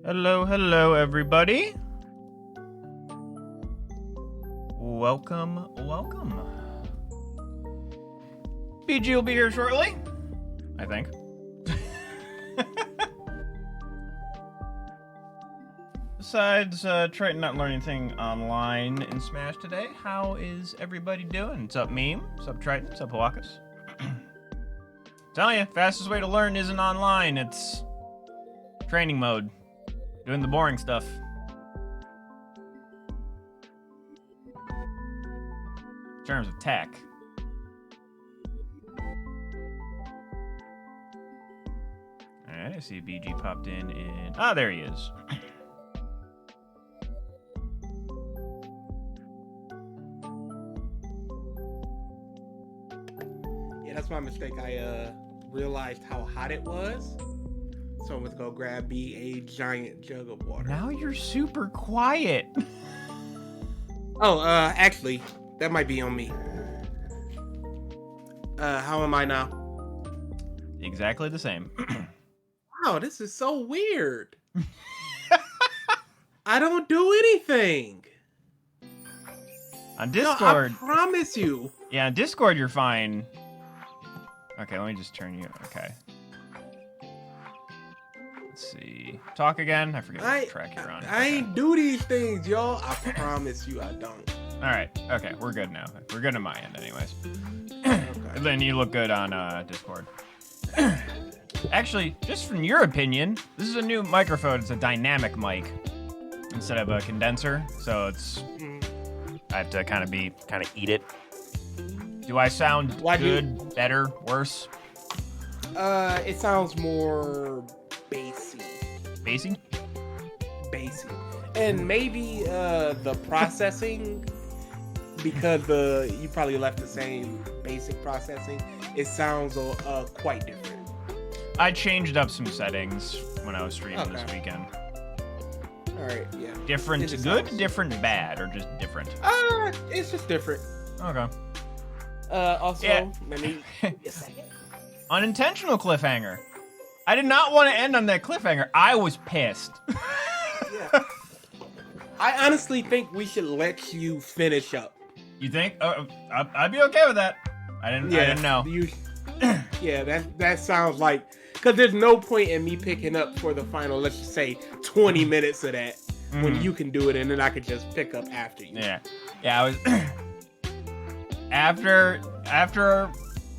Hello, everybody. Welcome. BG will be here shortly, I think. Besides, trying not learning anything online in Smash today, how is everybody doing? What's up, Meme? What's up, Triton? What's up, Hawkus? Telling you, fastest way to learn isn't online, it's training mode. Doing the boring stuff. In terms of tech. Alright, I see BG popped in and... Ah, there he is. Yeah, that's my mistake. I realized how hot it was. So I'm gonna go grab me a giant jug of water. Now you're super quiet. Oh, actually, that might be on me. How am I now? Exactly the same. Wow, this is so weird. I don't do anything. On Discord. No, I promise you. Yeah, on Discord you're fine. Okay, let me just turn you. Okay. Let's see. Talk again? I forget what track you're on. I ain't do these things, y'all. I promise you I don't. Alright, okay, we're good now. We're good on my end anyways. Okay. Then you look good on Discord. Actually, just from your opinion, this is a new microphone. It's a dynamic mic instead of a condenser, so it's... I have to kind of eat it. Do I sound good, better, worse? It sounds more bassy. Bassy? Bassy. And maybe the processing, because you probably left the same basic processing, it sounds quite different. I changed up some settings when I was streaming this weekend. Alright, yeah. Different good, different bad, or just different? It's just different. Okay. Also, yeah. let me a second. Unintentional cliffhanger. I did not want to end on that cliffhanger. I was pissed. Yeah. I honestly think we should let you finish up. You think? I'd be okay with that. I didn't know. Yeah, that sounds like... Because there's no point in me picking up for the final, let's just say, 20 minutes of that, when you can do it, and then I could just pick up after you. Yeah. Yeah, I was... After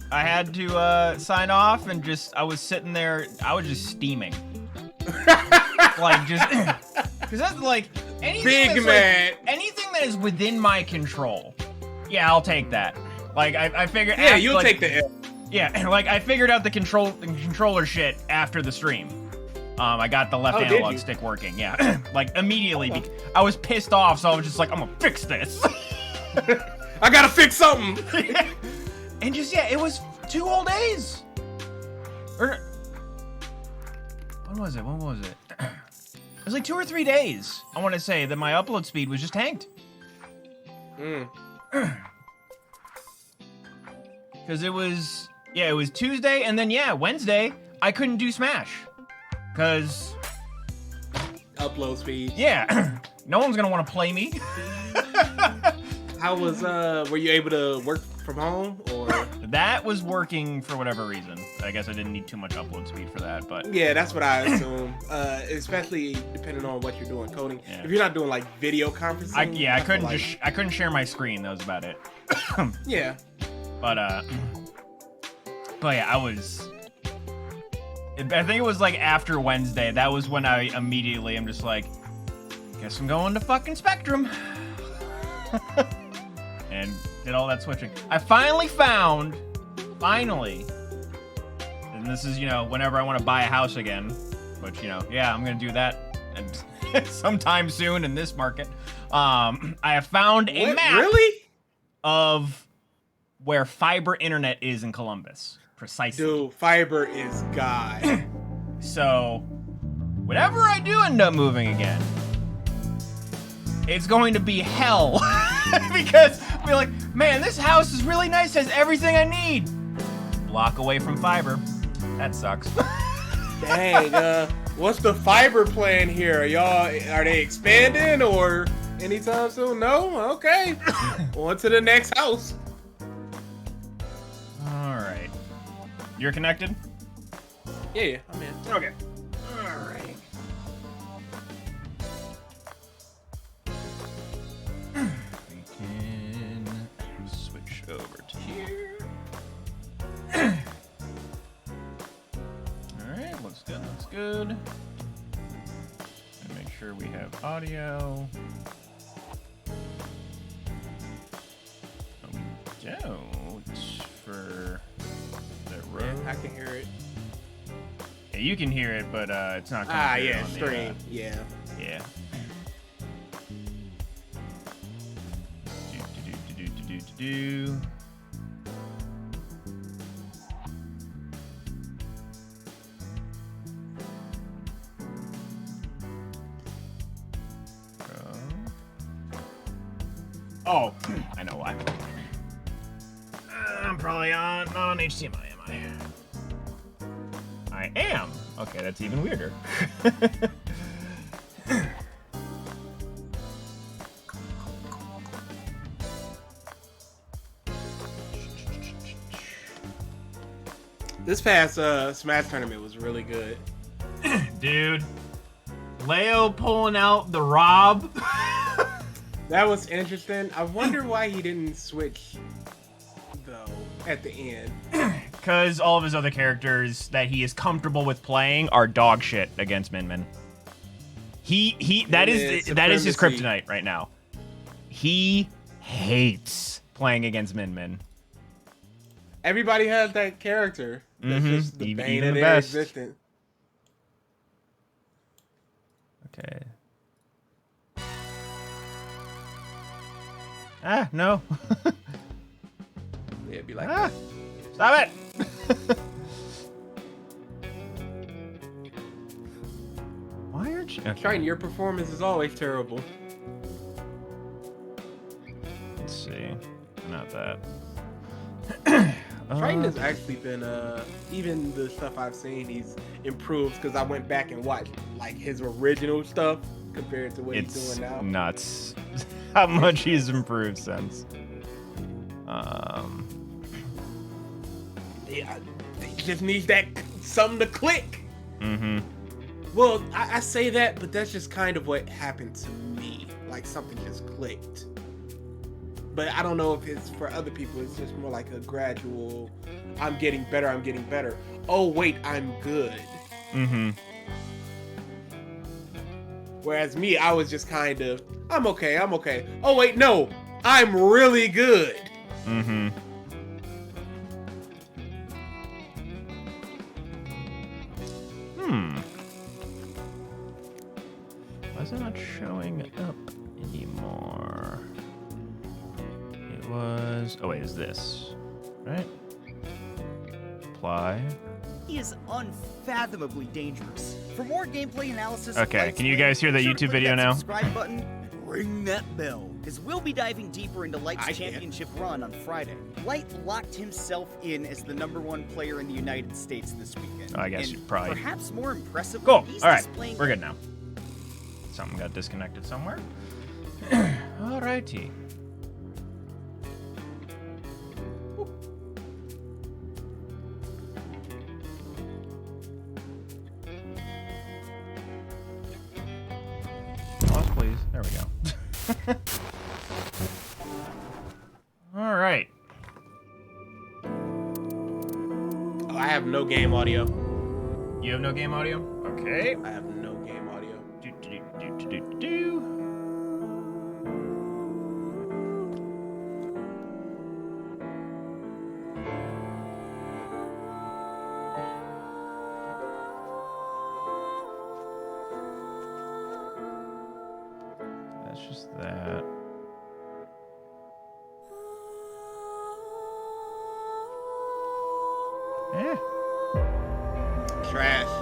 I had to sign off and I was sitting there, I was just steaming. Because that's like, anything that is within my control, yeah, I'll take that. Like, I figured... Yeah, you'll take the L. Yeah, like, I figured out the controller shit after the stream. I got the left analog stick working, yeah. Like, immediately. I was pissed off, so I was just like, I'm gonna fix this. I gotta fix something! And just, yeah, it was 2 whole days. Or... When was it? It was like 2 or 3 days, I want to say, that my upload speed was just tanked. Because it was Tuesday, and then, Wednesday, I couldn't do Smash. Because... Upload speed. Yeah, no one's gonna want to play me. How was, were you able to work from home, or? That was working for whatever reason. I guess I didn't need too much upload speed for that, but... Yeah, that's what I assume. Especially depending on what you're doing, coding. Yeah. If you're not doing, like, video conferencing... I couldn't share my screen, that was about it. Yeah. But yeah, I think it was, like, after Wednesday, that was when I immediately am just like, guess I'm going to fucking Spectrum. And did all that switching. I finally found, and this is, whenever I want to buy a house again, which, yeah, I'm going to do that and sometime soon in this market. I have found a map of where fiber internet is in Columbus. Precisely. Dude, fiber is God. So, whenever I do end up moving again, it's going to be hell. Because I'll be like, man, this house is really nice, has everything I need. Block away from fiber. That sucks. Dang, What's the fiber plan here? Are they expanding or anytime soon? No? Okay. On to the next house. Alright. You're connected? Yeah, I'm in. Okay. Alright. We can switch over to here. Alright, looks good, looks good. And make sure we have audio. We don't for the road. Yeah, I can hear it. Yeah, you can hear it, but it's not coming through yeah, on stream. the, Yeah. yeah. Do. Oh, I know why. I'm probably on HDMI, am I? I am. Okay, that's even weirder. This past Smash tournament was really good. Dude, Leo pulling out the Rob. That was interesting. I wonder why he didn't switch, though, at the end. Because all of his other characters that he is comfortable with playing are dog shit against Min Min. That is his kryptonite right now. He hates playing against Min Min. Everybody has that character. That's just the bane even of the their best. existence. Okay. Ah, no. Yeah, it'd be like, Stop it! Why aren't you? Okay. Triton, your performance is always terrible. Let's see. Not that. Triton has actually been, even the stuff I've seen, he's improved because I went back and watched like his original stuff compared to what he's doing now. Nuts. How much he's improved since. Yeah, he just needs that something to click. Mm-hmm. Well, I say that, but that's just kind of what happened to me. Like something just clicked. But I don't know if it's for other people. It's just more like a gradual, I'm getting better, I'm getting better. Oh, wait, I'm good. Mm-hmm. Whereas me, I was just kind of, I'm okay, I'm okay. Oh, wait, no, I'm really good. Mm-hmm. Why is it not showing up anymore? It was... Oh, wait, is this? Right? Apply. He is unfathomably dangerous. For more gameplay analysis... Okay, can you guys hear the YouTube video now? Subscribe button and ring that bell, because we'll be diving deeper into Light's championship run on Friday. Light locked himself in as the #1 player in the United States this weekend. Oh, I guess you probably... Perhaps more impressively, Cool. he's All right, displaying... we're good now. Something got disconnected somewhere. Alrighty. Pause, please. There we go. All right. Oh, I have no game audio. You have no game audio? Okay. I have no game audio. Do. That's just that. Yeah. Trash.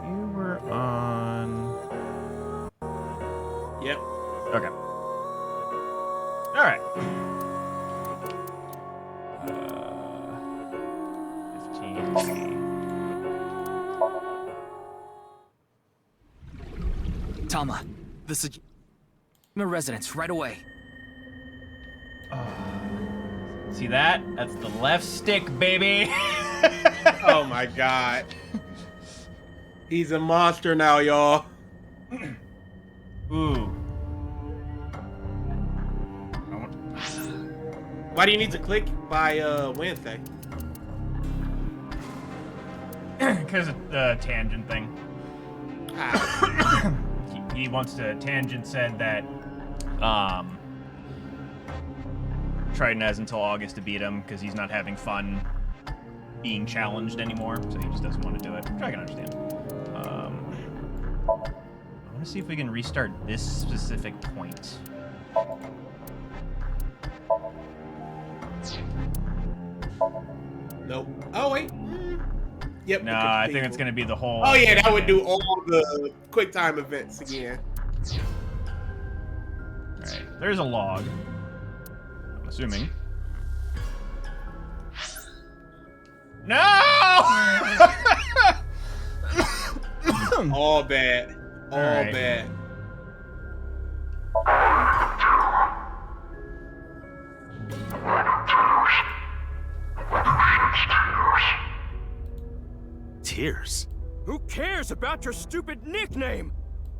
You were on. Yep. Okay. All right. 15. Alma, this is a residence right away. See that? That's the left stick, baby. Oh my god. He's a monster now, y'all. Ooh. Why do you need to click by Wednesday? Because of the tangent thing. Ah. He wants to. Tangent said that Triton has until August to beat him because he's not having fun being challenged anymore, so he just doesn't want to do it, which I can understand. I want to see if we can restart this specific point. Nope. Oh wait. Yep. No, I think it's gonna be the whole. Oh yeah, that would do all the quick time events again. Alright, there's a log. I'm assuming. No! All bad. All right. bad. Tears? Who cares about your stupid nickname?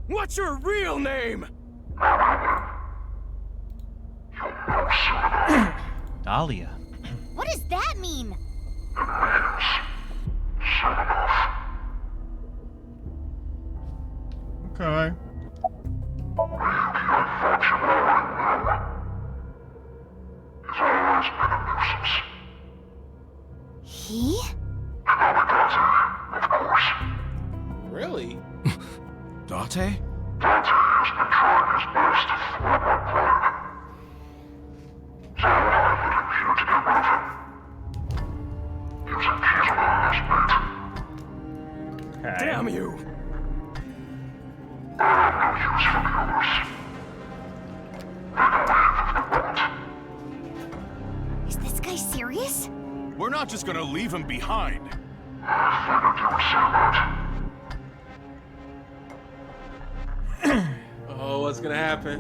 What's your real name? Dahlia. What does that mean? Okay. He? Really? Date? Okay. Damn you! Is this guy serious? We're not just gonna leave him behind. Oh, what's gonna happen?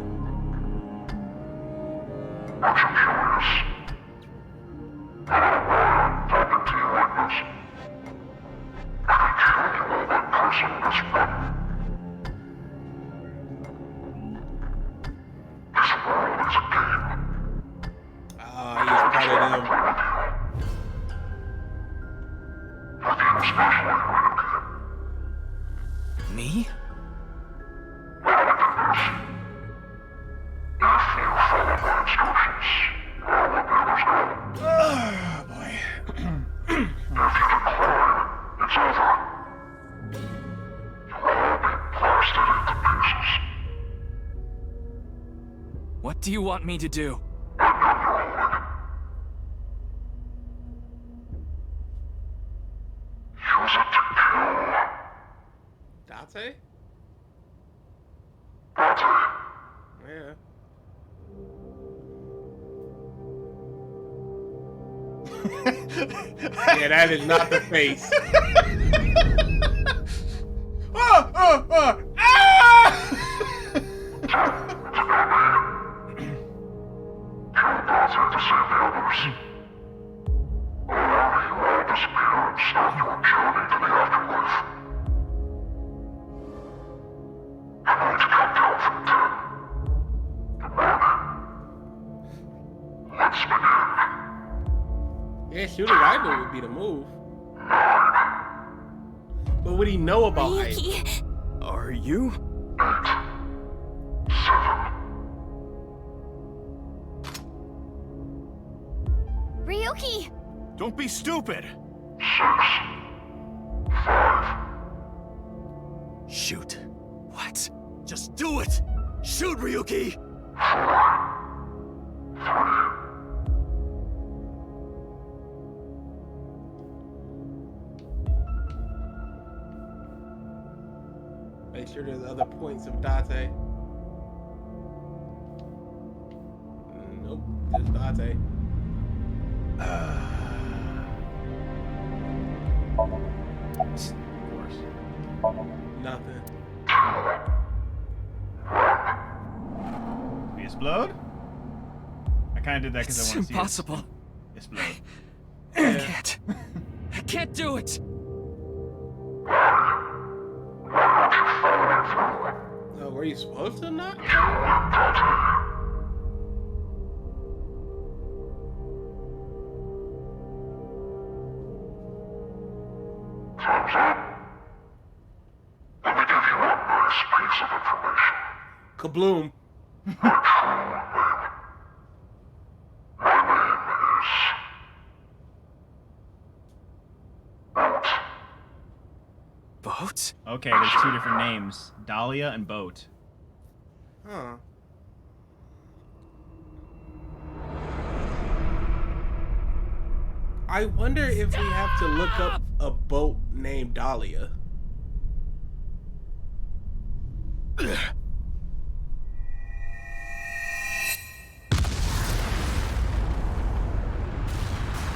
Ah, he's part of them. Me? Oh, boy. What do you want me to do? Date? Yeah. Yeah, that is not the face. Oh, oh, oh. Ah! Yeah, shooting Idol would be the move. But what do you know about Idol? Ryuki. Are you? Ryuki! Don't be stupid! Shoot. What? Just do it! Shoot, Ryuki! Make sure there's other points of Date. Nope, just Date. Of course. Nothing. Explode? I kind of did that because I It's want to see impossible. it explode. I can't. I can't do it. Oh, were you supposed to not? Let me give you a nice piece of information. Kabloom. My name is Boat. Boat? Okay, there's two different names. Dahlia and Boat. Huh. I wonder if we have to look up a boat named Dahlia.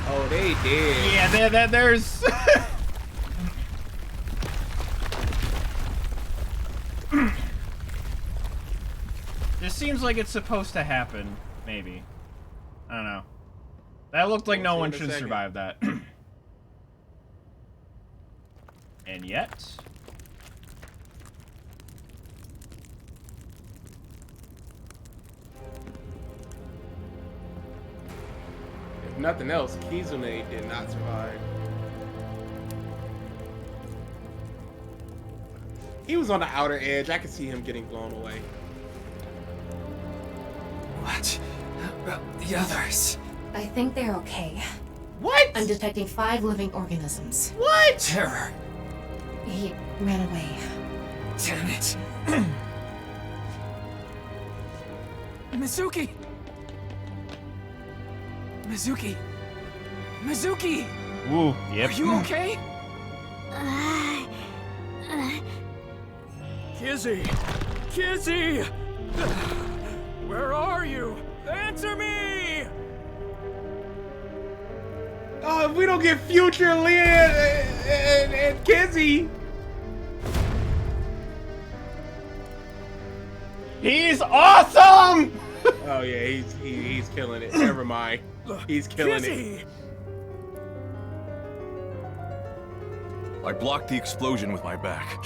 Oh, they did. Yeah, there's... This seems like it's supposed to happen, maybe. I don't know. That looked like We'll no see one in a should second. survive that. And yet... If nothing else, Kizune did not survive. He was on the outer edge. I could see him getting blown away. What about the others? I think they're okay. What? I'm detecting 5 living organisms. What? Terror. He ran away. Damn it. Mizuki! Mizuki! Mizuki! Ooh, yep. Are you okay? Kizzy! Kizzy! Where are you? Answer me! Oh, if we don't get future Leon and Kizzy. He's awesome! Oh yeah, he's killing it. Never mind. He's killing it. Kizzy! I blocked the explosion with my back,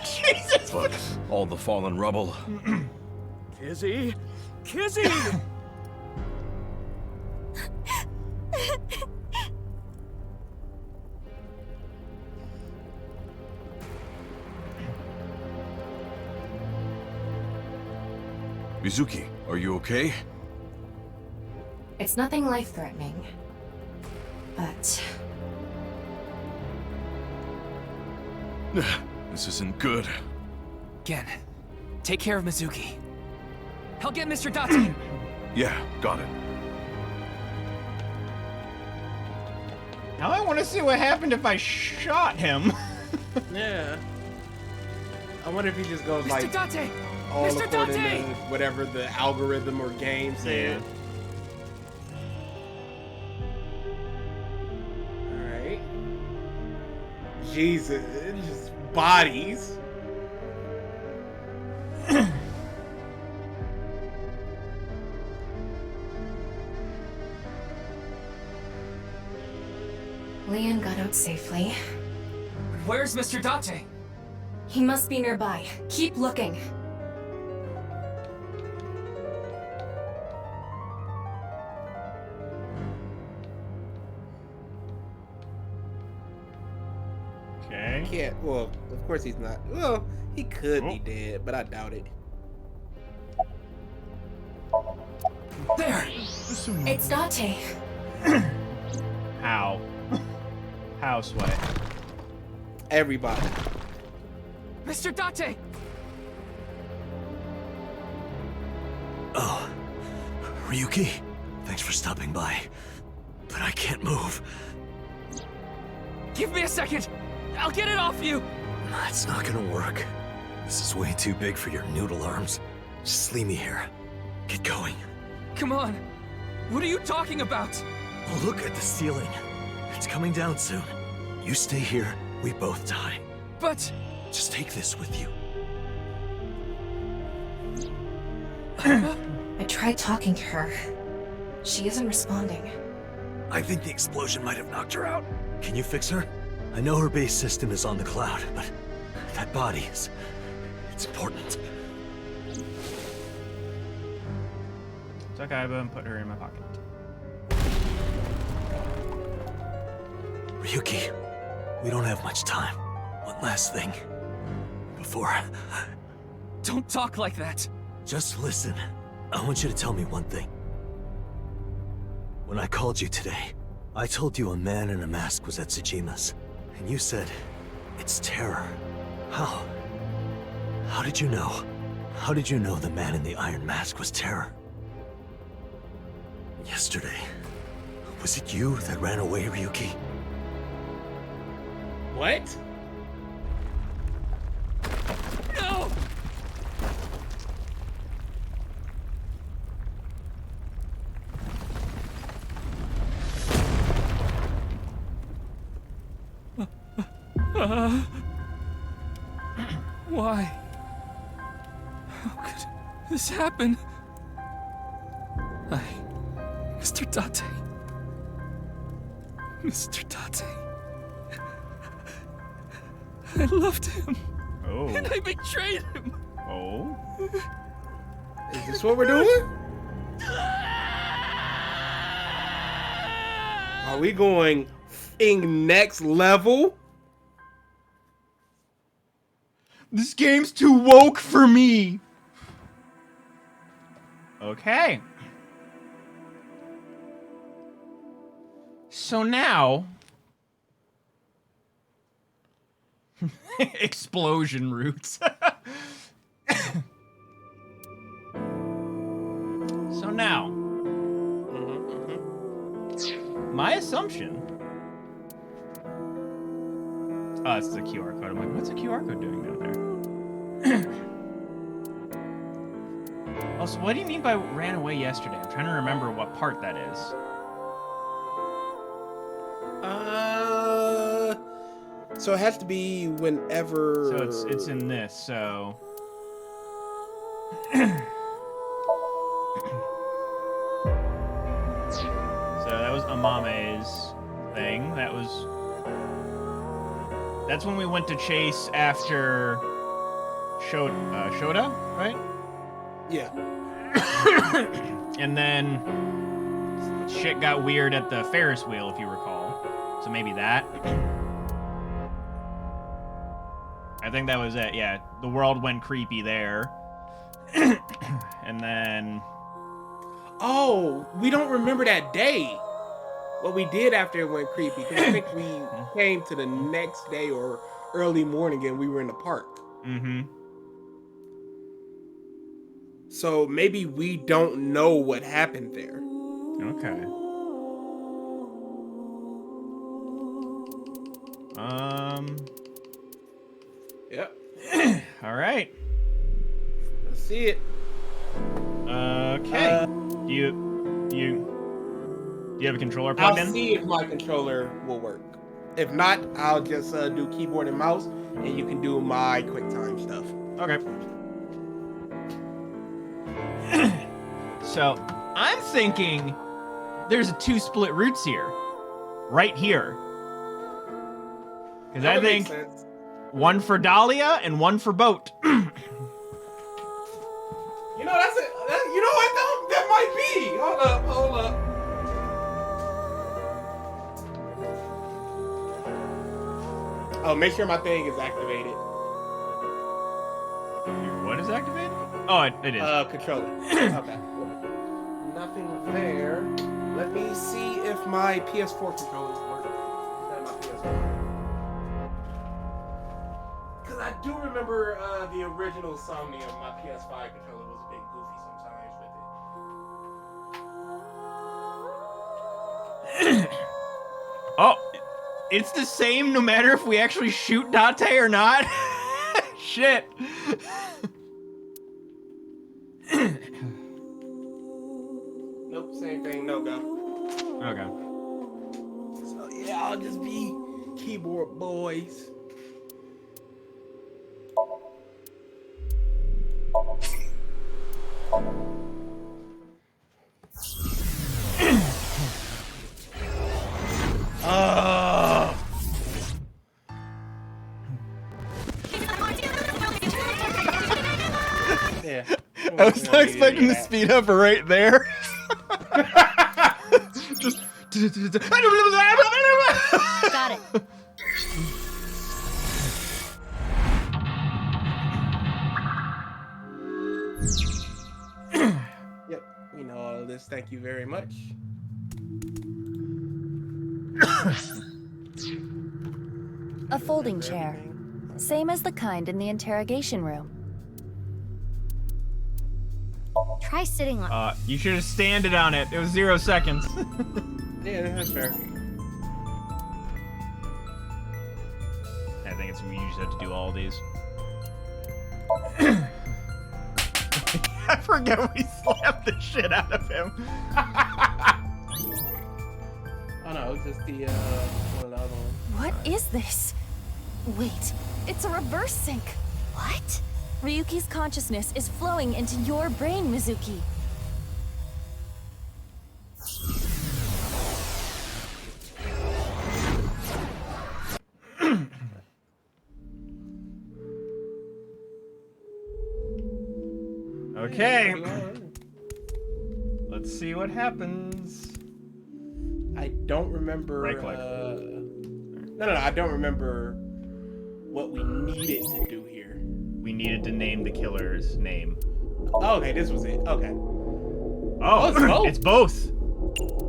Jesus! but all the fallen rubble. Kizzy! Kizzy! Mizuki, are you okay? It's nothing life-threatening. But This isn't good. Gen, take care of Mizuki. I'll get Mr. Date. Yeah, got it. Now I want to see what happened if I shot him. Yeah. I wonder if he just goes like Mr. Date! all Mr. according to Date! whatever the algorithm or game said. Alright. Jesus, it's just bodies. Leon got out safely. Where's Mr. Date? He must be nearby. Keep looking. Okay. Can't. Well, of course he's not. Well, he could be dead, but I doubt it. There! It's Date. How? How, Sway? Everybody. Mr. Date! Oh, Ryuki, thanks for stopping by. But I can't move. Give me a second! I'll get it off you! It's not gonna work. This is way too big for your noodle arms. Just leave me here. Get going. Come on! What are you talking about? Oh, look at the ceiling. It's coming down soon. You stay here, we both die. But... Just take this with you. tried talking to her. She isn't responding. I think the explosion might have knocked her out. Can you fix her? I know her base system is on the cloud, but that body is... it's important. Took Aiba and put her in my pocket. Ryuki, we don't have much time. One last thing. Before... Don't talk like that. Just listen. I want you to tell me one thing. When I called you today, I told you a man in a mask was at Tsujima's. And you said, it's terror. How? How did you know? How did you know the man in the iron mask was terror? Yesterday, was it you that ran away, Ryuki? What? No! Why? How could this happen? Mr. Date. Mr. Date. I loved him. Oh. And I betrayed him. Oh. Is this what we're doing? Are we going f***ing next level? This game's too woke for me. Okay. So now... explosion roots. So now... my assumption... oh, it's the QR code. I'm like, what's the QR code doing down there? Also, what do you mean by ran away yesterday? I'm trying to remember what part that is. So it has to be whenever. So it's in this. So. So that was Amame's thing. That's when we went to chase after Shoda, right? Yeah. And then shit got weird at the Ferris wheel, if you recall. So maybe that. I think that was it, yeah. The world went creepy there. And then... oh, we don't remember that day. What we did after it went creepy. Because I think we came to the next day or early morning and we were in the park. Mm-hmm. So maybe we don't know what happened there. Okay. Yep. All right. Let's see it. Okay. Do you have a controller plugged in? I'll see if my controller will work. If not, I'll just do keyboard and mouse, and you can do my QuickTime stuff. Okay. So, I'm thinking there's 2 split routes here. Right here. Because I think one for Dahlia and one for Boat. You know, that's it. You know what, though? That might be. Hold up. Oh, make sure my thing is activated. What is activated? Oh, it is. Controller. Okay. Nothing there. Let me see if my PS4 controllers work. My PS4. Because I do remember the original Somnium. My PS5 controller was a bit goofy sometimes with it. Oh, it's the same no matter if we actually shoot Date or not. Shit. Nope, same thing, no go. Okay. So yeah, I'll just be keyboard boys. was not expecting the speed up right there. Just. Got it. Yep, we know all of this. Thank you very much. A folding chair. Same as the kind in the interrogation room. Try sitting on. You should have standed on it. It was 0 seconds. Yeah, that's fair. I think it's you just have to do all these. I forget we slapped the shit out of him. Oh no, it's just the one of the other ones. What is this? Wait, it's a reverse sync. What? Ryuki's consciousness is flowing into your brain, Mizuki. Okay. Let's see what happens. I don't remember. Right click. No, I don't remember what we needed to do here. We needed to name the killer's name. Oh, okay, this was it. Okay. Oh, it's both. It's both.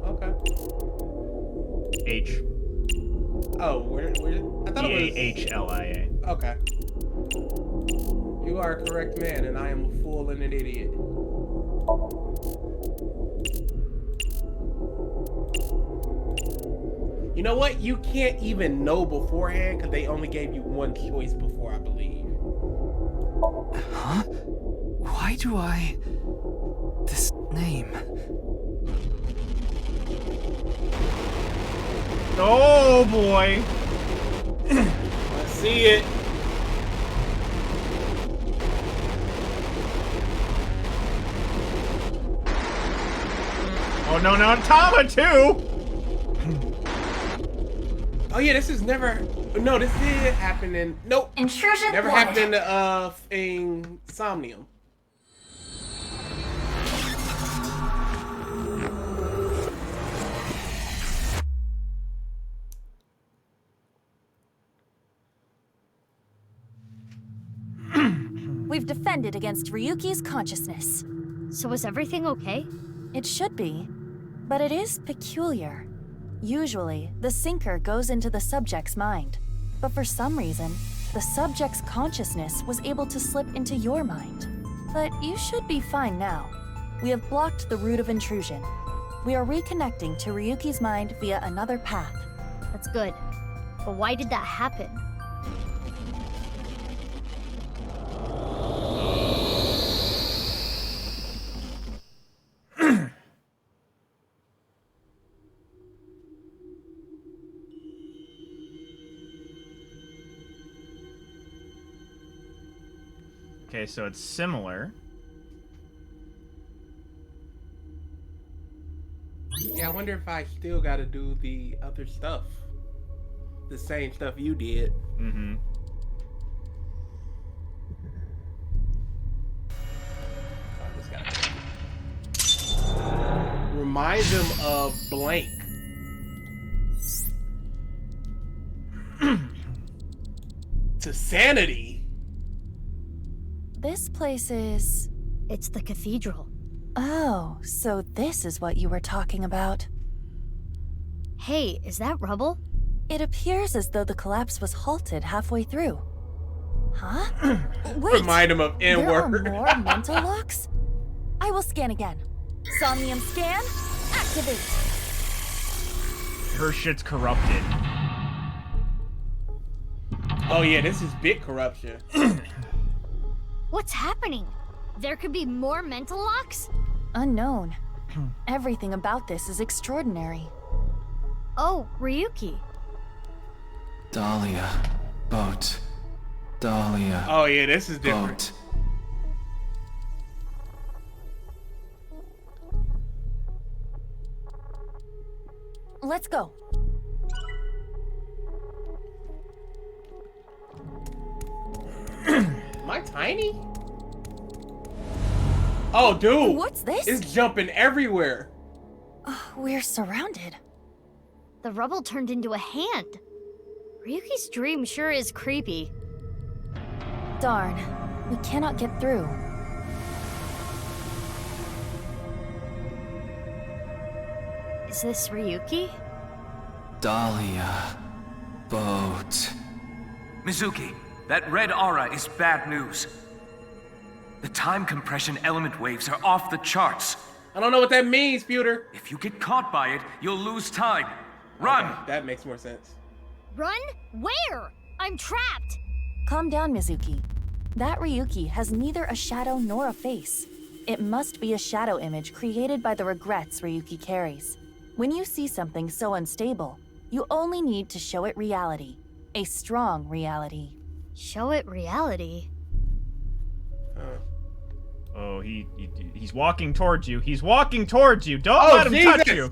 Okay. H. Oh, where? I thought it was E-A-H-L-I-A. Okay. You are a correct man, and I am a fool and an idiot. You know what? You can't even know beforehand because they only gave you one choice before, I believe. Huh? Why do I... this name? Oh boy! I see it. Oh no, Tama too! Oh yeah, this is never. No, this did happen in. Nope. Intrusion Never blood. happened in Somnium. We've defended against Ryuki's consciousness. So was everything okay? It should be, but it is peculiar. Usually, the sinker goes into the subject's mind, but for some reason, the subject's consciousness was able to slip into your mind. But you should be fine now. We have blocked the route of intrusion. We are reconnecting to Ryuki's mind via another path. That's good. But why did that happen? Okay, so it's similar. Yeah, I wonder if I still got to do the other stuff. The same stuff you did. Mm-hmm. Remind them of blank. To sanity. This place is... It's the cathedral. Oh, so this is what you were talking about. Hey, is that rubble? It appears as though the collapse was halted halfway through. Huh? Wait! Remind them of N-word. There are more mental locks? I will scan again. Somnium scan, activate! Her shit's corrupted. Oh yeah, this is big corruption. What's happening? There could be more mental locks? Unknown. Everything about this is extraordinary. Oh, Ryuki. Dahlia. Boat. Dahlia. Oh yeah, this is different. Boat. Let's go. Am I tiny? Oh, dude. What's this? It's jumping everywhere. We're surrounded. The rubble turned into a hand. Ryuki's dream sure is creepy. Darn, we cannot get through. Is this Ryuki? Dahlia. Boat. Mizuki, that red aura is bad news. The time compression element waves are off the charts. I don't know what that means, Pewter. If you get caught by it, you'll lose time. Run! Okay, that makes more sense. Run? Where? I'm trapped! Calm down, Mizuki. That Ryuki has neither a shadow nor a face. It must be a shadow image created by the regrets Ryuki carries. When you see something so unstable, you only need to show it reality. A strong reality. Show it reality? Oh, he's walking towards you. He's walking towards you. Don't let him touch you.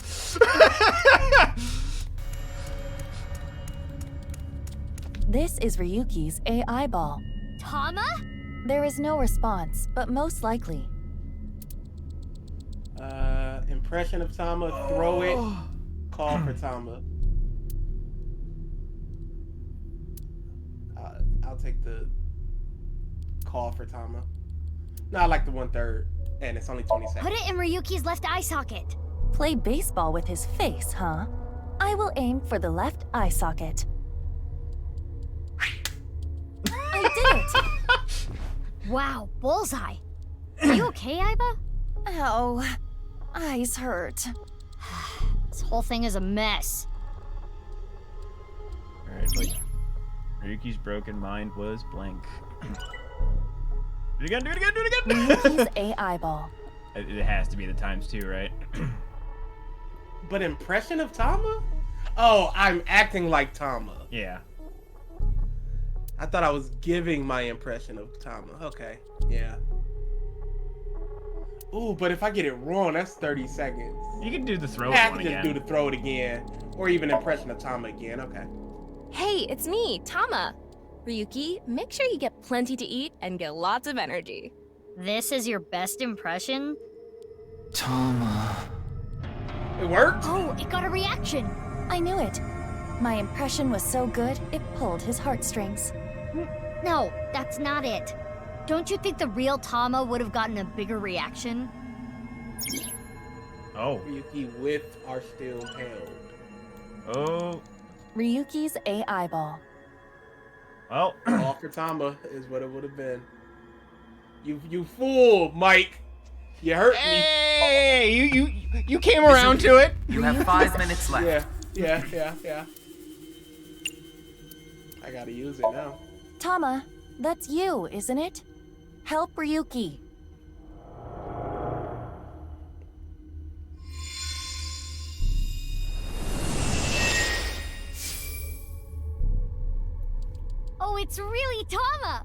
This is Ryuki's AI ball. Tama? There is no response, but most likely. Impression of Tama, throw it, call for Tama. I'll take the call for Tama. No, I like the 1/3, and it's only 20 seconds. Put it in Ryuki's left eye socket. Play baseball with his face, huh? I will aim for the left eye socket. I did it! Wow, bullseye. Are you okay, Aiba? Ow. Eyes hurt. This whole thing is a mess. Alright, but Ryuki's broken mind was blank. Do it again, do it again, do it again! Ryuki's AI ball. It has to be the ×2, right? But impression of Tama? Oh, I'm acting like Tama. Yeah. I thought I was giving my impression of Tama. Okay, yeah. Ooh, but if I get it wrong, that's 30 seconds. You can do the throw I one can just again. do the throw it again. Or even impression of Tama again, okay. Hey, it's me, Tama. Ryuki, make sure you get plenty to eat and get lots of energy. This is your best impression? Tama. It worked? Oh, it got a reaction. I knew it. My impression was so good, it pulled his heartstrings. No, that's not it. Don't you think the real Tama would have gotten a bigger reaction? Oh. Ryuki with are still held. Oh. Ryuki's AI ball. Well. All for Tama is what it would have been. You fool, Mike. You hurt me. Hey, you came around to it. You have 5 minutes left. Yeah. I gotta use it now. Tama, that's you, isn't it? Help Ryuki. Oh, it's really Tama!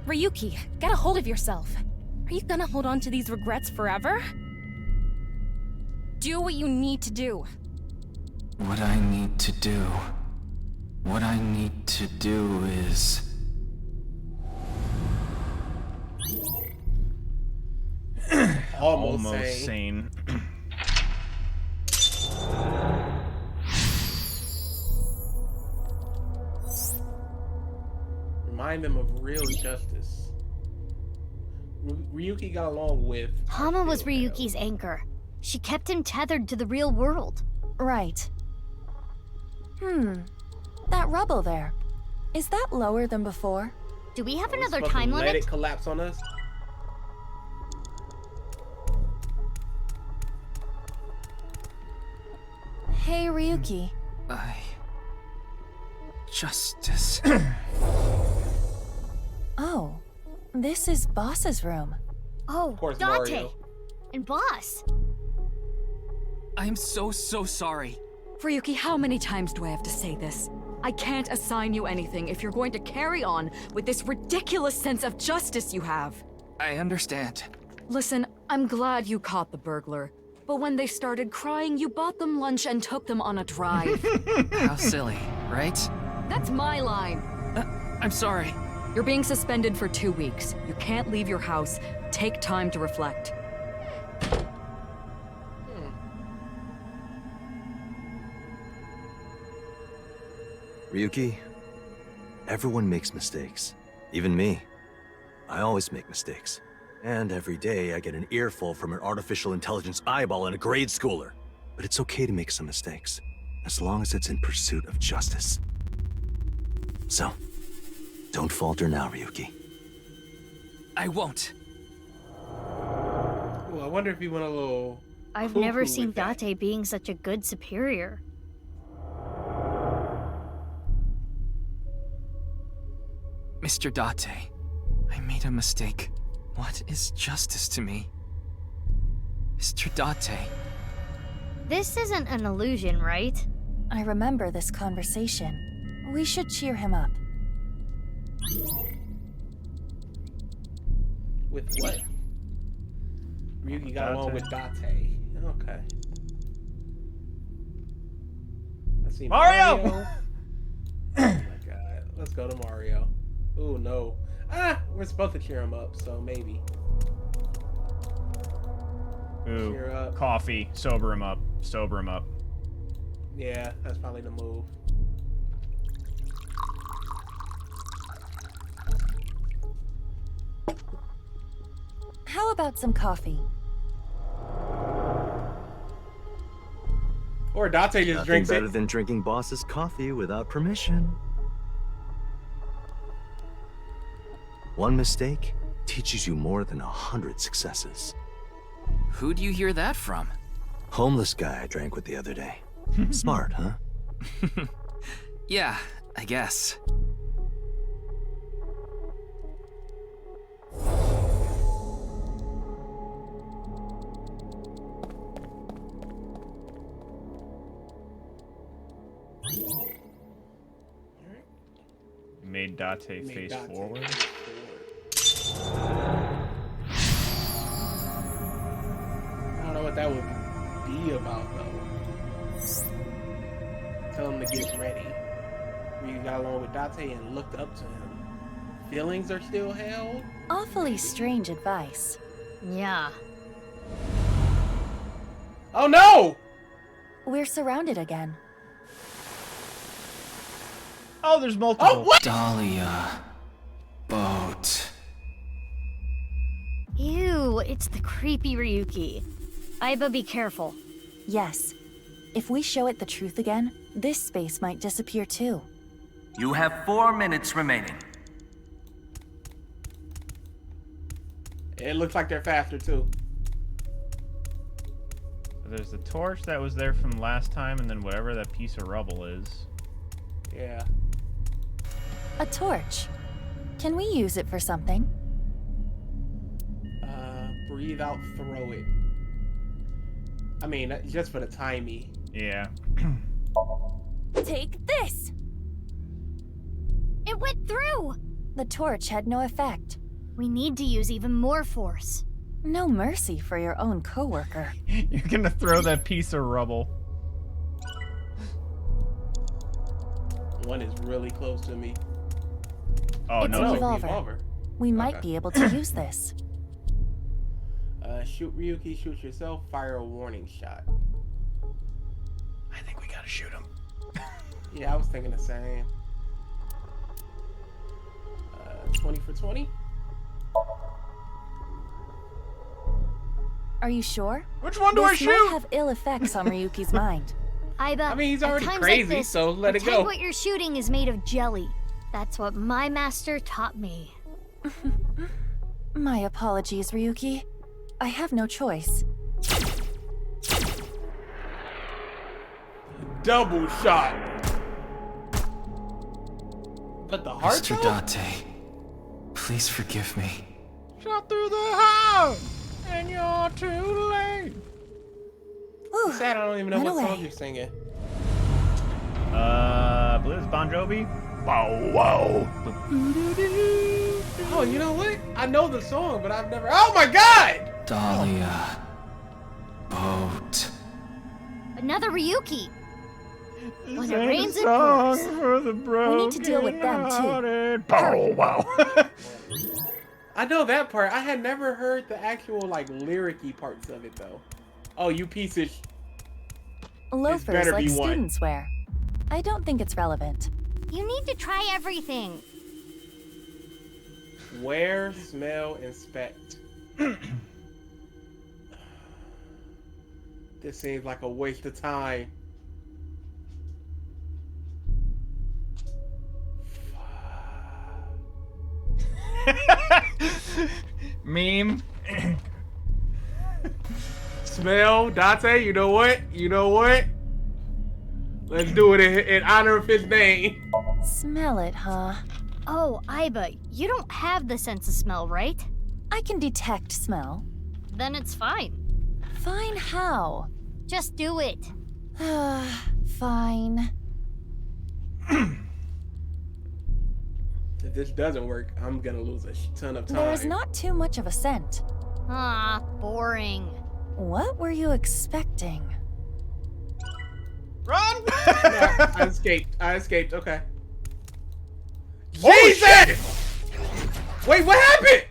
Ryuki, get a hold of yourself. Are you gonna hold on to these regrets forever? Do what you need to do. What I need to do. What I need to do is... Almost sane. Remind them of real justice. Ryuki got along with... Tama was Ryuki's anchor. She kept him tethered to the real world. Right. That rubble there. Is that lower than before? Do we have another supposed to time let limit? it collapse on us? Hey, Ryuki. Justice. Oh, this is Boss's room. Oh, Of course, Dante! Mario. And Boss! I am so sorry. Ryuki, how many times do I have to say this? I can't assign you anything if you're going to carry on with this ridiculous sense of justice you have. I understand. Listen, I'm glad you caught the burglar. But when they started crying, you bought them lunch and took them on a drive. How silly, right? That's my line. I'm sorry. You're being suspended for 2 weeks. You can't leave your house. Take time to reflect. Ryuki, everyone makes mistakes. Even me. I always make mistakes. And every day I get an earful from an artificial intelligence eyeball and a grade schooler. But it's okay to make some mistakes, as long as it's in pursuit of justice. So, don't falter now, Ryuki. I won't. Well, I wonder if he went a little. I've never cuckoo seen with that. Date being such a good superior. Mr. Date, I made a mistake. What is justice to me? Mr. Date. This isn't an illusion, right? I remember this conversation. We should cheer him up. With what? Ryuki got along with Date. Okay. Let's see. Mario! Oh my god. Let's go to Mario. Ooh, no. Ah! We're supposed to cheer him up, so maybe. Ooh, Cheer up. coffee. Sober him up. Sober him up. Yeah, that's probably the move. How about some coffee? Or Date just Nothing drinks better it. than drinking boss's coffee without permission. One mistake teaches you more than 100 successes. Who'd you hear that from? Homeless guy I drank with the other day. Smart, huh? Yeah, I guess. Made Date face forward. I don't know what that would be about, though. Tell him to get ready. You got along with Date and looked up to him. Feelings are still held? Awfully strange advice. Yeah. Oh no! We're surrounded again. Oh, there's multiple. Oh, what? Dahlia. Boat. Ew, it's the creepy Ryuki. Aiba, be careful. Yes. If we show it the truth again, this space might disappear too. You have 4 minutes remaining. It looks like they're faster, too. There's the torch that was there from last time, and then whatever that piece of rubble is. Yeah. A torch. Can we use it for something? Breathe out, throw it. I mean, just for the timey. Yeah. Take this! It went through! The torch had no effect. We need to use even more force. No mercy for your own coworker. You're gonna throw that piece of rubble. One is really close to me. Oh, It's no, a it's revolver. We might be able to use this. Shoot Ryuki, shoot yourself, fire a warning shot. I think we gotta shoot him. Yeah, I was thinking the same. 20 for 20? Are you sure? Which one do I This shoot? might have ill effects on Ryuki's mind. Aiba, I mean, he's at already times crazy, like this, so let it pretend go. what you're shooting is made of jelly. That's what my master taught me. My apologies, Ryuki. I have no choice. Double shot. But the heart Mr. though? Date, please forgive me. Shot through the heart, and you're too late. Ooh, Sad, I don't even know run what away. song you're singing. I believe it's Bon Jovi. Bow wow. Oh, you know what? I know the song, but I've never. Oh my god! Dahlia. Boat. Another Ryuki. When it rains, it Song pours. for the We need to deal with them, too. Oh, wow. I know that part. I had never heard the actual, like, lyric-y parts of it, though. Oh, you piece of... Loafers better like be one. students wear. I don't think it's relevant. You need to try everything. Wear, smell, inspect. This seems like a waste of time. Meme. Smell, Dante, you know what? You know what? Let's do it in honor of his name. Smell it, huh? Oh, Iba, you don't have the sense of smell, right? I can detect smell. Then it's fine. Fine how? Just do it. Fine. If this doesn't work, I'm gonna lose a ton of time. There's not too much of a scent. Ah, boring. What were you expecting? Run! Yeah, I escaped. Okay. Oh, Jesus! Wait, what happened?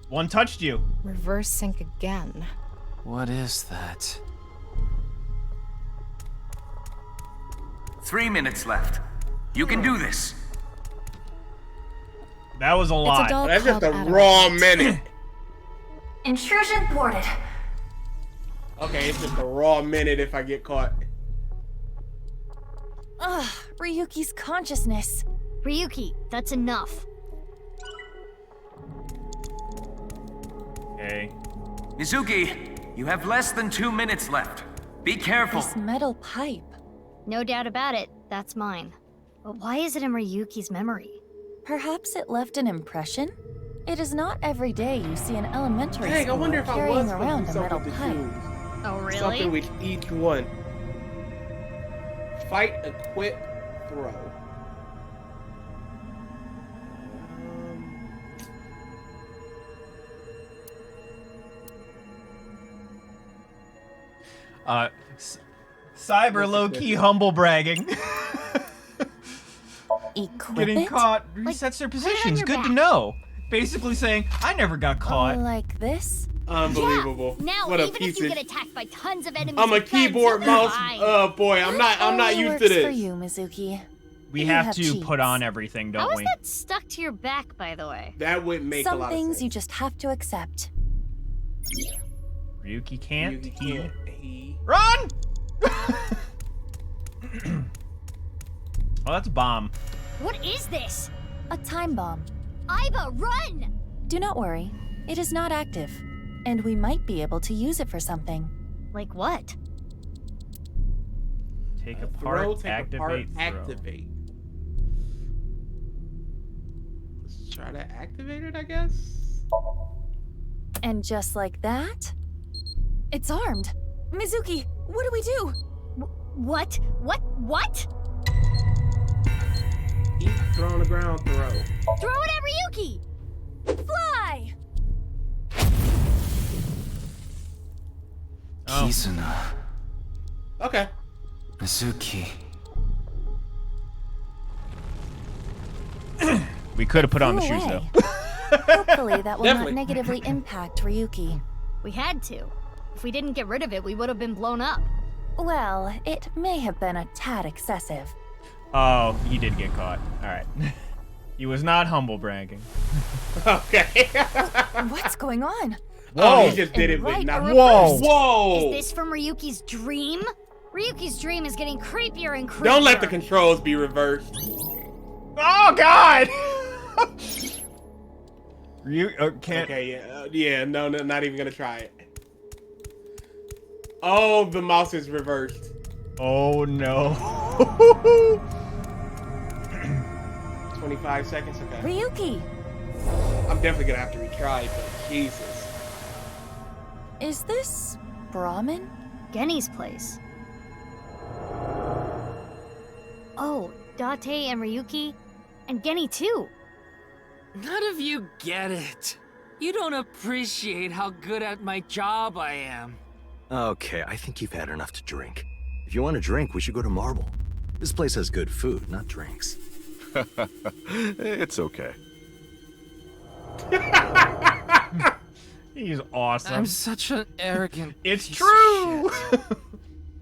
One touched you. Reverse sync again. What is that? 3 minutes left. You can do this. That was a lot. doll That's just a called raw Adamant. minute. Intrusion thwarted. Okay, it's just a raw minute if I get caught. Ugh, Ryuki's consciousness. Ryuki, that's enough. Okay. Mizuki, you have less than 2 minutes left. Be careful. This metal pipe. No doubt about it, that's mine. But why is it in Ryuki's memory? Perhaps it left an impression? It is not every day you see an elementary Dang, I school wonder if I carrying was around supposed to a do metal something pipe. to choose. Oh, really? Something with each one. Fight, equip, throw. Cyber low-key humble bragging. Equip Getting it? caught Like, resets their put it on positions. your Good to back. know. Basically saying, I never got caught. Like this? Unbelievable. Yeah. Now, What a even piece if you of... get attacked by tons of enemies, I'm a with guns, keyboard you'll be mouse. fine. Boy, I'm not Only used works to this. for you, Mizuki. We You have have to cheats. put on everything, don't How is we? that stuck to your back, by the way? That would make a Some lot of things sense. you just have to accept. Ryuki can't. You can't. He... Run! Oh, that's a bomb. What is this? A time bomb. Iba, run! Do not worry. It is not active. And we might be able to use it for something. Like what? Take Throw, apart, take activate, apart, throw. activate. Let's try to activate it, I guess. And just like that, it's armed. Mizuki, what do we do? What? What? Eat, throw on the ground, throw. Throw it at Ryuki! Fly! Oh. Kizuna. Okay. Mizuki. We could have put on the Go shoes, away. though. Hopefully that will Definitely. not negatively impact Ryuki. We had to. If we didn't get rid of it, we would have been blown up. Well, it may have been a tad excessive. Oh, he did get caught. All right. He was not humble bragging. Okay. What's going on? Oh, he just did it, And but right not. or Whoa. reversed. Whoa! Is this from Ryuki's dream? Ryuki's dream is getting creepier and creepier. Don't let the controls be reversed. Oh, God! You can't. Okay, yeah, no, not even gonna try it. Oh, the mouse is reversed. Oh, no. 25 seconds, okay. Ryuki! I'm definitely gonna have to retry, but Jesus. Is this Brahmin? Genny's place. Oh, Date and Ryuki, and Genny too. None of you get it. You don't appreciate how good at my job I am. Okay, I think you've had enough to drink. If you want a drink, we should go to Marble. This place has good food, not drinks. It's okay. He's awesome. I'm such an arrogant. It's piece true. of shit.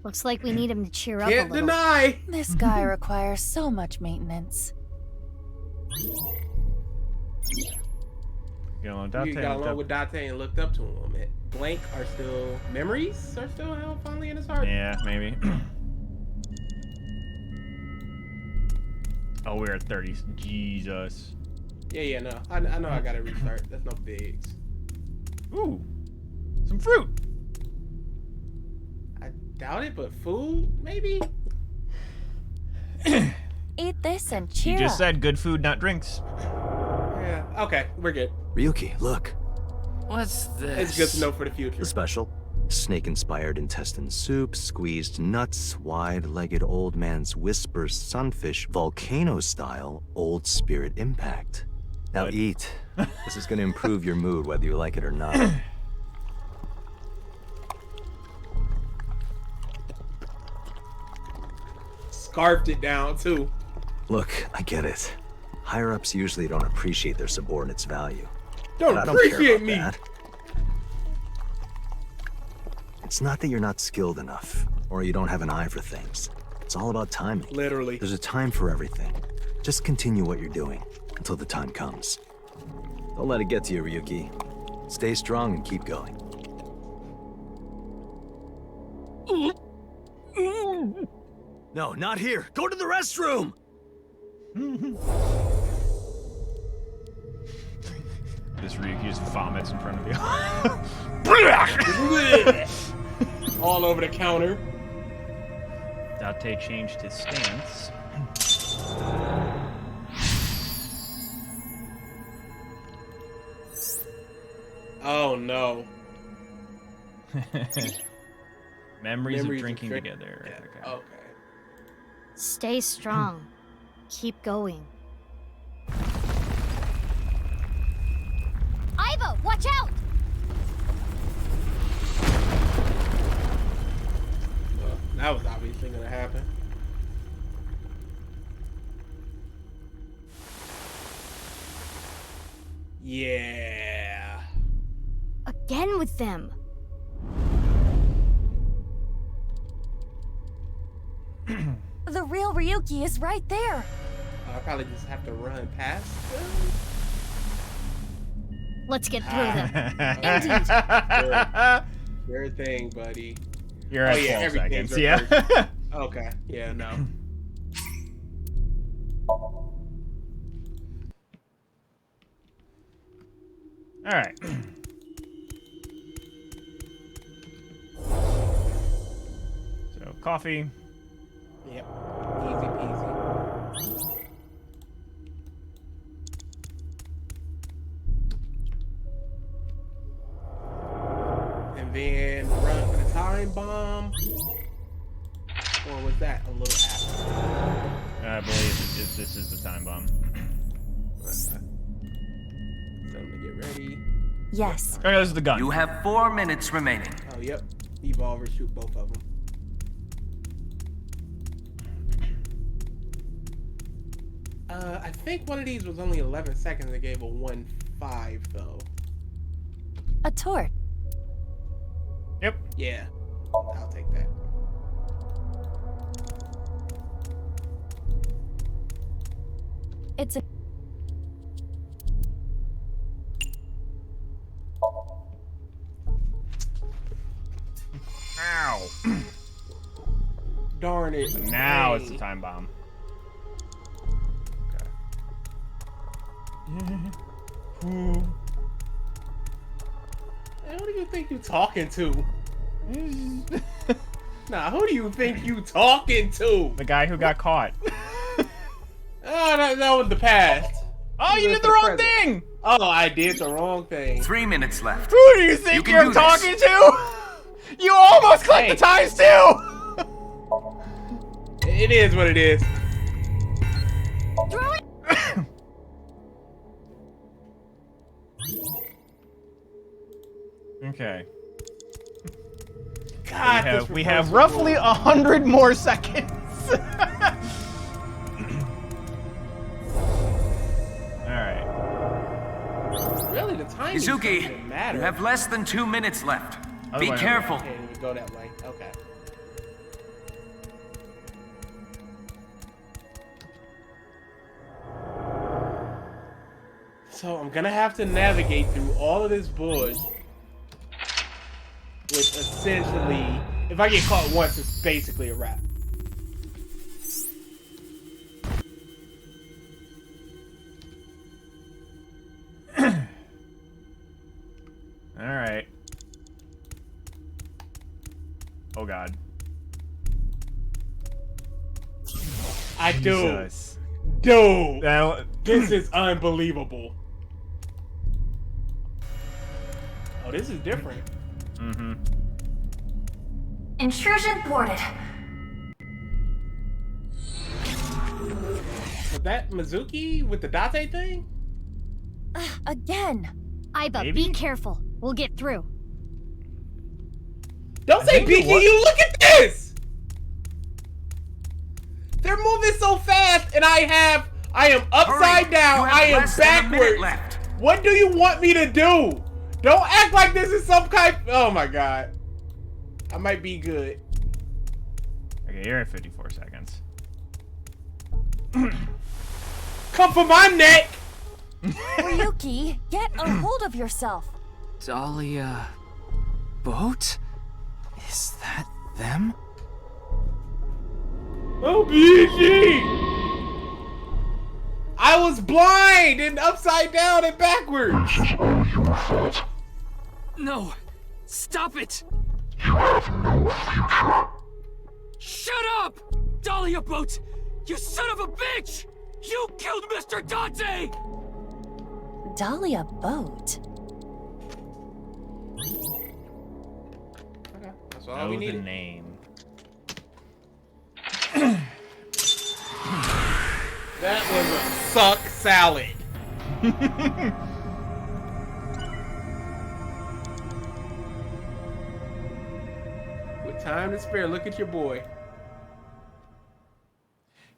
Looks like we need him to cheer up a Can't little. deny. This guy requires so much maintenance. You know, You got along with Date and looked up to him. Memories are still held fondly in his heart. Yeah, maybe. Oh, we're at 30. Jesus. Yeah, no. I know I gotta restart. That's no bigs. Ooh, some fruit. I doubt it, but food, maybe? Eat this and He cheer just up. said good food, not drinks. Yeah, okay, we're good. Ryuki, look. What's this? It's good to know for the future. The special. Snake-inspired intestine soup, squeezed nuts, wide-legged old man's whisper sunfish, volcano-style old spirit impact. Now What? eat. This is gonna improve your mood whether you like it or not. Scarfed it down, too. Look, I get it. Higher-ups usually don't appreciate their subordinates' value. Don't But I don't care appreciate about me. that. It's not that you're not skilled enough, or you don't have an eye for things. It's all about timing. Literally. There's a time for everything. Just continue what you're doing until the time comes. Don't let it get to you, Ryuki. Stay strong and keep going. No, not here. Go to the restroom! This Ryuki just vomits in front of you. All over the counter. Date changed his stance. Oh, no. Memories of Memories of drinking drink- together. Yeah, Okay. okay. Stay strong. Keep going. Ivo, watch out! Well, that was obviously gonna happen. Yeah. Again with them. The real Ryuki is right there. I probably just have to run past them. Let's get through them. Sure thing, buddy. You're at 12 everything's seconds. Yeah. reversed. Okay. Yeah, no. All right. So coffee. Yep. Easy peasy. And then run for the time bomb. Or was that a little after? I believe this is the time bomb. Something to get ready. Yes. Oh, no, this is the gun. You have 4 minutes remaining. Oh, yep. Evolver, shoot both of them. I think one of these was only 11 seconds. It gave a 1.5 though. A tort. Yep. Yeah, I'll take that. It's a Ow. Darn it. Now it's Dang. the time bomb. Hey, who do you think you talking to? Nah, who do you think you talking to? The guy who got caught. Oh, that was the past. Oh, you That's did the the wrong present. thing! Oh, I did the wrong thing. 3 minutes left. Who do you think can you're do this. talking to? You almost clicked the times too! It is what it is. Throw it! Okay. God, We have roughly 100 more seconds. Izuki, doesn't matter. you have less than 2 minutes left. Be way. careful. Can't even go that way. Okay. So I'm gonna have to navigate through all of this bush with essentially, if I get caught once, it's basically a wrap. All right. Oh God. I do. Jesus. Dude, That- this is unbelievable. Oh, this is different. Mm-hmm. Intrusion thwarted. Was that Mizuki with the Date thing? Again. Aiba, Maybe? be careful. We'll get through. Don't say think it was- PKU, look at this! They're moving so fast and I am upside Hurry. down, You have I am less than a minute backwards. left. What do you want me to do? Don't act like this is some kind. Oh my god. I might be good. Okay, you're at 54 seconds. Come for my neck! Ryuki, get a hold of yourself. Dahlia... boat? Is that them? Oh, BG! I was blind and upside down and backwards. This is all your fault. No! Stop it! You have no future. Shut up! Dahlia Boat! You son of a bitch! You killed Mr. Dante! Dahlia Boat. Okay, that's all Know we the needed. name. That was a suck salad. With time to spare, look at your boy.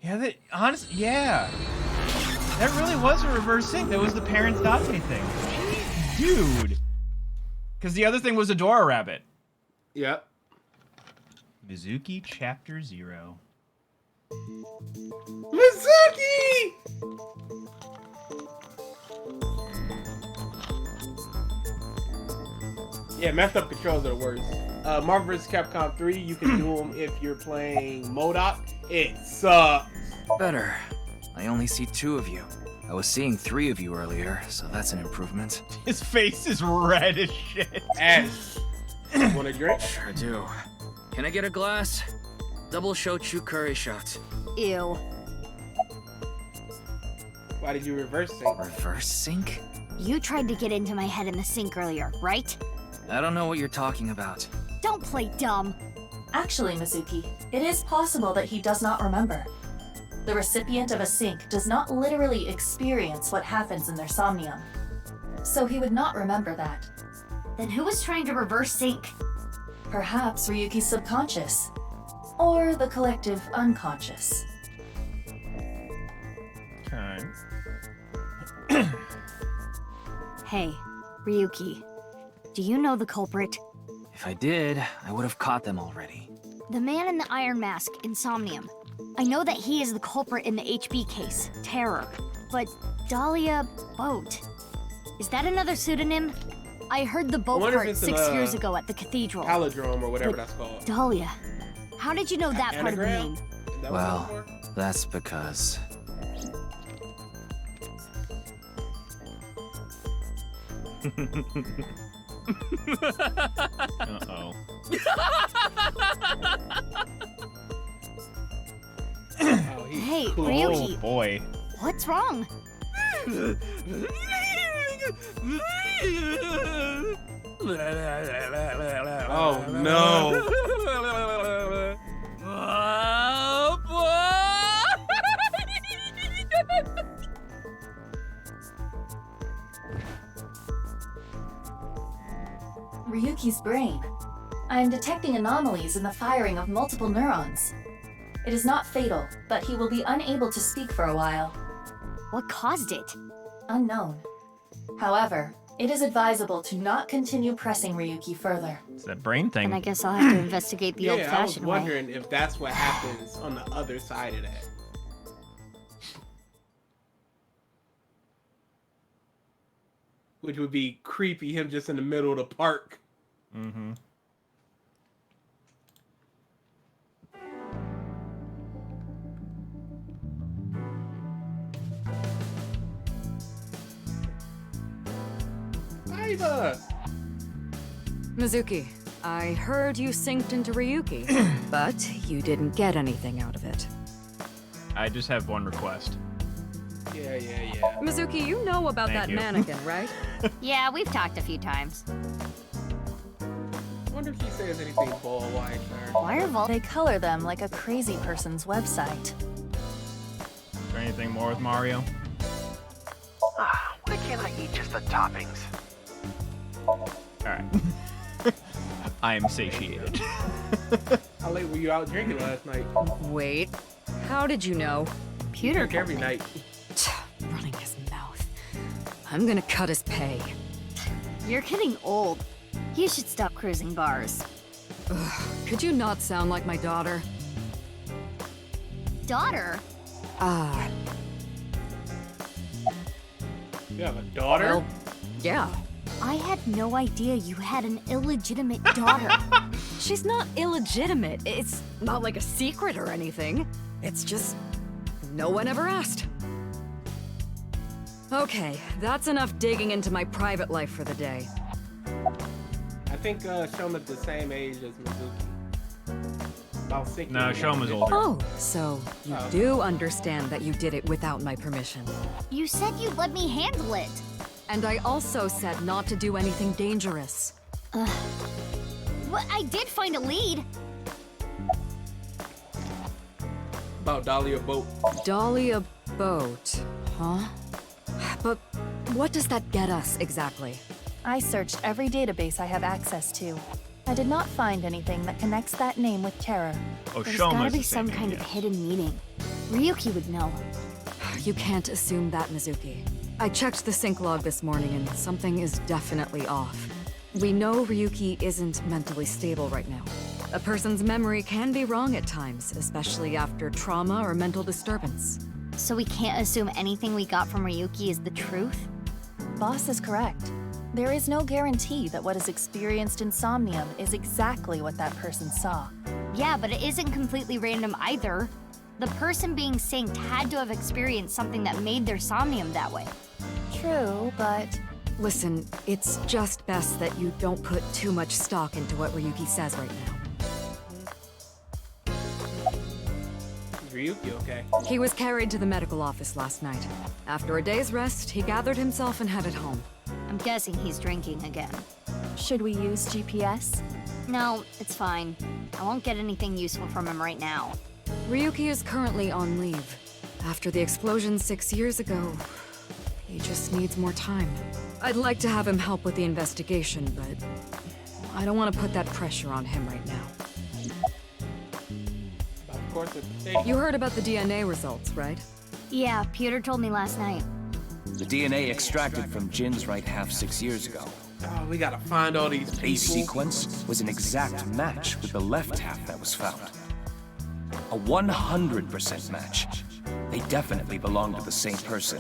Yeah, that honestly, yeah. That really was a reverse sync. That was the parents Date thing. Dude. Because the other thing was a Dora Rabbit. Yep. Mizuki Chapter 0. Mizuki! Yeah, messed up controls are the worst. Marvel vs. Capcom 3, you can do them if you're playing MODOK. It sucks. Better. I only see 2 of you. I was seeing 3 of you earlier, so that's an improvement. His face is red as shit. Ash. Want a drink? Sure do. Can I get a glass? Double shochu curry shot. Ew. Why did you reverse sync? Reverse sync? You tried to get into my head in the sink earlier, right? I don't know what you're talking about. Don't play dumb. Actually, Mizuki, it is possible that he does not remember. The recipient of a sync does not literally experience what happens in their somnium. So he would not remember that. Then who was trying to reverse sync? Perhaps Ryuki's subconscious. Or the collective unconscious. Okay. Hey, Ryuki. Do you know the culprit? If I did, I would have caught them already. The man in the iron mask in Somnium. I know that he is the culprit in the HB case, Terror. But Dahlia Boat. Is that another pseudonym? I heard the boat wonder if part it's 6 an, years ago at the cathedral. Palindrome or whatever But that's called. Dahlia. How did you know that part of the Anagram? name? Is that what Well, it's for? that's because... Uh-oh. Oh, he's Hey, cool. Oh, Ryuki. boy. What's wrong? Oh no. Ryuki's brain. I am detecting anomalies in the firing of multiple neurons. It is not fatal, but he will be unable to speak for a while. What caused it? Unknown. However, It is advisable to not continue pressing Ryuki further. It's that brain thing. And I guess I'll have to investigate the Yeah, I was old-fashioned way. wondering if that's what happens on the other side of that. Which would be creepy, him just in the middle of the park. Mm-hmm. Iva! Mizuki, I heard you synced into Ryuki, but you didn't get anything out of it. I just have one request. Yeah. Mizuki, you know about Thank that you. mannequin, right? Yeah, we've talked a few times. I wonder if she says anything ball-wise. Why are They color them like a crazy person's website. Is there anything more with Mario? Why can't I eat just the toppings? Alright. I am satiated. How late were you out drinking last night? Wait, how did you know? Pewter Drink every night. Running his mouth. I'm gonna cut his pay. You're getting old. You should stop cruising bars. Ugh, could you not sound like my daughter? Daughter? Ah, You have a daughter? well, yeah. I had no idea you had an illegitimate daughter. She's not illegitimate. It's not like a secret or anything. It's just no one ever asked. Okay, that's enough digging into my private life for the day. I think Shoma's the same age as Mizuki. About 6 No, years Shoma's older. older. Oh, so you Oh. do understand that you did it without my permission. You said you'd let me handle it. And I also said not to do anything dangerous. Well, I did find a lead. About Dahlia Boat. Dahlia Boat, huh? But what does that get us exactly? I searched every database I have access to. I did not find anything that connects that name with terror. Oh, There's Shoma's gotta the be same some kind name, of yeah. hidden meaning. Ryuki would know. You can't assume that, Mizuki. I checked the sync log this morning and something is definitely off. We know Ryuki isn't mentally stable right now. A person's memory can be wrong at times, especially after trauma or mental disturbance. So we can't assume anything we got from Ryuki is the truth? Boss is correct. There is no guarantee that what is experienced in Somnium is exactly what that person saw. Yeah, but it isn't completely random either. The person being synced had to have experienced something that made their Somnium that way. True, but Listen, it's just best that you don't put too much stock into what Ryuki says right now. Is Ryuki okay? He was carried to the medical office last night. After a day's rest, he gathered himself and headed home. I'm guessing he's drinking again. should we use GPS? No, it's fine. I won't get anything useful from him right now. Ryuki is currently on leave. After the explosion 6 years ago, he just needs more time. I'd like to have him help with the investigation, but I don't want to put that pressure on him right now. Of course, it's You heard about the DNA results, right? Yeah, Peter told me last night. The DNA extracted from Jin's right half 6 years ago. Oh, we gotta find all these people. A sequence was an exact match with the left half that was found. A 100% match. They definitely belong to the same person.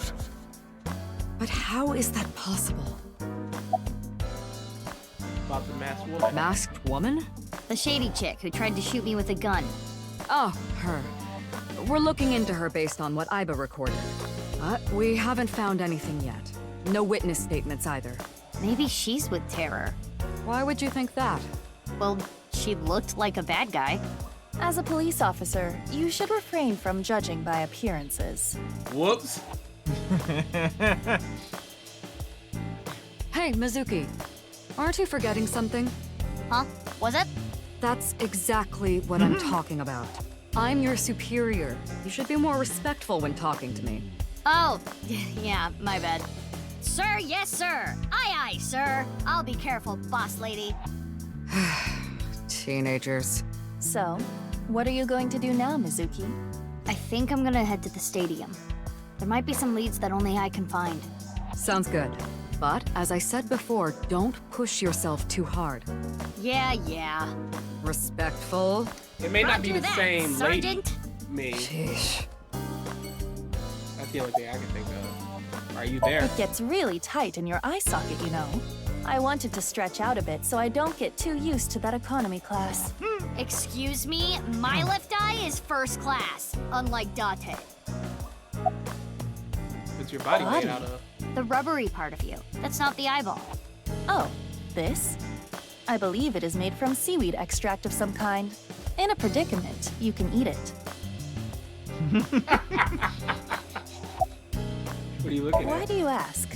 But how is that possible? About the masked woman. Masked woman? The shady chick who tried to shoot me with a gun. Oh, her. We're looking into her based on what Iba recorded. But we haven't found anything yet. No witness statements either. Maybe she's with Terror. Why would you think that? Well, she looked like a bad guy. As a police officer, you should refrain from judging by appearances. Whoops. Hey, Mizuki. Aren't you forgetting something? Huh? Was it? That's exactly what I'm talking about. I'm your superior. You should be more respectful when talking to me. Oh, yeah, my bad. Sir, yes, sir. Aye, aye, sir. I'll be careful, boss lady. Teenagers. So, what are you going to do now, Mizuki? I think I'm gonna head to the stadium. There might be some leads that only I can find. Sounds good. But, as I said before, don't push yourself too hard. Yeah. Respectful. It may not be Roger the that, same lady. Sergeant. Me. Sheesh. That's the only thing I can think of. Are you there? It gets really tight in your eye socket, you know. I wanted to stretch out a bit so I don't get too used to that economy class. Excuse me, my left eye is first class, unlike Date. What's your body made out of? The rubbery part of you. That's not the eyeball. Oh, this? I believe it is made from seaweed extract of some kind. In a predicament, you can eat it. What are you looking Why at? do you ask?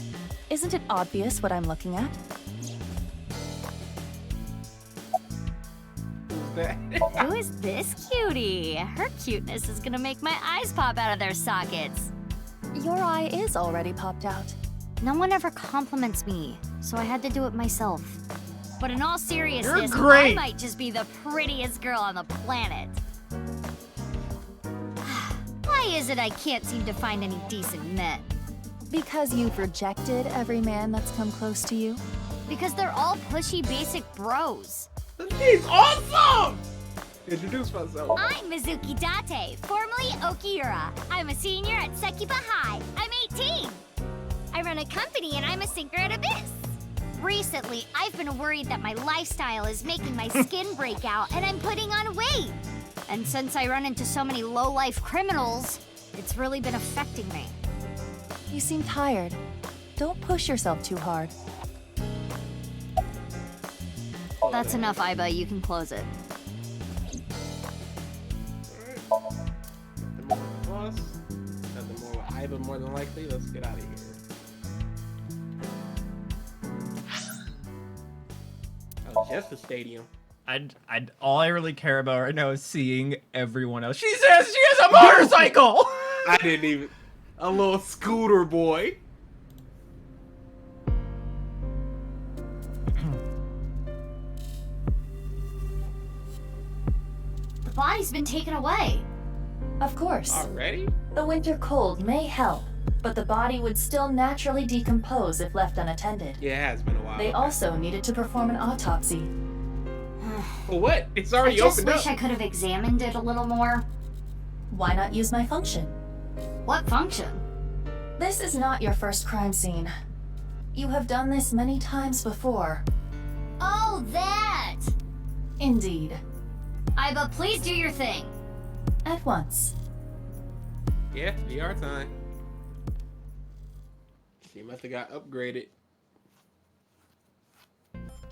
Isn't it obvious what I'm looking at? Who's that? Who is this cutie? Her cuteness is gonna make my eyes pop out of their sockets. Your eye is already popped out. No one ever compliments me, so I had to do it myself. But in all seriousness, You're great. I might just be the prettiest girl on the planet. Why is it I can't seem to find any decent men? Because you've rejected every man that's come close to you? Because they're all pushy basic bros. He's awesome! Introduce myself. I'm Mizuki Date, formerly Okiura. I'm a senior at Sekiba High. I'm 18. I run a company and I'm a sinker at Abyss. Recently, I've been worried that my lifestyle is making my skin break out and I'm putting on weight. And since I run into so many low-life criminals, it's really been affecting me. You seem tired. Don't push yourself too hard. That's enough, Iba. You can close it. Nothing more with us. Nothing more with Iva, more than likely. Let's get out of here. Oh, just the stadium. All I really care about right now is seeing everyone else. She says she has a motorcycle! I didn't even. A little scooter boy. The body's been taken away. Of course. Already? The winter cold may help, but the body would still naturally decompose if left unattended. Yeah, it has been a while. They also needed to perform an autopsy. For what? It's I already just opened wish up. I could have examined it a little more. Why not use my function? What function? This is not your first crime scene. You have done this many times before. Oh, that! Indeed. Iba, please do your thing. At once. Yeah, VR time. She must have got upgraded.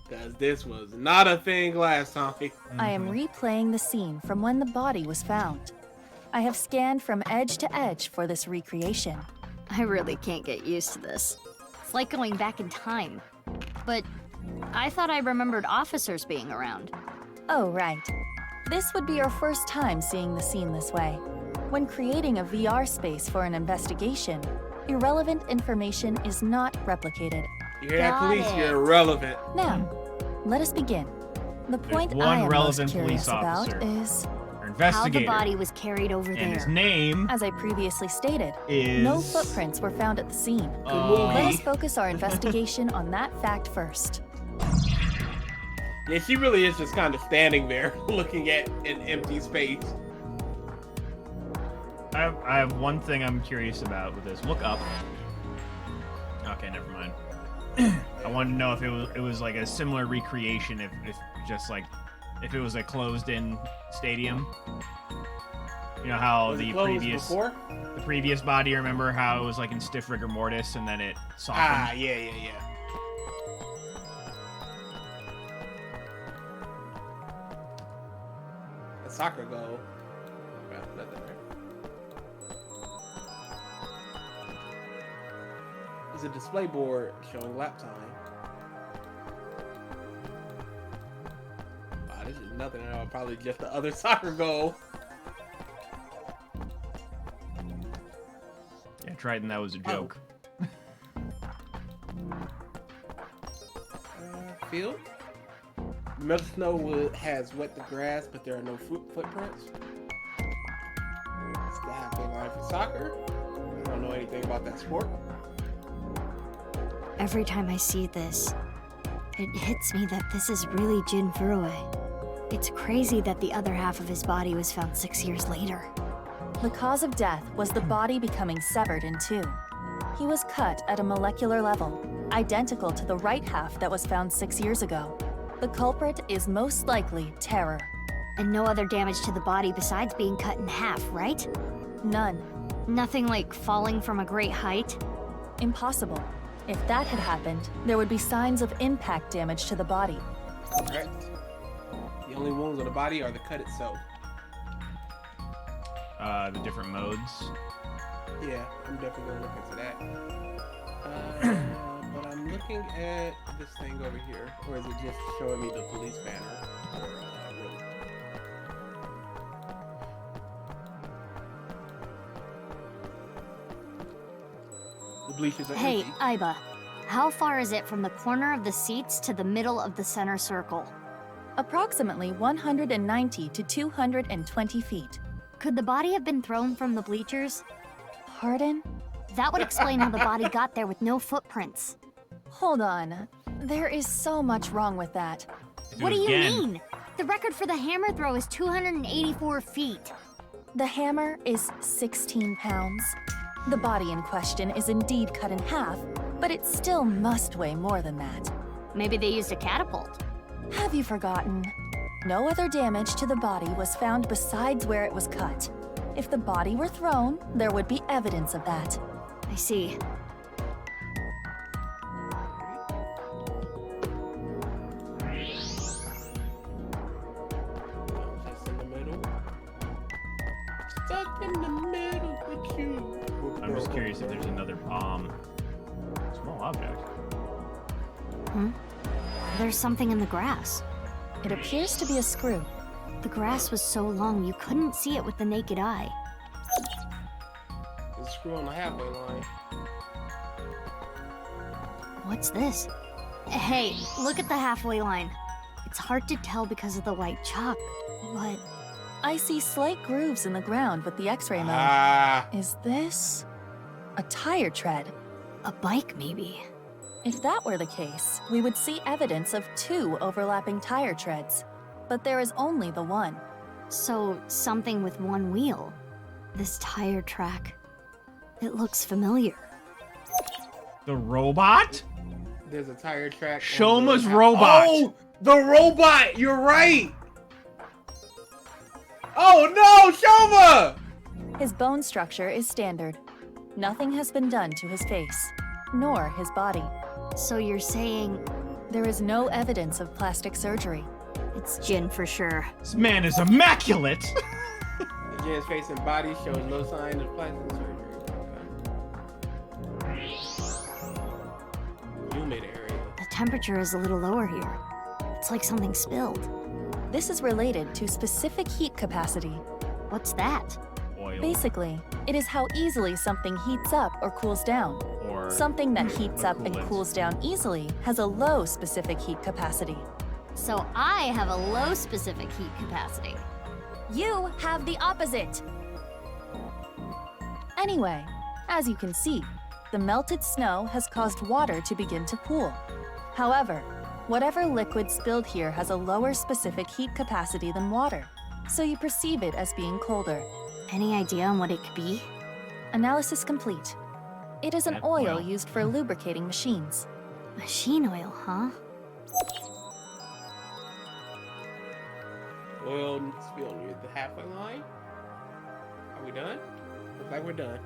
Because this was not a thing last time. I am replaying the scene from when the body was found. I have scanned from edge to edge for this recreation. I really can't get used to this. It's like going back in time. But I thought I remembered officers being around. Oh, right. This would be your first time seeing the scene this way. When creating a VR space for an investigation, irrelevant information is not replicated. You hear that, Got police? it. You're irrelevant. Now, let us begin. The point one I am most relevant curious police about officer. is Or How the investigator. body was carried over And there. his name As I previously stated, is... no footprints were found at the scene. Let us focus our investigation on that fact first. Yeah, she really is just kind of standing there looking at an empty space. I have one thing I'm curious about with this. Look up. Okay, never mind. I wanted to know if it was like a similar recreation, if just like if it was a closed-in stadium. You know how Was it the closed previous before? the previous body. Remember how it was like in stiff rigor mortis and then it softened. Ah, yeah. A soccer goal. Well, nothing there. There's a display board showing lap time. Wow, this is nothing at all. Probably just the other soccer goal. Yeah, Triton, that was a joke. Field. Melted snow has wet the grass, but there are no footprints. Staff line for soccer. I don't know anything about that sport. Every time I see this, it hits me that this is really Jin Furue. It's crazy that the other half of his body was found 6 years later. The cause of death was the body becoming severed in two. He was cut at a molecular level, identical to the right half that was found 6 years ago. The culprit is most likely Terror. And no other damage to the body besides being cut in half, right? None. Nothing like falling from a great height? Impossible. If that had happened, there would be signs of impact damage to the body. Correct. The only wounds on the body are the cut itself. The different modes. Yeah, I'm definitely gonna look into that. But I'm looking at this thing over here, or is it just showing me the police banner? The bleachers are Hey, empty. Aiba, how far is it from the corner of the seats to the middle of the center circle? Approximately 190 to 220 feet. Could the body have been thrown from the bleachers? Pardon? That would explain how the body got there with no footprints. Hold on. There is so much wrong with that. What do you mean? The record for the hammer throw is 284 feet. The hammer is 16 pounds. The body in question is indeed cut in half, but it still must weigh more than that. Maybe they used a catapult. Have you forgotten? No other damage to the body was found besides where it was cut. If the body were thrown, there would be evidence of that. I see. Just in the middle. Stuck in the middle with you. I'm just curious if there's another small object. There's something in the grass. It appears to be a screw. The grass was so long you couldn't see it with the naked eye. There's a screw on the halfway line. What's this? Hey, look at the halfway line. It's hard to tell because of the white chalk, but... I see slight grooves in the ground with the X-ray mode. Ah. Is this a tire tread? A bike, maybe. If that were the case, we would see evidence of 2 overlapping tire treads. But there is only the one. So, something with one wheel. This tire track. It looks familiar. The robot? There's a tire track. Shoma's robot. Oh, the robot! You're right! Oh no, Shoma! His bone structure is standard. Nothing has been done to his face, nor his body. So you're saying... There is no evidence of plastic surgery. It's Jin for sure. This man is immaculate! Jin's face and body show no sign of plastic surgery. Okay. Humid area. The temperature is a little lower here. It's like something spilled. This is related to specific heat capacity. What's that? Oil. Basically, it is how easily something heats up or cools down. Or Something that heats up and coolant. cools down easily has a low specific heat capacity. So I have a low specific heat capacity. You have the opposite! Anyway, as you can see, the melted snow has caused water to begin to pool. However, whatever liquid spilled here has a lower specific heat capacity than water, so you perceive it as being colder. Any idea on what it could be? Analysis complete. It is an That oil oil. used for lubricating machines. Machine oil, huh? Oil spilled near the halfway line. Are we done? Looks like we're done.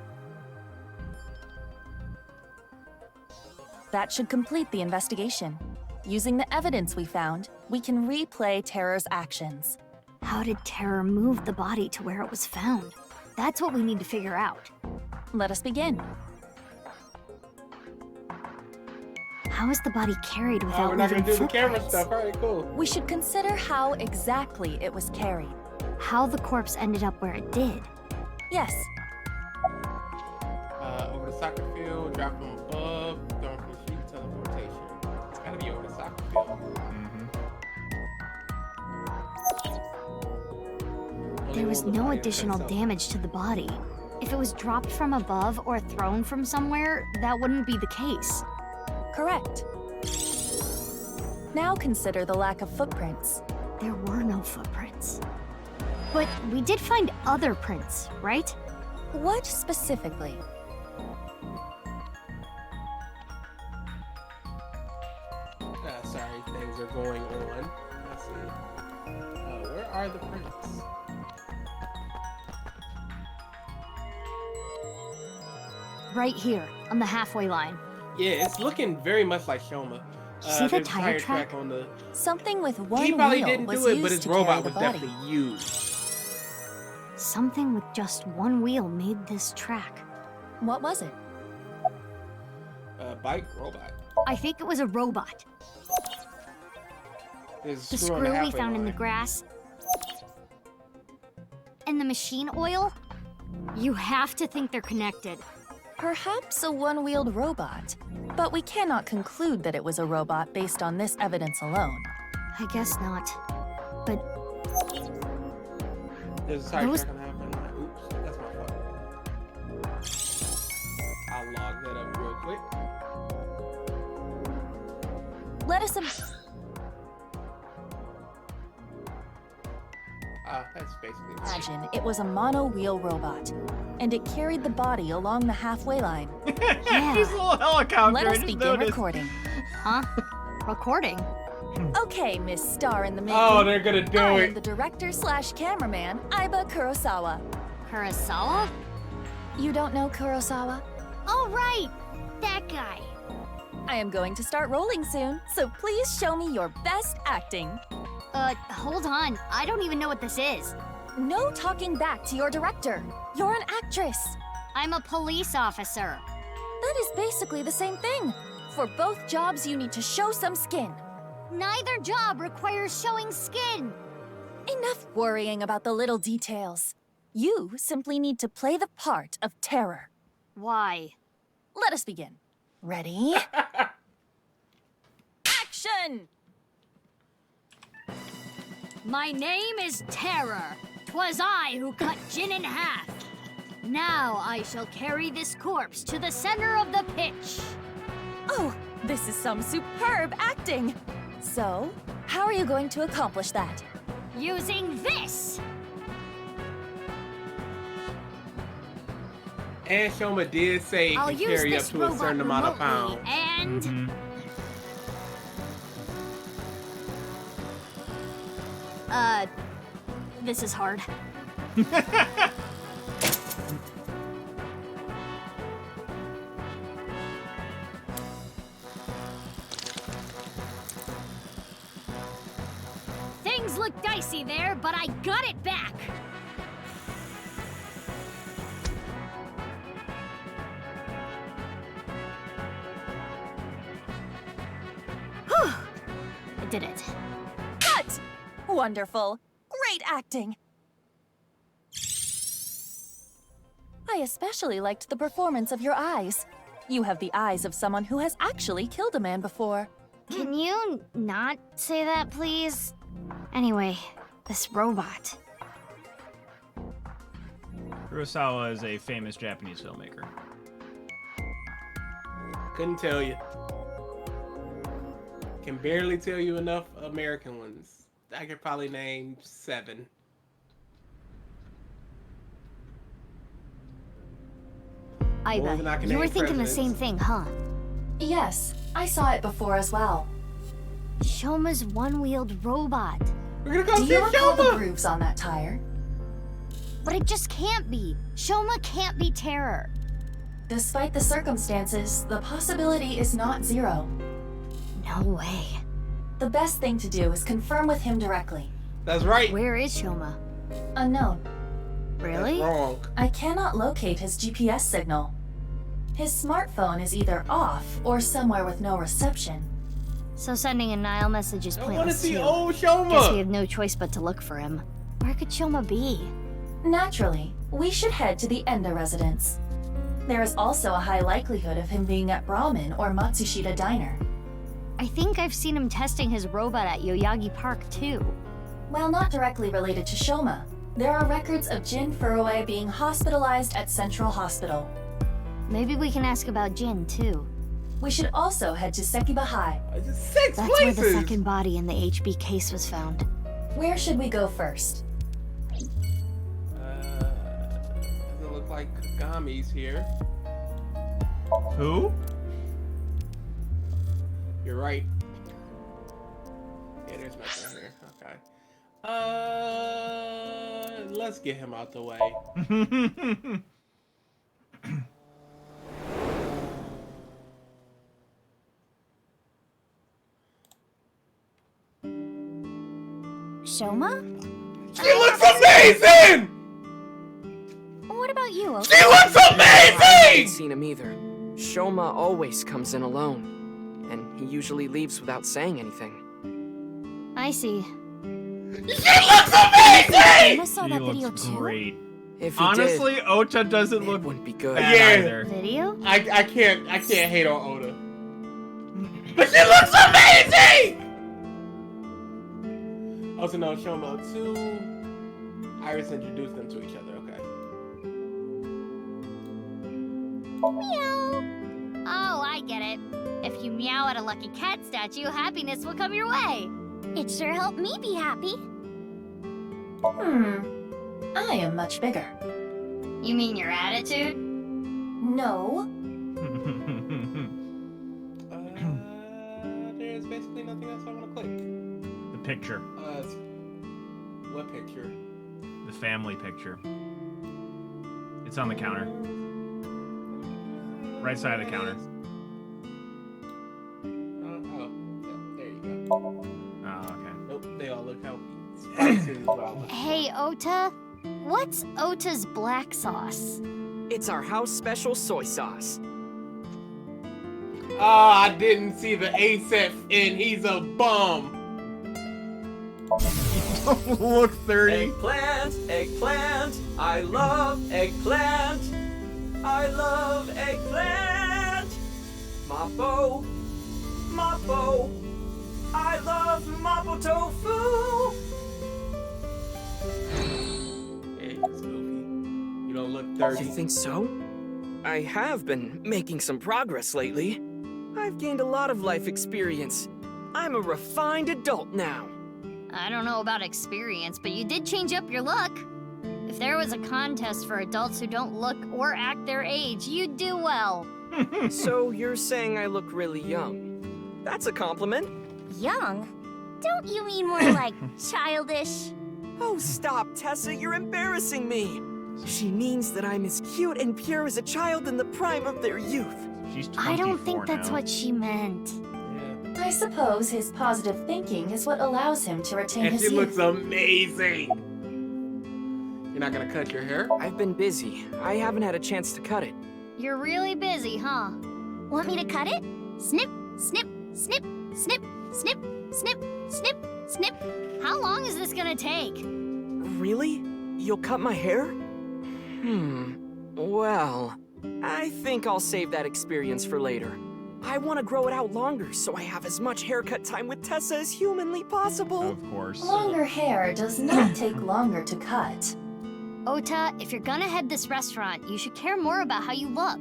That should complete the investigation. Using the evidence we found, we can replay Terror's actions. How did Terror move the body to where it was found? That's what we need to figure out. Let us begin. How is the body carried Oh, without we're not gonna leaving do the camera footprints? stuff. All right, cool. We should consider how exactly it was carried. How the corpse ended up where it did. Yes, Over the soccer field, drop from above, thrown from the street, teleportation. It's gotta be over the soccer field. There was no additional damage to the body. If it was dropped from above or thrown from somewhere, that wouldn't be the case. correct. Now consider the lack of footprints. There were no footprints. But we did find other prints, right? What specifically? Sorry, things are going on. Let's see. Where are the prints? Right here, on the halfway line. Yeah, it's looking very much like Shoma. See the there's a tire track? on the. Something with one He probably wheel didn't was do it, used but his to carry robot the was body. definitely used. Something with just one wheel made this track. What was it? Bike robot. I think it was a robot. There's The on screw we halfway found in the line. grass. And the machine oil? You have to think they're connected. Perhaps a one-wheeled robot. But we cannot conclude that it was a robot based on this evidence alone. I guess not. But There's a tire those- track on the halfway line. Oops, that's my fault. I'll log that up real quick. Let us That's basically imagine it was a mono-wheel robot, and it carried the body along the halfway line. yeah. This little helicopter. Let I us just begin noticed. recording. Huh? Recording? Okay, Miss Star in the Making. Oh, they're gonna do I it. am the director/cameraman, Aiba Kurosawa. Kurosawa? You don't know Kurosawa? Oh, right! That guy. I am going to start rolling soon, so please show me your best acting. Hold on. I don't even know what this is. No talking back to your director. You're an actress. I'm a police officer. That is basically the same thing. For both jobs, you need to show some skin. Neither job requires showing skin. Enough worrying about the little details. You simply need to play the part of terror. Why? Let us begin. Ready? Action! My name is Terror. 'Twas I who cut Jin in half. Now I shall carry this corpse to the center of the pitch. Oh, this is some superb acting. So, how are you going to accomplish that? Using this. And Shoma did say it I'll can use carry up this to a certain robot amount of remotely, pounds. and this is hard. Things look dicey there, but I got it back. Whew. I did it. Cut! Wonderful. Great acting. I especially liked the performance of your eyes. You have the eyes of someone who has actually killed a man before. Can you not say that, please? Anyway, this robot. Kurosawa is a famous Japanese filmmaker. Couldn't tell you. Can barely tell you enough American ones. I could probably name 7. More than I Aiba, can you were name thinking the presidents. same thing, huh? Yes, I saw it before as well. Shoma's one-wheeled robot. We're gonna go Do see you recall the Shoma! grooves on that tire? But it just can't be. Shoma can't be Terror. Despite the circumstances, the possibility is not zero. No way. The best thing to do is confirm with him directly. That's right. Where is Shoma? Unknown. Really? That's wrong. I cannot locate his GPS signal. His smartphone is either off or somewhere with no reception. So sending a Nile message is I wanna pointless see too. old Guess we Shoma! have no choice but to look for him. Where could Shoma be? Naturally, we should head to the Enda residence. There is also a high likelihood of him being at Brahmin or Matsushita Diner. I think I've seen him testing his robot at Yoyagi Park too. While not directly related to Shoma, there are records of Jin Furue being hospitalized at Central Hospital. Maybe we can ask about Jin too. We should also head to Sekiba High. Six That's places! where the second body in the HB case was found. Where should we go first? Doesn't look like Kagami's here. Who? You're right. Yeah, there's nothing here. Okay. Let's get him out the way. Shoma? She looks amazing! What about you, Oka? She looks I haven't amazing! seen him either. Shoma always comes in alone, and he usually leaves without saying anything. I see. She looks amazing! Shoma saw He that looks video too? great. If he Honestly, did, Ota doesn't look wouldn't be good. bad either. Video? I can't hate on Oda. But she looks amazing! Also, no, Shoma 2. Iris introduced them to each other, okay. Meow. Oh, I get it. If you meow at a lucky cat statue, happiness will come your way. It sure helped me be happy. I am much bigger. You mean your attitude? No. There's basically nothing else I want to click. The picture. What picture? The family picture. It's on the counter. Right side of the counter. There you go. Oh, okay. Nope, they all look healthy. Spicy as well. Hey, Ota. What's Ota's black sauce? It's our house special soy sauce. Oh, I didn't see the ASEP and he's a bum. Look 30. Eggplant, eggplant, I love eggplant. I love eggplant. Mapo, mapo, I love mapo tofu. Hey, it's goofy. You don't look 30. You think so? I have been making some progress lately. I've gained a lot of life experience. I'm a refined adult now. I don't know about experience, but you did change up your look. If there was a contest for adults who don't look or act their age, you'd do well. So you're saying I look really young? That's a compliment. Young? Don't you mean more like childish? Oh, stop, Tessa, you're embarrassing me. She means that I'm as cute and pure as a child in the prime of their youth. She's 24 I don't think that's now. what she meant. I suppose his positive thinking is what allows him to retain And his she youth. looks amazing. You're not gonna cut your hair? I've been busy. I haven't had a chance to cut it. You're really busy, huh? Want me to cut it? Snip, snip, snip, snip, snip, snip, snip, snip. How long is this gonna take? Really? You'll cut my hair? Well, I think I'll save that experience for later. I want to grow it out longer so I have as much haircut time with Tessa as humanly possible. Of course. Longer hair does not take longer to cut. Ota, if you're gonna head this restaurant, you should care more about how you look.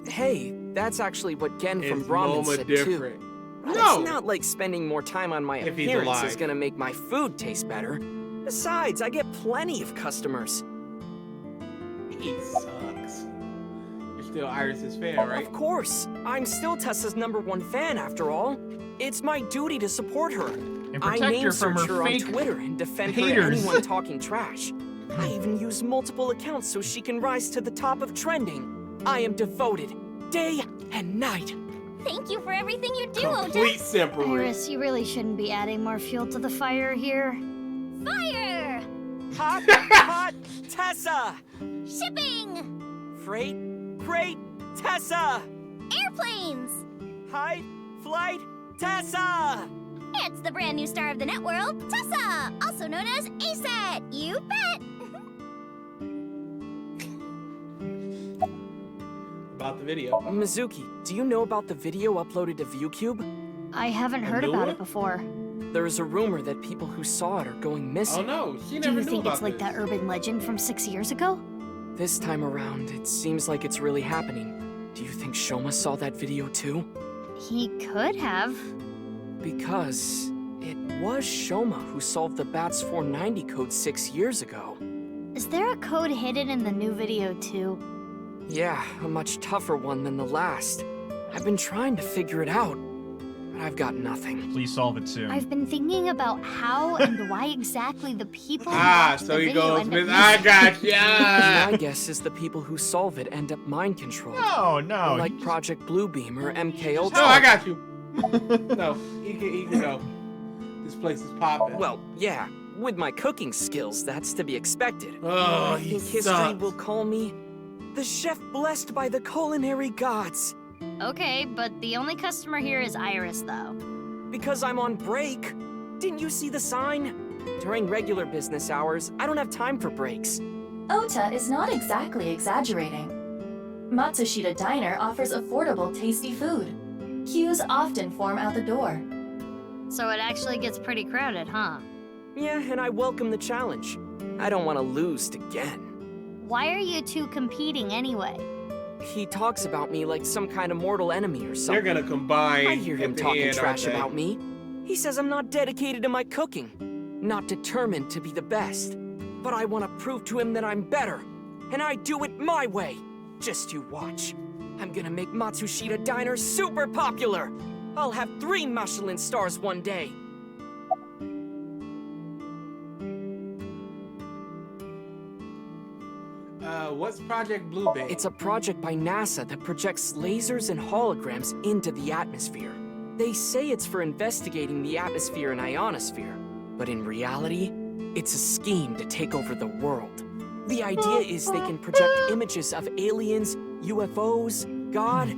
Hey, that's actually what Gen from It's Brahmin Moma said different. too. No! It's not like spending more time on my If he's appearance alive. is gonna make my food taste better. Besides, I get plenty of customers. He sucks. You're still Iris's fan, right? Of course, I'm still Tessa's #1 fan after all. It's my duty to support her. And I protect name her from search her her on fake Twitter and defend her to haters. anyone talking trash. I even use multiple accounts so she can rise to the top of trending. I am devoted, day and night. Thank you for everything you do, Ota. Complete simpery. Iris, you really shouldn't be adding more fuel to the fire here. Fire! Hot, hot, Tessa! Shipping! Freight, freight, Tessa! Airplanes! High, flight, Tessa! It's the brand new star of the net world, Tessa, also known as ASAT. You bet. About the video. Mizuki, do you know about the video uploaded to ViewCube? I haven't heard new about one? it before. There is a rumor that people who saw it are going missing. Oh no, she Do never you knew think about it's like this. that urban legend from 6 years ago? This time around, it seems like it's really happening. Do you think Shoma saw that video too? He could have. Because it was Shoma who solved the BATS 490 code 6 years ago. Is there a code hidden in the new video too? Yeah, a much tougher one than the last. I've been trying to figure it out, but I've got nothing. Please solve it soon. I've been thinking about how and why exactly the people who Ah, watch so the he video goes end with, up I missing. got ya. My guess is the people who solve it end up mind controlled. No. Like Project Bluebeam or MK Ultra. No, I got you. No, he can go. This place is popping. Well, yeah. With my cooking skills, that's to be expected. Oh, I he think history sucks. will call me the chef blessed by the culinary gods. Okay, but the only customer here is Iris, though. Because I'm on break. Didn't you see the sign? During regular business hours, I don't have time for breaks. Ota is not exactly exaggerating. Matsushita Diner offers affordable, tasty food. Queues often form out the door. So it actually gets pretty crowded, huh? Yeah, and I welcome the challenge. I don't want to lose to Gen. Why are you two competing anyway? He talks about me like some kind of mortal enemy or something. They're gonna combine. I hear him at the talking end, trash aren't they? about me. He says I'm not dedicated to my cooking, not determined to be the best. But I want to prove to him that I'm better, and I do it my way. Just you watch. I'm gonna make Matsushita Diner super popular. I'll have 3 Michelin stars one day. What's Project Bluebeam? It's a project by NASA that projects lasers and holograms into the atmosphere. They say it's for investigating the atmosphere and ionosphere, but in reality, it's a scheme to take over the world. The idea is they can project images of aliens, UFOs, God,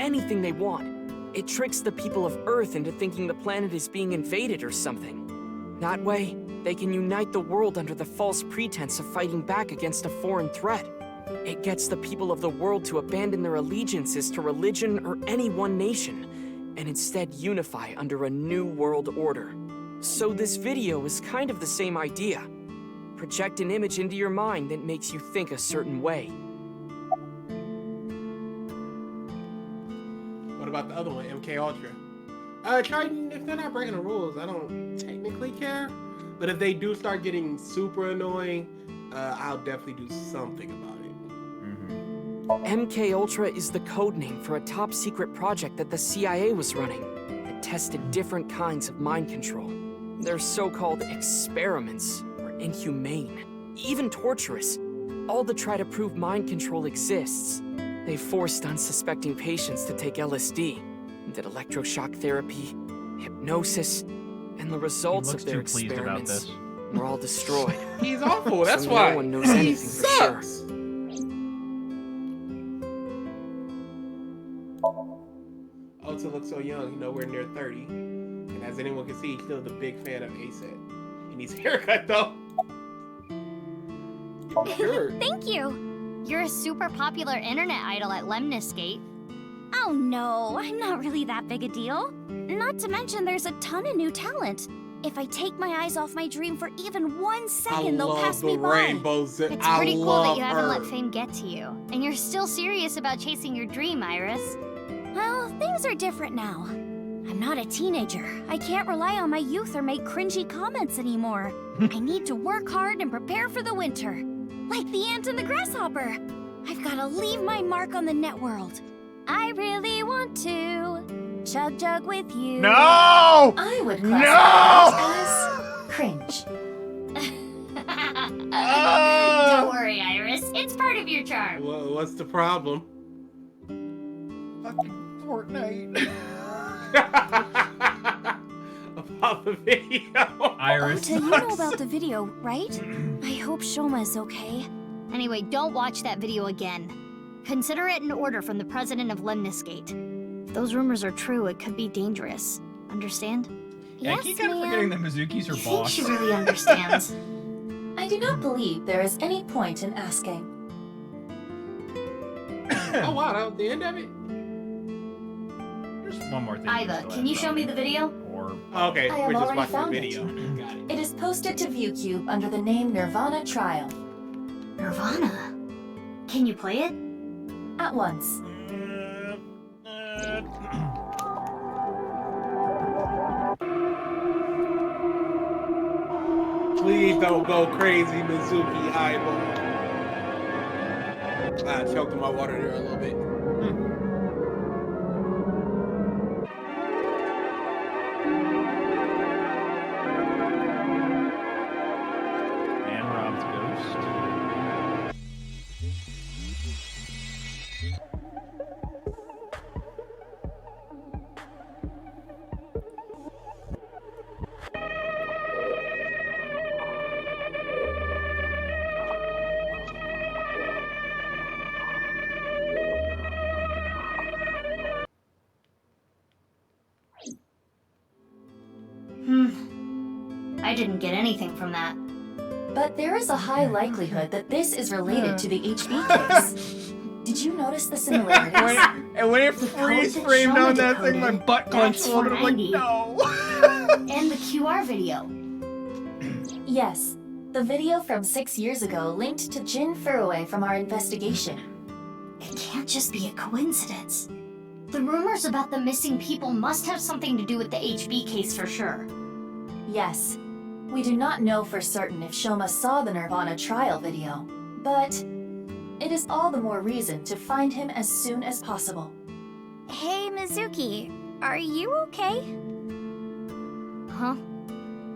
anything they want. It tricks the people of Earth into thinking the planet is being invaded or something. That way, they can unite the world under the false pretense of fighting back against a foreign threat. It gets the people of the world to abandon their allegiances to religion or any one nation, and instead unify under a new world order. So this video is kind of the same idea. Project an image into your mind that makes you think a certain way. What about the other one, MK Ultra? Triton, if they're not breaking the rules, I don't technically care. But if they do start getting super annoying, I'll definitely do something about it. MK Ultra is the codename for a top secret project that the CIA was running that tested different kinds of mind control. Their so-called experiments were inhumane, even torturous, all to try to prove mind control exists. They forced unsuspecting patients to take LSD, did electroshock therapy, hypnosis, and the results of their experiments were all destroyed. He's awful, that's so why. No one knows anything for sure. Ota looks so young, he's nowhere near 30. And as anyone can see, he's still the big fan of ASAP. He needs a haircut though. Sure. Thank you. You're a super popular internet idol at Lemniscate. Oh no, I'm not really that big a deal. Not to mention there's a ton of new talent. If I take my eyes off my dream for even 1 second, they'll pass me by. It's pretty cool that you haven't let fame get to you. And you're still serious about chasing your dream, Iris. Well, things are different now. I'm not a teenager. I can't rely on my youth or make cringy comments anymore. I need to work hard and prepare for the winter. Like the ant and the grasshopper. I've got to leave my mark on the networld. I really want to chug jug with you. No! I would classify as cringe. Don't worry, Iris. It's part of your charm. Well, what's the problem? Fucking Fortnite. About the video. Iris. Ota, you know about the video, right? I hope Shoma is okay. Anyway, don't watch that video again. Consider it an order from the president of Lemniscate. If those rumors are true, it could be dangerous. Understand? Yeah, I keep kind of forgetting that Mizuki's her I think boss. she really understands. I do not believe there is any point in asking. Oh wow, that was the end of it? There's one more thing. Iva, can you show me the video? Okay, I have we're just already watching the found video. it. Got it. It is posted to ViewCube under the name Nirvana Trial. Nirvana? Can you play it? At once. Please don't go crazy, Mizuki eyeball. I choked on my water there a little bit. And Rob's ghost. I didn't get anything from that. But there is a high likelihood that this is related to the HB case. Did you notice the similarities? And when it freeze framed on that thing, my butt clenched a little bit. I'm like, no. And the QR video. Yes, the video from 6 years ago linked to Jin Furue from our investigation. It can't just be a coincidence. The rumors about the missing people must have something to do with the HB case for sure. Yes, we do not know for certain if Shoma saw the Nirvana trial video, but it is all the more reason to find him as soon as possible. Hey, Mizuki, are you okay? Huh?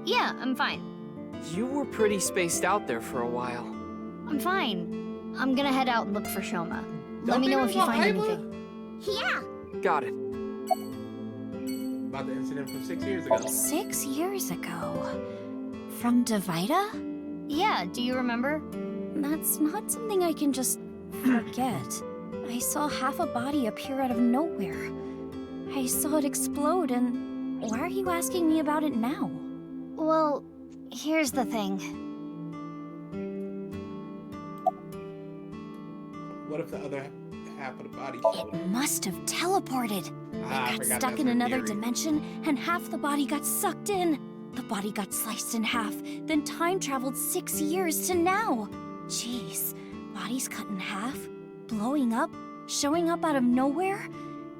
Yeah, I'm fine. You were pretty spaced out there for a while. I'm fine. I'm gonna head out and look for Shoma. Let me know if you find anything. Yeah. Got it. About the incident from 6 years ago. 6 years ago. From Divida? Yeah, do you remember? That's not something I can just forget. I saw half a body appear out of nowhere. I saw it explode, and why are you asking me about it now? Well, here's the thing. What if the other half of the body showed It must have teleported. I It got forgot stuck that's in her another theory. dimension, and half the body got sucked in. The body got sliced in half, then time traveled 6 years to now. Jeez, bodies cut in half, blowing up, showing up out of nowhere?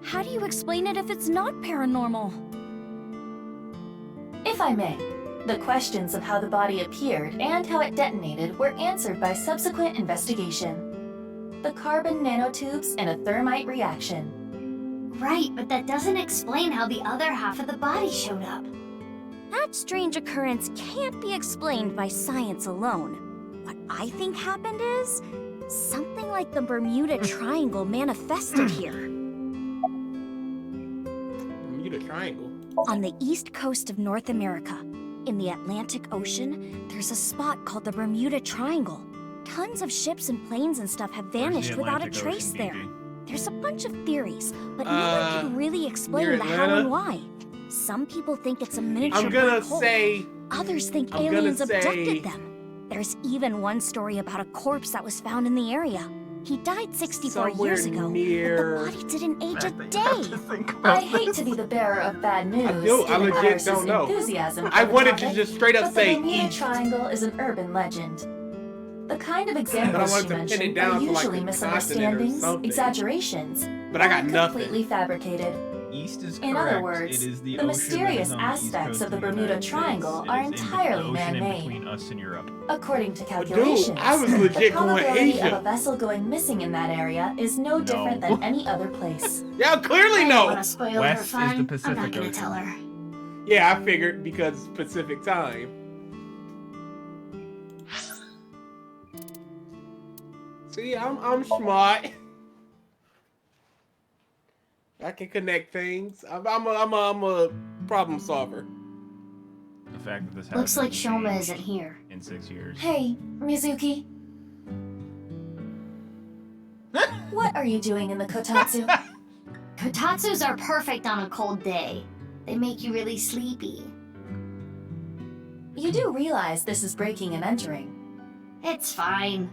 How do you explain it if it's not paranormal? If I may, the questions of how the body appeared and how it detonated were answered by subsequent investigation. The carbon nanotubes and a thermite reaction. Right, but that doesn't explain how the other half of the body showed up. That strange occurrence can't be explained by science alone. What I think happened is something like the Bermuda Triangle manifested here. Bermuda Triangle. On the east coast of North America, in the Atlantic Ocean, there's a spot called the Bermuda Triangle. Tons of ships and planes and stuff have vanished without a trace there. There's a bunch of theories, but no one can really explain near the how Atlanta? and why. Some people think it's a miniature I'm gonna black hole. say. Others think I'm gonna aliens say- abducted them. There's even one story about a corpse that was found in the area. He died 64 years ago, near- but the body didn't age a day. I hate to be the bearer of bad news. I given legit Iris's don't know. enthusiasm for I the wanted to topic, just straight up but say the Bermuda east. Triangle is an urban legend. The kind of But I examples wanted she to pin it mentioned down are to, like, usually the continent or misunderstandings, something. exaggerations, But I got or nothing. completely fabricated. East is correct. In other words, it is the the ocean mysterious that is on the east aspects coast of the the Bermuda United Triangle States. are It is in the entirely ocean man-made. in between us and Europe. According to Dude, calculations, I was the legit going probability of a Asia. vessel going missing in that area is no different than any other place. Y'all clearly I don't know. wanna spoil her West is fun. the I'm Pacific not gonna Ocean. tell her. Yeah, I figured because Pacific time. See, I'm smart. I can connect things. I'm a problem solver. The fact that this Looks like hasn't Shoma changed isn't here. in 6 years. Hey, Mizuki. What are you doing in the kotatsu? Kotatsus are perfect on a cold day. They make you really sleepy. You do realize this is breaking and entering. It's fine.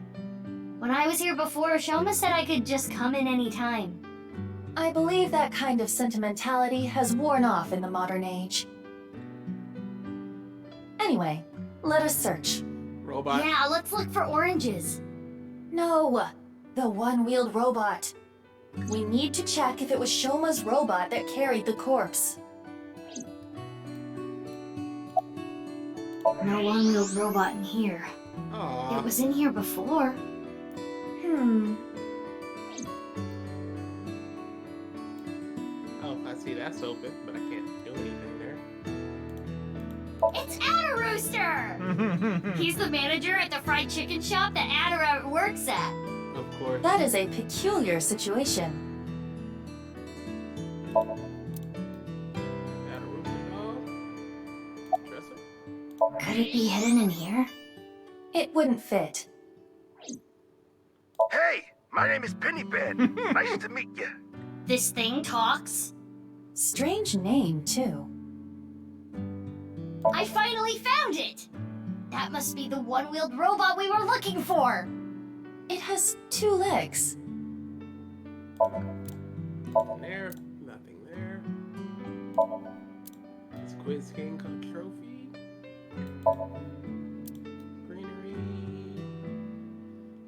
When I was here before, Shoma said I could just come in any time. I believe that kind of sentimentality has worn off in the modern age. Anyway, let us search. Robot. Yeah, let's look for oranges. No, the one-wheeled robot. We need to check if it was Shoma's robot that carried the corpse. No one-wheeled robot in here. Aww. It was in here before. Oh, I see that's open, but I can't do anything there. It's Adda-Rooster! He's the manager at the fried chicken shop that Adda works at. Of course. That is a peculiar situation. Could it be hidden in here? It wouldn't fit. Hey, my name is Pennybed. Nice to meet you. This thing talks? Strange name, too. I finally found it! That must be the one-wheeled robot we were looking for! It has 2 legs. Nothing there. Nothing there. It's Quiz King trophy. Greenery.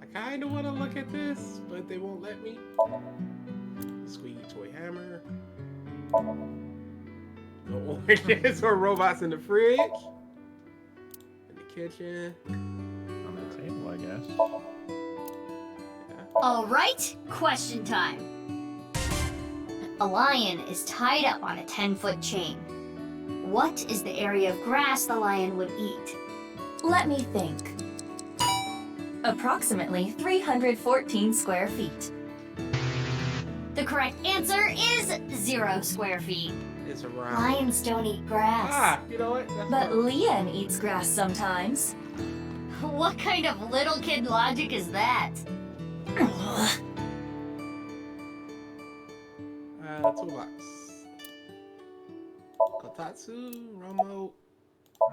I kinda wanna look at this, but they won't let me. Squeaky toy hammer. No oranges or robots in the fridge. In the kitchen. On the table, I guess. Alright, question time. A lion is tied up on a 10-foot chain. What is the area of grass the lion would eat? Let me think. Approximately 314 square feet. The correct answer is 0 square feet. It's around. Lions don't eat grass. Ah, you know what? That's But Leon eats grass sometimes. What kind of little kid logic is that? Toolbox. Kotatsu, Romo.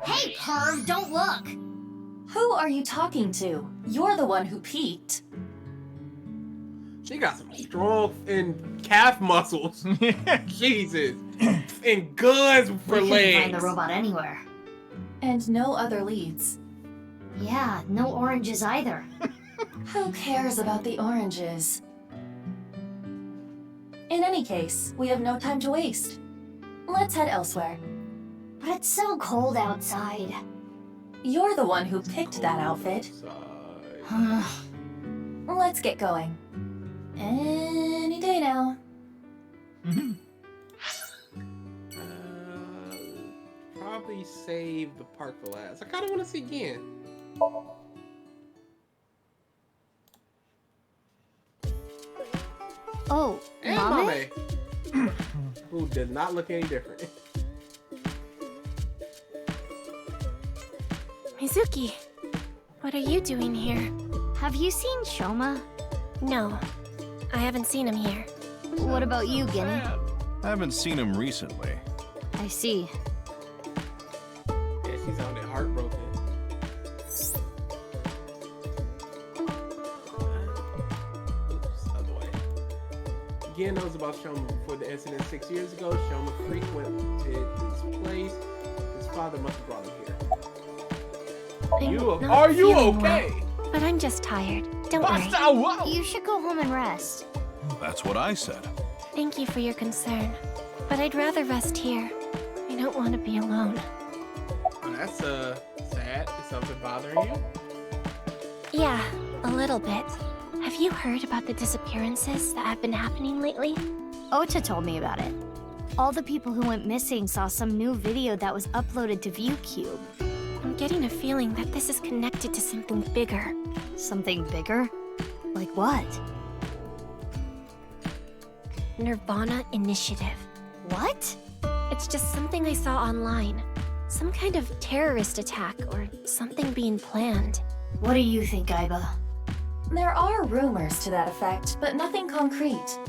Hey, perv, don't look! Who are you talking to? You're the one who peeked. She got some strong and calf muscles. Jesus. And guns for We legs. couldn't find the robot anywhere. And no other leads. Yeah, no oranges either. Who cares about the oranges? In any case, we have no time to waste. Let's head elsewhere. But it's so cold outside. You're the one who picked that outfit. Let's get going. Any day now. Probably save the park for last. I kind of want to see again. Oh, And Mame? Mame. Who does not look any different. Mizuki, what are you doing here? Have you seen Shoma? No, I haven't seen him here. What about you, Genny? I haven't seen him recently. I see. Yeah, she's on it heartbroken. Oops, other way. Gen knows about Shoma before the incident 6 years ago. Shoma frequented this place. His father must have brought him here. Are you okay? Well, but I'm just tired. Don't worry. You should go home and rest. That's what I said. Thank you for your concern, but I'd rather rest here. I don't want to be alone. Oh, that's sad. Is something bothering you? Yeah, a little bit. Have you heard about the disappearances that have been happening lately? Ota told me about it. All the people who went missing saw some new video that was uploaded to ViewCube. I'm getting a feeling that this is connected to something bigger. Something bigger? Like what? Nirvana Initiative. What? It's just something I saw online. Some kind of terrorist attack or something being planned. What do you think, Aiba? There are rumors to that effect, but nothing concrete.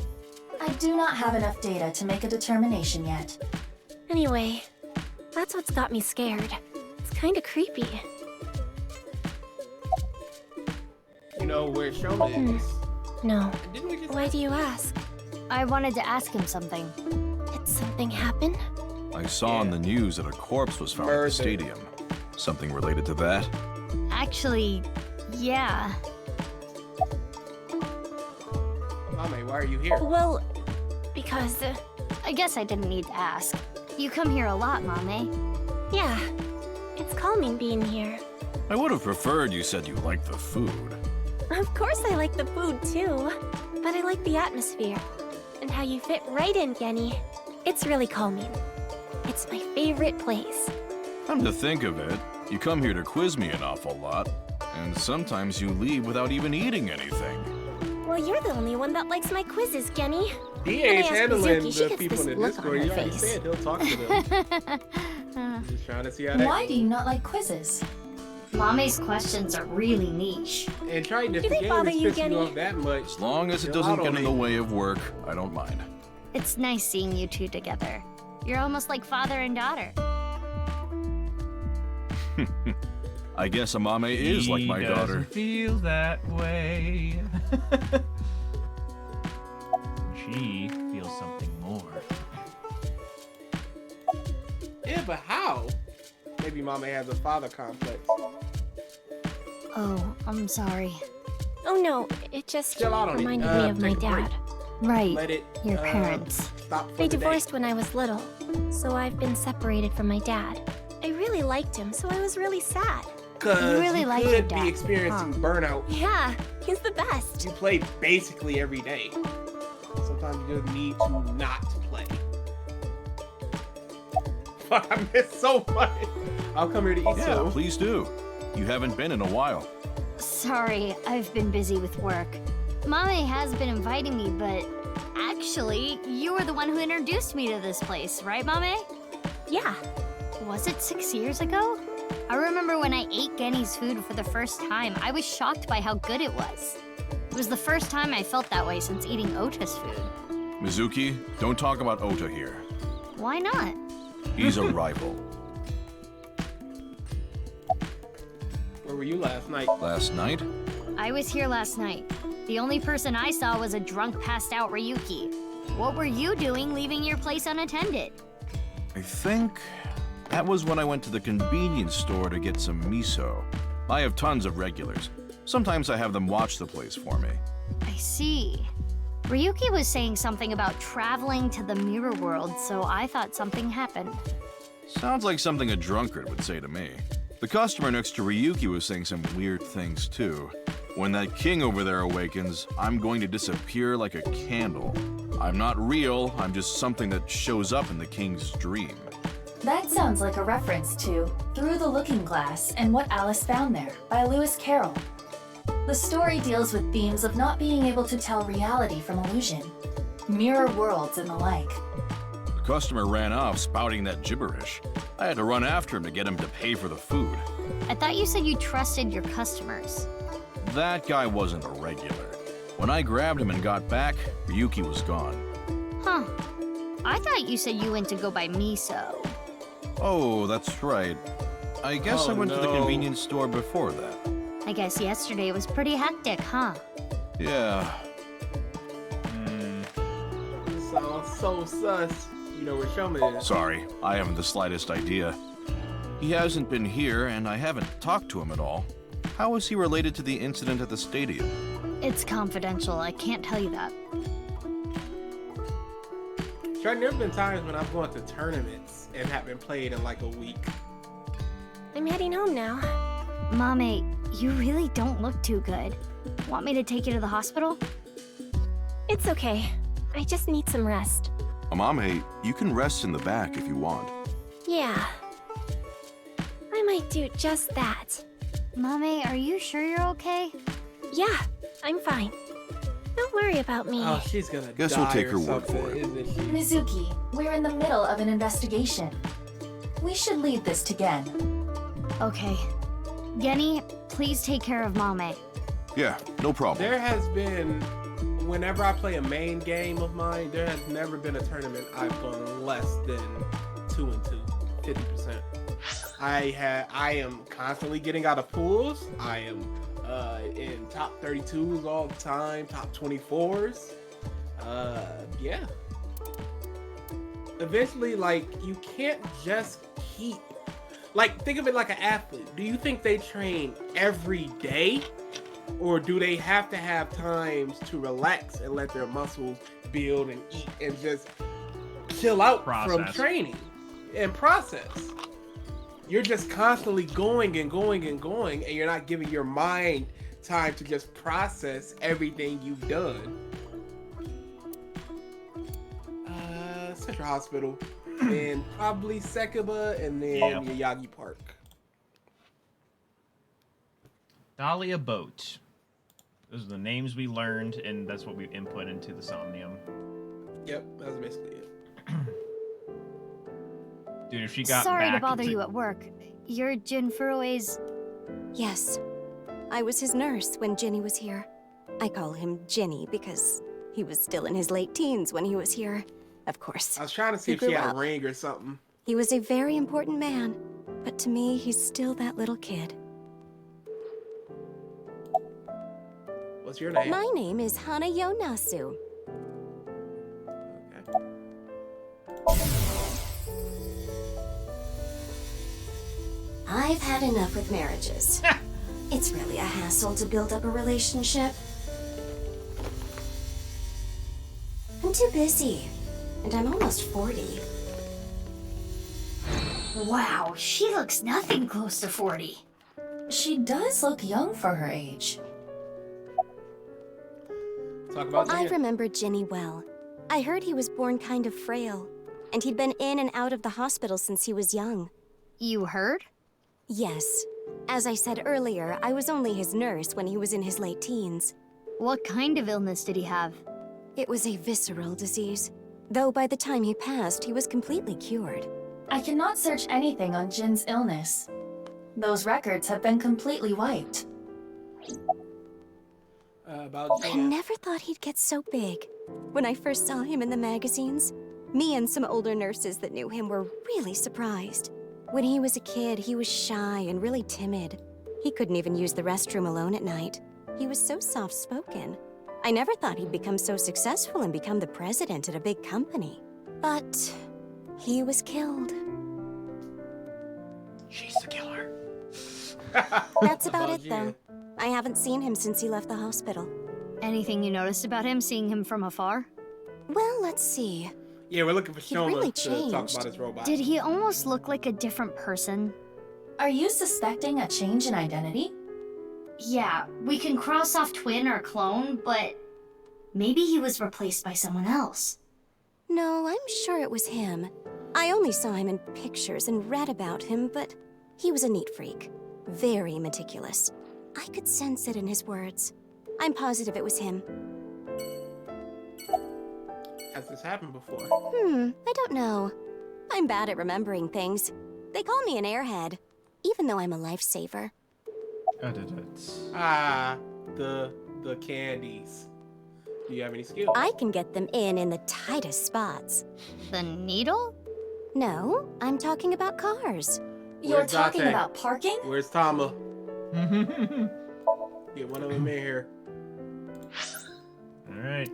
I do not have enough data to make a determination yet. Anyway, that's what's got me scared. It's kinda creepy. You know where Shoma is? No. Didn't we just... Why do you ask? I wanted to ask him something. Did something happen? I saw on the news that a corpse was found at the stadium. Something related to that? Actually, yeah. Mame, why are you here? Well, because... I guess I didn't need to ask. You come here a lot, Mame. Yeah. It It's calming being here. I would have preferred you said you liked the food. Of course I like the food too, but I like the atmosphere. And how you fit right in, Genny. It's really calming. It's my favorite place. Come to think of it, you come here to quiz me an awful lot, and sometimes you leave without even eating anything. Well, you're the only one that likes my quizzes, Genny. He ain't handling Mizuki, the people in the Discord. You already said he'll talk to them. Just trying to see how that Why do you not like quizzes? Mommy's questions are really niche. And trying to Do they game bother is you, pissing Genny? you off that much. As long as it Chill doesn't out get on in the me. way of work, I don't mind. It's nice seeing you two together. You're almost like father and daughter. I guess Amame is like my daughter. Feel that way. She feels something more. Yeah, but how? Maybe Mama has a father complex. Oh, I'm sorry. Oh no, it just Chill out on it. reminded me of my Take a break. dad. Right. Let it. Your parents. Stop for They the day. divorced when I was little, so I've been separated from my dad. I really liked him, so I was really sad. Cause You really like your could dad, be experiencing burnout. Yeah, he's the best. You play basically every day. Sometimes you just need to not play. Fuck, I missed so much. I'll come here to eat Yeah, soon. please do. You haven't been in a while. Sorry, I've been busy with work. Mommy has been inviting me, but actually, you were the one who introduced me to this place, right, Mommy? Yeah. Was it 6 years ago? I remember when I ate Genny's food for the first time, I was shocked by how good it was. It was the first time I felt that way since eating Ota's food. Mizuki, don't talk about Ota here. Why not? He's a rival. Where were you last night? Last night? I was here last night. The only person I saw was a drunk, passed out Ryuki. What were you doing leaving your place unattended? I think that was when I went to the convenience store to get some miso. I have tons of regulars. Sometimes I have them watch the place for me. I see. Ryuki was saying something about traveling to the mirror world, so I thought something happened. Sounds like something a drunkard would say to me. The customer next to Ryuki was saying some weird things too. When that king over there awakens, I'm going to disappear like a candle. I'm not real, I'm just something that shows up in the king's dream. That sounds like a reference to Through the Looking Glass and What Alice Found There by Lewis Carroll. The story deals with themes of not being able to tell reality from illusion, mirror worlds and the like. The customer ran off spouting that gibberish. I had to run after him to get him to pay for the food. I thought you said you trusted your customers. That guy wasn't a regular. When I grabbed him and got back, Ryuki was gone. Huh. I thought you said you went to go buy miso. Oh, that's right. I guess Oh, I went to the no. convenience store before that. I guess yesterday was pretty hectic, huh? Yeah. This sounds so sus. You know where Shoma is. Sorry, I haven't the slightest idea. He hasn't been here, and I haven't talked to him at all. How is he related to the incident at the stadium? It's confidential, I can't tell you that. There have been times when I've gone to tournaments and haven't played in like a week. I'm heading home now. Mommy, you really don't look too good. Want me to take you to the hospital? It's okay. I just need some rest. Amame, you can rest in the back if you want. Yeah. I might do just that. Mommy, are you sure you're okay? Yeah, I'm fine. Don't worry about me. Oh, she's gonna Guess die we'll take or her word something, for it. isn't she? Mizuki, we're in the middle of an investigation. We should leave this to Gen. Okay. Genny, please take care of Mommy. Yeah, no problem. There has been, whenever I play a main game of mine, there has never been a tournament I've gone less than 2-2, 50%. I am constantly getting out of pools. I am in top 32s all the time, top 24s. Yeah. Eventually, like, you can't just keep, like, think of it like an athlete. Do you think they train every day? Or do they have to have times to relax and let their muscles build and eat and just chill out from Process. training and process? you're just constantly going and going and going, and you're not giving your mind time to just process everything you've done. Central Hospital, and probably Sekaba, and then Yagi Park. Dahlia Boat. Those are the names we learned, and that's what we input into the Somnium. Yep, that's basically it. Dude, if she got Sorry to back bother into- you at work. You're Jin Furue's... Yes. I was his nurse when Genny was here. I call him Genny because he was still in his late teens when he was here. Of course. I was trying to see if she had a ring or something. He was a very important man, but to me, he's still that little kid. What's your name? My name is Hana Yonasu. I've had enough with marriages. It's really a hassle to build up a relationship. I'm too busy, and I'm almost 40. Wow, she looks nothing close to 40. She does look young for her age. Talk about I Jan. remember Genny well. I heard he was born kind of frail, and he'd been in and out of the hospital since he was young. You heard? Yes. As I said earlier, I was only his nurse when he was in his late teens. What kind of illness did he have? It was a visceral disease, though by the time he passed, he was completely cured. I cannot search anything on Jin's illness. Those records have been completely wiped. About I Jan. never thought he'd get so big. When I first saw him in the magazines, me and some older nurses that knew him were really surprised. When he was a kid, he was shy and really timid. He couldn't even use the restroom alone at night. He was so soft-spoken. I never thought he'd become so successful and become the president at a big company. But he was killed. She's the killer. That's about it, though. I haven't seen him since he left the hospital. Anything you noticed about him, seeing him from afar? Well, let's see. Yeah, we're looking for He Shoma really to talk changed. about his robot. Did he almost look like a different person? Are you suspecting a change in identity? Yeah, we can cross off twin or clone, but maybe he was replaced by someone else. No, I'm sure it was him. I only saw him in pictures and read about him, but he was a neat freak. Very meticulous. I could sense it in his words. I'm positive it was him. Has this happened before? I don't know. I'm bad at remembering things. They call me an airhead, even though I'm a lifesaver. The candies. Do you have any skills? I can get them in the tightest spots. The needle? No, I'm talking about cars. You're Where's talking Date? about parking? Where's Tama? Get one of them in here. All right.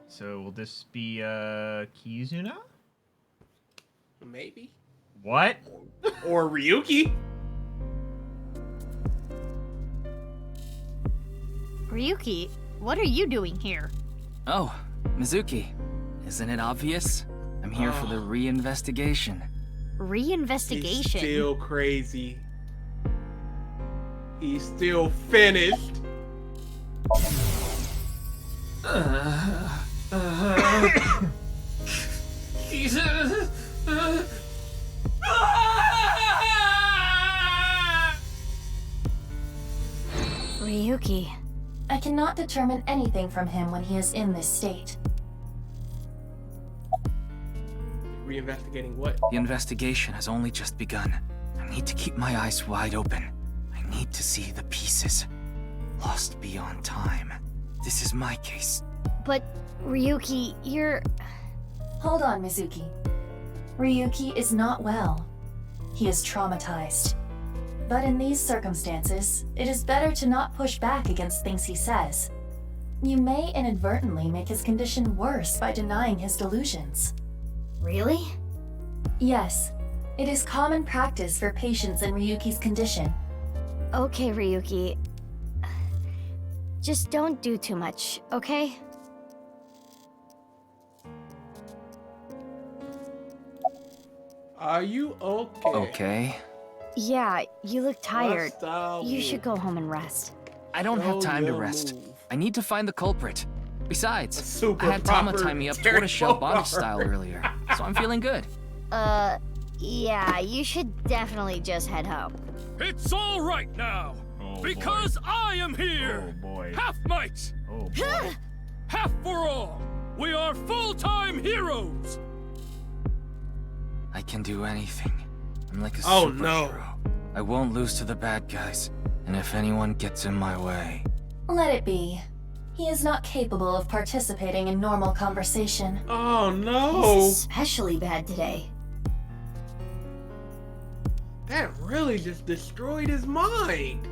So will this be Kizuna? Maybe. What? Or Ryuki? Ryuki, what are you doing here? Oh, Mizuki. Isn't it obvious? I'm here for the reinvestigation. Reinvestigation? He's still crazy. He's still finished. Ryuki. I cannot determine anything from him when he is in this state. Reinvestigating what? The investigation has only just begun. I need to keep my eyes wide open. I need to see the pieces. Lost beyond time. This is my case. But, Ryuki, you're... Hold on, Mizuki. Ryuki is not well. He is traumatized. But in these circumstances, it is better to not push back against things he says. You may inadvertently make his condition worse by denying his delusions. Really? Yes. It is common practice for patients in Ryuki's condition. Okay, Ryuki. Just don't do too much, okay? Are you okay? Okay. Yeah, you look tired. Bust a You move. should go home and rest. I don't have Show time to your rest. move. I need to find the culprit. Besides, super I had Tama proper tie me up Terry tortoiseshell Bogard. bondage style earlier, so I'm feeling good. Yeah, you should definitely just head home. It's all right now, because I am here. Oh boy. Half might, Oh boy. half for all. We are full-time heroes. I can do anything. I'm like a Oh, superhero. no. I won't lose to the bad guys, and if anyone gets in my way... Let it be. He is not capable of participating in normal conversation. Oh no! He's especially bad today. That really just destroyed his mind.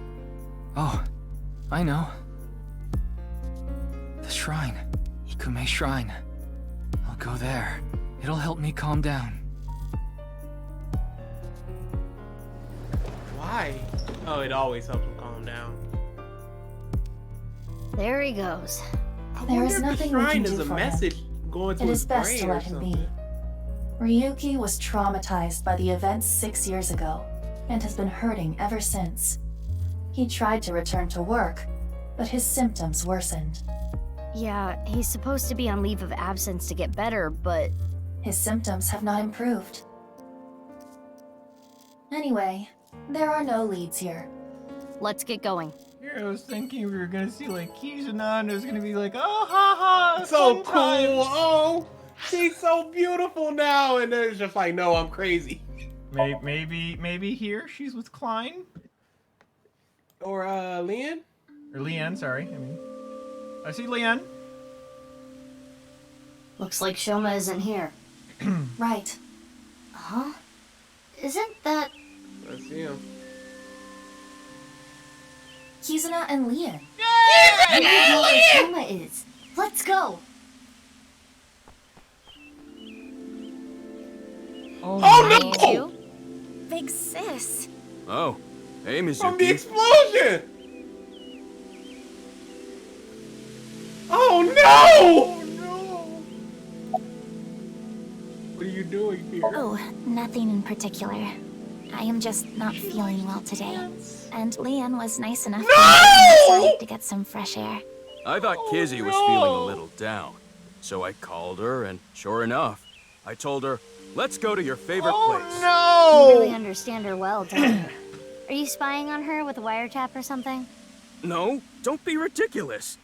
Oh, I know. The shrine. Ikume Shrine. I'll go there. It'll help me calm down. Why? Oh, it always helps him calm down. There he goes. There is If the nothing we shrine can is do a for message him. going to It his is best brain to or let him something. be. Ryuki was traumatized by the events 6 years ago and has been hurting ever since. He tried to return to work, but his symptoms worsened. Yeah, he's supposed to be on leave of absence to get better, but... His symptoms have not improved. Anyway, there are no leads here. Let's get going. Here, I was thinking we were gonna see like Kizuna and it was gonna be like, oh ha ha, So fun cool! times. Oh, she's so beautiful now, and then it's just like, no, I'm crazy. Maybe here she's with Klein Or Leon. or Leanne. Sorry, I see Leanne. Looks like Shoma isn't here. Right. Huh? Isn't that... Let's see him. Kizuna and Leon. I don't know where Shoma is. Let's go. Oh no! Big sis. Oh, hey, From the Mizuki. explosion! Oh no! What are you doing here? Oh, nothing in particular. I am just not feeling well today. And Leon was nice enough to come inside to get some fresh air. I thought Kizzy was feeling a little down, so I called her, and sure enough, I told her, let's go to your favorite place. You really understand her well, don't you? Are you spying on her with a wiretap or something? No, don't be ridiculous.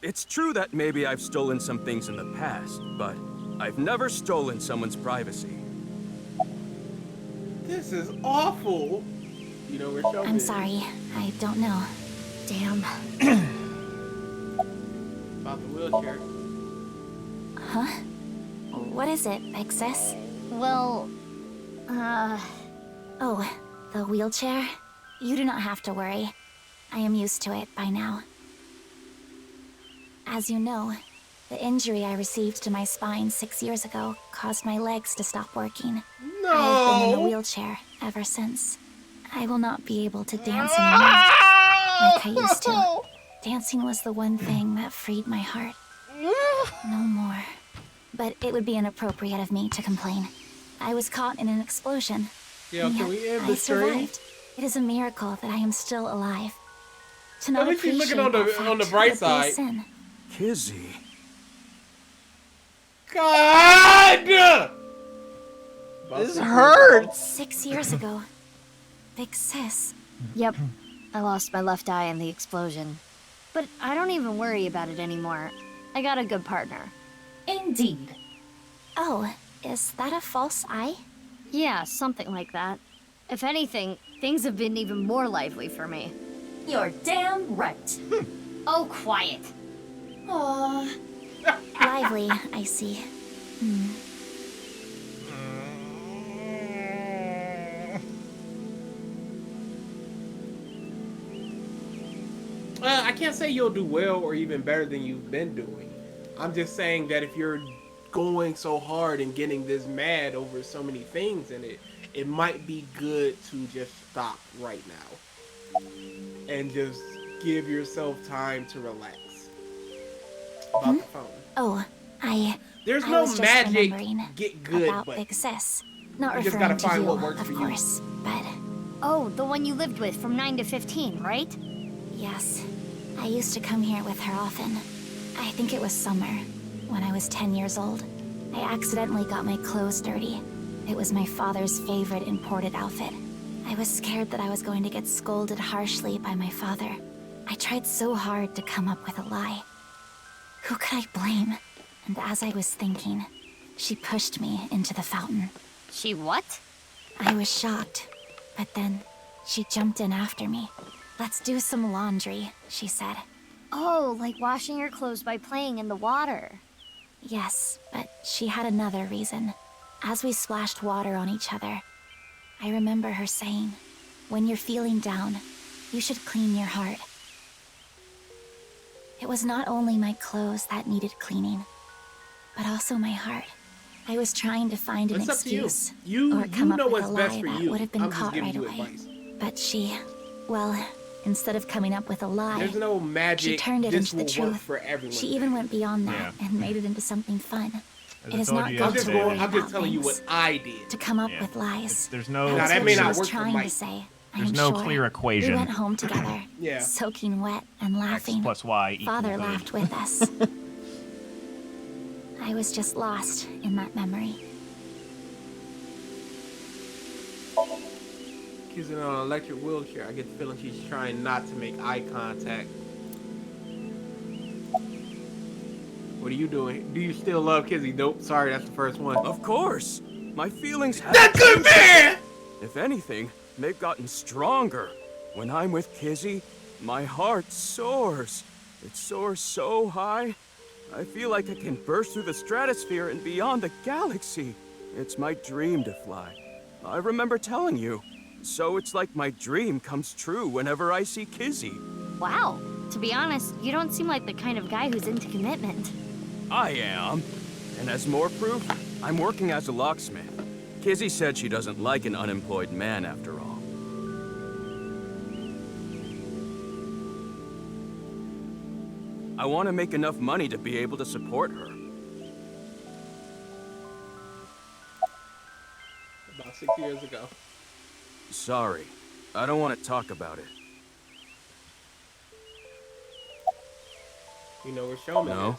It's true that maybe I've stolen some things in the past, but I've never stolen someone's privacy. This is awful. You know where Shoma I'm is. sorry. I don't know. Damn. About the wheelchair. Huh? What is it, Big Sis? Well, Oh, the wheelchair? You do not have to worry. I am used to it by now. As you know, the injury I received to my spine 6 years ago caused my legs to stop working. No! I have been in a wheelchair ever since. I will not be able to dance anymore like I used to. Dancing was the one thing that freed my heart. No more. But it would be inappropriate of me to complain. I was caught in an explosion. Yeah, and can yet we end I the stream? survived. It is a miracle that I am still alive. To not At least he's looking appreciate on the that fact bright would be a side. sin. Kizzy. God! This hurts. 6 years ago. Big Sis. Yep. I lost my left eye in the explosion. But I don't even worry about it anymore. I got a good partner. Indeed. Oh, is that a false eye? Yeah, something like that. If anything, things have been even more lively for me. You're damn right. Oh, quiet. Aww. Lively, I see. I can't say you'll do well or even better than you've been doing. I'm just saying that if you're going so hard and getting this mad over so many things in it, it might be good to just stop right now and just give yourself time to relax. About the phone. Oh, There's I no was just magic remembering get good about button. Big Sis. Not You just referring gotta to find you, what works of for you. course, but... Oh, the one you lived with from 9 to 15, right? Yes. I used to come here with her often. I think it was summer, when I was 10 years old. I accidentally got my clothes dirty. It was my father's favorite imported outfit. I was scared that I was going to get scolded harshly by my father. I tried so hard to come up with a lie. Who could I blame? And as I was thinking, she pushed me into the fountain. She what? I was shocked, but then she jumped in after me. "Let's do some laundry," she said. Oh, like washing your clothes by playing in the water. Yes, but she had another reason. As we splashed water on each other, I remember her saying, "When you're feeling down, you should clean your heart." It was not only my clothes that needed cleaning, but also my heart. I was trying to find an It's up to you. excuse You or come up know with what's a best lie for that you. would have been I'm just caught giving right you away. advice. But she, well, instead of coming up with a lie, There's no magic. she turned it This into the will work truth. for everyone. She even went beyond that Yeah. and made it into something fun. As It I is told not you good to yesterday, worry I'm just about telling you things, what I did. to come up Yeah. with lies. There's no. Now, that That's may what not she work was for trying Mike. to say. There's I'm no sure. clear equation. We went home together, Yeah. soaking wet and laughing. X plus Y equals Father Z. laughed with us. I was just lost in that memory. She's in an electric wheelchair. I get the feeling she's trying not to make eye contact. What are you doing? Do you still love Kizzy? Nope. Sorry, that's the first one. Of course. My feelings have That good man! If anything, they've gotten stronger. When I'm with Kizzy, my heart soars. It soars so high, I feel like I can burst through the stratosphere and beyond the galaxy. It's my dream to fly. I remember telling you. So it's like my dream comes true whenever I see Kizzy. Wow. To be honest, you don't seem like the kind of guy who's into commitment. I am. And as more proof, I'm working as a locksmith. Kizzy said she doesn't like an unemployed man after all. I want to make enough money to be able to support her. About 6 years ago. Sorry, I don't want to talk about it. You know where Showman No, is.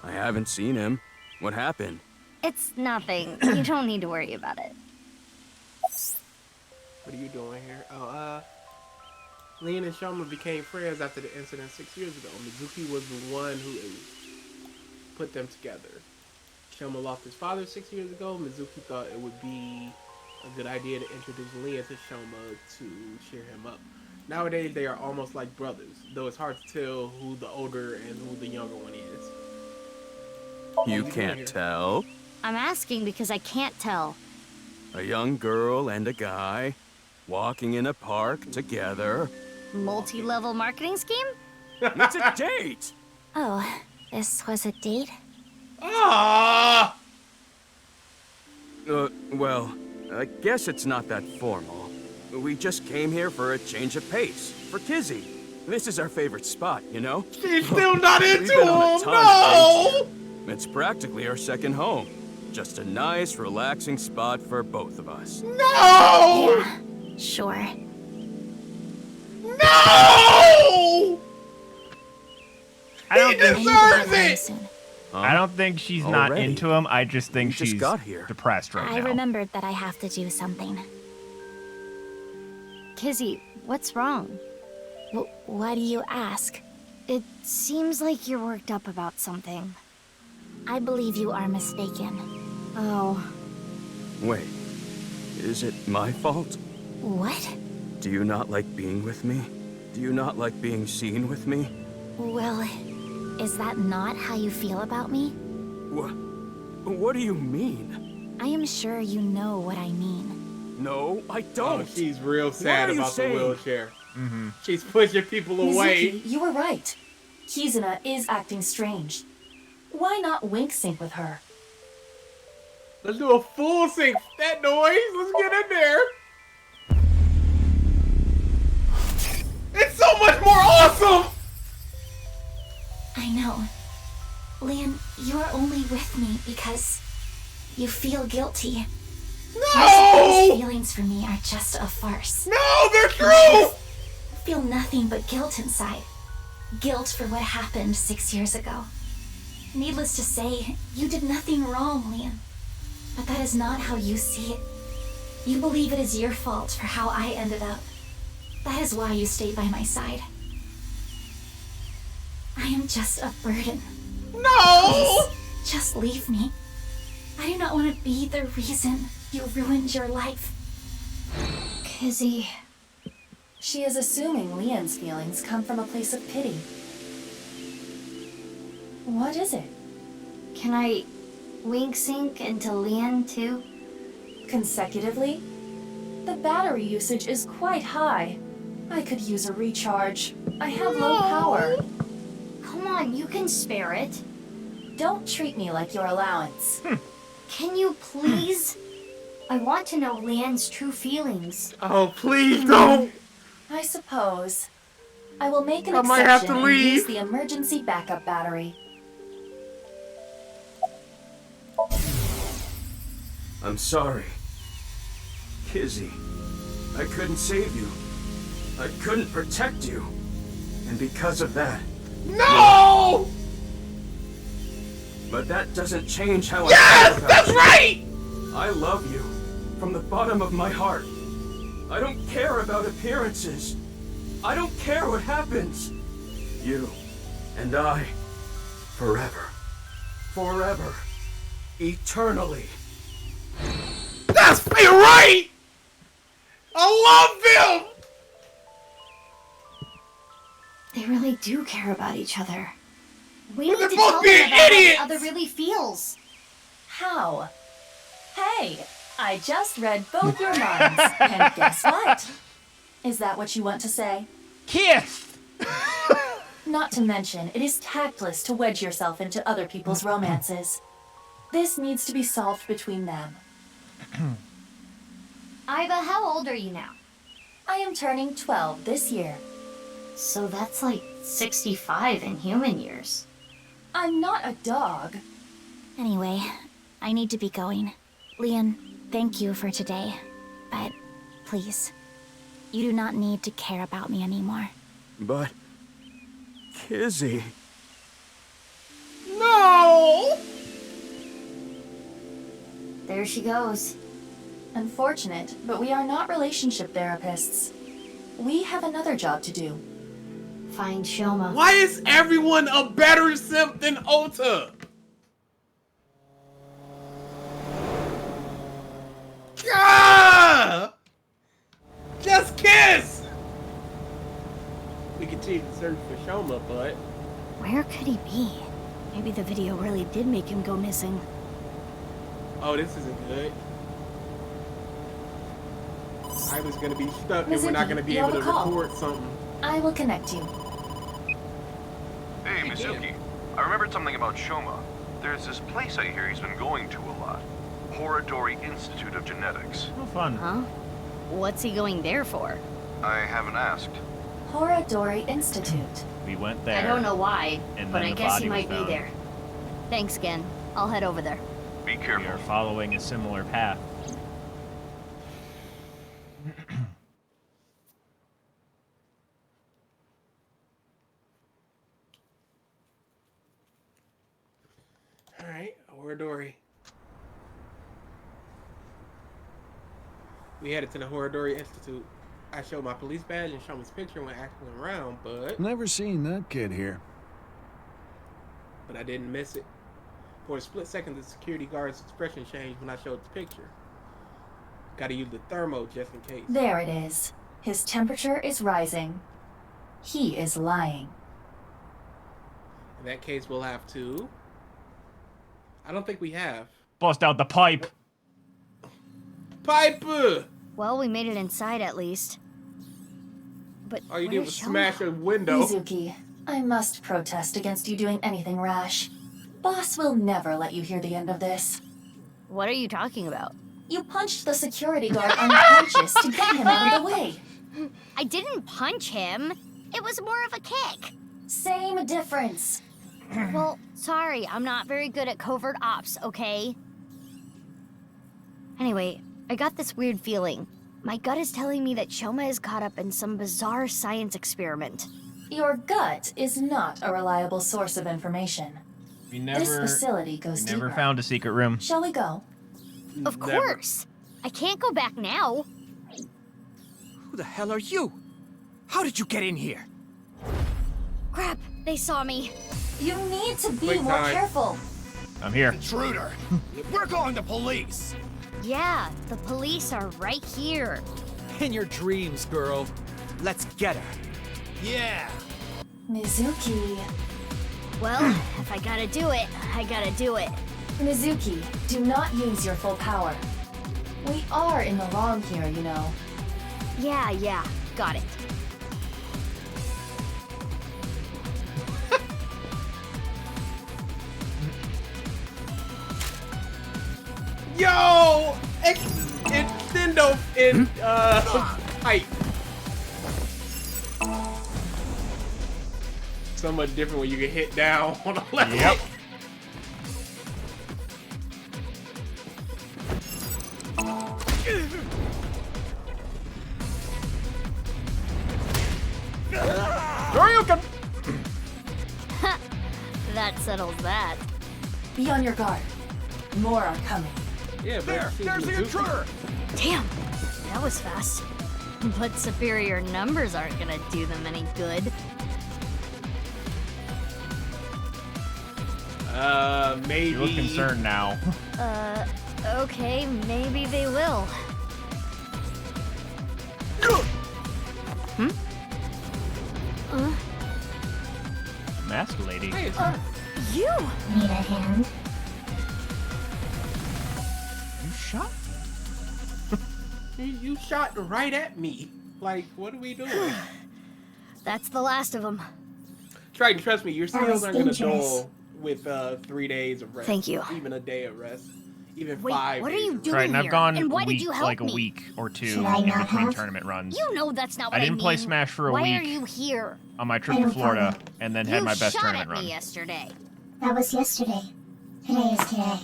I haven't seen him. What happened? It's nothing. You don't need to worry about it. What are you doing here? Oh, Leon and Shoma became friends after the incident 6 years ago. Mizuki was the one who put them together. Shoma lost his father 6 years ago. Mizuki thought it would be a good idea to introduce Leon to Shoma to cheer him up. Nowadays, they are almost like brothers, though it's hard to tell who the older and who the younger one is. You can't tell? I'm asking because I can't tell. A young girl and a guy, walking in a park together. Multi-level marketing scheme? It's a date! Oh, this was a date? Ah! Well, I guess it's not that formal. We just came here for a change of pace, for Kizzy. This is our favorite spot, you know? She's still not We've into been on a him! ton of No! dates. It's practically our second home. Just a nice, relaxing spot for both of us. No! Yeah, sure. No! I don't He think deserves it! I don't think she's not Already? into him. I just think We just she's got here. depressed right I now. remembered that I have to do something. Kizzy, what's wrong? Why do you ask? It seems like you're worked up about something. I believe you are mistaken. Oh. Wait, is it my fault? What? Do you not like being with me? Do you not like being seen with me? Well, is that not how you feel about me? What do you mean? I am sure you know what I mean. No, I don't. Oh, she's real sad What are you about the saying? wheelchair. She's pushing people away. Mizuki, you were right. Kizuna is acting strange. Why not wink sync with her? Let's do a full sync. That noise. Let's get in there. It's so much more awesome. I know. Leon, you are only with me because you feel guilty. No! His feelings for me are just a farce. No, they're true! I feel nothing but guilt inside. Guilt for what happened 6 years ago. Needless to say, you did nothing wrong, Liam. But that is not how you see it. You believe it is your fault for how I ended up. That is why you stayed by my side. I am just a burden. No! Please, just leave me. I do not want to be the reason you ruined your life. Kizzy. She is assuming Leon's feelings come from a place of pity. What is it? Can I wink sync into Leon too? Consecutively? The battery usage is quite high. I could use a recharge. I have low power. Come on, you can spare it. Don't treat me like your allowance. Can you please? I want to know Leon's true feelings. Oh, please don't! I suppose. I will make an I might have exception to and leave. use the emergency backup battery. I'm sorry. Kizzy, I couldn't save you. I couldn't protect you. And because of that... No! But that doesn't change how I Yes! feel about That's you. right! I love you. From the bottom of my heart. I don't care about appearances. I don't care what happens. You and I. Forever. Forever. Eternally. That's right! I love them! They really do care about each other. We But need they're to both tell being them about idiots! how the other really feels. How? Hey, I just read both your minds, and guess what? Is that what you want to say? Kiss! Not to mention, it is tactless to wedge yourself into other people's romances. This needs to be solved between them. Iva, how old are you now? I am turning 12 this year. So that's like 65 in human years. I'm not a dog. Anyway, I need to be going. Leon, thank you for today. But please, you do not need to care about me anymore. But... Kizzy... No! There she goes. Unfortunate, but we are not relationship therapists. We have another job to do. Find Shoma. Why is everyone a better simp than Ota? Ah! Just kiss! We continue to search for Shoma, but... Where could he be? Maybe the video really did make him go missing. Oh, this isn't good. I was gonna be stuck and we're not gonna be you able have to a call. record something. I will connect you. Hey, Mizuki. I remembered something about Shoma. There's this place I hear he's been going to a lot. Horadori Institute of Genetics. Oh, fun. Huh? What's he going there for? I haven't asked. Horadori Institute. We went there. I don't know why, and but then I the guess body he was might be found. there. Thanks, Gen. I'll head over there. Be We careful. are following a similar path. Alright, Horadori. We headed to the Horadori Institute. I showed my police badge and Shoma's picture when asking around, but Never seen that kid here. I didn't miss it. For a split second, the security guard's expression changed when I showed the picture. Gotta use the thermo just in case. There it is. His temperature is rising. He is lying. In that case, we'll have to... I don't think we have. Bust out the pipe. Pipe! Well, we made it inside at least. But All you did where's was Shoma? smash a window. Mizuki, I must protest against you doing anything rash. Boss will never let you hear the end of this. What are you talking about? You punched the security guard unconscious to get him out of the way. I didn't punch him. It was more of a kick. Same difference. Well, sorry, I'm not very good at covert ops, okay? Anyway, I got this weird feeling. My gut is telling me that Shoma is caught up in some bizarre science experiment. Your gut is not a reliable source of information. This facility goes never deeper. found a secret room. Shall we go? Of course. I can't go back now. Who the hell are you? How did you get in here? Crap, they saw me. You need to be Quick more time. careful. I'm here. Intruder! We're calling the police! Yeah, the police are right here. In your dreams, girl. Let's get her. Yeah! Mizuki. Well, if I gotta do it, I gotta do it. Mizuki, do not use your full power. We are in the wrong here, you know. Yeah, got it. Yo! Extendo in height. Somewhat different when you get hit down on the left. Yep. Shoryuken! That settles that. Be on your guard. More are coming. Yeah, but There's the intruder! Damn, that was fast. But superior numbers aren't gonna do them any good. Maybe. You look concerned now. Okay, maybe they will. Mask lady. Hey, You! Need a hand? You shot? you shot right at me. Like, what are we doing? That's the last of them. Triton, trust me, your That skills was aren't gonna dangerous. dull with 3 days of rest. Thank you. Even a day of rest. Even Wait, 5 what are days you of doing rest. Triton, I've here? gone And why a week, did you help like a me? week or two Should I in not between have? tournament runs. You know that's not what I didn't play mean. Smash for a Why week are you here? on my trip I to don't Florida, follow. and then had my best shot tournament at run. me yesterday. That was yesterday. Today is today.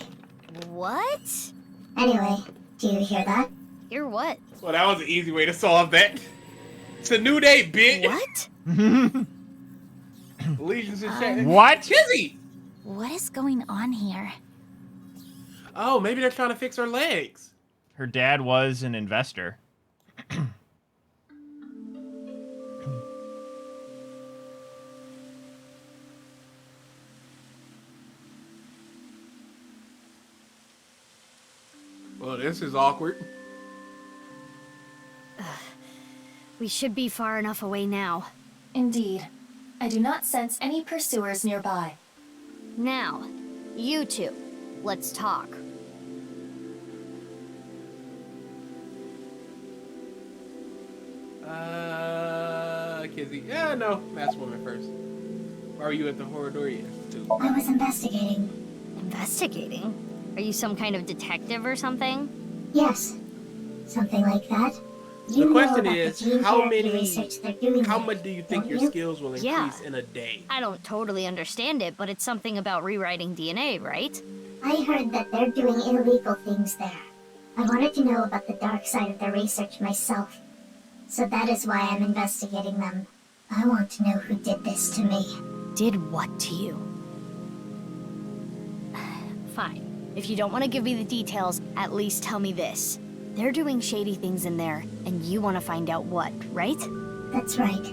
What? Anyway, do you hear that? Hear what? Well, that was an easy way to solve that. It's a new day, bitch. What? Allegiance is changing. What? Kizzy! What is going on here? Oh, maybe they're trying to fix her legs. Her dad was an investor. Well, this is awkward. We should be far enough away now. Indeed. I do not sense any pursuers nearby. Now, you two, let's talk. Kizzy. Yeah, no. Masked woman first. Why were you at the Horridori Institute? I was investigating. Investigating? Are you some kind of detective or something? Yes. Something like that. The You know question about is, the gene how therapy many, research they're doing how there, much do you think don't your you? skills will Yeah. increase in a day? I don't totally understand it, but it's something about rewriting DNA, right? I heard that they're doing illegal things there. I wanted to know about the dark side of their research myself. So that is why I'm investigating them. I want to know who did this to me. Did what to you? Fine. If you don't want to give me the details, at least tell me this. They're doing shady things in there, and you want to find out what, right? That's right.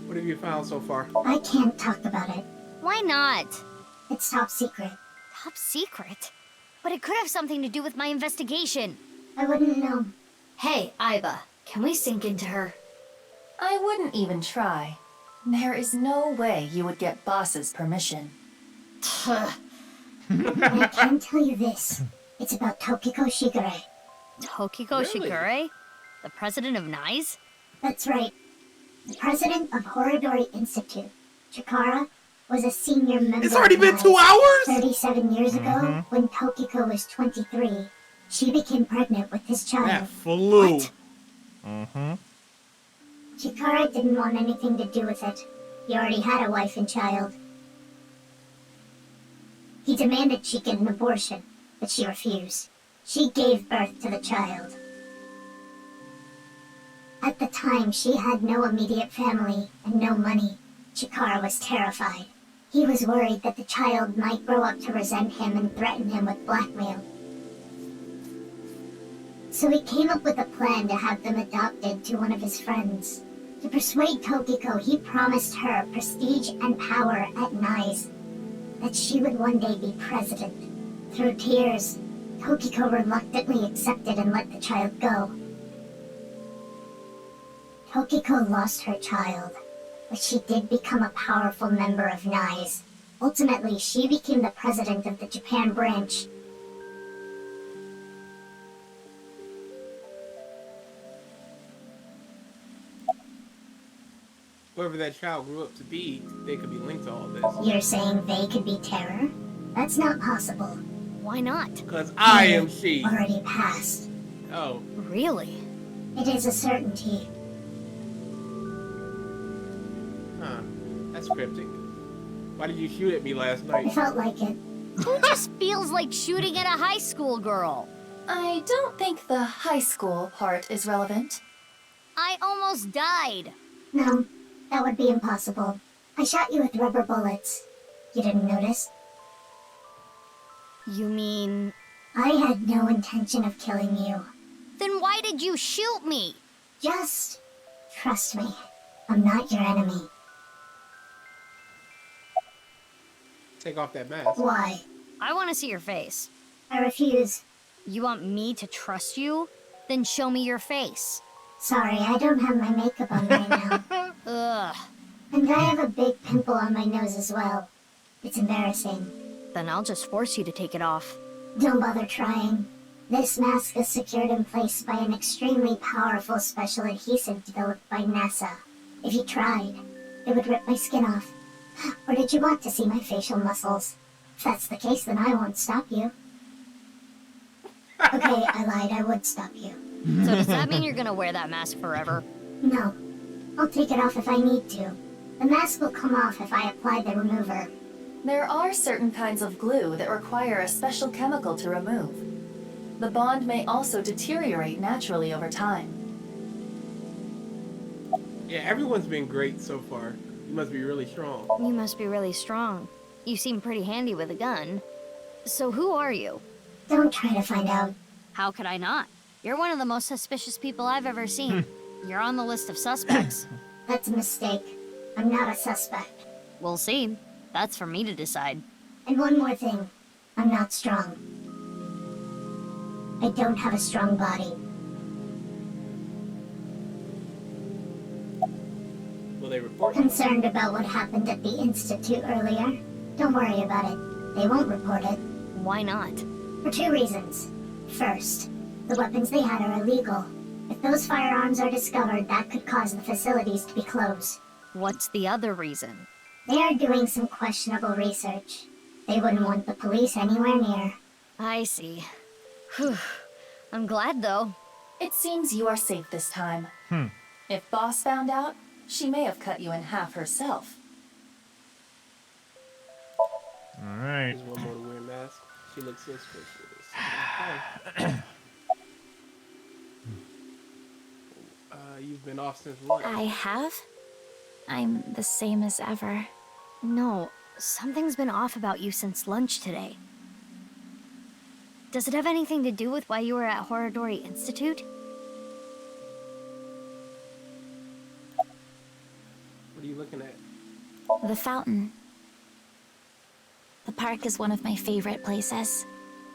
What have you found so far? I can't talk about it. Why not? It's top secret. Top secret? But it could have something to do with my investigation. I wouldn't know. Hey, Aiba, can we sink into her? I wouldn't even try. There is no way you would get boss's permission. But I can tell you this. It's about Tokiko Shigure. Tokiko Really? Shigure? The president of NICE? That's right. The president of Horridori Institute, Chikara, was a senior member. It's already of been NICE. 2 hours? 37 years ago, when Tokiko was 23, she became pregnant with his child. That flew. What? Mm-hmm. Chikara didn't want anything to do with it. He already had a wife and child. He demanded she get an abortion, but she refused. She gave birth to the child. At the time, she had no immediate family and no money. Chikara was terrified. He was worried that the child might grow up to resent him and threaten him with blackmail. So he came up with a plan to have them adopted to one of his friends. To persuade Tokiko, he promised her prestige and power at NICE, that she would one day be president. Through tears, Tokiko reluctantly accepted and let the child go. Tokiko lost her child, but she did become a powerful member of NICE. Ultimately, she became the president of the Japan branch. Whoever that child grew up to be, they could be linked to all this. You're saying they could be Terror? That's not possible. Why not? Because I am she. Already passed. Oh. Really? It is a certainty. Huh. That's cryptic. Why did you shoot at me last night? I felt like it. Who just feels like shooting at a high school girl? I don't think the high school part is relevant. I almost died. No, that would be impossible. I shot you with rubber bullets. You didn't notice? You mean... I had no intention of killing you. Then why did you shoot me? Just trust me. I'm not your enemy. Take off that mask. Why? I want to see your face. I refuse. You want me to trust you? Then show me your face. Sorry, I don't have my makeup on right now. Ugh. And I have a big pimple on my nose as well. It's embarrassing. Then I'll just force you to take it off. Don't bother trying. This mask is secured in place by an extremely powerful special adhesive developed by NASA. If you tried, it would rip my skin off. Or did you want to see my facial muscles? If that's the case, then I won't stop you. Okay, I lied. I would stop you. So does that mean you're gonna wear that mask forever? No. I'll take it off if I need to. The mask will come off if I apply the remover. There are certain kinds of glue that require a special chemical to remove. The bond may also deteriorate naturally over time. Yeah, everyone's been great so far. You must be really strong. You must be really strong. You seem pretty handy with a gun. So who are you? Don't try to find out. How could I not? You're one of the most suspicious people I've ever seen. You're on the list of suspects. That's a mistake. I'm not a suspect. We'll see. That's for me to decide. And one more thing. I'm not strong. I don't have a strong body. Will they report? Concerned about what happened at the Institute earlier? Don't worry about it. They won't report it. Why not? For two reasons. First, the weapons they had are illegal. If those firearms are discovered, that could cause the facilities to be closed. What's the other reason? They are doing some questionable research. They wouldn't want the police anywhere near. I see. Whew. I'm glad, though. It seems you are safe this time. If Boss found out, she may have cut you in half herself. Alright. There's one more to wear a mask. She looks suspicious. You've been off since lunch. I have? I'm the same as ever. No, something's been off about you since lunch today. Does it have anything to do with why you were at Horadori Institute? What are you looking at? The fountain. The park is one of my favorite places.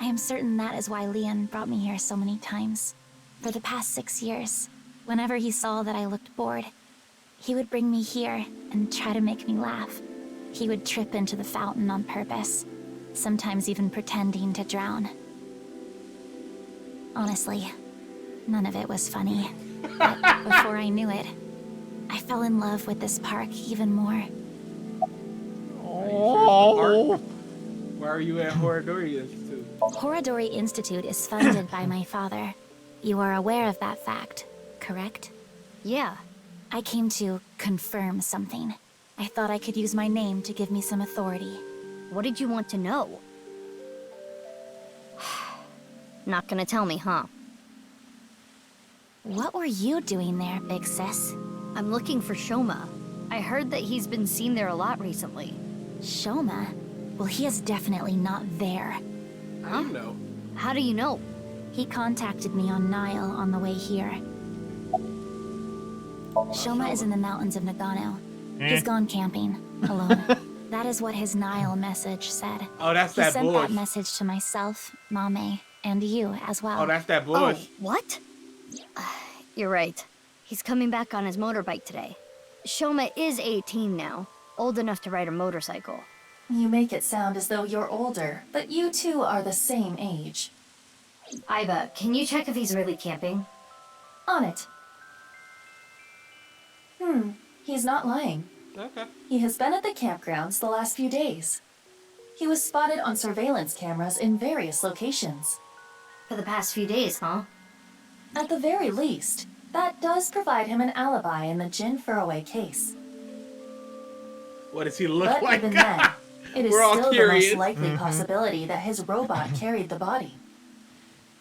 I am certain that is why Leon brought me here so many times. For the past 6 years, whenever he saw that I looked bored, he would bring me here and try to make me laugh. He would trip into the fountain on purpose, sometimes even pretending to drown. Honestly, none of it was funny. But before I knew it, I fell in love with this park even more. Oh. Why are you at Horadori Institute? Horadori Institute is funded by my father. You are aware of that fact, correct? Yeah. I came to confirm something. I thought I could use my name to give me some authority. What did you want to know? Not gonna tell me, huh? What were you doing there, big sis? I'm looking for Shoma. I heard that he's been seen there a lot recently. Shoma? Well, he is definitely not there. How do you know? How do you know? He contacted me on Nile on the way here. Shoma is in the mountains of Nagano. He's gone camping, alone. That is what his Nile message said. Oh, that's he that sent bush. that message to myself, Mame, and you as well. Oh, that's that bush. Oh, what? You're right. He's coming back on his motorbike today. Shoma is 18 now, old enough to ride a motorcycle. You make it sound as though you're older, but you two are the same age. Iba, can you check if he's really camping? On it. He's not lying. Okay. He has been at the campgrounds the last few days. He was spotted on surveillance cameras in various locations. For the past few days, huh? At the very least, that does provide him an alibi in the Jin Furroway case. What does he look But like? even then, it is We're all still the curious. most likely possibility that his robot carried the body.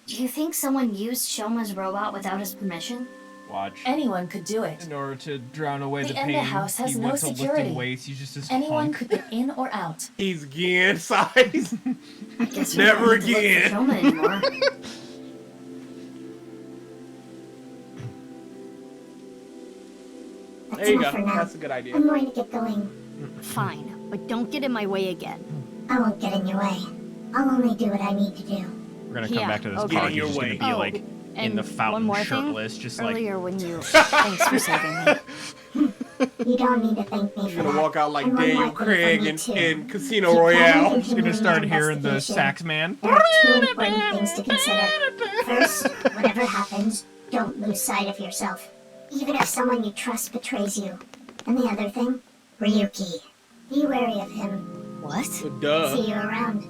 Do you think someone used Shoma's robot without his permission? Watch. Anyone could do it. In order to drown away the The pain, Enda house has he no went to security. lifting weights. He's just this Anyone hunk. could get in or out. He's Gen size. I guess we Never don't need to look again. for Shoma anymore. There you enough go. for now. That's a good idea. I'm going to get going. Fine, but don't get in my way again. I won't get in your way. I'll only do what I need to do. We're gonna come Yeah, back to this okay. part. Get in your He's just way. gonna be Oh, like in and the one fountain, more shirtless, thing. just like. Earlier when you... Thanks for saving me. You don't need to thank me He's for gonna that. walk out like And one Daniel more thing Craig from you in, too. in Casino Keep Royale. going Just gonna start hearing the investigation. sax man. There are two important things to consider. First, whatever happens, don't lose sight of yourself. Even if someone you trust betrays you. And the other thing, Ryuki. Be wary of him. What? Duh. See you around.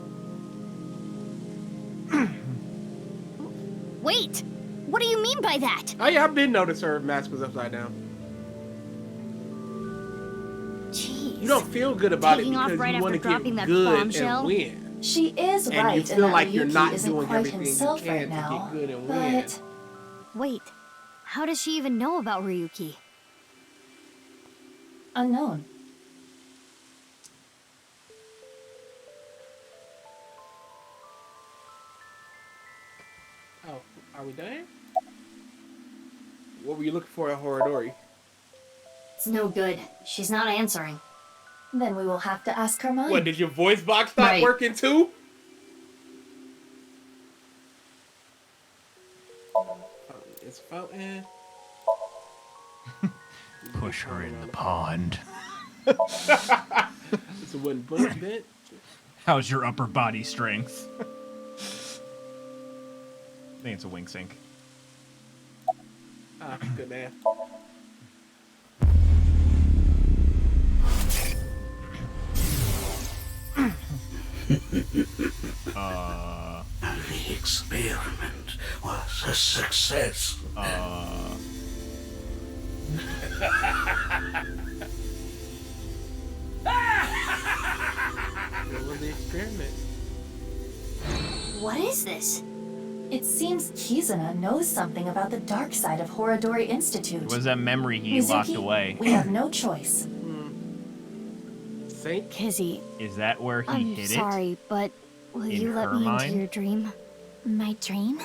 Wait! What do you mean by that? Oh yeah, I did notice her mask was upside down. Jeez. You don't feel good about Taking it off because right you after want to dropping get that good bombshell? and win. She is And right you in feel that like you're Ryuki not isn't doing quite everything you himself can right to now. get good and win. But Wait, how does she even know about Ryuki? unknown. Oh, are we done? What were you looking for at Horadori? It's no good. She's not answering. Then we will have to ask her mind. What, did your voice box stop Right. working too? It's fountain. Push her in the pond. It's a wooden boat bit. How's your upper body strength? I think it's a wing sink. Ah, good man. The experiment was a success. What was the experiment? What is this? It seems Kizuna knows something about the dark side of Horadori Institute. It was that memory he locked Mizuki, away. we have no choice. Saint? Kizzy, Is that where he I'm hid sorry, but will In you let her me mind? into your dream? My dream?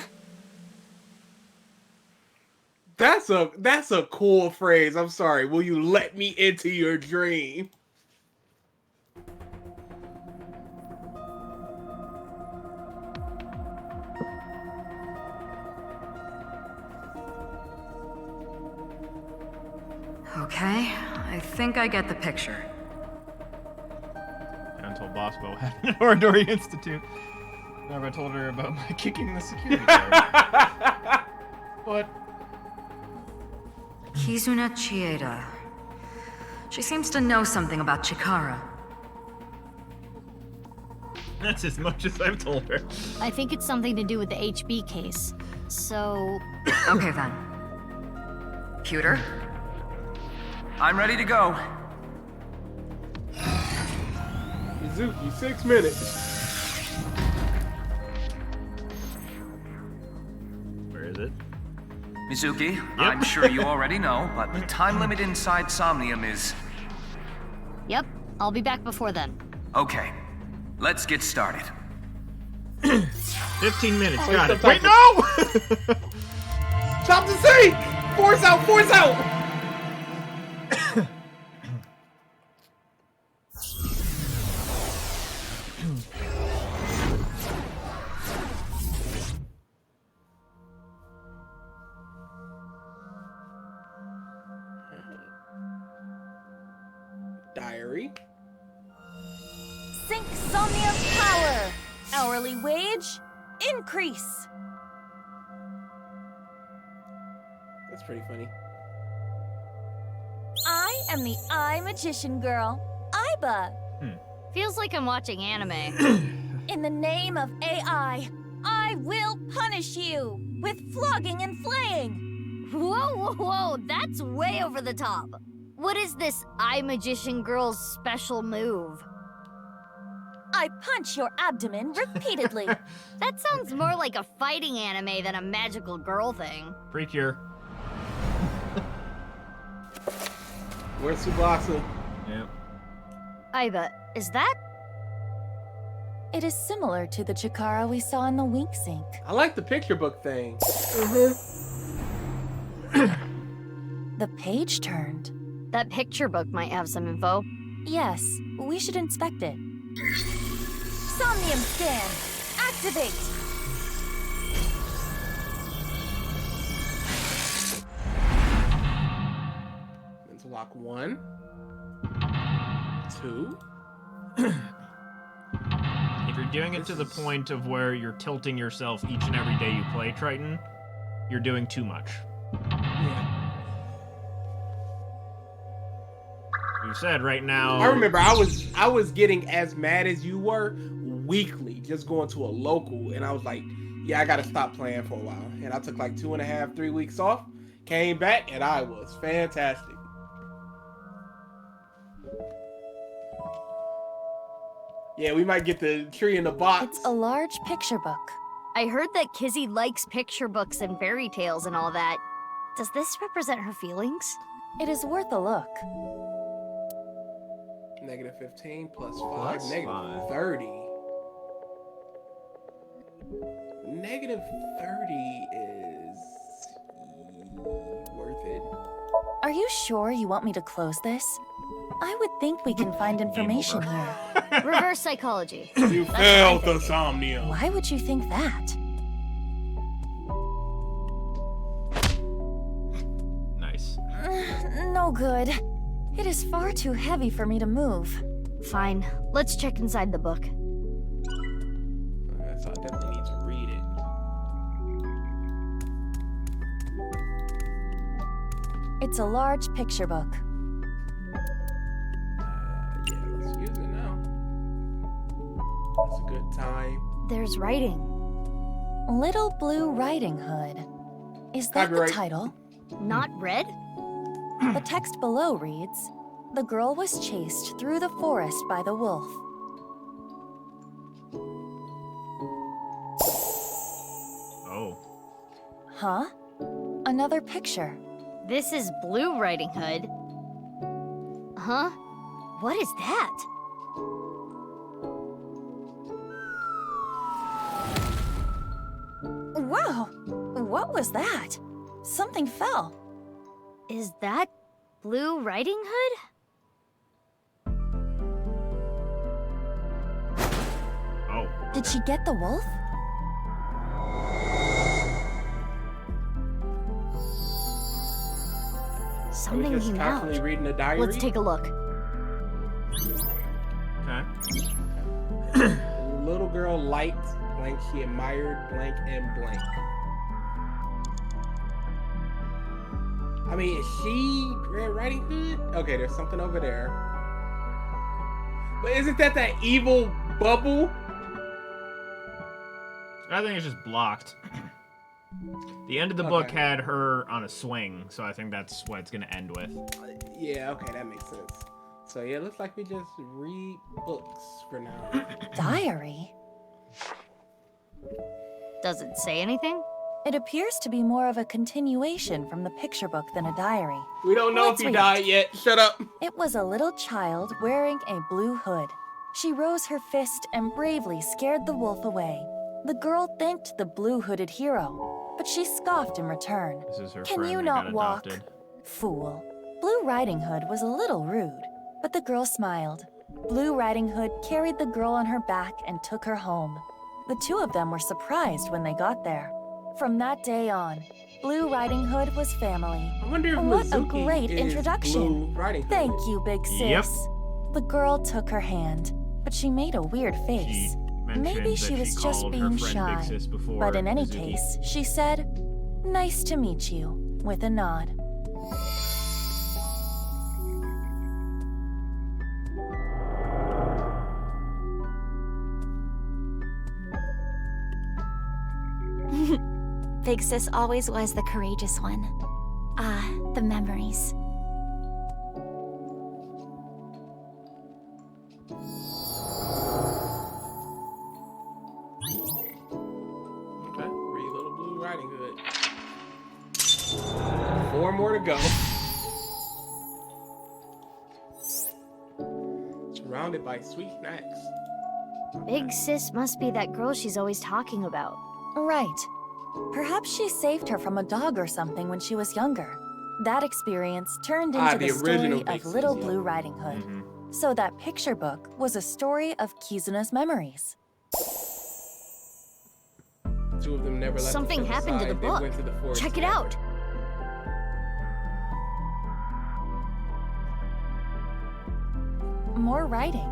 That's a cool phrase. I'm sorry. Will you let me into your dream? Okay, I think I get the picture. it? I told Bosco had an Oradori Institute. Never told her about my kicking the security guard. What? Kizuna Chieda. She seems to know something about Chikara. That's as much as I've told her. I think it's something to do with the HB case. So, Okay then. Pewter? I'm ready to go. Mizuki, 6 minutes. Mizuki, I'm sure you already know, but the time limit inside Somnium is... Yep, I'll be back before then. Okay, let's get started. 15 minutes, Oh, got he's it. Wait, no! Stop the sink! Force out, force out! Diary. Sync Somnium power. Hourly wage increase. That's pretty funny. I am the Eye Magician Girl, Aiba. Feels like I'm watching anime. In the name of AI, I will punish you with flogging and flaying. Whoa, whoa, whoa, that's way over the top. What is this Eye Magician Girl's special move? I punch your abdomen repeatedly. That sounds more like a fighting anime than a magical girl thing. Precure. Where's Tsubasa? Yep. Aiba, is that? It is similar to the Chikara we saw in the Wink Sink. I like the picture book thing. The page turned. That picture book might have some info. Yes, we should inspect it. Somnium scan! Activate! Mental lock 1. 2. If you're doing it to the point of where you're tilting yourself each and every day you play Triton, you're doing too much. Yeah. You said right now. I remember I was getting as mad as you were weekly, just going to a local, and I was like, yeah, I gotta stop playing for a while. And I took like 2.5, 3 weeks off, came back, and I was fantastic. Yeah, we might get the tree in the box. It's a large picture book. I heard that Kizzy likes picture books and fairy tales and all that. Does this represent her feelings? It is worth a look. Negative 15 plus 5, Plus negative 5. 30. Negative 30 is worth it. Are you sure you want me to close this? I would think we can find information here. Reverse psychology. You failed the Somnium. Why would you think that? Nice. No good. It is far too heavy for me to move. Fine. Let's check inside the book. So I definitely need to read it. It's a large picture book. Yeah, let's use it now. That's a good time. There's writing. Little Blue Riding Hood. Is that Copyright. the title? Not red? The text below reads, "The girl was chased through the forest by the wolf." Oh. Huh? Another picture. This is Blue Riding Hood. Huh? What is that? Wow! What was that? Something fell. Is that Blue Riding Hood? Oh. Did she get the wolf? Something just came out. constantly reading the diary? Let's take a look. Okay. Little girl liked blank, she admired blank and blank. I mean, is she Red Riding Hood? Okay, there's something over there. But isn't that evil bubble? I think it's just blocked. The end of the book had her on a swing, so I think that's what it's gonna end with. Yeah, okay, that makes sense. So yeah, it looks like we just read books for now. Diary? Does it say anything? It appears to be more of a continuation from the picture book than a diary. We don't know Let's if he read died it. yet. Shut up. It was a little child wearing a blue hood. She rose her fist and bravely scared the wolf away. The girl thanked the blue-hooded hero, but she scoffed in return. This is her Can friend you that not got walk? adopted. Fool. Blue Riding Hood was a little rude, but the girl smiled. Blue Riding Hood carried the girl on her back and took her home. The two of them were surprised when they got there. From that day on, Blue Riding Hood was family. I wonder if What a Mizuki great is introduction. Blue Riding Hood. Thank you, big sis. Yep. The girl took her hand, but she made a weird face. mentioned Maybe that she was just called her being friend shy. Big Sis before But in any Mizuki. case, she said, "Nice to meet you," with a nod. Big Sis always was the courageous one. Ah, the memories. Okay, read Little Blue Riding Hood. 4 more to go. Surrounded by sweet snacks. Big Sis must be that girl she's always talking about. Right. Perhaps she saved her from a dog or something when she was younger. That experience turned into the story original of Big Sis, Little yeah. Blue Riding Hood. Mm-hmm. So that picture book was a story of Kizuna's memories. Two of them never left. Something each other's happened to the side. They book. went to the forest Check it together. out. More writing.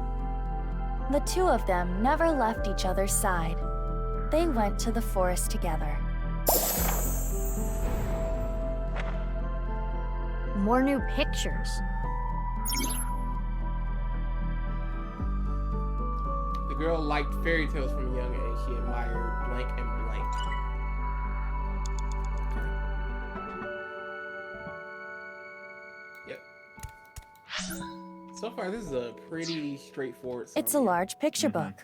The two of them never left each other's side. They went to the forest together. More new pictures. The girl liked fairy tales from a young age. She admired blank and blank. Yep. So far, this is a pretty straightforward It's a large picture book.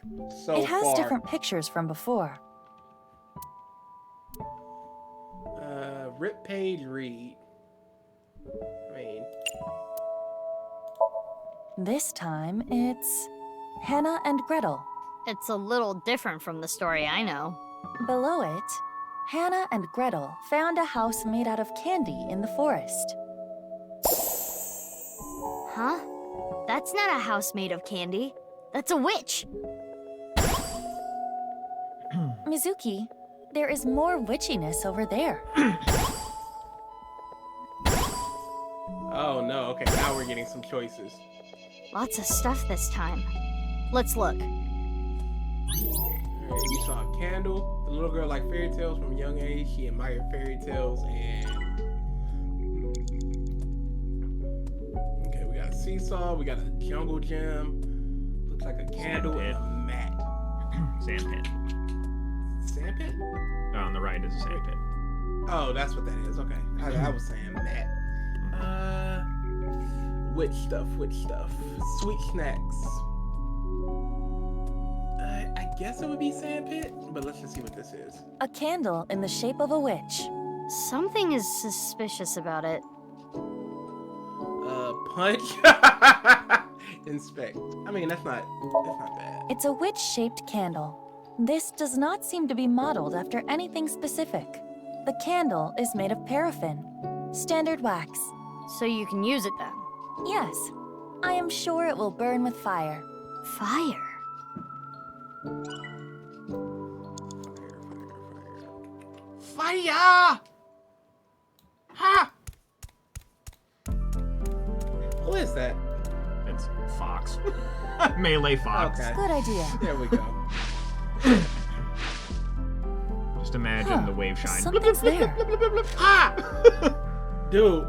So It has far. different pictures from before. Rip page read. I mean, This time, it's Hannah and Gretel. It's a little different from the story I know. Below it, Hannah and Gretel found a house made out of candy in the forest. Huh? That's not a house made of candy. That's a witch. Mizuki, there is more witchiness over there. oh no, okay, now we're getting some choices. Lots of stuff this time. Let's look. Alright, you saw a candle. The little girl liked fairy tales from a young age. She admired fairy tales and... Okay, we got a seesaw. We got a jungle gym. Looks like a candle and a mat. Sand pit. Sand pit? On the right is a sand pit. Oh, that's what that is. Okay. I was saying mat. Witch stuff. Sweet snacks. I guess it would be sand pit, but let's just see what this is. A candle in the shape of a witch. Something is suspicious about it. Punch. Inspect. I mean, that's not bad. It's a witch-shaped candle. This does not seem to be modeled after anything specific. The candle is made of paraffin, standard wax. So you can use it then? Yes. I am sure it will burn with fire. Fire? Fire! Ha! Who is that? It's Fox. Melee Fox. Okay. Good idea. There we go. Just imagine the wave shine. Something's there. Ah! Dude,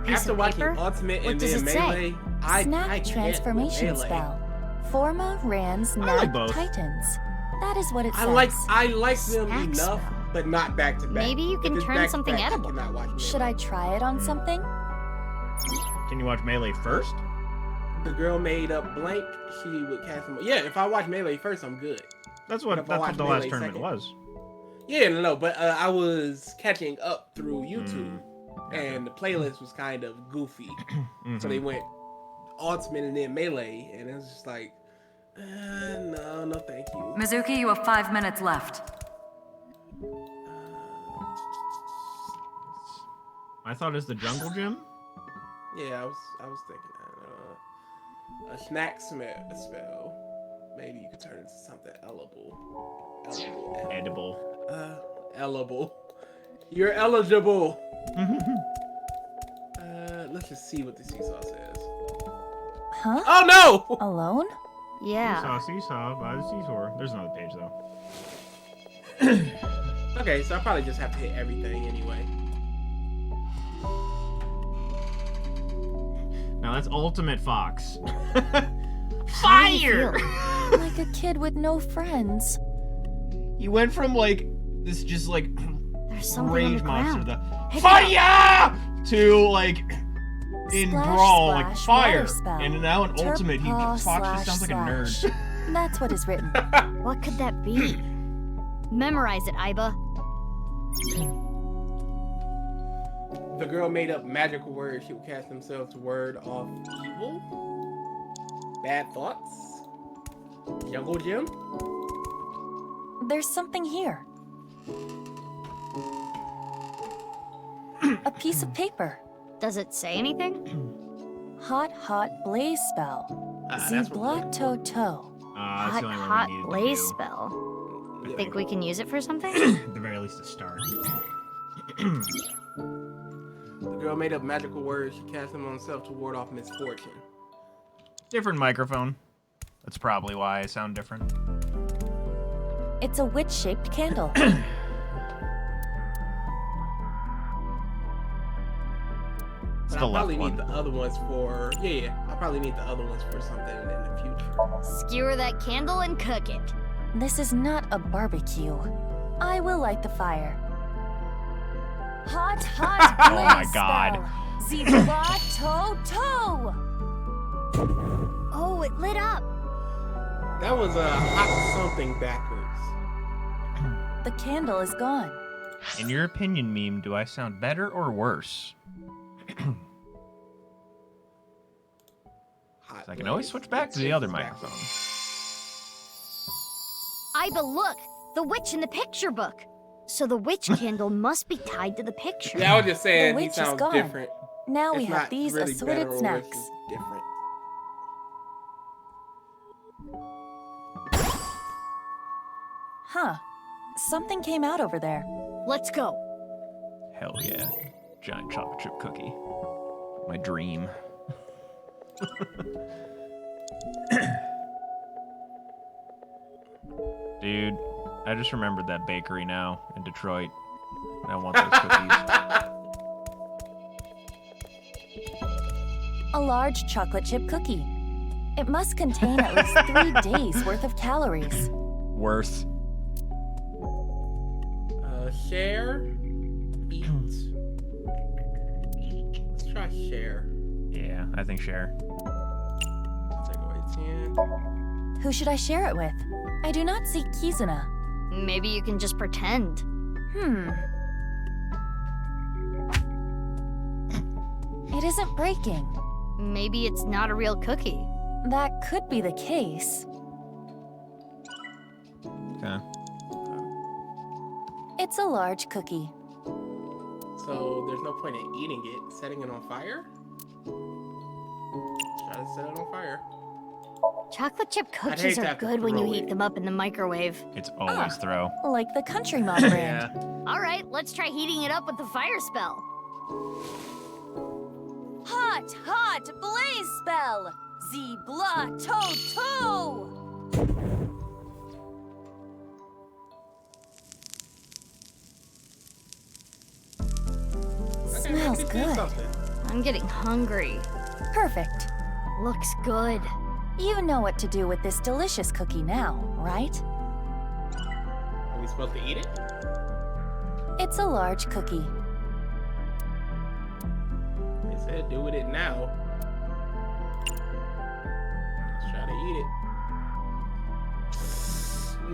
piece after of watching paper? Ultimate What and does then it say? Melee, I Snap can't transformation with Melee. spell. Forma Rans I like Nag both. Titans. That is what it says. I like them Snack enough, spell. but not back to back. Maybe you can If it's turn back to something back, I edible. cannot watch Melee. Should I try it on something? Can you watch Melee first? The girl made up blank. She would cast them. Yeah, if I watch Melee first, I'm good. That's But what if I watch the last Melee tournament second- was. Yeah, no, but I was catching up through YouTube, and the playlist was kind of goofy. So they went Ultimate and then Melee, and it was just like, no, thank you. Mizuki, you have 5 minutes left. I thought it was the jungle gym. Yeah, I was thinking that. A snack spell. Maybe you could turn into something Edible. Eligible. You're eligible. Let's just see what the seesaw says. Huh? Oh no! Alone? Yeah. Seesaw by the seashore. There's another page though. Okay, so I probably just have to hit everything anyway. Now that's Ultimate Fox. How do you Fire! feel? Like a kid with no friends. You went from like this just like There's something rage on the monster, ground. the fire, to like in Splash, brawl like splash, fire, water spell. and now in Ultimate he Turpaw Fox just sounds like a nerd. slash. That's what is written. What could that be? Memorize it, Iba. The girl made up magical words. She would cast themselves to ward off evil, bad thoughts, jungle gym. There's something here. A piece of paper. Does it say anything? Hot blaze spell. That's what Ziblato-to. That's the only one we Hot needed to blaze do. spell. Think we can use it for something? At the very least, to start. The girl made up magical words. She cast them on herself to ward off misfortune. Different microphone. That's probably why I sound different. It's a witch-shaped candle. It's But the I'll left probably one. need the other ones for I'll probably need the other ones for something in the future. Skewer that candle and cook it. This is not a barbecue. I will light the fire. Hot Oh blaze my God. spell. Ziblato-to. Oh, it lit up. That was a hot something backwards. The candle is gone. In your opinion, Meme, do I sound better or worse? I can always switch back to the other microphone. Iba, look! The witch in the picture book. So the witch candle must be tied to the picture. Yeah, I was just saying The he witch is sounds gone. different. Now we It's have not these really assorted better or worse, snacks. it's different. Huh. Something came out over there. Let's go. Hell yeah. Giant chocolate chip cookie. My dream. Dude, I just remembered that bakery now in Detroit. I want those cookies. A large chocolate chip cookie. It must contain at least 3 days worth of calories. Worth. Share, eat. Let's try share. Yeah, I think share. Take away 10. Who should I share it with? I do not see Kizuna. Maybe you can just pretend. It isn't breaking. Maybe it's not a real cookie. That could be the case. Okay. It's a large cookie. So there's no point in eating it. Setting it on fire? Try to set it on fire. Chocolate chip hate cookies to are have to good when you throw heat it. them up in the microwave. It's always throw. Like the Country Mom brand. All right, let's try heating it up with the fire spell. Hot blaze spell. Ziblato-to. Smells good. I'm getting hungry. Perfect. Looks good. You know what to do with this delicious cookie now, right? Are we supposed to eat it? It's a large cookie. They said do with it now. Let's try to eat it.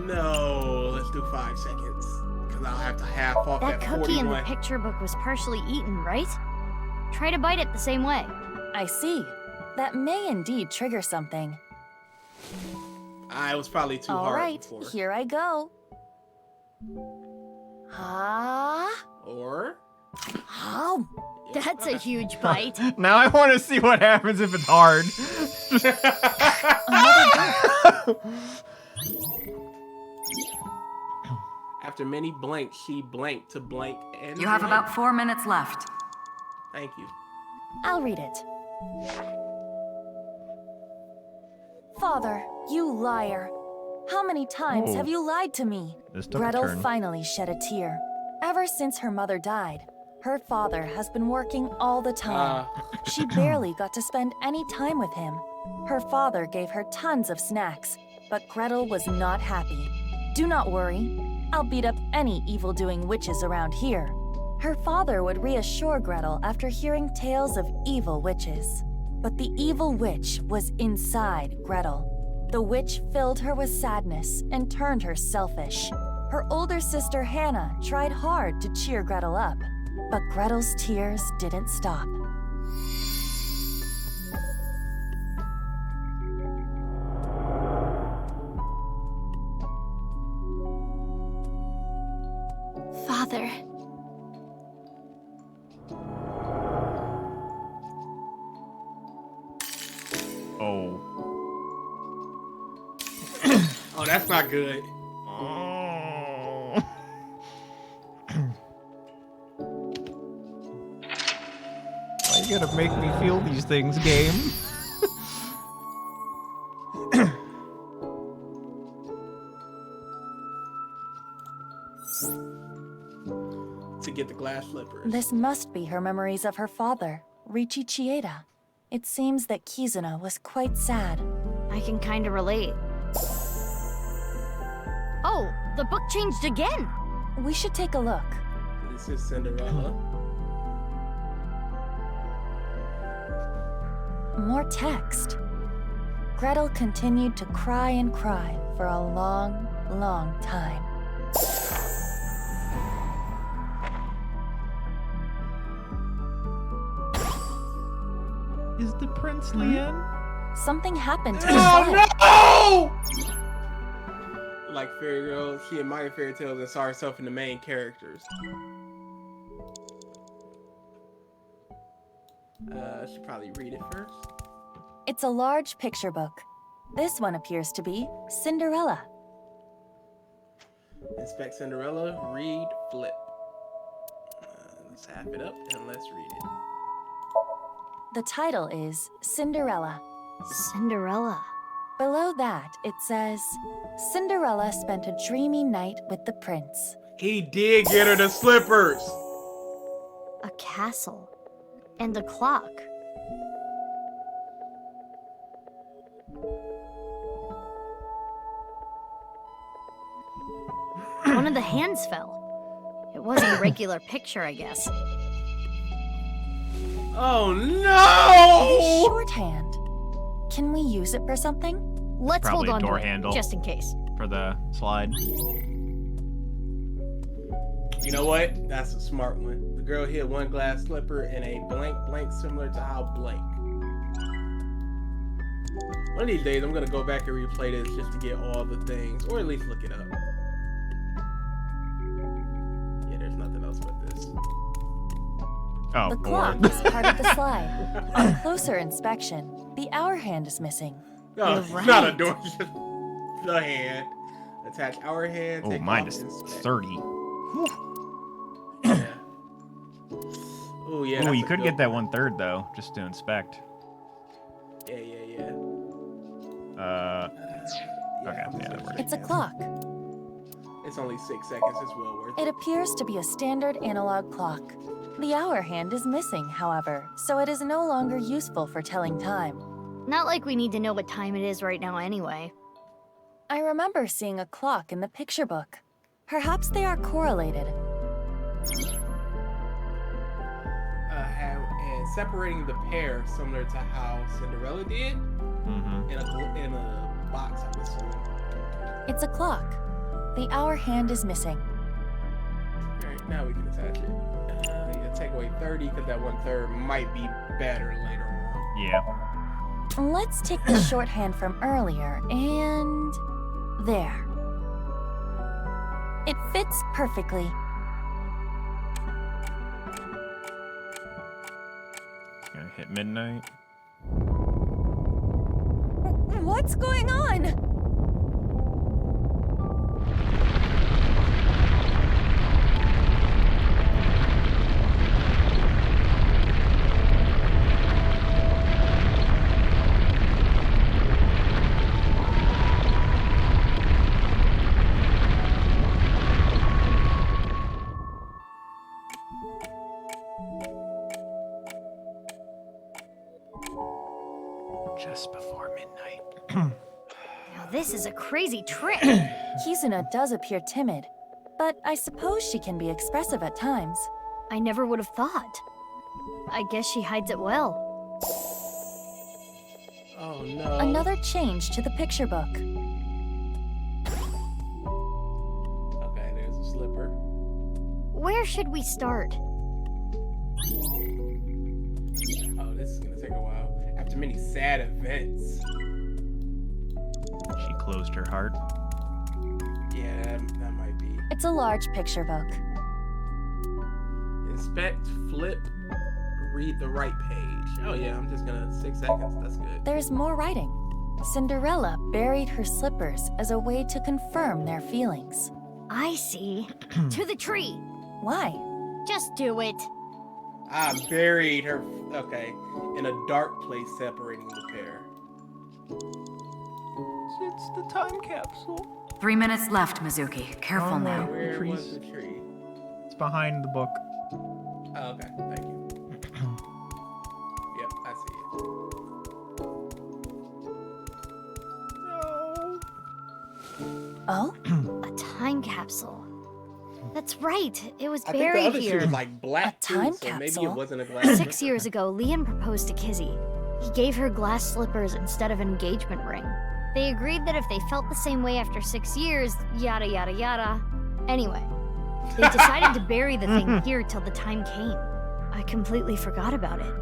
No, let's do 5 seconds. Because Because I'll have to half off That that cookie in the 41. picture book was partially eaten, right? Try to bite it the same way. I see. That may indeed trigger something. It was probably too All hard right, before. here I go. Or? Oh, that's a huge bite. Now I want to see what happens if it's hard. After many blanks, she blanked to blank and You have blank. about 4 minutes left. Thank you. I'll read it. Father, you liar. How many times Whoa. have you lied to me? This took a Gretel turn. finally shed a tear. Ever since her mother died, her father has been working all the time. She barely got to spend any time with him. Her father gave her tons of snacks, but Gretel was not happy. Do not worry. I'll beat up any evil-doing witches around here. Her father would reassure Gretel after hearing tales of evil witches. But the evil witch was inside Gretel. The witch filled her with sadness and turned her selfish. Her older sister Hannah tried hard to cheer Gretel up, but Gretel's tears didn't stop. Father. Oh. Oh, that's not good. Why you gotta make me feel these things, game? To get the glass flippers. This must be her memories of her father, Riichi Chieda. It seems that Kizuna was quite sad. I can kinda relate. Oh, the book changed again! We should take a look. This is Cinderella. More text. Gretel continued to cry and cry for a long, long time. Is the Prince Lian? Something happened to his Oh no! Like Fairy Girl, she admired fairy tales and saw herself in the main characters. I should probably read it first. It's a large picture book. This one appears to be Cinderella. Inspect Cinderella, read, flip. Let's half it up and let's read it. The title is Cinderella. Cinderella. Below that, it says, Cinderella spent a dreamy night with the prince. He did get her the slippers! A castle. And a clock. One of the hands fell. It wasn't a regular picture, I guess. Oh no! Shorthand. Can we use it for something? Let's Probably hold on a door to it, handle. just in case. For the slide. You know what? That's a smart one. The girl hid one glass slipper and a blank similar to how blank. One of these days, I'm gonna go back and replay this just to get all the things, or at least look it up. Yeah, there's nothing else but this. Oh, The clock is part of the slide. On closer inspection, the hour hand is missing. No, You're it's not a right. door. The hand. Attach hour hand. Oh, take mine off, is inspect. 30. Yeah. Oh yeah. Oh, that's you a could good get that one. 1/3 though, just to inspect. Yeah. Okay, yeah, that works. It's a clock. It's only 6 seconds. It's well worth it. It appears to be a standard analog clock. The hour hand is missing, however, so it is no longer useful for telling time. Not like we need to know what time it is right now anyway. I remember seeing a clock in the picture book. Perhaps they are correlated. And separating the pair, similar to how Cinderella did, in a box, I'm assuming. It's a clock. The hour hand is missing. Now we can attach it. Yeah, take away 30 because that 1/3 might be better later on. Yeah. Let's take the shorthand from earlier and there. It fits perfectly. Gonna hit midnight. What's going on? Just before midnight. Now this is a crazy trick. Kizuna does appear timid, but I suppose she can be expressive at times. I never would have thought. I guess she hides it well. Oh no. Another change to the picture book. Okay, there's a slipper. Where should we start? Oh, this is gonna take a while. After many sad events. She closed her heart. Yeah, that might be. It's a large picture book. Inspect, flip, read the right page. Oh yeah, I'm just gonna 6 seconds. That's good. There's more writing. Cinderella buried her slippers as a way to confirm their feelings. I see. To the tree. Why? Just do it. I buried her, okay, in a dark place separating the pair. It's the time capsule. 3 minutes left, Mizuki. Careful now. Where was the tree? It's behind the book. Oh, okay, thank you. Yep, I see it. Oh? A time capsule. That's right. It was I think the buried other here. shoe was like black too, time so maybe capsule? it wasn't a glass. 6 years ago, Leon proposed to Kizzy. He gave her glass slippers instead of an engagement ring. They agreed that if they felt the same way after 6 years, yada yada yada. Anyway, they decided to bury the thing here till the time came. I completely forgot about it,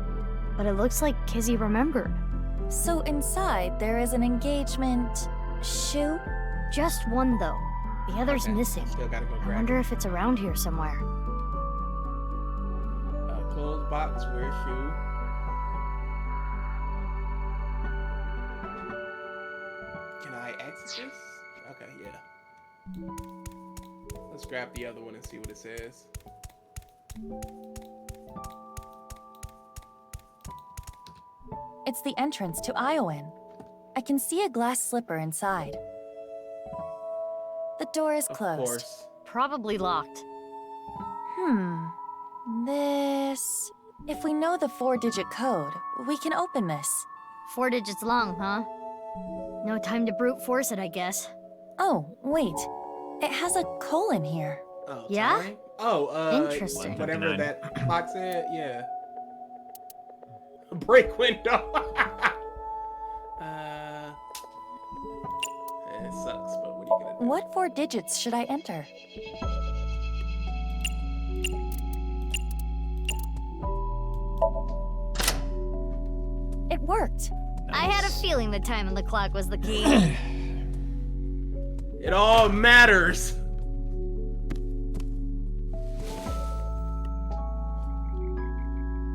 but it looks like Kizzy remembered. So inside there is an engagement shoe? Just one though. The other's missing. Still gotta go I grab wonder if it's around here somewhere. Clothes box, wear shoe. Can I exit this? Okay, yeah. Let's grab the other one and see what it says. It's the entrance to Iowan. I can see a glass slipper inside. The door is closed. Of course. Probably locked. This... If we know the 4-digit code, we can open this. 4 digits long, huh? No time to brute force it, I guess. Oh, wait. It has a colon here. Oh, Yeah? time? Oh, Interesting. whatever that clock said, yeah. Break window. It sucks, but what are you gonna do? What 4 digits should I enter? It worked. I had a feeling the time on the clock was the key. It all matters.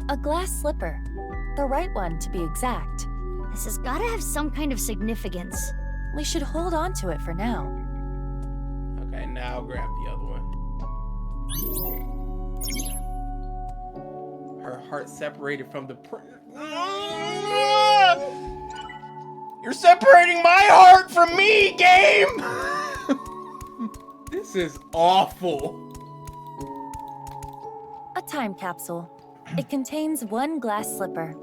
A glass slipper. The right one, to be exact. This has gotta have some kind of significance. We should hold on to it for now. Okay, now grab the other one. Her heart separated from the You're separating my heart from me, game! This is awful. A time capsule. It contains 1 glass slipper.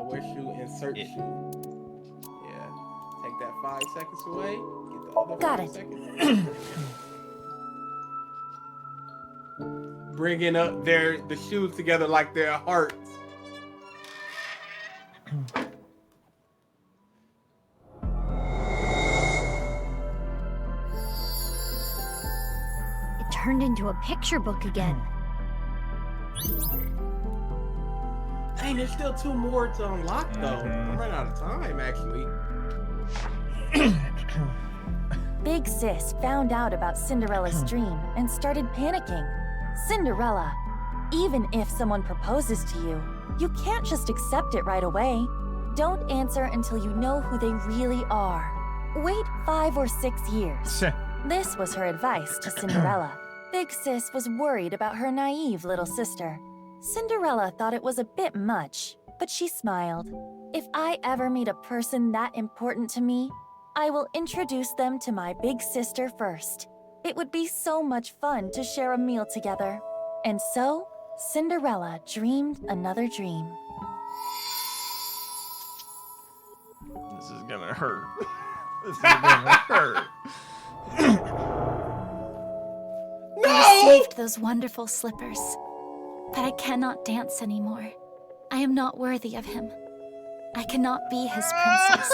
Where shoe? Insert shoe. Yeah. Take that 5 seconds away. Get the other Got 5 it. seconds. Bringing up the shoes together like their hearts. into a picture book again. Dang, there's still 2 more to unlock, though. I'm running out of time, actually. Big Sis found out about Cinderella's dream and started panicking. Cinderella, even if someone proposes to you, you can't just accept it right away. Don't answer until you know who they really are. Wait 5 or 6 years. This was her advice to Cinderella. Big Sis was worried about her naive little sister. Cinderella thought it was a bit much, but she smiled. If I ever meet a person that important to me, I will introduce them to my big sister first. It would be so much fun to share a meal together. And so, Cinderella dreamed another dream. This is gonna hurt. This is gonna hurt. I received those wonderful slippers, but I cannot dance anymore. I am not worthy of him. I cannot be his princess.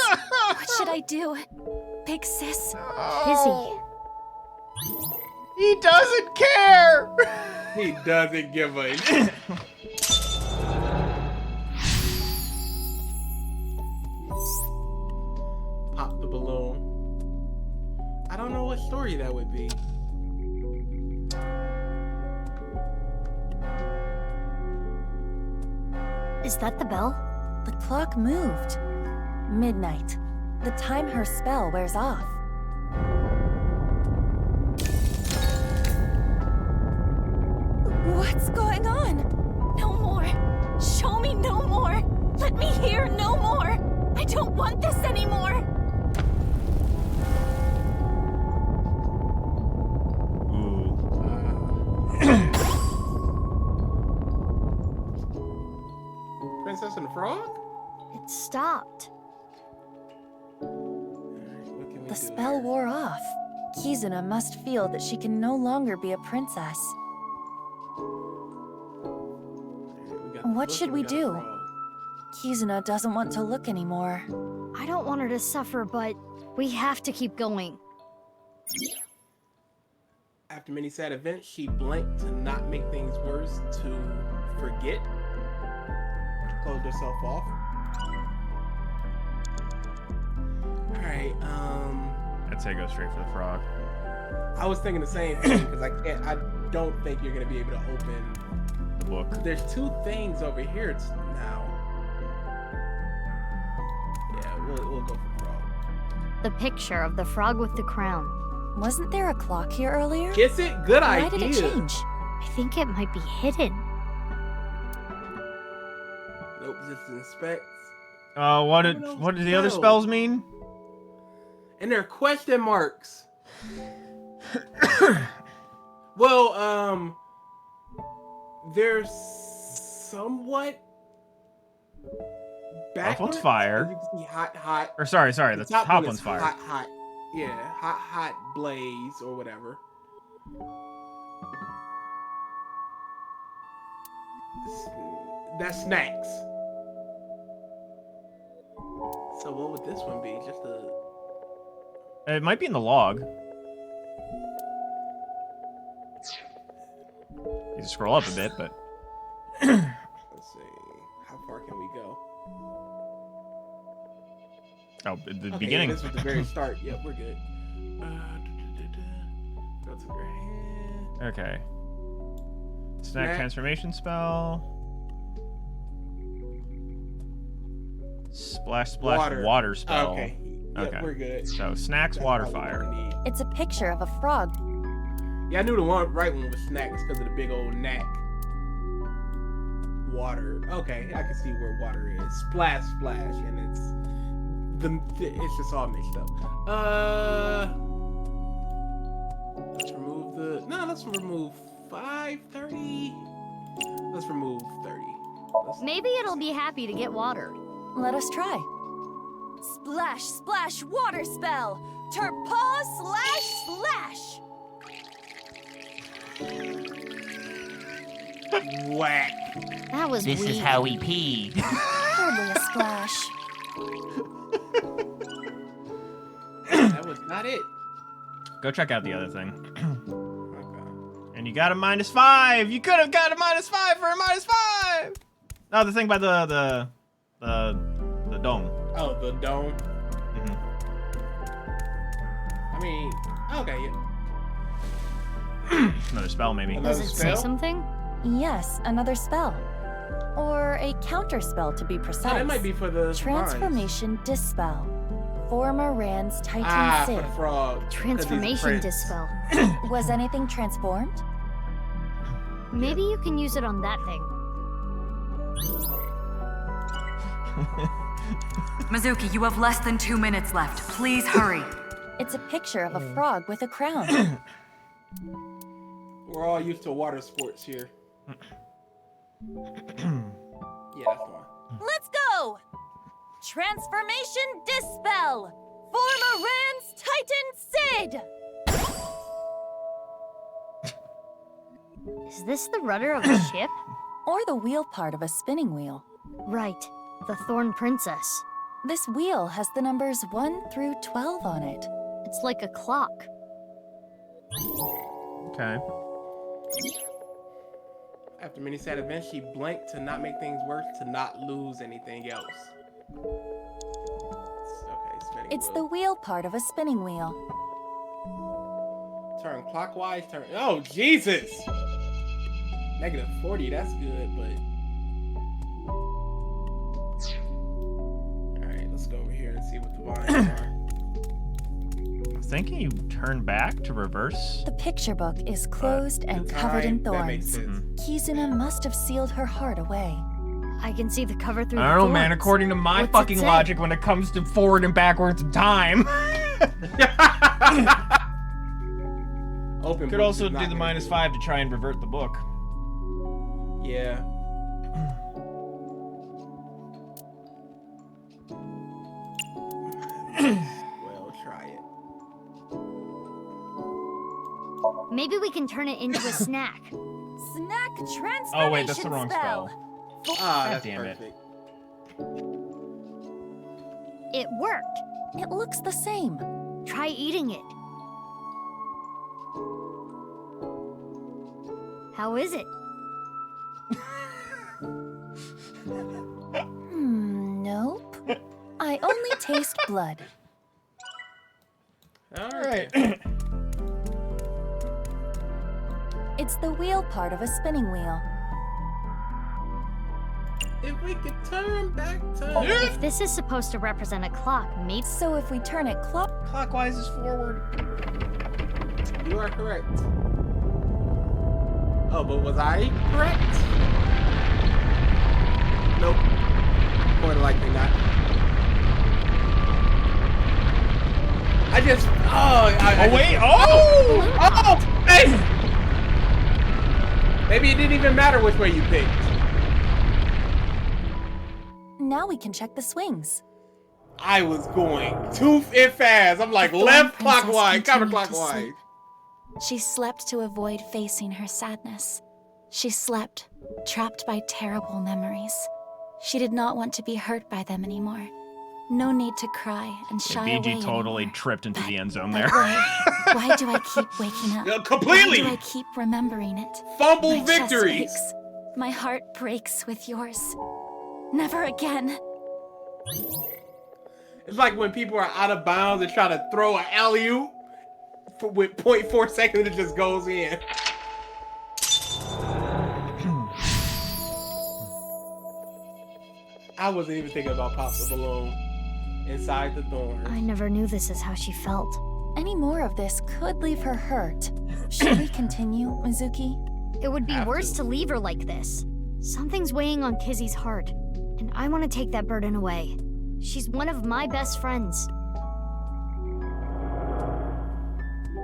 What should I do? Big Sis? Kizzy. He doesn't care! He doesn't give a... Pop the balloon. I don't know what story that would be. Is that the bell? The clock moved. Midnight. The time her spell wears off. What's going on? No more. Show me no more. Let me hear no more. I don't want this anymore. Princess and the Frog? It stopped. The spell wore off. Kizuna must feel that she can no longer be a princess. What should we do? Kizuna doesn't want to look anymore. I don't want her to suffer, but we have to keep going. After many sad events, she blinked to not make things worse, to forget. Closed herself off. Alright, I'd say go straight for the frog. I was thinking the same thing, because I don't think you're gonna be able to open the book. There's 2 things over here now. Yeah, we'll go for frog. The picture of the frog with the crown. Wasn't there a clock here earlier? Kiss it? Good idea. Why did it change? I think it might be hidden. Nope, just inspects. What did the other spells mean? And they're question marks. Well, they're somewhat backwards. Top one's fire. You can see hot. Or sorry, the top one's fire. Hot. Yeah, hot blaze or whatever. That's snacks. So what would this one be? Just a... It might be in the log. You can scroll up a bit, but... Let's see. How far can we go? Oh, the okay, beginning. This was the very start. Yep, we're good. Go to your hand. Okay. Snack transformation spell. Splash water spell. Okay. Yep, we're good. So snacks, water, fire. It's a picture of a frog. Yeah, I knew the right one was snacks because of the big old neck. Water. Okay, I can see where water is. Splash, and it's just all mixed up. Let's remove let's remove 530. Let's remove 30. Maybe it'll be happy to get water. Let us try. Splash, splash, water spell. Turpaw slash. Whack. That was This weak. is how we pee. Hardly a splash. That was not it. Go check out the other thing. Okay. And you got a -5. You could have got a -5 for a -5. No, the thing by the dome. Oh, the dome. Mm-hmm. I mean, okay. Another spell, maybe. Does it say something? Yes, another spell. Or a counter spell to be precise. Oh, that might be for the Transformation Dispel. Former Rand's Titan for Sid. the frog. Transformation Dispel. Was anything transformed? Maybe you can use it on that thing. Mizuki, you have less than 2 minutes left. Please hurry. It's a picture of a frog with a crown. We're all used to water sports here. Yeah, that's the one. Let's go! Transformation Dispel! Former Rand's Titan Sid! Is this the rudder of a ship? Or the wheel part of a spinning wheel. Right, the Thorn Princess. This wheel has the numbers 1 through 12 on it. It's like a clock. Okay. After many sad events, she blinked to not make things worse, to not lose anything else. Okay, spinning It's wheel. the wheel part of a spinning wheel. Turn clockwise, turn. Oh, Jesus! -40, that's good, but. Alright, let's go over here and see what the vines are. I'm thinking you turn back to reverse. The picture book is closed and covered in That makes thorns. sense. Kizuna must have sealed her heart away. I can see the cover through I the don't know, man. thorns. According to my What's it fucking say? logic, when it comes to forward and backwards in time. Open Could book also is do not the gonna -5 to try and revert the book. Yeah. Well, try it. Maybe we can turn it into a snack. Snack transformation Oh wait, that's the wrong spell. Ah, God that's damn it. perfect. It worked. It looks the same. Try eating it. How is it? Nope. I only taste blood. Alright. It's the wheel part of a spinning wheel. If we could turn back time. If this is supposed to represent a clock, maybe. So if we turn it Clockwise is forward. You are correct. Oh, but was I correct? Nope. More than likely not. I just. Wait. Oh! Oh! Hey! Maybe it didn't even matter which way you picked. Now we can check the swings. I was going too fast. I'm like The Thorn left Princess clockwise, continued to counterclockwise. sleep. She slept to avoid facing her sadness. She slept, trapped by terrible memories. She did not want to be hurt by them anymore. No need to cry and shy away BG totally anymore. tripped into the end zone But there. why do I keep waking up? Yeah, completely. Why do I keep remembering it? Fumble My chest victories. aches. My heart breaks with yours. Never again. It's like when people are out of bounds and try to throw an alley-oop with 0.4 seconds, it just goes in. I wasn't even thinking about Pop the Balloon inside the thorn. I never knew this is how she felt. Any more of this could leave her hurt. Should we continue, Mizuki? It would be Have worse to. to leave her like this. Something's weighing on Kizzy's heart, and I want to take that burden away. She's one of my best friends.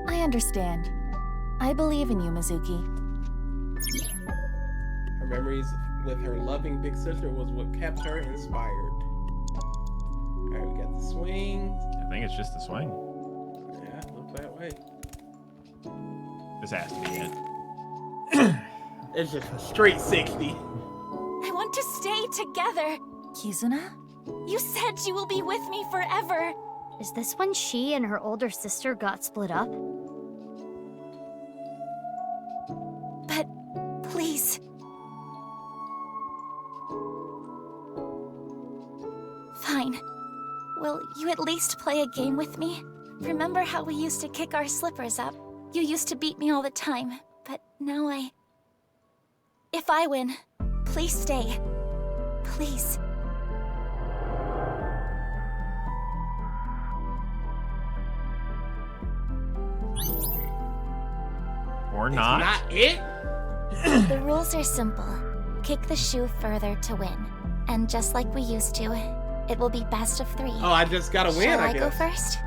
I understand. I believe in you, Mizuki. Her memories with her loving big sister was what kept her inspired. Alright, we got the swing. I think it's just the swing. Yeah, looks that way. This has to be it. It's just a straight 60. I want to stay together. Kizuna? You said you will be with me forever. Is this when she and her older sister got split up? will you at least play a game with me? Remember how we used to kick our slippers up? You used to beat me all the time, but now If I win, please stay. Please. Or not. Not it? The rules are simple. Kick the shoe further to win. And just like we used to, it will be best of 3. Oh, I just gotta win, Shall I I guess. go first?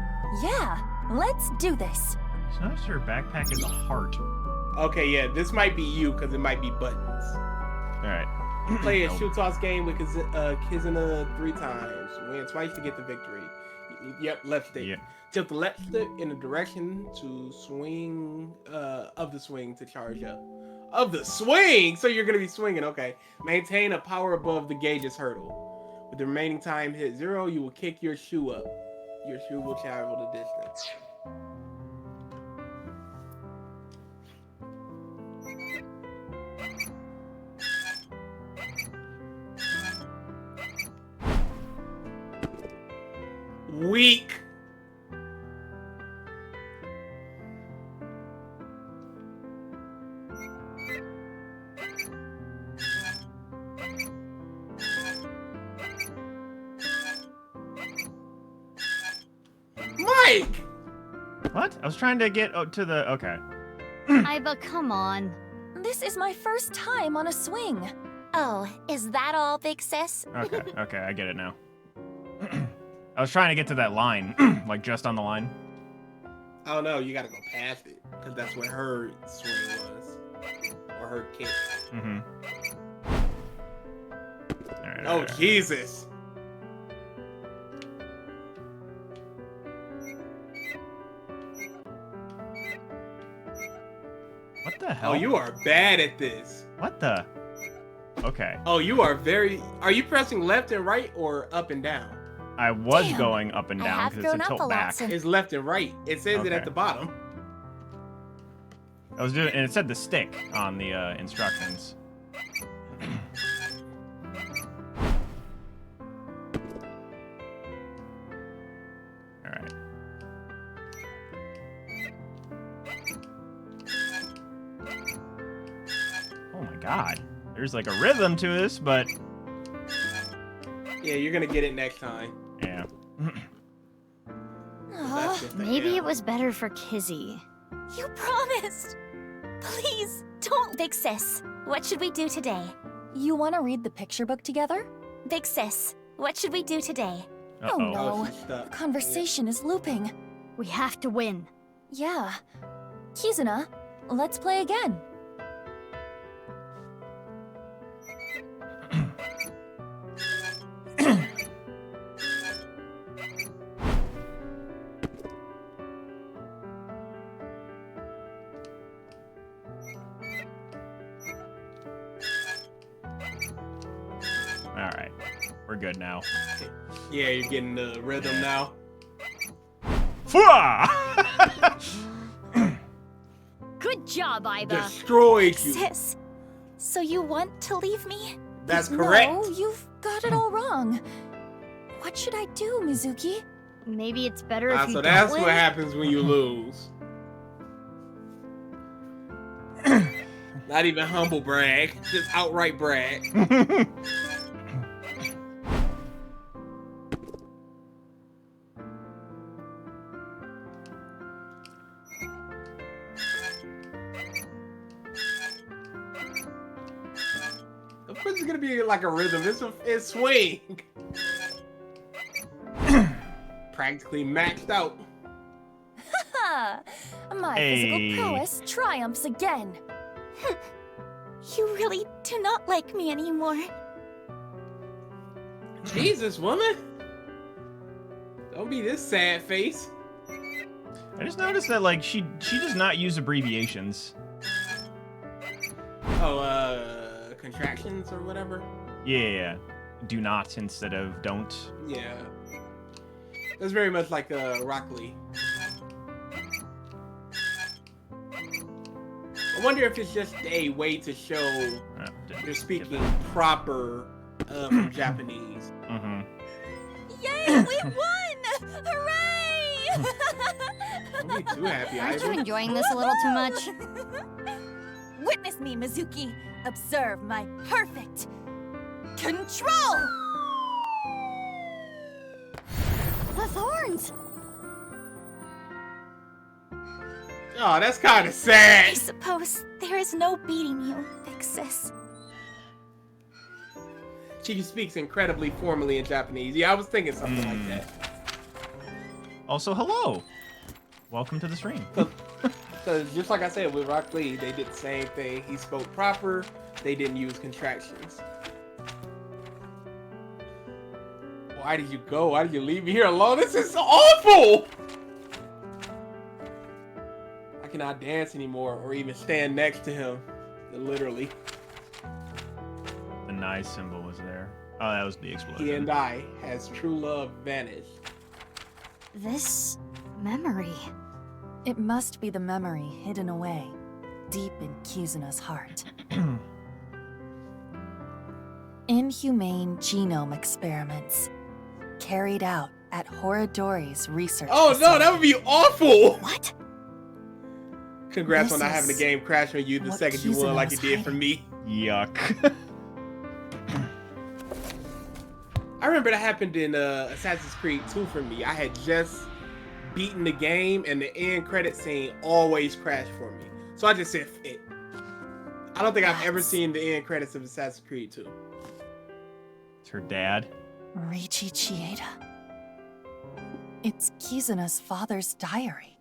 Yeah, let's do this. Just notice her backpack is a heart. Okay, yeah, this might be you because it might be buttons. Alright. Play a shoe toss game with Kizuna 3 times. Win twice to get the victory. Yep, left stick. Yep. Tilt the left stick in the direction to swing of the swing to charge up. Of the swing! So you're gonna be swinging, okay. Maintain a power above the gauge's hurdle. With the remaining time hit 0, you will kick your shoe up. Your shoe will travel the distance. Weak. Mike! What? I was trying to get to the... Okay. Iva, come on. This is my first time on a swing. Oh, is that all, big sis? Okay, okay, I get it now. I was trying to get to that line, like just on the line. Oh no, you gotta go past it, because that's what her swing was. Or her kick. Mm-hmm. Alright, Oh, Jesus. What the hell? Oh, you are bad at this. What the? Okay. Oh, you are very... Are you pressing left and right or up and down? I was Damn. going up and I down have because it's a grown up tilt a lot back. since- It's left and right. It says it at the bottom. I was doing, and it said the stick on the instructions. All right. Oh my God, there's like a rhythm to this, but Yeah, you're gonna get it next time. yeah. Maybe it was better for Kizzy. You promised! Please, don't, big sis. What should we do today? You want to read the picture book together? Big sis, what should we do today? Oh no, the conversation is looping. We have to win. Yeah. Kizuna, let's play again. All right, we're good now. Yeah, you're getting the rhythm now. Good job, Iva. Destroyed you. Sis, so you want to leave me? That's correct. No, you've got it all wrong. What should I do, Mizuki? Maybe it's better if you So don't that's win. what happens when you lose. Not even humble brag, just outright brag. Of course it's gonna be like a rhythm. It's swing. Practically maxed out. Ha! My Hey. physical prowess triumphs again. You really do not like me anymore. Jesus, woman. Don't be this sad face. I just noticed that like she does not use abbreviations. Oh, contractions or whatever. Yeah. Do not instead of don't. Yeah. That's very much like Rock Lee. I wonder if it's just a way to show you're speaking proper Japanese. Mm-hmm. Yay, we won! Hooray! Don't be too happy, Aren't you Ivan. enjoying this a little too much? Witness me, Mizuki. Observe my perfect control! The thorns! Oh, that's kind of I sad. suppose there is no beating you, big sis. She speaks incredibly formally in Japanese. Yeah, I was thinking something like that. Also, hello. Welcome to the stream. Because just like I said with Rock Lee, they did the same thing. He spoke proper. They didn't use contractions. Why did you go? Why did you leave me here alone? This is awful! I cannot dance anymore or even stand next to him. Literally. The nice symbol was there. Oh, that was the explosion. He and I has true love vanished. This memory. It must be the memory hidden away, deep in Kizuna's heart. Inhumane genome experiments carried out at Horodori's research Oh no, that would be awful! What? Congrats This on not having the is game crash on you the what second you won like it Kizuna's did for me. Yuck. I remember that happened in Assassin's Creed 2 for me. I had just beaten the game and the end credit scene always crashed for me. So I just said it. I don't think I've ever seen the end credits of Assassin's Creed 2. It's her dad. Riichi Chieda. It's Kizuna's father's diary.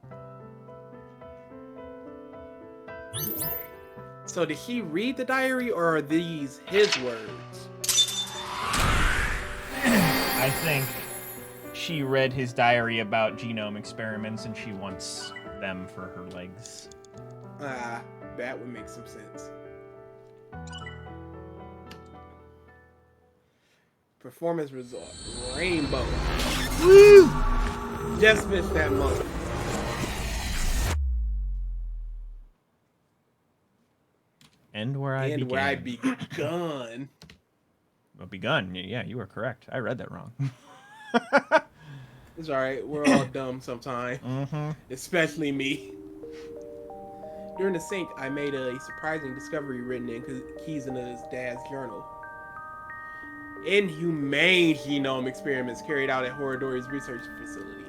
So did he read the diary or are these his words? I think she read his diary about genome experiments and she wants them for her legs. That would make some sense. Performance result. Rainbow. Woo! Just missed that moment. End where I began. Where I begun. Well, begun. Yeah, you were correct. I read that wrong. It's alright. We're all dumb sometimes. Especially me. During the sync, I made a surprising discovery written in Kizuna's dad's journal. Inhumane genome experiments carried out at Horodori's research facility.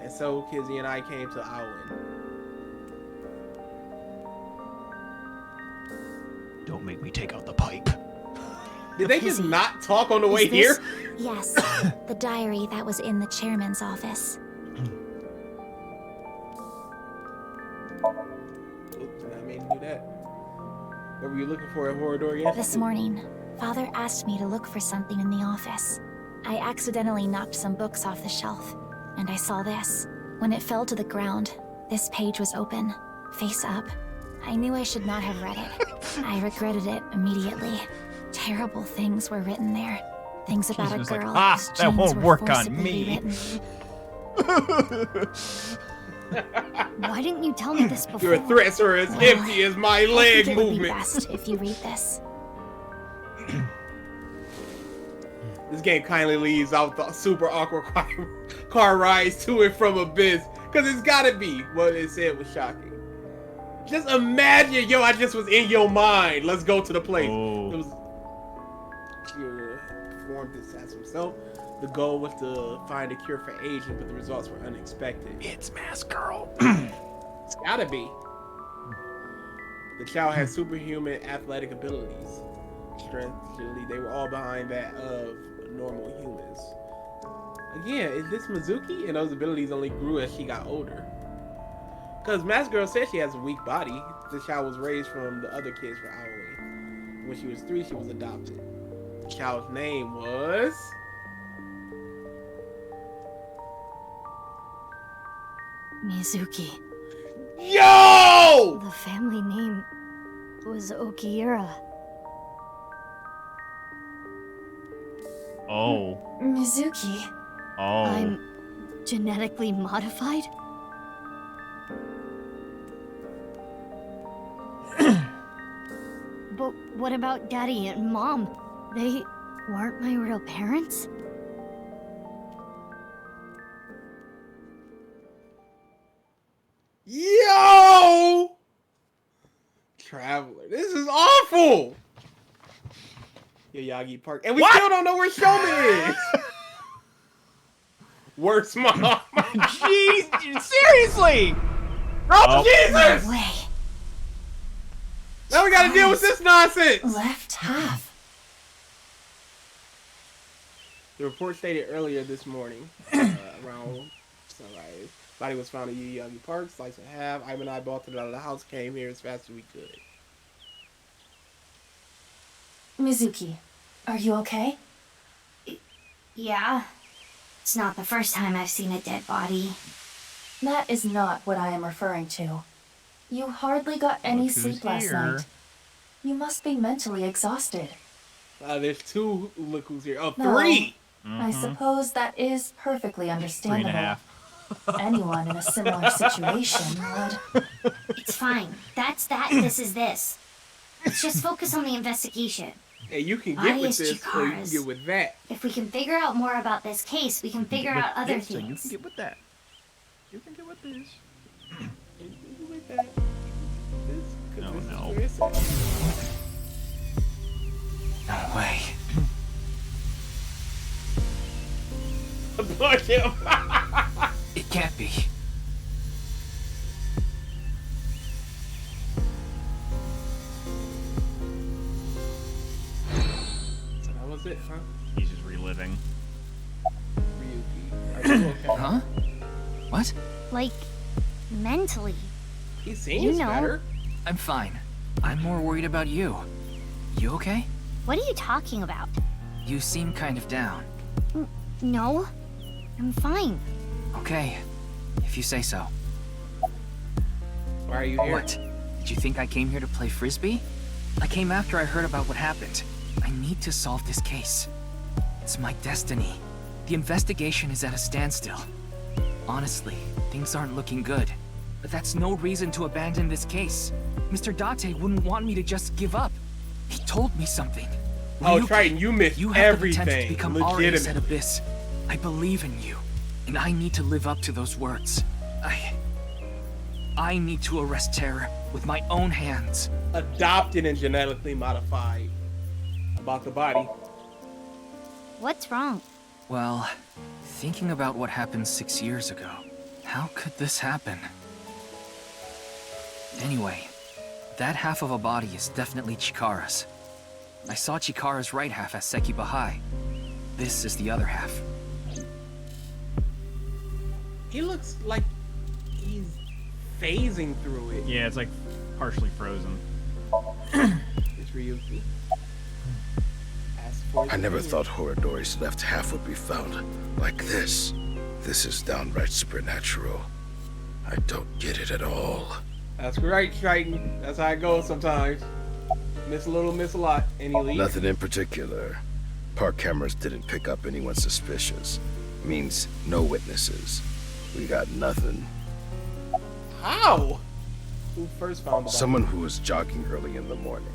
And so Kizzy and I came to Aowen. Don't make me take out the pipe. Did they just Kizzy, not talk on the is way this- here? Yes, the diary that was in the chairman's office. Oops, I made him do that. What were you looking for at Horodori yesterday? This morning, Father asked me to look for something in the office. I accidentally knocked some books off the shelf, and I saw this. When it fell to the ground, this page was open, face up. I knew I should not have read it. I regretted it immediately. Terrible things were written there. Things about a was like, girl "Ah, whose that genes won't were work on forcibly me." rewritten. Why didn't you tell me this before? Your threats are as Well, empty as my I leg think it would be movement. best if you read this. This game kindly leaves out the super awkward car rides to and from Abyss. Because it's gotta be what it said was shocking. Just imagine, yo, I just was in your mind. Let's go to the place. Oh. It was performed this as himself. The goal was to find a cure for aging, but the results were unexpected. It's Mask Girl. It's gotta be. The child has superhuman athletic abilities. Strength, agility, they were all behind that of normal humans. Again, is this Mizuki? And those abilities only grew as she got older. Because Mask Girl said she has a weak body. The child was raised from the other kids for Aoi. When she was 3, she was adopted. The child's name was... Mizuki. Yo! The family name was Okiura. Oh. Mizuki. Oh. I'm genetically modified? But what about Daddy and Mom? They weren't my real parents? awful. Yagi Park. And we still don't know where Showman is. Worst mom. Jeez, seriously. Oh, Jesus. No way. Now we gotta deal with this nonsense. Left half. The report stated earlier this morning, around sunrise, body was found in Yagi Park, slice in half. Ivan and I bolted out of the house, came here as fast as we could. Mizuki, are you okay? Yeah. It's not the first time I've seen a dead body. That is not what I am referring to. You hardly got any sleep last night. You must be mentally exhausted. There's two look who's here. Oh, No. 3! I suppose that is perfectly understandable. 3.5. Anyone in a similar situation would. It's fine. That's that, this is this. Let's just focus on the investigation. Hey, you can get Body with is this, or you can Chikara's. get with that. If we can figure out more about this case, we can figure out other So you things. can get with that. You can get with this. You can get with that. No, This is no. where it's at. No way. Fuck him. It can't be. So that was it, huh? He's just reliving. Ryuki, are you okay? Huh? What? Like, mentally. He seems You know. better. I'm fine. I'm more worried about you. You okay? What are you talking about? You seem kind of down. No, I'm fine. Okay, if you say so. Why are you here? What? Did you think I came here to play frisbee? I came after I heard about what happened. I need to solve this case. It's my destiny. The investigation is at a standstill. Honestly, things aren't looking good. But that's no reason to abandon this case. Mr. Date wouldn't want me to just give up. He told me something. Oh, Ryuki, Triton, you missed you have the potential everything. to become Arius at Legitimate. Abyss. I believe in you, and I need to live up to those words. I need to arrest terror with my own hands. Adopted and genetically modified. About the body. What's wrong? Well, thinking about what happened 6 years ago, how could this happen? Anyway, that half of a body is definitely Chikara's. I saw Chikara's right half as Seki Bahai. This is the other half. He looks like he's phasing through it. Yeah, it's like partially frozen. It's Ryuki. Ask for his I never opinion. thought Horadori's left half would be found like this. This is downright supernatural. I don't get it at all. That's right, Triton. That's how it goes sometimes. Miss a little, miss a lot. And he leaves. Nothing in particular. Park cameras didn't pick up anyone suspicious. Means no witnesses. We got nothing. How? Who first found the body? Someone who was jogging early in the morning.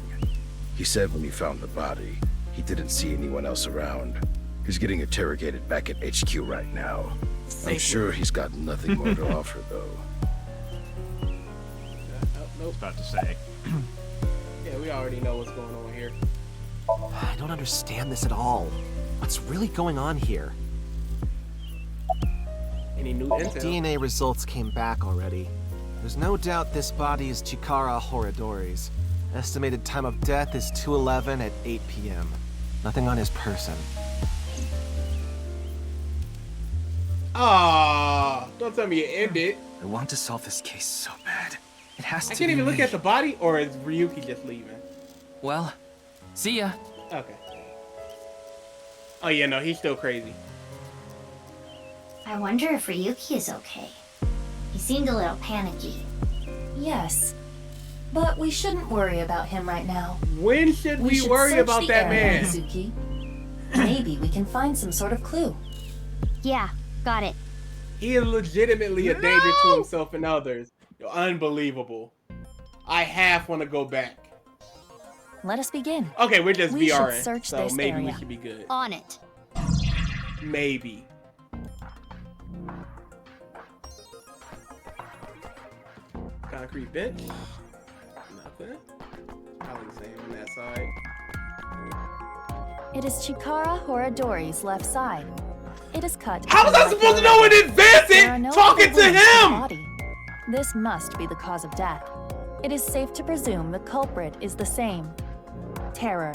He said when he found the body, he didn't see anyone else around. He's getting interrogated back at HQ right now. I'm Safely. sure he's got nothing more to offer, though. I was about to say. Yeah, we already know what's going on here. I don't understand this at all. What's really going on here? Any new intel? DNA results came back already. There's no doubt this body is Chikara Horadori's. Estimated time of death is 2:11 at 8 p.m. Nothing on his person. Ah, don't tell me it ended. I want to solve this case so bad. It has to I can't be even look me. at the body, or is Ryuki just leaving? Well, see ya. Okay. Oh yeah, no, he's still crazy. I wonder if Ryuki is okay. He seemed a little panicky. Yes. But we shouldn't worry about him right now. When should we should worry search about the that area, man? Mizuki. Maybe we can find some sort of clue. Yeah, got it. He is legitimately a danger to himself and others. Unbelievable. I half want to go back. Let us begin. Okay, we're just We should VRing, search so this maybe we area. should be good. On it. Maybe. Concrete bench. Nothing. Probably same on that side. It is Chikara Horadori's left side. It is cut. How was I supposed to know in advance talking to him? Body. This must be the cause of death. It is safe to presume the culprit is the same. Terror.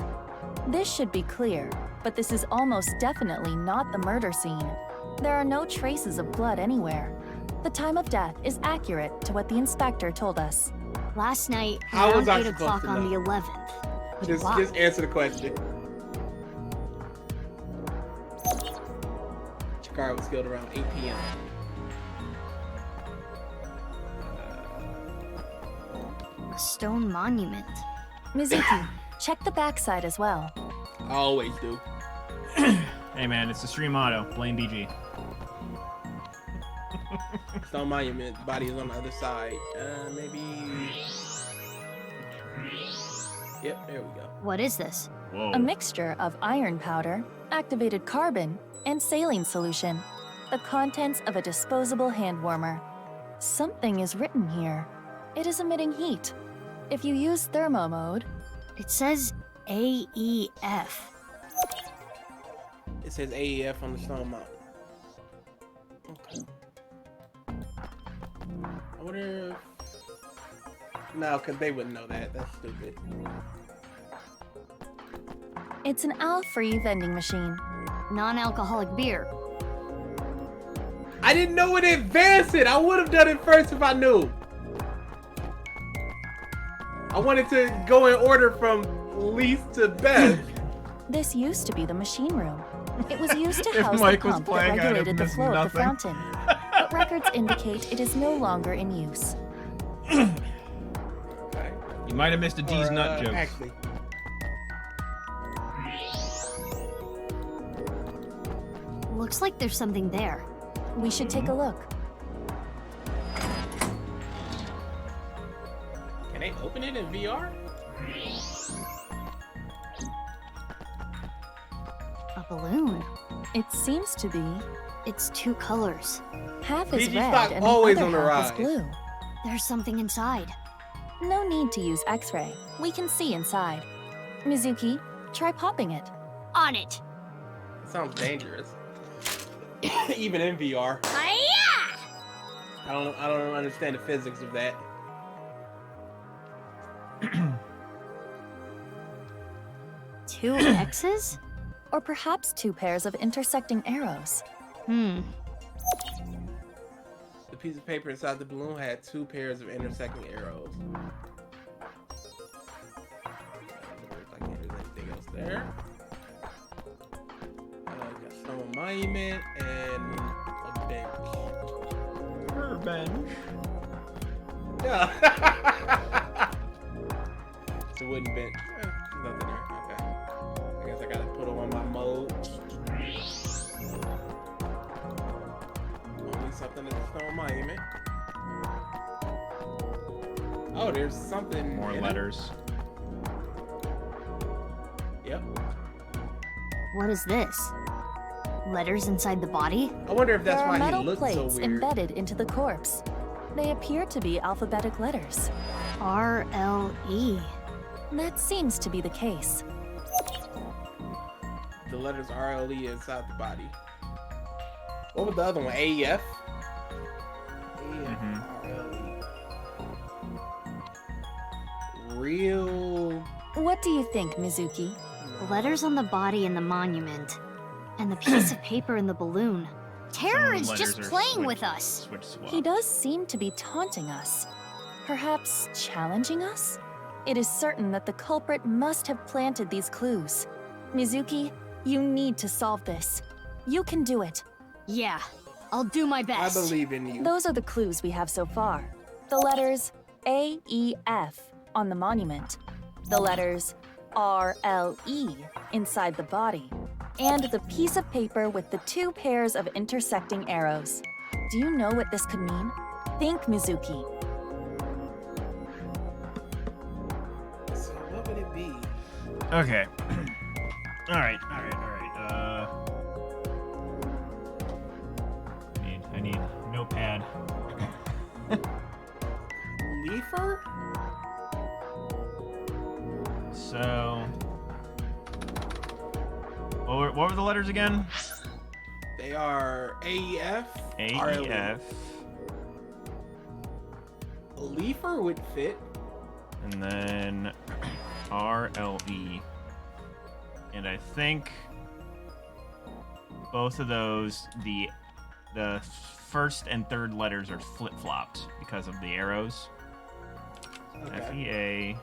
This should be clear, but this is almost definitely not the murder scene. There are no traces of blood anywhere. The time of death is accurate to what the inspector told us. Last night, How was around I 8 o'clock supposed to on know? the 11th. But Just why? answer the question. Chikara was killed around 8 p.m. A stone monument. Mizuki, check the backside as well. I always do. Hey man, it's the stream motto. Blame BG. Stone monument, body is on the other side. Maybe. Yep, there we go. What is this? A mixture of iron powder, activated carbon, and saline solution. The contents of a disposable hand warmer. Something is written here. It is emitting heat. If you use thermo mode, it says AEF. It says AEF on the stone mountain. Okay. I wonder if... No, because they wouldn't know that. That's stupid. it's an owl-free vending machine. Non-alcoholic beer. I didn't know in advance it. I would have done it first if I knew. I wanted to go in order from least to best. This used to be the machine room. It was used to If house the Mike was pump that playing, I'd have regulated the missed flow of the nothing. fountain. But records indicate it is no longer in use. Okay. You might have missed a D's nut joke. Actually. Looks like there's something there. We should take a look. Can they open it in VR? A balloon. It seems to be. It's two colors. Half is PG red stock and the always other on the half is rise. blue. There's something inside. No need to use X-ray. We can see inside. Mizuki, try popping it. On it. It sounds dangerous. Even in VR. Hi-ya! I don't understand the physics of that. Two X's? Or perhaps two pairs of intersecting arrows. Hmm. The piece of paper inside the balloon had two pairs of intersecting arrows. Looks like there's anything else there. Got stone monument and a bench. Her bench. Yeah. It's a wooden bench. Nothing there. Okay. I guess I gotta put on my mode. Only something at the stone monument. Oh, there's something. More in it. letters. Yep. What is this? Letters inside the body? I wonder if that's There are why he metal looked so plates weird. embedded into the corpse. They appear to be alphabetic letters. RLE. That seems to be the case. The letters RLE inside the body. What was the other one? AEF? Mhm. RLE. Real. What do you think, Mizuki? The letters on the body in the monument. And the piece of paper in the balloon. Terror is just playing with us. Switch swap. He does seem to be taunting us. Perhaps challenging us? It is certain that the culprit must have planted these clues. Mizuki, you need to solve this. You can do it. Yeah, I'll do my I best. believe in you. Those are the clues we have so far. The letters AEF on the monument. The letters RLE inside the body. And the piece of paper with the two pairs of intersecting arrows. Do you know what this could mean? Think, Mizuki. So what would it be? Okay. Alright. I need notepad. Leafer? So, what were the letters again? They are AEF. AEF. Leafer would fit. And then RLE. And I think both of those, the first and third letters are flip-flopped because of the arrows. Okay.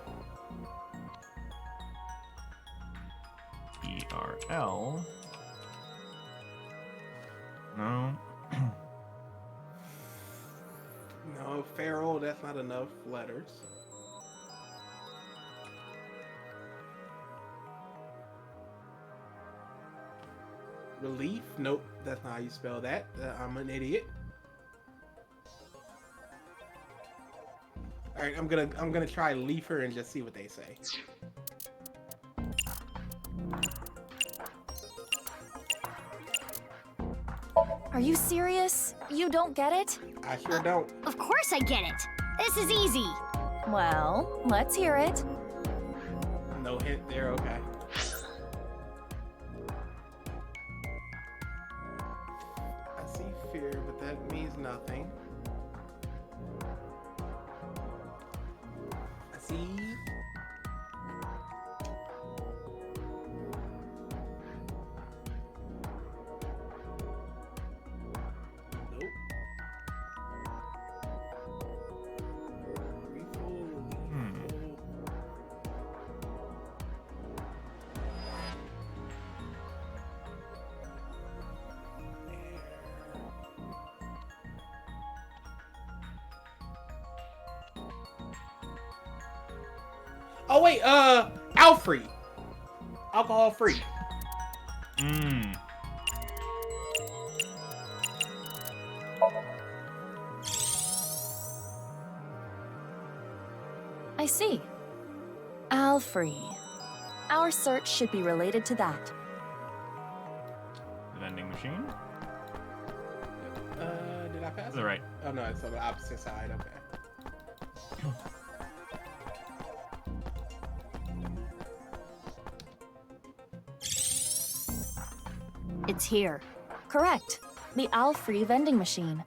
FEAERL. No. No, feral, that's not enough letters. Relief? Nope, that's not how you spell that. I'm an idiot. All right, I'm gonna try leafer and just see what they say. Are you serious? You don't get it? I sure don't. Of course I get it. This is easy. Well, let's hear it. No hint there, okay. I see fear, but that means nothing. I see... Oh wait, Alfrey. Alcohol free. I see. Alfrey. Our search should be related to that. Vending machine? Did I pass? To the right. Oh no, it's on the opposite side, okay. It's here. Correct. The Alfrey vending machine.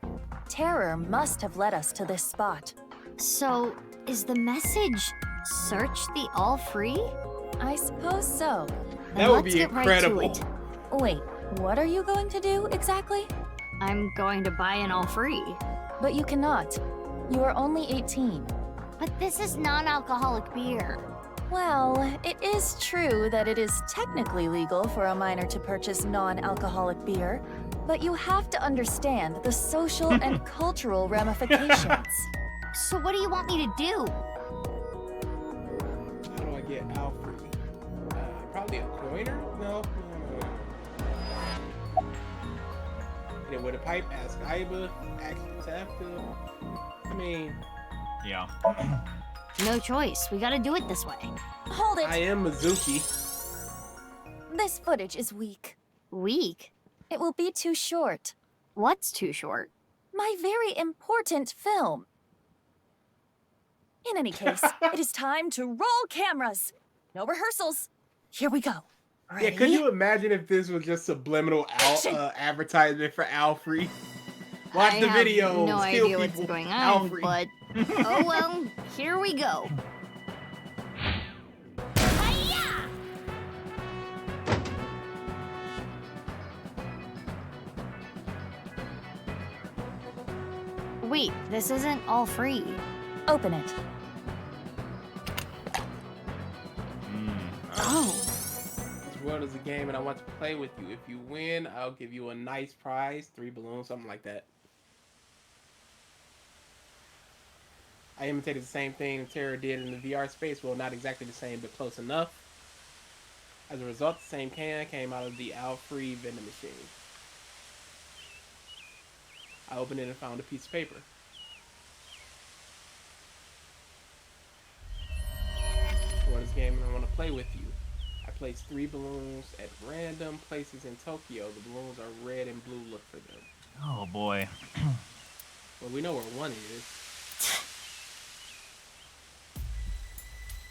Terror must have led us to this spot. So, is the message search the all free? I suppose so. That would be incredible. Right to it. Wait, what are you going to do exactly? I'm going to buy an all free. But you cannot. You are only 18. But this is non-alcoholic beer. Well, it is true that it is technically legal for a minor to purchase non-alcoholic beer, but you have to understand the social and cultural ramifications. So what do you want me to do? How do I get Alfrey? Probably a coiner? No. Hit it with a pipe, ask Iba, ask Detective. I mean... Yeah. No choice. We gotta do it this way. Hold it! I am Mizuki. This footage is weak. Weak? It will be too short. What's too short? My very important film. In any case, it is time to roll cameras. No rehearsals. Here we go. Ready? Yeah, could you imagine if this was just subliminal advertisement for Alfrey? Watch the videos. I have no idea what's going on, Alfrey. but oh well, here we go. Hi-ya! Wait, this isn't all free. Open it. Oh. This world is a game and I want to play with you. If you win, I'll give you a nice prize, 3 balloons, something like that. I imitated the same thing Terror did in the VR space. Well, not exactly the same, but close enough. As a result, the same can came out of the Alfrey vending machine. I opened it and found a piece of paper. For this game, and I want to play with you. I placed 3 balloons at random places in Tokyo. The balloons are red and blue. Look for them. Oh boy. Well, we know where one is.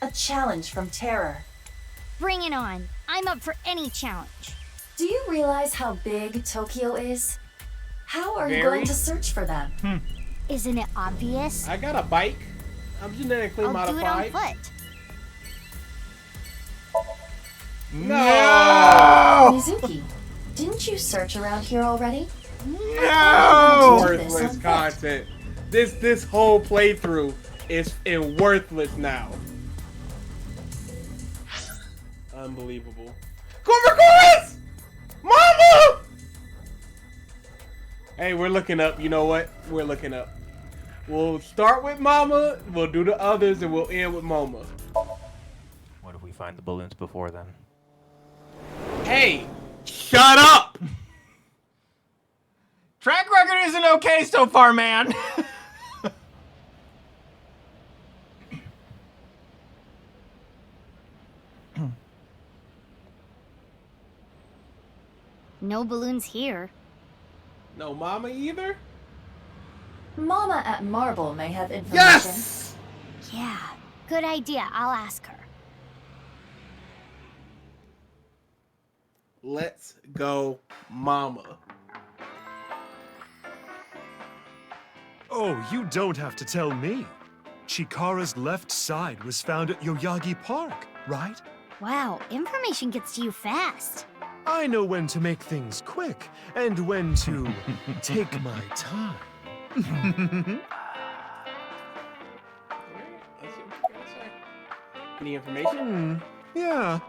A challenge from Terror. Bring it on. I'm up for any challenge. Do you realize how big Tokyo is? How are you Very. going to search for them? Isn't it obvious? I got a bike. I'm genetically I'll modified. do it on foot. No! Mizuki, didn't you search around here already? No! Worthless content. This whole playthrough is worthless now. Unbelievable. Chorus! Mama! Hey, we're looking up. You know what? We're looking up. We'll start with Mama, we'll do the others, and we'll end with Mama. What if we find the balloons before then? Hey! Shut up! Track record isn't okay so far, man. No balloons here. No Mama either? Mama at Marble may have information. Yes! Yeah, good idea. I'll ask her. Let's go, Mama. Oh, you don't have to tell me. Chikara's left side was found at Yoyagi Park, right? Wow, information gets to you fast. I know when to make things quick and when to take my time. Let's see what you gotta say. Any information? Yeah.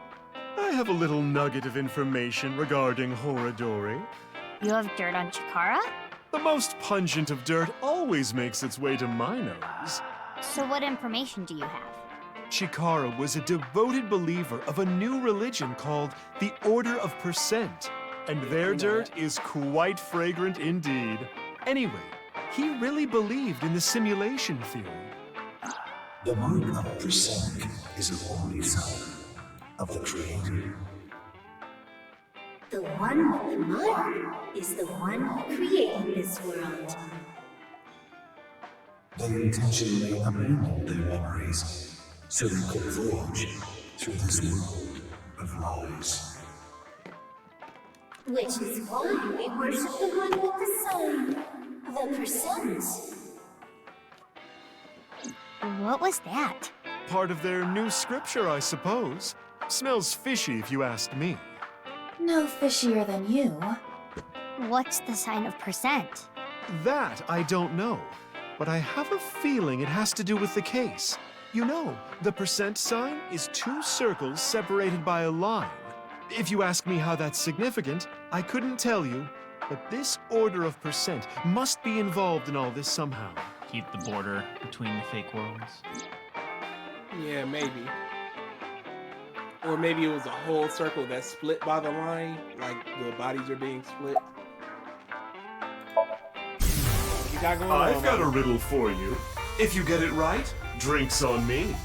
I have a little nugget of information regarding Horadori. You have dirt on Chikara? The most pungent of dirt always makes its way to my nose. So what information do you have? Chikara was a devoted believer of a new religion called the Order of Percent, and their dirt is quite fragrant indeed. Anyway, he really believed in the simulation theory. The mark of percent is the only sign of the Creator. The one with the mark is the one who created this world. They intentionally abandoned their memories so they could voyage through this world of lies. Which is why we worship the one with the sign, the percent. What was that? Part of their new scripture, I suppose. Smells fishy if you ask me. No fishier than you. What's the sign of percent? That I don't know, but I have a feeling it has to do with the case. You know, the percent sign is two circles separated by a line. If you ask me how that's significant, I couldn't tell you, but this order of percent must be involved in all this somehow. Keep the border between the fake worlds. Yeah, maybe. Or maybe it was a whole circle that's split by the line, like the bodies are being split. What you got going on? I've got a riddle for you. If you get it right, drinks on me.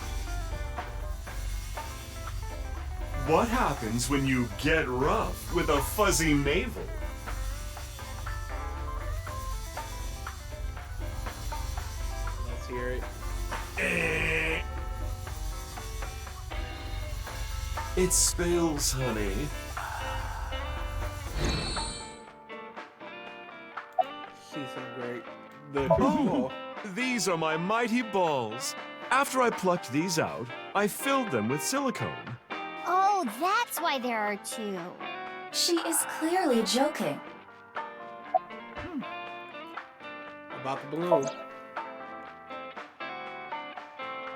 What happens when you get rough with a fuzzy navel? Let's hear it. It spills, honey. She's so great. The Oh, these are my mighty balls. After I plucked these out, I filled them with silicone. Oh, that's why there are two. She is clearly joking. About the balloon.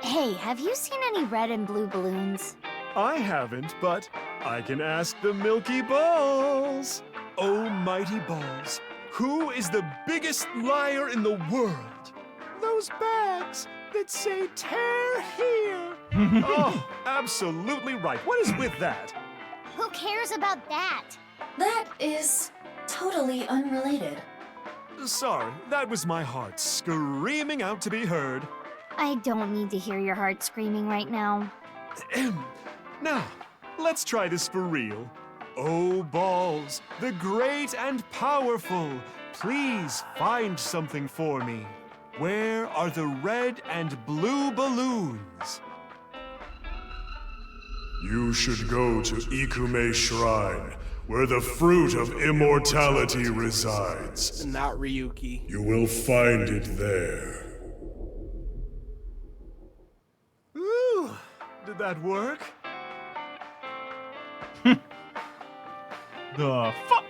Hey, have you seen any red and blue balloons? I haven't, but I can ask the Milky Balls. Oh, mighty balls, who is the biggest liar in the world? Those bags that say tear here. Oh, absolutely right. What is with that? Who cares about that? That is totally unrelated. Sorry, that was my heart screaming out to be heard. I don't need to hear your heart screaming right now. Now, let's try this for real. Oh, balls, the great and powerful, please find something for me. Where are the red and blue balloons? You should go to Ikume Shrine, where the fruit of immortality resides. Not Ryuki. You will find it there. Ooh, did that work? The fuck?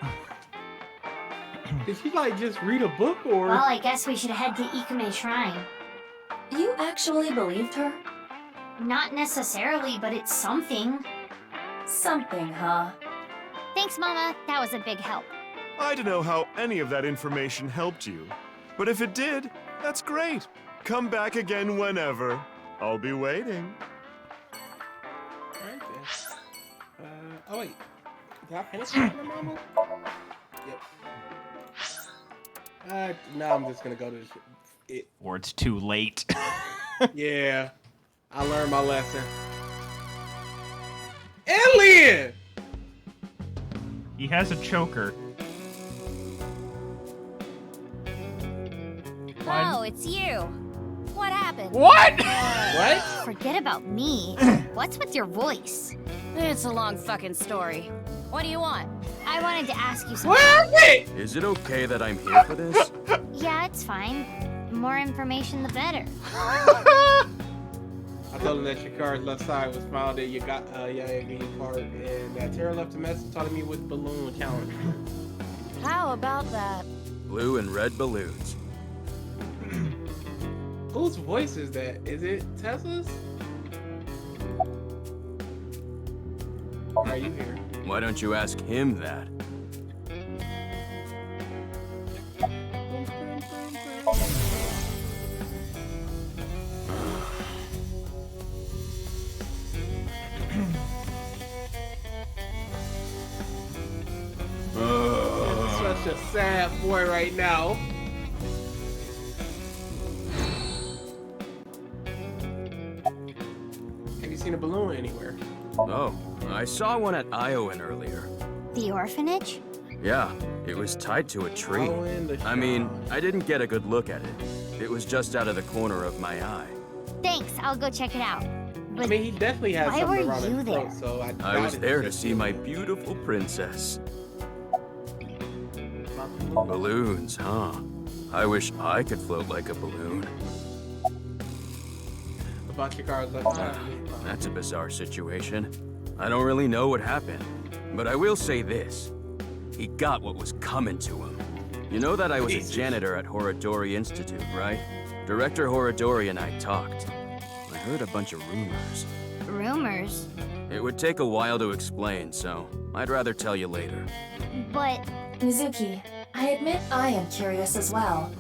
Did she like just read a book or? Well, I guess we should head to Ikume Shrine. You actually believed her? Not necessarily, but it's something. Something, huh? Thanks, Mama. That was a big help. I don't know how any of that information helped you, but if it did, that's great. Come back again whenever. I'll be waiting. Alright then. Oh wait. Did I finish it, Mama? Yep. Now I'm just gonna go to it. Or it's too late. Yeah. I learned my lesson. Alien! He has a choker. Oh, it's you. What happened? What? What? Forget about me. What's with your voice? It's a long fucking story. What do you want? I wanted to ask you something. What is it? Is it okay that I'm here for this? Yeah, it's fine. The more information, the better. I told him that your car's left side was found at Yayagi Park, and that Tara left a message telling me with balloon challenge. How about that? Blue and red balloons. Whose voice is that? Is it Tesla's? Are you here? Why don't you ask him that? Such a sad boy right now. Have you seen a balloon anywhere? Oh, I saw one at Iowan earlier. The orphanage? Yeah, it was tied to a tree. I mean, I didn't get a good look at it. It was just out of the corner of my eye. Thanks, I'll go check it out. But I mean, he definitely has why something were around you his there? throat, so I was there to see my beautiful princess. Balloons, huh? I wish I could float like a balloon. About your car's left side. That's a bizarre situation. I don't really know what happened, but I will say this. He got what was coming to him. You know that I was a janitor at Horodori Institute, right? Director Horodori and I talked. I heard a bunch of rumors. Rumors? It would take a while to explain, so I'd rather tell you later. But... Mizuki, I admit I am curious as well.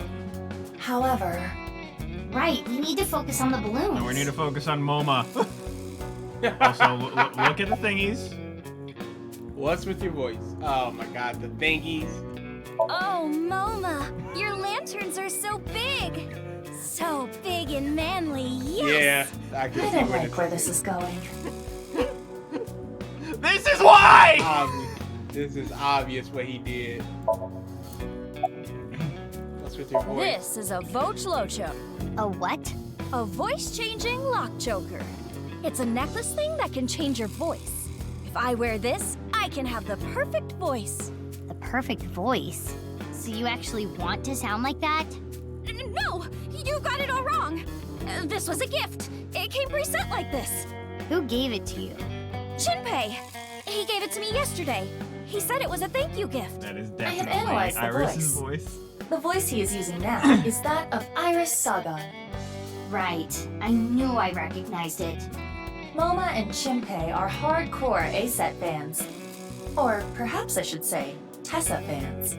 However... Right, we need to focus on the balloons. And we need to focus on MoMA. Also, look at the thingies. What's with your voice? Oh my god, the thingies. Oh, Moma, your lanterns are so big. So big and manly, yes! Yeah, I can I see don't where like where this is going. This is why! Obvious. This is obvious what he did. What's with your voice? This is a Voch Locho. A what? A voice-changing lock choker. It's a necklace thing that can change your voice. If I wear this, I can have the perfect voice. The perfect voice? So you actually want to sound like that? No, you got it all wrong. This was a gift. It came preset like this. Who gave it to you? Shinpei. He gave it to me yesterday. He said it was a thank you gift. That is I have definitely analyzed the Iris's voice. voice. The voice he is using now is that of Iris Sagan. Right, I knew I recognized it. Moma and Shinpei are hardcore A-Set fans. Or perhaps I should say, Tessa fans.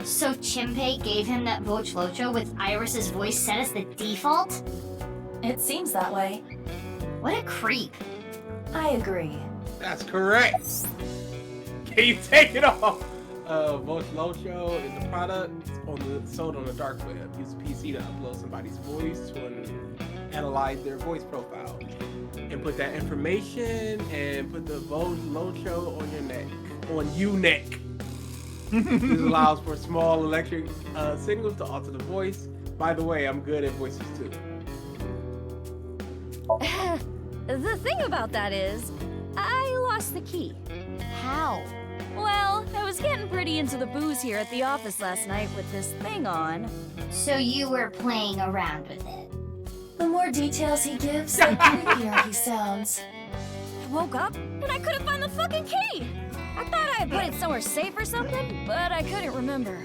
So Shinpei gave him that Voch Locho with Iris's voice set as the default? It seems that way. What a creep. I agree. That's correct. Can you take it off? Voch Locho is a product sold on the dark web. Use a PC to upload somebody's voice to analyze their voice profile. And put that information and put the Voch Locho on your neck. On you neck. This allows for small electric signals to alter the voice. By the way, I'm good at voices too. The thing about that is, I lost the key. How? Well, I was getting pretty into the booze here at the office last night with this thing on. So you were playing around with it. The more details he gives, the creepier he sounds. I woke up and I couldn't find the fucking key. I thought I had put it somewhere safe or something, but I couldn't remember.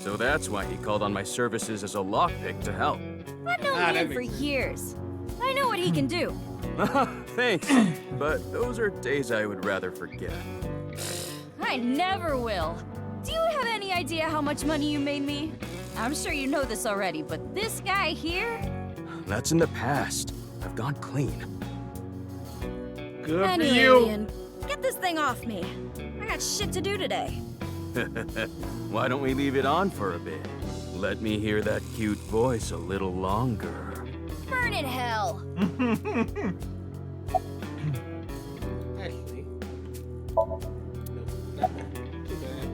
So that's why he called on my services as a lockpick to help. I've known him for years. I know what he can do. Thanks, but those are days I would rather forget. I never will. Do you have any idea how much money you made me? I'm sure you know this already, but this guy here? That's in the past. I've gone clean. Good Anyway, for you. Ian, get this thing off me. I got shit to do today. Why don't we leave it on for a bit? Let me hear that cute voice a little longer. Burn in hell. Actually, no, nothing. Too bad.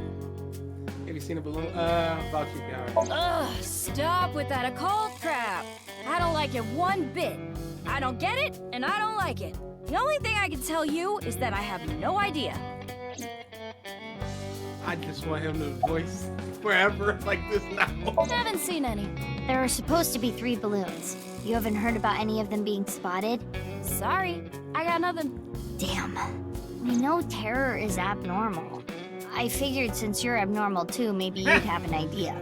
Have you seen a balloon? About you, guys. Ugh, stop with that occult crap. I don't like it one bit. I don't get it, and I don't like it. The only thing I can tell you is that I have no idea. I just want him to voice forever like this now. Haven't seen any. There are supposed to be 3 balloons. You haven't heard about any of them being spotted? Sorry, I got nothing. Damn. We know terror is abnormal. I figured since you're abnormal too, maybe you'd have an idea.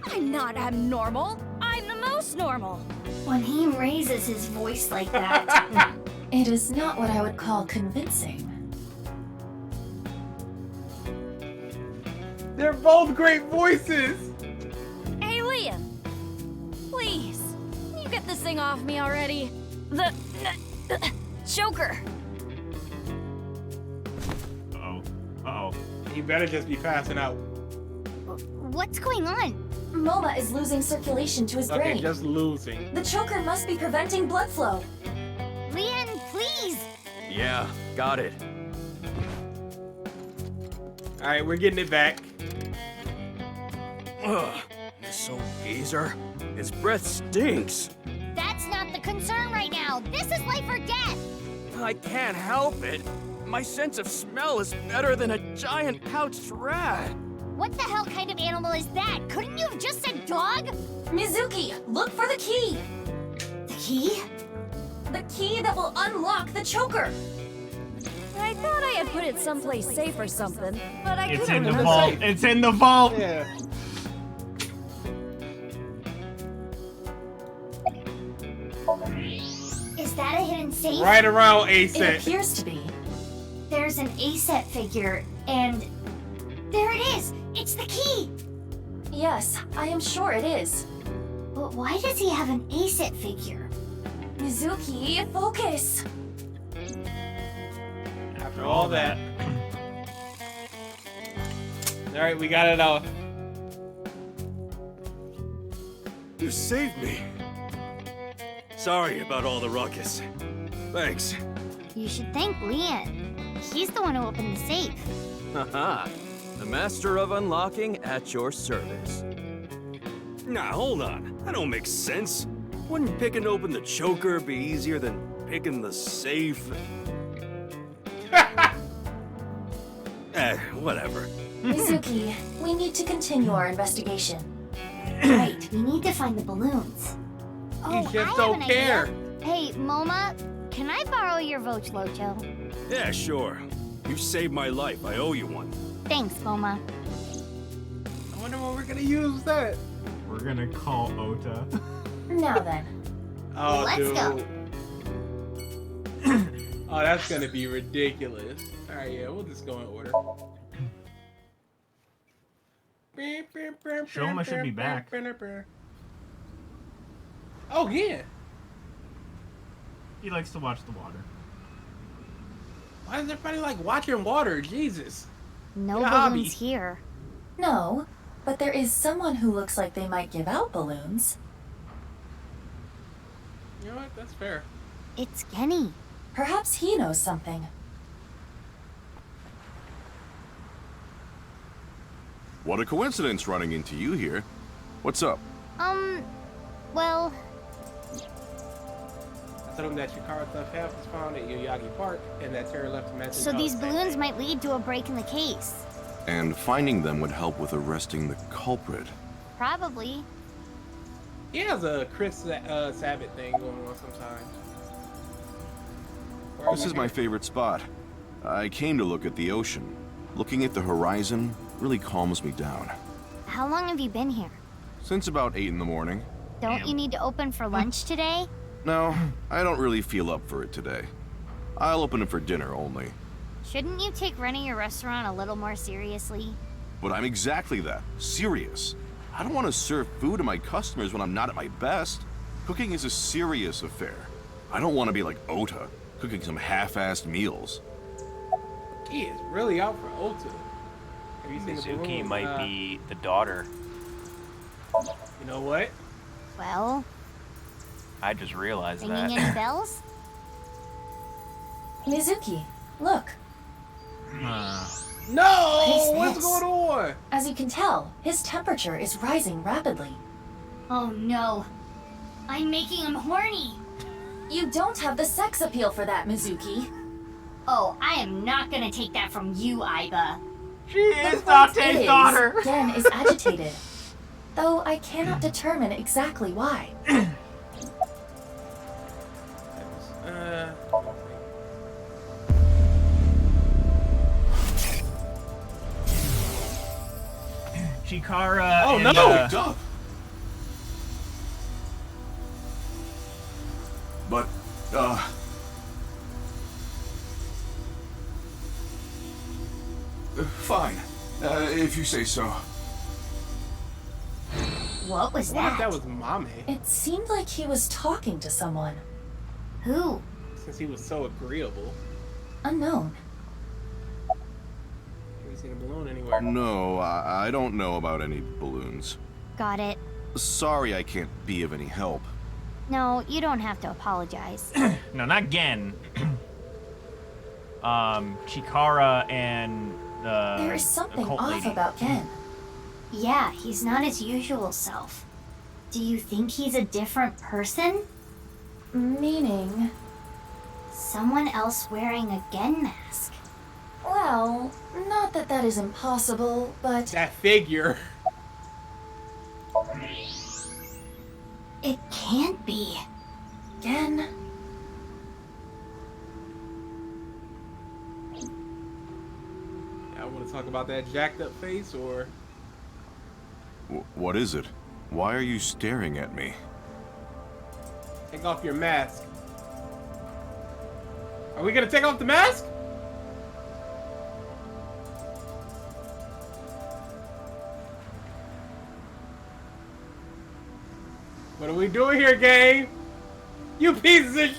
I'm not abnormal. I'm the most normal. When he raises his voice like that... It is not what I would call convincing. They're both great voices. Hey, Liam. Please, can you get this thing off me already? The choker. Uh-oh. He better just be passing out. What's going on? Mola is losing circulation to his Okay, brain. just losing. The choker must be preventing blood flow. Leon, please! Yeah, got it. All right, we're getting it back. Ugh, this old geezer. His breath stinks. That's not the concern right now. This is life or death. I can't help it. My sense of smell is better than a giant pouched rat. What the hell kind of animal is that? Couldn't you have just said dog? Mizuki, look for the key! The key? The key that will unlock the choker! I thought I had put it someplace safe or something, but I It's couldn't in the remember. vault. It's in the vault. Yeah. Is that a hidden safe? Right around A It set. appears to be. There's an A-set figure, and... There it is! It's the key! Yes, I am sure it is. But why does he have an A-set figure? Mizuki, focus! After all that. All right, we got it off. You saved me. Sorry about all the ruckus. Thanks. You should thank Leon. He's the one who opened the safe. Haha. The master of unlocking at your service. Nah, hold on. That don't make sense. Wouldn't picking open the choker be easier than picking the safe? Whatever. Mizuki, we need to continue our investigation. Right, we need to find the balloons. Oh, He just I don't have an care. idea. Hey, Moma, can I borrow your Vochlocho? Yeah, sure. You've saved my life. I owe you one. Thanks, Moma. I wonder what we're gonna use that. We're gonna call Ota. Now then. Oh, Let's dude. go. Oh, that's gonna be ridiculous. All right, yeah, we'll just go in order. Shoma should be back. Oh yeah. He likes to watch the water. Why does everybody like watching water? Jesus. No Good balloons hobby. here. No, but there is someone who looks like they might give out balloons. You know what? That's fair. It's Genny. Perhaps he knows something. What a coincidence running into you here. What's up? Well... Tell them that Chikara's left half was found at Yoyagi Park, and that Terra left a message. So these balloons might lead to a break in the case. And finding them would help with arresting the culprit. Probably. He has a Chris Sabat thing going on sometimes. This is my favorite spot. I came to look at the ocean. Looking at the horizon really calms me down. How long have you been here? Since about 8 in the morning. Don't you need to open for lunch today? No, I don't really feel up for it today. I'll open it for dinner only. Shouldn't you take running your restaurant a little more seriously? But I'm exactly that, serious. I don't want to serve food to my customers when I'm not at my best. Cooking is a serious affair. I don't want to be like Ota, cooking some half-assed meals. He is really out for Ota. Have you seen the Mizuki balloon? might be the daughter. You know what? Well, I just realized ringing that. any bells? Mizuki, look. No! What is What's this? going on? As you can tell, his temperature is rising rapidly. Oh no. I'm making him horny. You don't have the sex appeal for that, Mizuki. Oh, I am not gonna take that from you, Aiba. She is Dante's daughter. Gen is agitated, though I cannot determine exactly why. Chikara. Oh and, no! But, fine. If you say so. What was What if that? that was Mame? It seemed like he was talking to someone. Who? Since he was so agreeable. Unknown. Haven't seen a balloon anywhere. No, I don't know about any balloons. Got it. Sorry I can't be of any help. No, you don't have to apologize. No, not Gen. Chikara and the There is something occult off lady. about Gen. Yeah, he's not his usual self. Do you think he's a different person? Meaning? Someone else wearing a Gen mask. Well, not that that is impossible, but... That figure. It can't be. Gen... I want to talk about that jacked up face, or... What is it? Why are you staring at me? Take off your mask. Are we gonna take off the mask? What are we doing here, game? You pieces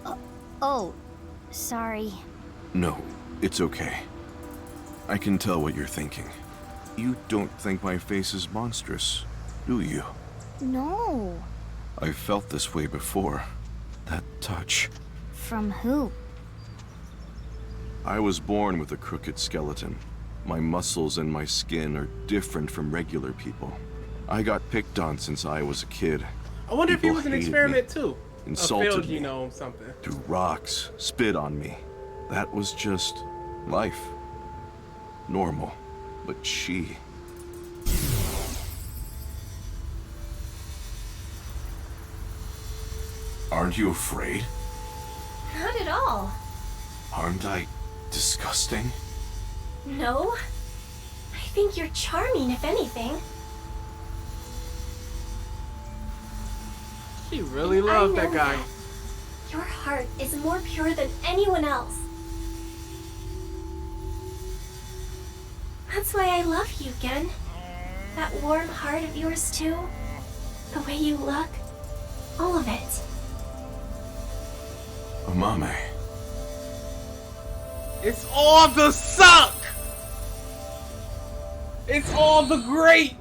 of Oh, sorry. No, it's okay. I can tell what you're thinking. You don't think my face is monstrous, do you? No. I've felt this way before. That touch. From who? I was born with a crooked skeleton. My muscles and my skin are different from regular people. I got picked on since I was a kid. I wonder if he People was an hated experiment me, too. insulted a failed me, genome, something. threw rocks, spit on me. That was just life. Normal. But she... Aren't you afraid? Not at all. Aren't I disgusting? No. I think you're charming, if anything. She really loved that guy. Your heart is more pure than anyone else. That's why I love you, Gen. That warm heart of yours, too. The way you look. All of it. Amame. It's all the suck! It's all the great!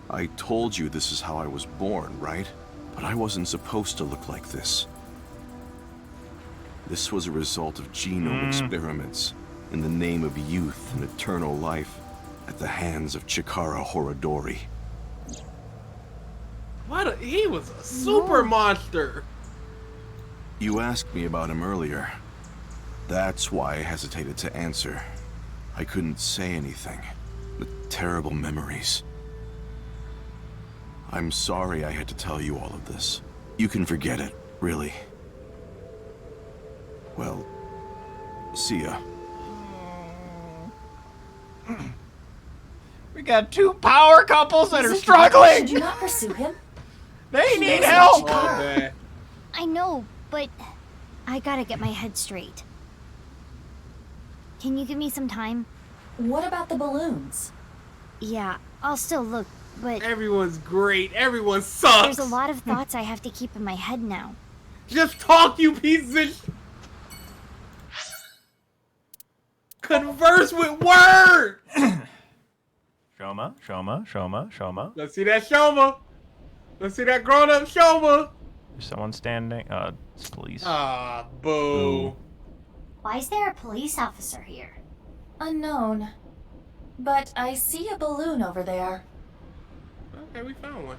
I told you this is how I was born, right? But I wasn't supposed to look like this. This was a result of genome experiments in the name of youth and eternal life at the hands of Chikara Horodori. He was a super monster. You asked me about him earlier. That's why I hesitated to answer. I couldn't say anything. The terrible memories. I'm sorry I had to tell you all of this. You can forget it, really. Well, see ya. We got two power couples that are struggling. Should you not pursue him? They need help. I know, but I gotta get my head straight. Can you give me some time? What about the balloons? Yeah, I'll still look, but Everyone's great. Everyone sucks. there's a lot of thoughts I have to keep in my head now. Just talk, you pieces of Converse with words. Shoma, Shoma, Shoma, Shoma. Let's see that Shoma. Let's see that grown-up Shoma. There's someone standing. It's police. Ah, boo. Why is there a police officer here? Unknown. But I see a balloon over there. Okay, we found one.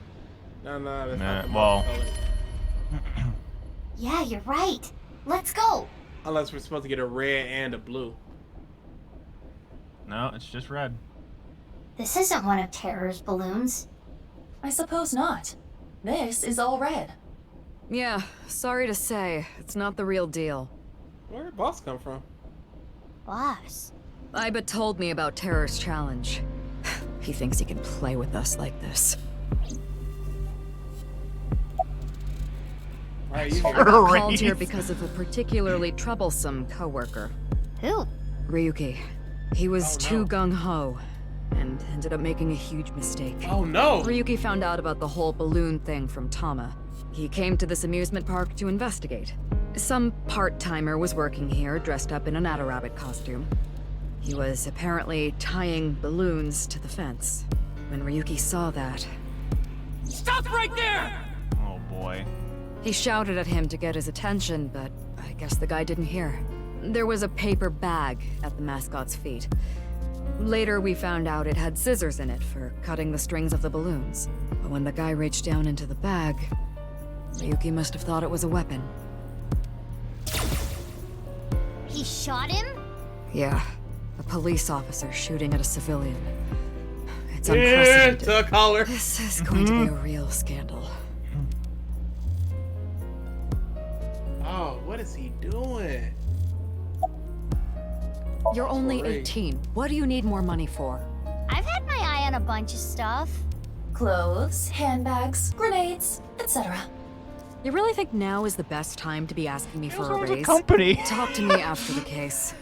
No, that's Nah, not the well. color. Yeah, you're right. Let's go. Unless we're supposed to get a red and a blue. No, it's just red. This isn't one of Terror's balloons. I suppose not. This is all red. Yeah, sorry to say, it's not the real deal. Where did Boss come from? Boss? Iba told me about Terror's challenge. He thinks he can play with us like this. Why are you I here? got called here because of a particularly troublesome coworker. Who? Ryuki. He was Oh, too no. gung-ho and ended up making a huge mistake. Oh no! Ryuki found out about the whole balloon thing from Tama. He came to this amusement park to investigate. Some part-timer was working here, dressed up in an Adarabbit costume. He was apparently tying balloons to the fence. When Ryuki saw that... Stop right there! Oh boy. He shouted at him to get his attention, but I guess the guy didn't hear. There was a paper bag at the mascot's feet. Later, we found out it had scissors in it for cutting the strings of the balloons. But when the guy reached down into the bag, Ryuki must have thought it was a weapon. He shot him? Yeah, a police officer shooting at a civilian. It's Yeah, unprecedented. the color. This is going to be a real scandal. Oh, what is he doing? You're only Great. 18. What do you need more money for? I've had my eye on a bunch of stuff. Clothes, handbags, grenades, etc. You really think now is the best time to be asking me for a owns a raise? company. Talk to me after the case.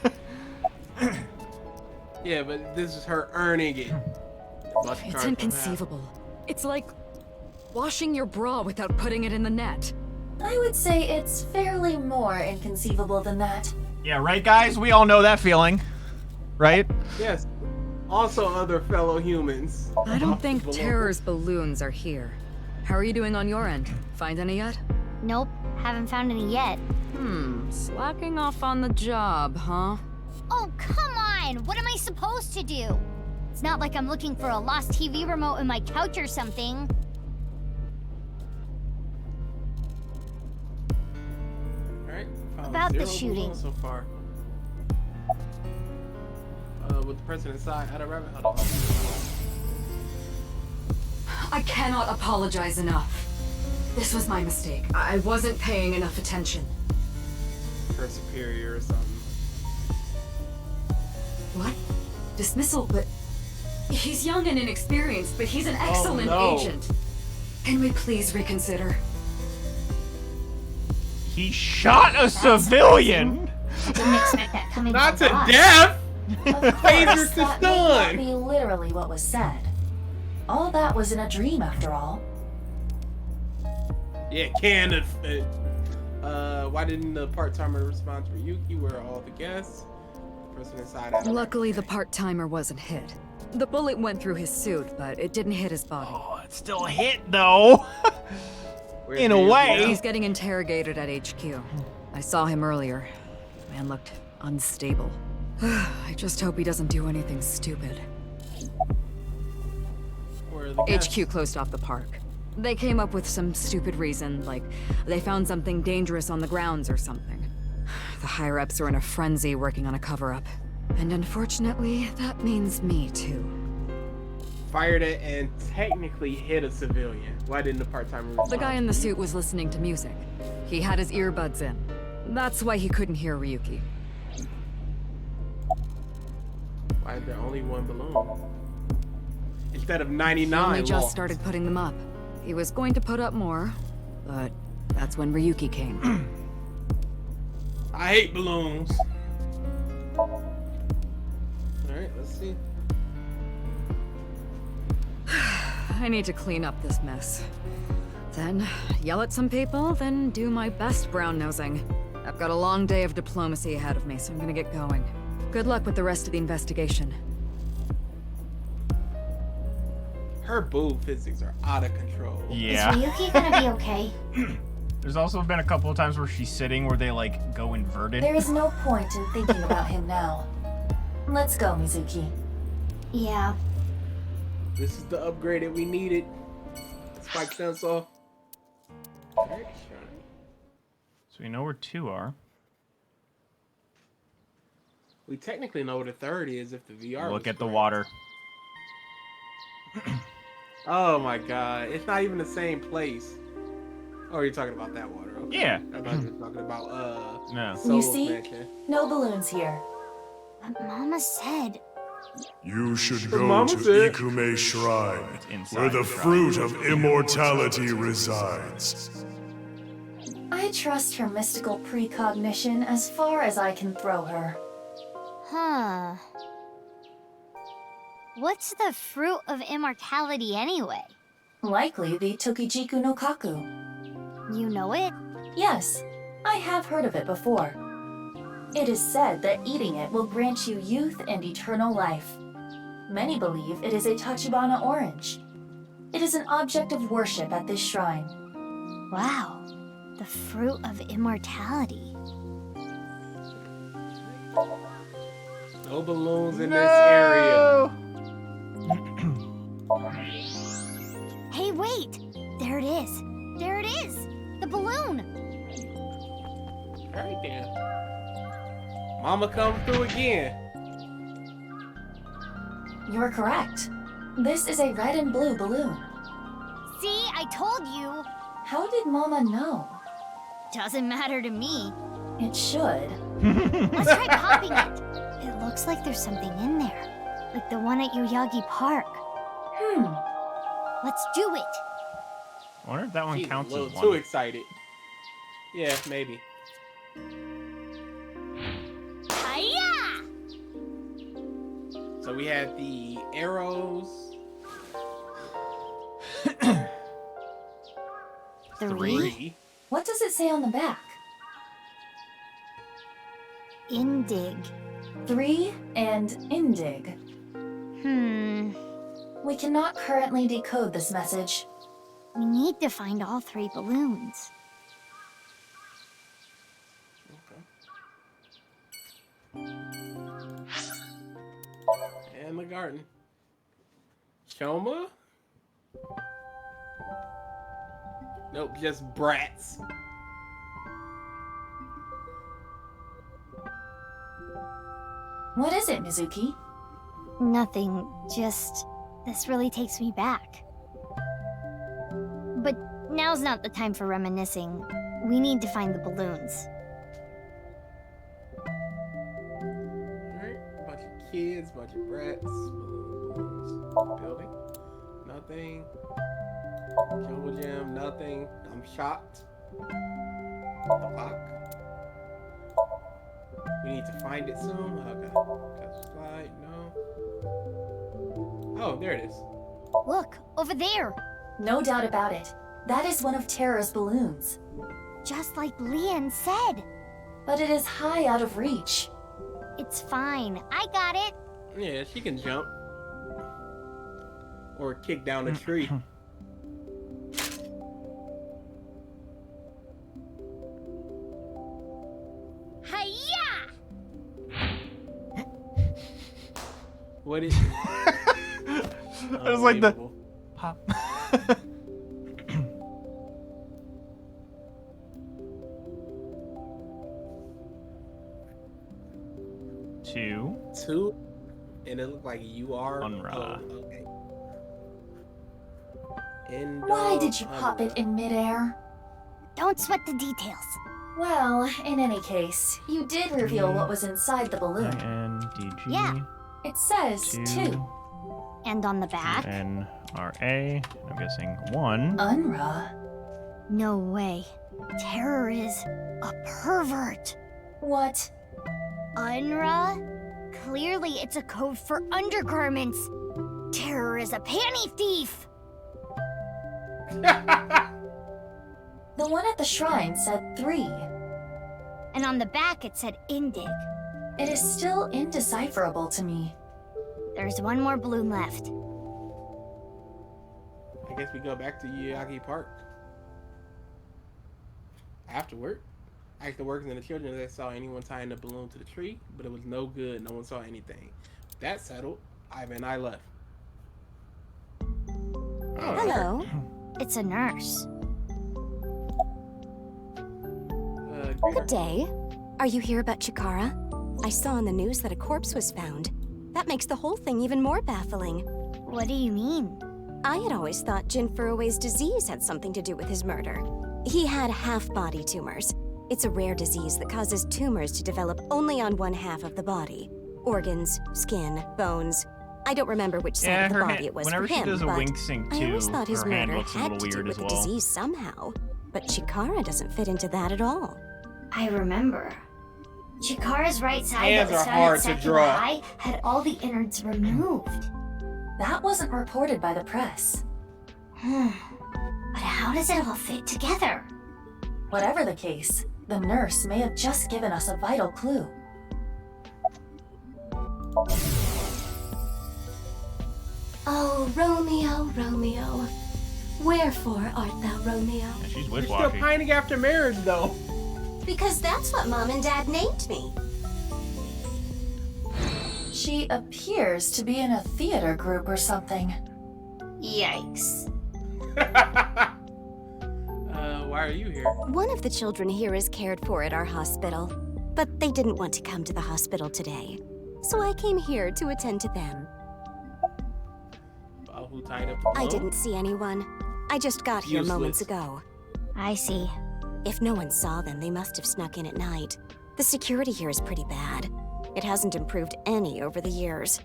Yeah, but this is her earning it. It's inconceivable. It's like washing your bra without putting it in the net. I would say it's fairly more inconceivable than that. Yeah, right, guys? We all know that feeling. Right? Yes. Also other fellow humans. I don't Off think the below. Terror's balloons are here. How are you doing on your end? Find any yet? Nope, haven't found any yet. Slacking off on the job, huh? Oh, come on! What am I supposed to do? It's not like I'm looking for a lost TV remote in my couch or something. Alright. About the 0 shooting. balloons so far. With the person inside, out of rabbit. Hold on. I cannot apologize enough. This was my mistake. I wasn't paying enough attention. Her superior or something. What? Dismissal, but... He's young and inexperienced, but he's an excellent no. agent. Can we please reconsider? He shot a civilian! Didn't expect that coming Not to from Boss. death! Of Taser course, to that may not stun! be literally what was said. All that was in a dream, after all. Yeah, why didn't the part-timer respond to Ryuki? Where are all the guests? Person inside. out of Luckily, the part-timer wasn't hit. The bullet went through his suit, but it didn't hit his body. Oh, it still hit, though. Where's In a Ryuki way. now? He's getting interrogated at HQ. I saw him earlier. Man looked unstable. I just hope he doesn't do anything stupid. Where are the guests? HQ closed off the park. They came up with some stupid reason, like they found something dangerous on the grounds or something. The higher-ups are in a frenzy working on a cover-up. And unfortunately, that means me too. Fired it and technically hit a civilian. Why didn't the part-timer respond? The guy in the suit was listening to music. He had his earbuds in. That's why he couldn't hear Ryuki. Why is there only one balloon? Instead of 99 He only just lost. started putting them up. He was going to put up more, but that's when Ryuki came. I hate balloons. Alright, let's see. I need to clean up this mess. Then yell at some people, then do my best brown-nosing. I've got a long day of diplomacy ahead of me, so I'm gonna get going. Good luck with the rest of the investigation. Her boob physics are out of control. Yeah. Is Ryuki gonna be okay? There's also been a couple of times where she's sitting where they like go inverted. There is no point in thinking about him now. Let's go, Mizuki. Yeah. This is the upgrade that we needed. Spike sense off. Alright, So we know where 2 are. we technically know what a third is if the VR Look was at the correct. water. Oh my god, it's not even the same place. Oh, you're talking about that water. Okay. Yeah. I thought you were talking about No. You Soul see? Mansion. No balloons here. But Mama said. You should But go Mama to said- Ikume Shrine, inside where the the shrine. fruit of immortality resides. I trust her mystical precognition as far as I can throw her. Huh. What's the fruit of immortality anyway? Likely the Tokijiku no Kaku. You know it? Yes, I have heard of it before. It is said that eating it will grant you youth and eternal life. Many believe it is a Tachibana orange. It is an object of worship at this shrine. Wow. The fruit of immortality. No balloons in this area. Hey, wait! There it is. There it is! The balloon! Alright then. Mama come through again. You're correct. This is a red and blue balloon. See, I told you! How did Mama know? Doesn't matter to me. It should. Let's try popping it. It looks like there's something in there. Like the one at Yoyagi Park. Let's do it. I wonder if that one She's counts a little as too one. excited. Yeah, maybe. Hiya! So we had the arrows. 3. What does it say on the back? Indig. 3 and Indig. We cannot currently decode this message. We need to find all 3 balloons. And the garden. Shoma? Nope, just brats. What is it, Mizuki? Nothing, just... This really takes me back. But now's not the time for reminiscing. We need to find the balloons. Alright, bunch of kids, bunch of brats. Balloons. Building. Nothing. Jungle Gym, nothing. I'm shocked. The lock. We need to find it soon. Okay. Touch slide, no. Oh, there it is. Look, over there! No doubt about it. That is one of Terra's balloons. Just like Leon said. But it is high out of reach. It's fine. I got it. Yeah, she can jump. Or kick down a tree. Hiya! What is I was like the pop. 2. 2, and it looked like you are. Unra. Oh, okay. Endo, Why did you pop Unra. it in midair? Don't sweat the details. Well, in any case, you did reveal what was inside the balloon. INDG. Yeah. It says 2. And on the back? NRA. I'm guessing 1. Unra? No way. Terror is a pervert. What? Unra? Clearly it's a code for undergarments. Terror is a panty thief. The one at the shrine said 3. And on the back it said Indig. It is still indecipherable to me. There's one more balloon left. I guess we go back to Yagi Park. Afterward, I asked the workers and the children if they saw anyone tying the balloon to the tree, but it was no good. No one saw anything. That settled. Ivan and I left. Oh, hello. It's a nurse. Good day. Are you here about Chikara? I saw on the news that a corpse was found. That makes the whole thing even more baffling. What do you mean? I had always thought Jin Furui's disease had something to do with his murder. He had half-body tumors. It's a rare disease that causes tumors to develop only on one half of the body. Organs, skin, bones. I don't remember which side of the body it was for whenever him, she does a but wink sync I too, always thought his her hand murder looks a had little to do weird with as the well. disease somehow. But Chikara doesn't fit into that at all. I remember. Chikara's right side Hands that was are found hard at to Sakura draw. High had all the innards removed. That wasn't reported by the press. But how does it all fit together? Whatever the case, the nurse may have just given us a vital clue. Oh, Romeo, Romeo. Wherefore art thou, Romeo? Yeah, she's You're still wishwashy. pining after marriage, though. Because that's what Mom and Dad named me. She appears to be in a theater group or something. Yikes. Why are you here? One of the children here is cared for at our hospital, but they didn't want to come to the hospital today. So I came here to attend to them. Who tied up the I balloon? didn't see anyone. I just got here Useless. moments ago. I see. If no one saw them, they must have snuck in at night. The security here is pretty bad. It hasn't improved any over the years.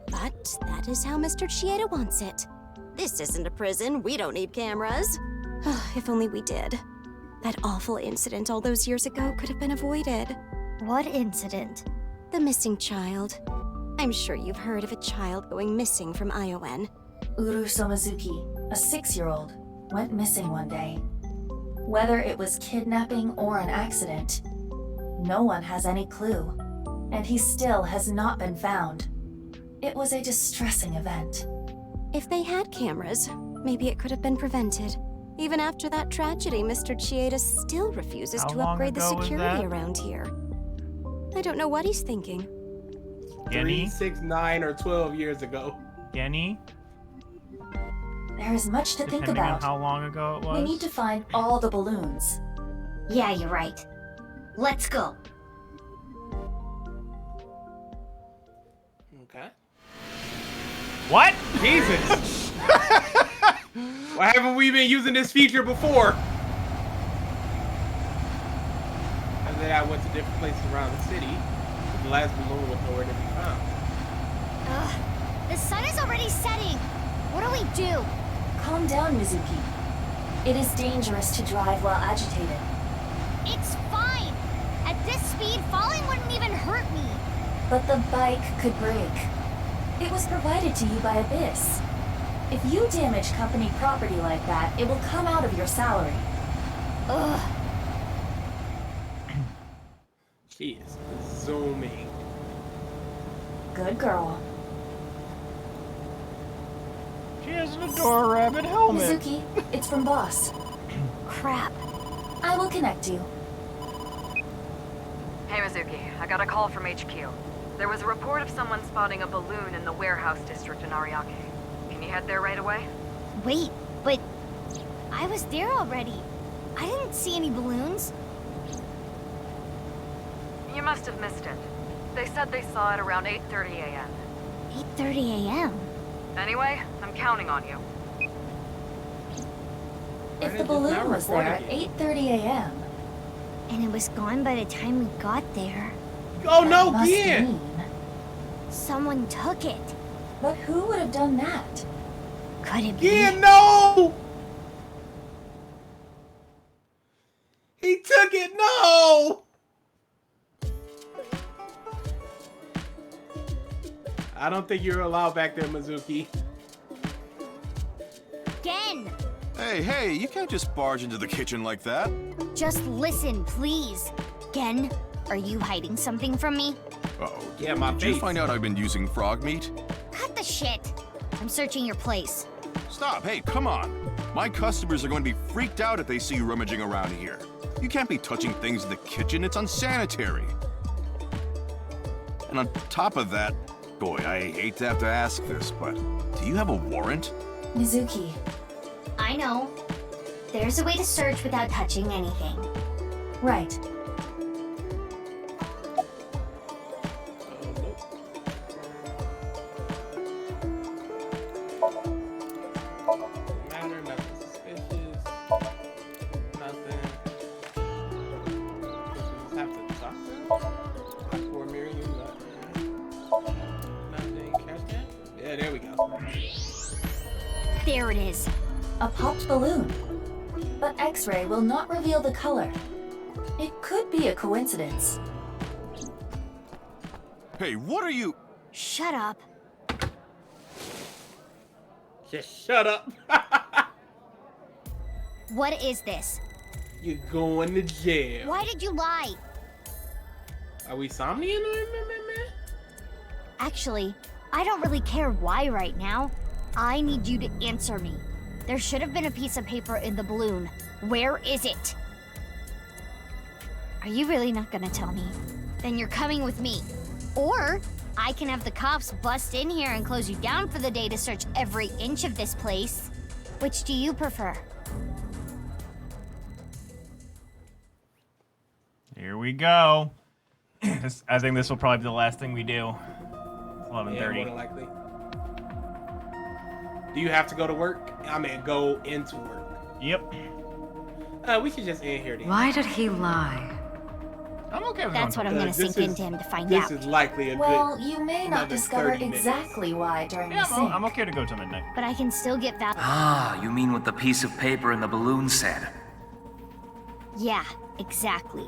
But that is how Mr. Chieda wants it. This isn't a prison. We don't need cameras. If only we did. That awful incident all those years ago could have been avoided. What incident? The missing child. I'm sure you've heard of a child going missing from Iowan. Uru Somizuki, a 6-year-old, went missing one day. Whether it was kidnapping or an accident, no one has any clue, and he still has not been found. It was a distressing event. If they had cameras, maybe it could have been prevented. Even after that tragedy, Mr. Chieda still refuses How to long upgrade the ago was security that? around here. I don't know what he's thinking. 3, 6, 9, or 12 years ago. Genny? There is much to think Depending on about. how long ago it was. We need to find all the balloons. Yeah, you're right. Let's go. Okay. What? Jesus! Why haven't we been using this feature before? And then I went to different places around the city, but the last balloon was nowhere to be found. Ugh. The sun is already setting. What do we do? Calm down, Mizuki. It is dangerous to drive while agitated. It's fine. At this speed, falling wouldn't even hurt me. But the bike could break. It was provided to you by Abyss. If you damage company property like that, it will come out of your salary. Ugh. She is zooming. Good girl. She has an Adora Rabbit helmet. Mizuki, it's from Boss. Crap. I will connect you. Hey Mizuki, I got a call from HQ. There was a report of someone spotting a balloon in the warehouse district in Ariake. Can you head there right away? Wait, but I was there already. I didn't see any balloons. You must have missed it. They said they saw it around 8:30 a.m. 8:30 a.m. Anyway, I'm counting on you. If the balloon was there at 8:30 a.m. And it was gone by the time we got there. Oh no, must Gien! mean- Someone took it. But who would have done that? Could it be? Gien, no! He took it, no! I don't think you're allowed back there, Mizuki. Gen! Hey, you can't just barge into the kitchen like that. Just listen, please. Gen, are you hiding something from me? Uh-oh. Yeah, my Did you face. find out I've been using frog meat? Cut the shit. I'm searching your place. Stop, hey, come on. My customers are going to be freaked out if they see you rummaging around here. You can't be touching things in the kitchen, it's unsanitary. And on top of that, boy, I hate to have to ask this, but do you have a warrant? Mizuki. I know. There's a way to search without touching anything. Right. Matter, nothing suspicious. Nothing. Just have to talk to him? Like for a mirror, nothing. Catch that? Yeah, there we go. There it is. A popped balloon. But X-ray will not reveal the color. It could be a coincidence. Hey, what are you? Shut up. Just shut up. What is this? You're going to jail. Why did you lie? Are we Somnium? Actually, I don't really care why right now. I need you to answer me. There should have been a piece of paper in the balloon. Where is it? Are you really not gonna tell me? Then you're coming with me. Or I can have the cops bust in here and close you down for the day to search every inch of this place. Which do you prefer? Here we go. I think this will probably be the last thing we do. It's 11:30. Yeah, more than likely. Do you have to go to work? I mean, go into work. Yep. We should just end here. Then. Why did he lie? I'm okay with That's what I'm gonna sink into him to find out. This is likely a Well, good. you may not another discover 30 minutes. exactly why during Yeah, the sync. I'm okay to go till midnight. But I can still get that. Ah, you mean what the piece of paper in the balloon said? Yeah, exactly.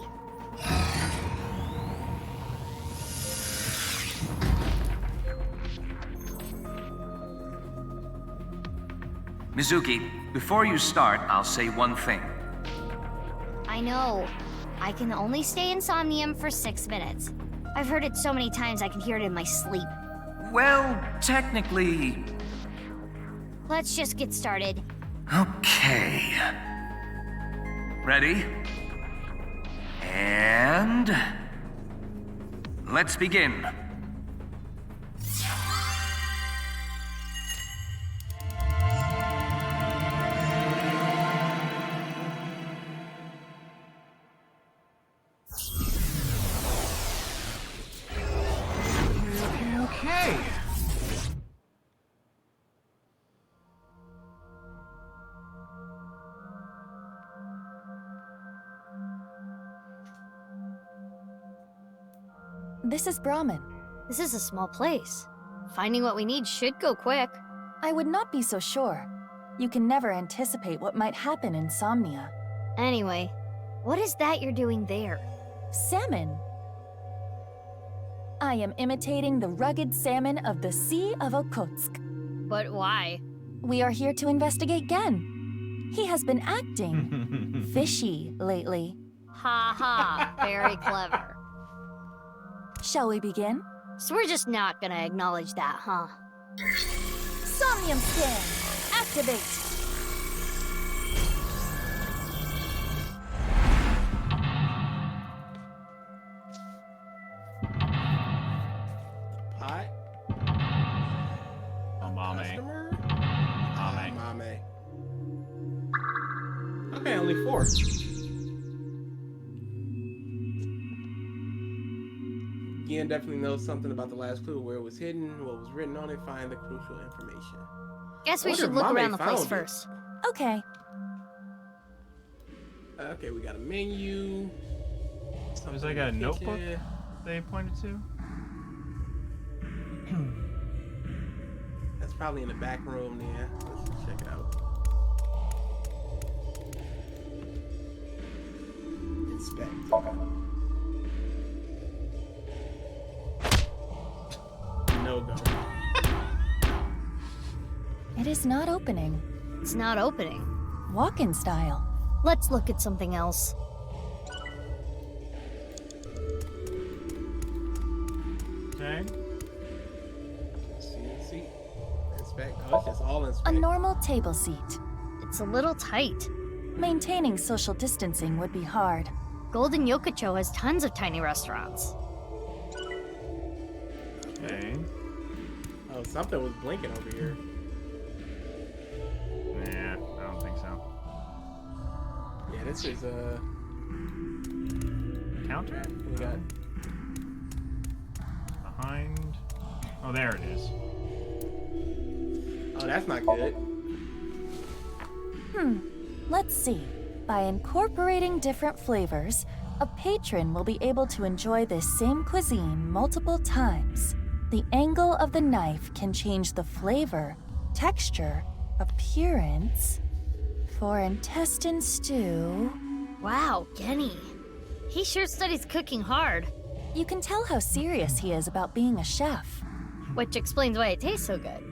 Mizuki, before you start, I'll say one thing. I know. I can only stay in Somnium for 6 minutes. I've heard it so many times I can hear it in my sleep. Well, technically... Let's just get started. Okay. Ready? And... let's begin. Okay. This is Brahmin. This is a small place. Finding what we need should go quick. I would not be so sure. You can never anticipate what might happen in Somnia. Anyway, what is that you're doing there? Salmon. I am imitating the rugged salmon of the Sea of Okhotsk. But why? We are here to investigate Gen. He has been acting fishy lately. Ha ha, very clever. Shall we begin? So we're just not gonna acknowledge that, huh? Somnium scan! Activate! Pot. Mame. Customer. Mame. Mame. Okay, only 4. Leon definitely knows something about the last clue, where it was hidden, what was written on it, find the crucial information. Guess we Wonder should if look Mame around the place found it. first. Okay. Okay, we got a menu. Was like a notebook they pointed to? That's probably in the back room there. Let's check it out. Inspect. Okay. No go. It is not opening. It's not opening. Walk-in style. Let's look at something else. Okay. See. Inspect. Oh, it's just all A inspect. normal table seat. It's a little tight. Maintaining social distancing would be hard. Golden Yokocho has tons of tiny restaurants. Okay. Oh, something was blinking over here. Nah, I don't think so. Yeah, this is a counter. We got behind. Oh, there it is. Oh, that's not good. Let's see. By incorporating different flavors, a patron will be able to enjoy this same cuisine multiple times. The angle of the knife can change the flavor, texture, appearance. For intestine stew... Wow, Genny. He sure studies cooking hard. You can tell how serious he is about being a chef. Which explains why it tastes so good.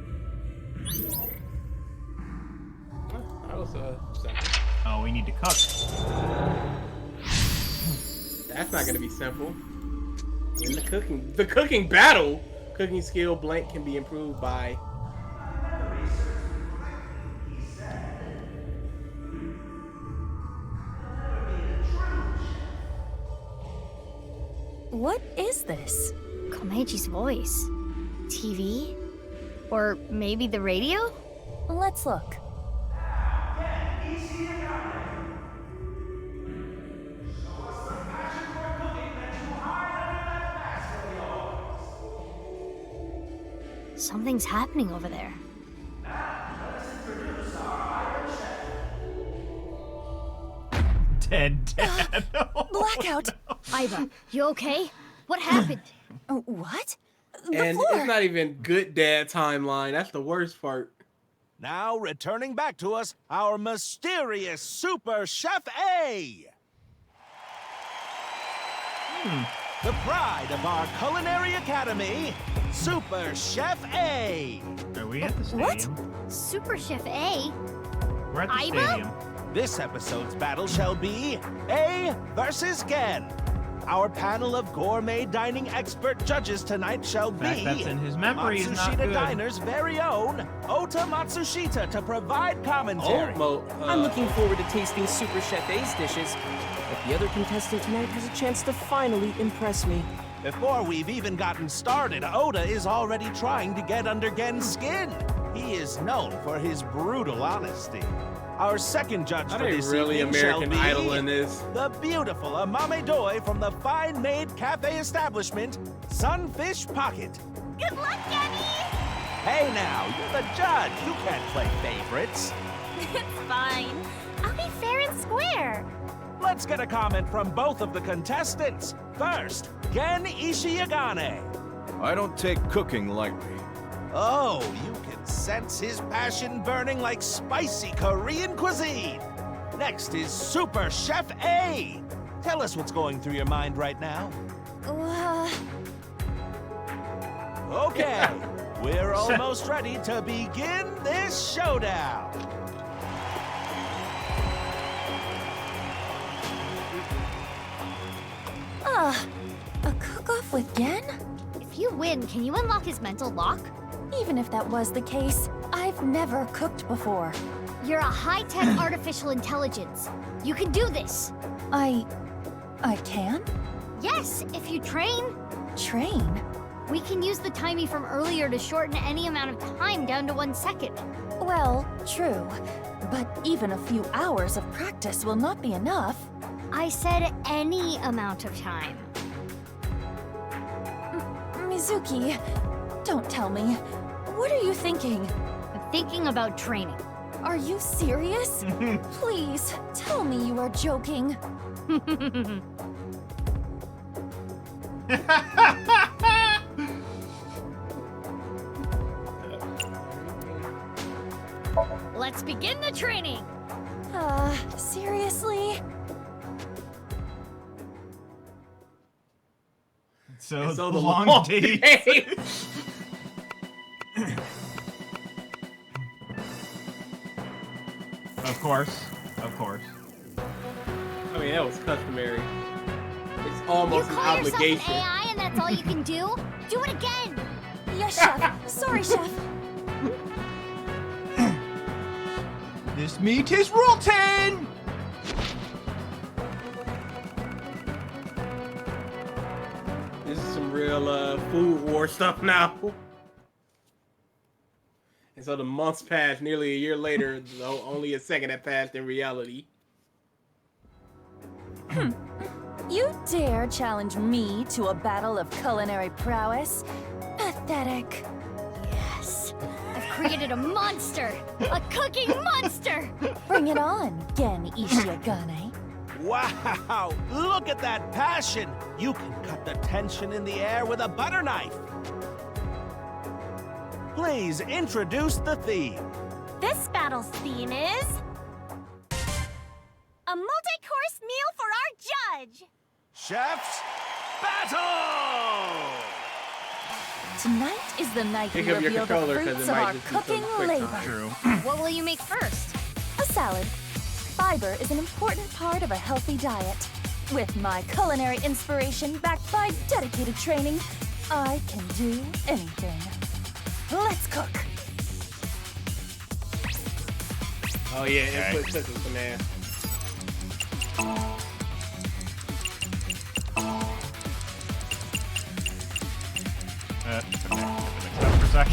That was simple. Oh, we need to cook. That's not gonna be simple. In the cooking battle, cooking skill blank can be improved by. What is this? Komeji's voice. TV? Or maybe the radio? Let's look. Something's happening over there. Dead dad. Blackout! Iva, you okay? What happened? What? And it's not even good dad timeline. That's the worst part. Now returning back to us, our mysterious Super Chef A! The pride of our culinary academy, Super Chef A! Are we at the stadium? What? Super Chef A? We're at the Iva? stadium. This episode's battle shall be A versus Gen. Our panel of gourmet dining expert judges tonight shall The fact be that's in his memory is not Matsushita good. Diner's very own Ota Matsushita to provide commentary. I'm looking forward to tasting Super Chef A's dishes, but the other contestant tonight has a chance to finally impress me. Before we've even gotten started, Oda is already trying to get under Gen's skin. He is known for his brutal honesty. Our second judge That for ain't this really evening American shall be Idol in this. the beautiful Amame Doi from the fine-made cafe establishment, Sunfish Pocket. Good luck, Genny! Hey now, you're the judge. You can't play favorites. It's fine. I'll be fair and square. Let's get a comment from both of the contestants. First, Gen Ishiyagane. I don't take cooking lightly. Oh, you can sense his passion burning like spicy Korean cuisine. Next is Super Chef A. Tell us what's going through your mind right now. Okay, we're almost ready to begin this showdown. A cook-off with Gen? If you win, can you unlock his mental lock? Even if that was the case, I've never cooked before. You're a high-tech artificial intelligence. You can do this. I can? Yes, if you train. Train? We can use the timey from earlier to shorten any amount of time down to 1 second. Well, true. But even a few hours of practice will not be enough. I said any amount of time. Mizuki, don't tell me. What are you thinking? I'm thinking about training. Are you serious? Please, tell me you are joking. Let's begin the training. Seriously? So the long day. Of course. I mean, that was customary. It's almost You an call yourself obligation. an AI and that's all you can do? Do it again. Yes, Chef. Sorry, Chef. This meat is rotten! This is some real food war stuff now. And so the months passed. Nearly a year later, though only a second had passed in reality. You dare challenge me to a battle of culinary prowess? Pathetic. Yes. I've created a monster. A cooking monster. Bring it on, Gen Ishiagane. Wow! Look at that passion! You can cut the tension in the air with a butter knife! Please introduce the theme. This battle's theme is... a multi-course meal for our judge! Chef's Battle! Tonight is the night we Pick up your reveal the controller, 'cause fruits it of might our just be some cooking quick labor. time. True. What will you make first? A salad. Fiber is an important part of a healthy diet. With my culinary inspiration backed by dedicated training, I can do anything. Let's cook. Oh yeah, it took us some ass. For a sec.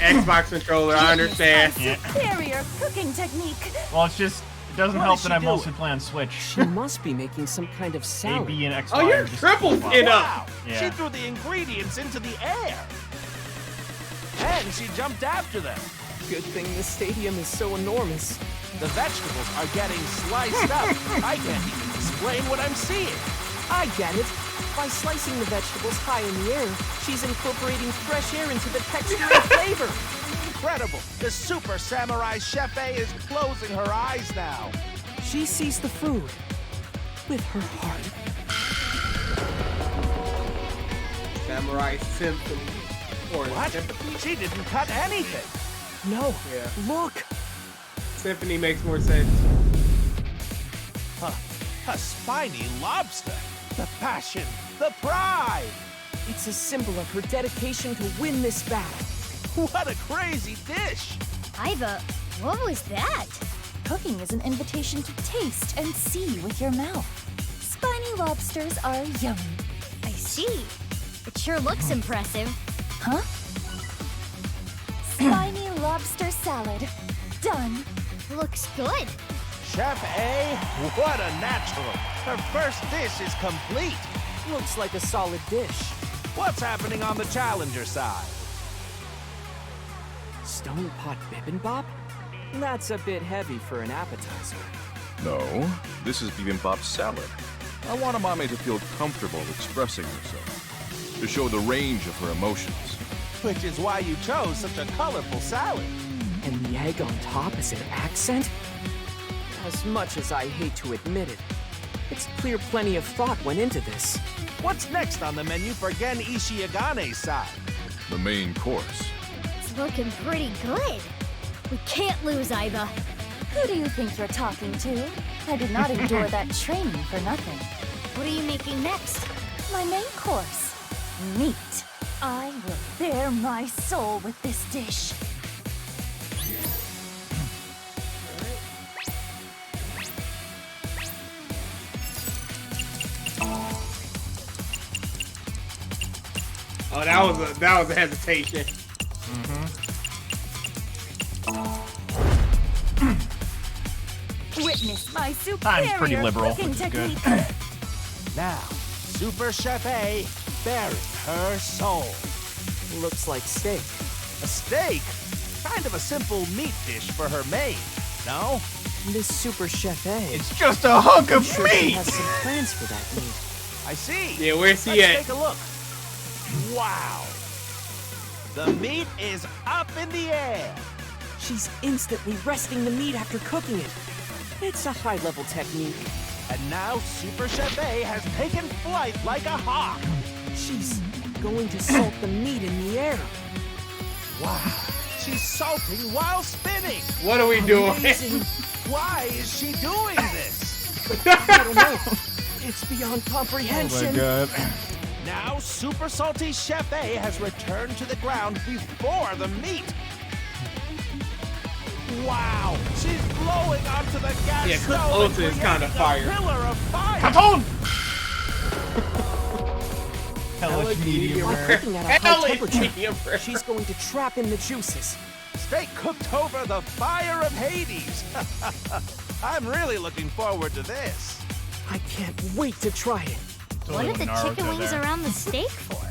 Xbox controller, I understand. Yeah. Superior cooking technique. Well, it doesn't What help is that she I doing? mostly play on Switch. She must be making some kind of A, salad. B, and X. Oh, you're are just triple default. it up. Wow! Yeah. She threw the ingredients into the air! And she jumped after them! Good thing this stadium is so enormous. The vegetables are getting sliced up! I can't even explain what I'm seeing! I get it. By slicing the vegetables high in the air, she's incorporating fresh air into the texture and flavor. Incredible! The Super Samurai Chef A is closing her eyes now! She sees the food with her heart. Samurai Symphony. Or What? Symphony? She didn't cut anything! No, Yeah. look. Symphony makes more sense. A spiny lobster! The passion! The pride! It's a symbol of her dedication to win this battle. What a crazy dish! Iva, what was that? Cooking is an invitation to taste and see with your mouth. Spiny lobsters are yummy. I see. It sure looks impressive. Huh? Spiny lobster salad. Done. Looks good. Chef A, what a natural! Her first dish is complete! Looks like a solid dish. What's happening on the challenger side? Stone pot bibimbap? That's a bit heavy for an appetizer. No, this is bibimbap salad. I want Amame to feel comfortable expressing herself, to show the range of her emotions. Which is why you chose such a colorful salad. And the egg on top is an accent? As much as I hate to admit it, it's clear plenty of thought went into this. What's next on the menu for Gen Ishiagane's side? The main course. It's looking pretty good. We can't lose, Iva. Who do you think you're talking to? I did not endure that training for nothing. What are you making next? My main course, meat. I will bare my soul with this dish. Oh, that was a hesitation. Witness my Time's pretty superior liberal, cooking which is good. technique. Now, Super Chef A, Barry, her soul. Looks like steak. A steak? Kind of a simple meat dish for her maid, no? This Super Chef A. It's just a hunk of sure she meat! has some plans for that meat. I see. Yeah, where's he Let's at? take a look. Wow. The meat is up in the air. She's instantly resting the meat after cooking it. It's a high-level technique. And now Super Chef A has taken flight like a hawk. She's going to salt the meat in the air. Wow. She's salting while spinning. What are we doing? Amazing. Why is she doing this? I don't know. It's beyond comprehension. God. Now Super Salty Chef A has returned to the ground before the meat. Wow, she's blowing onto the gas Yeah, Cook stove Ultra and is kind of creating a fire. pillar of fire. Cartoon! Hellish Hellish medium By rare. cooking at a high Hellish temperature, medium rare. she's going to trap in the juices. Steak cooked over the fire of Hades. I'm really looking forward to this. I can't wait to try it. What are the chicken wings around the steak for?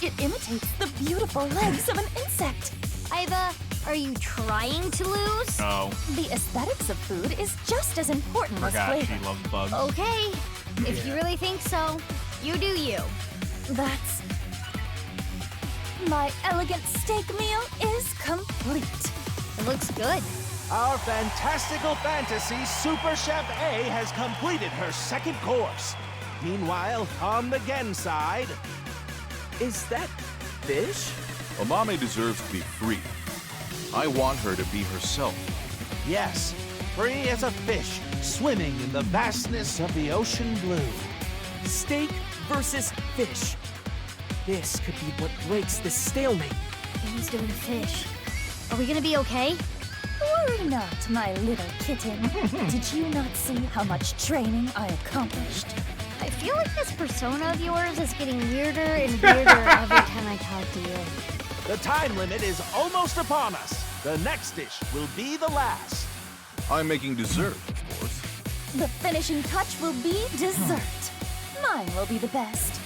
It imitates the beautiful legs of an insect. Iva, are you trying to lose? No. The aesthetics of food is just as important as Forgot flavor. she loves bugs. Okay, if you really think so, you do you. That's... My elegant steak meal is complete. It looks good. Our fantastical fantasy Super Chef A has completed her second course. Meanwhile, on the Gen side, Is that fish? Omame deserves to be free. I want her to be herself. yes, free as a fish, swimming in the vastness of the ocean blue. Steak versus fish. This could be what breaks this stalemate. Genny's doing fish. Are we gonna be okay? Worry not, my little kitten. Did you not see how much training I accomplished? I feel like this persona of yours is getting weirder and weirder every time I talk to you. The time limit is almost upon us. The next dish will be the last. I'm making dessert, of course. The finishing touch will be dessert. Mine will be the best.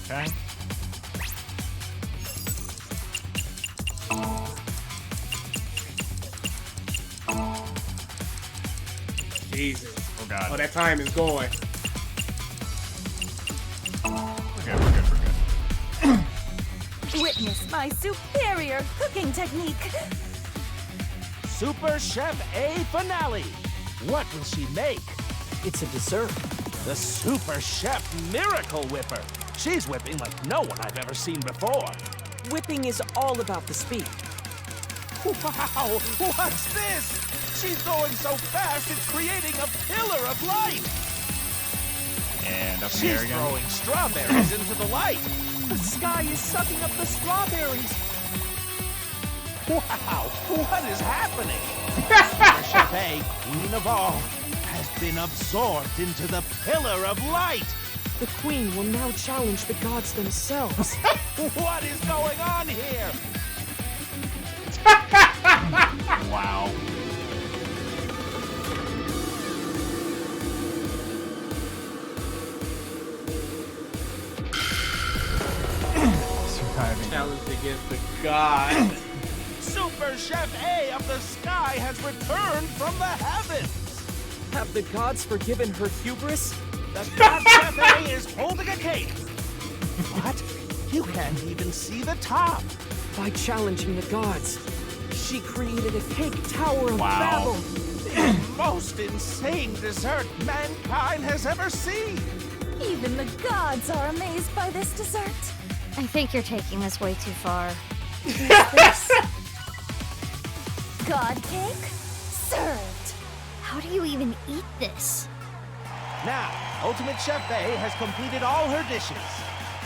Okay. Jesus. Oh God. Oh, that time is going. We're good. Witness my superior cooking technique. Super Chef A finale. What will she make? It's a dessert. The Super Chef Miracle Whipper. She's whipping like no one I've ever seen before. Whipping is all about the speed. Wow, what's this? She's going so fast it's creating a pillar of light. And up in the air She's again. throwing strawberries into the light. The sky is sucking up the strawberries. Wow, what is happening? Super Chef A, queen of all, has been absorbed into the pillar of light. The queen will now challenge the gods themselves. What is going on here? Wow. Surviving. Challenge against the god. Super Chef A of the sky has returned from the heavens. Have the gods forgiven her hubris? The God Chef A is holding a cake. What? You can't even see the top. By challenging the gods, she created a cake tower of Wow. Babel. The most insane dessert mankind has ever seen. Even the gods are amazed by this dessert. I think you're taking this way too far. God cake served. How do you even eat this? Now, Ultimate Chef A has completed all her dishes.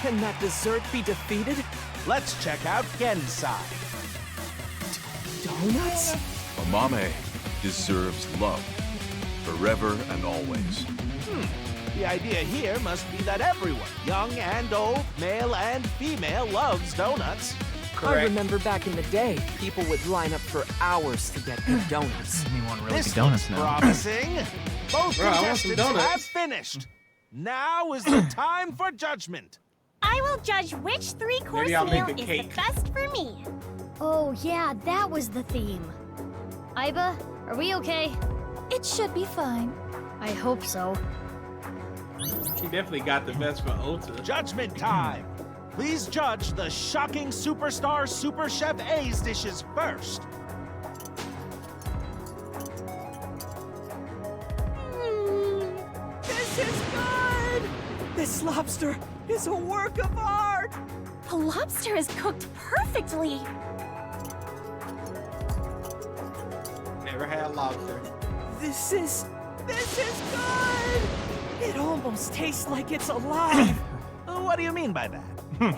Can that dessert be defeated? Let's check out Gen's side. Donuts? Omame deserves love. Forever and always. The idea here must be that everyone, young and old, male and female, loves donuts. I remember back in the day, people would line up for hours to get good donuts. Me want really This good donuts looks now. promising. Both Bro, I want some contestants donuts. have finished. Now is the time for judgment. I will judge which three-course Maybe I'll make meal a is cake. the best for me. Oh, yeah, that was the theme. Iba, are we okay? It should be fine. I hope so. She definitely got the best for Ota. Judgment time. Please judge the shocking superstar Super Chef A's dishes first. This is good! This lobster is a work of art! The lobster is cooked perfectly. Never had lobster. This is good! It almost tastes like it's alive. What do you mean by that?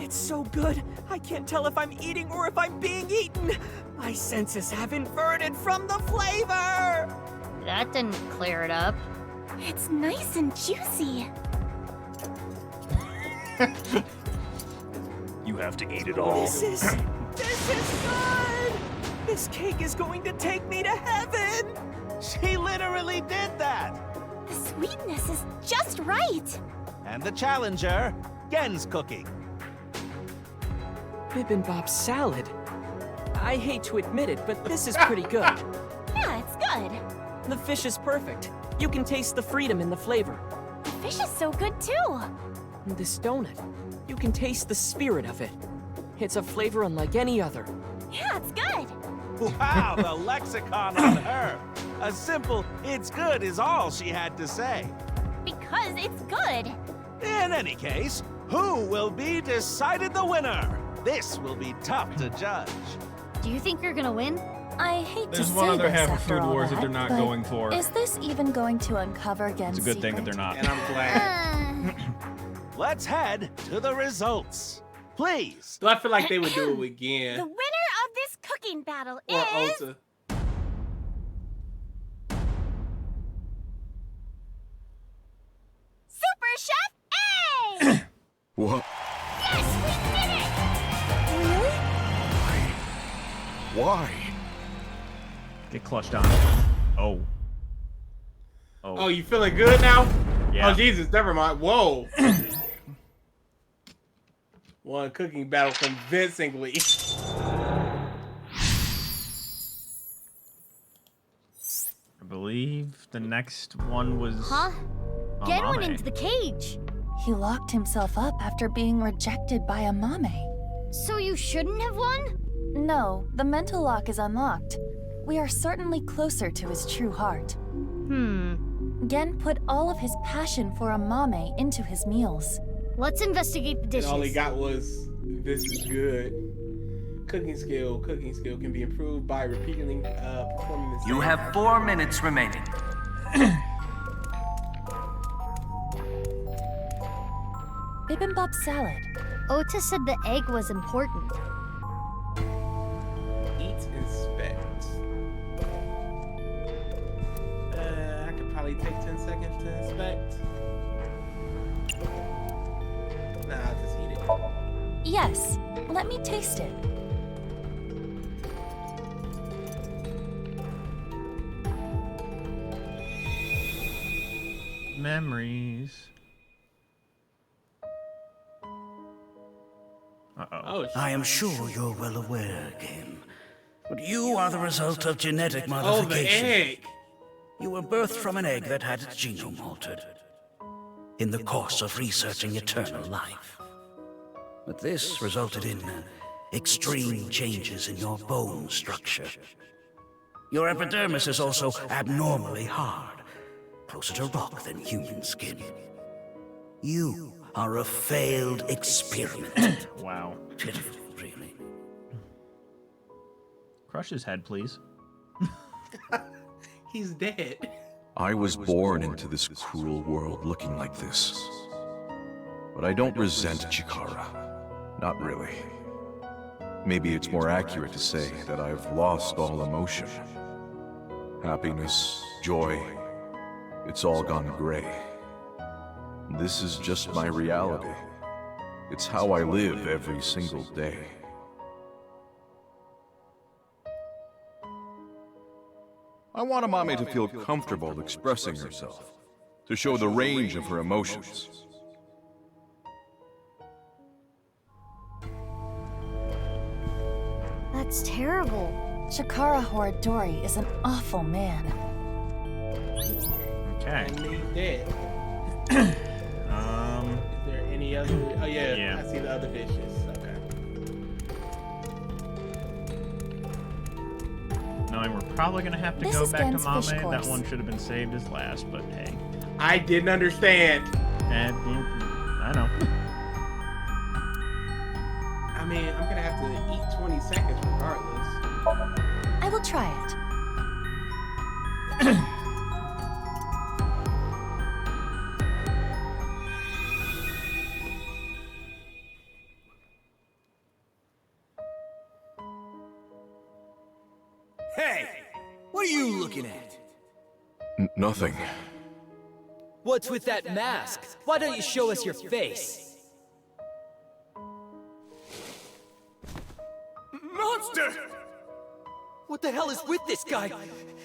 It's so good, I can't tell if I'm eating or if I'm being eaten. My senses have inverted from the flavor. That didn't clear it up. It's nice and juicy. You have to eat it all. This is good! This cake is going to take me to heaven! She literally did that. The sweetness is just right. And the challenger, Gen's cooking. Bibimbap salad. I hate to admit it, but this is pretty good. Yeah, it's good. The fish is perfect. You can taste the freedom in the flavor. The fish is so good too. And this donut, you can taste the spirit of it. It's a flavor unlike any other. Yeah, it's good. Wow, the lexicon on her. A simple, it's good is all she had to say. Because it's good. In any case, who will be decided the winner? This will be tough to judge. Do you think you're gonna win? I hate There's to one say other this half of after Food all Wars that that, they're not but going for. Is this even going to uncover Gen's It's a good thing that secret? they're not. And I'm glad. Let's head to the results. Please. So I feel like they would do it again. The winner of this cooking battle Or is Ota. Super Chef A! What? Yes, we did it! Really? Why? Get clutched on. Oh. Oh, you feeling good now? Yeah. Oh, Jesus, never mind. Whoa. One cooking battle convincingly. I believe the next one was. Huh? Gen went Amame. into the cage. He locked himself up after being rejected by a mame. So you shouldn't have won? No, the mental lock is unlocked. We are certainly closer to his true heart. Gen put all of his passion for a mame into his meals. Let's investigate the And dishes. all he got was, this is good. Cooking skill can be improved by repeatedly performing the You same have 4 minutes remaining. Bibimbap salad. Ota said the egg was important. Eat, inspect. I could probably take 10 seconds to inspect. Nah, I'll just eat it. Yes, let me taste it. Memories. Uh-oh. Oh, I am sure you're well aware, Game. But you are the result of genetic modification. Oh, the egg! You were birthed from an egg that had its genome altered. In the course of researching eternal life. But this resulted in extreme changes in your bone structure. Your epidermis is also abnormally hard, closer to rock than human skin. You are a failed experiment. Wow. Pitiful, really. Crush his head, please. He's dead. I was born into this cruel world looking like this. But I don't resent Chikara. Not really. Maybe it's more accurate to say that I've lost all emotion. Happiness, joy, it's all gone gray. This is just my reality. It's how I live every single day. I want Amame to feel comfortable expressing herself, to show the range of her emotions. That's terrible. Shikara Horadori is an awful man. Okay. And he's dead. Is there any other? Oh yeah, I see the other dishes. Okay. Knowing we're probably gonna have to This go is back to Gen's fish Mame. That course. one should have been saved as last, but hey. I didn't understand. And I know. I mean, I'm gonna have to eat 20 seconds regardless. I will try it. Hey! What are you looking at? Nothing. What's with that mask? Why don't you show us your face? Monster! What the hell is with this guy?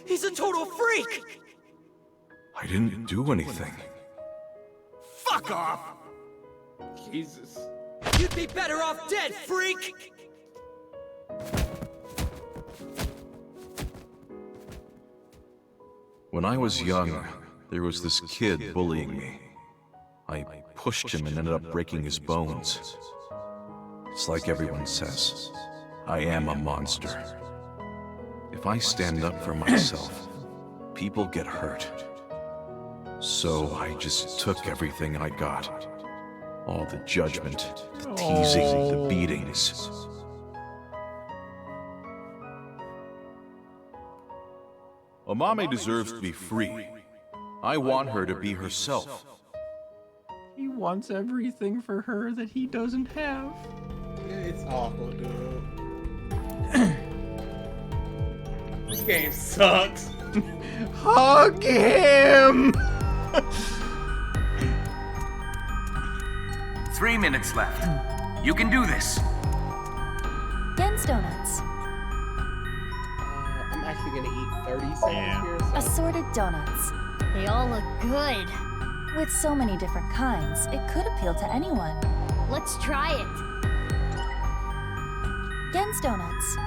He's a total freak! I didn't do anything. Fuck off! Jesus. You'd be better off dead, freak! When I was young, there was this kid bullying me. I pushed him and ended up breaking his bones. It's like everyone says, I am a monster. If I stand up for myself, people get hurt. So I just took everything I got. All the judgment, the teasing, the beatings. Amame deserves to be free. I want her to be herself. He wants everything for her that he doesn't have. It's awful, dude. This game sucks. Hug him! 3 minutes left. You can do this. Gen's donuts. I'm actually gonna eat 30 seconds here. So. Assorted donuts. They all look good. With so many different kinds, it could appeal to anyone. Let's try it. Gen's donuts.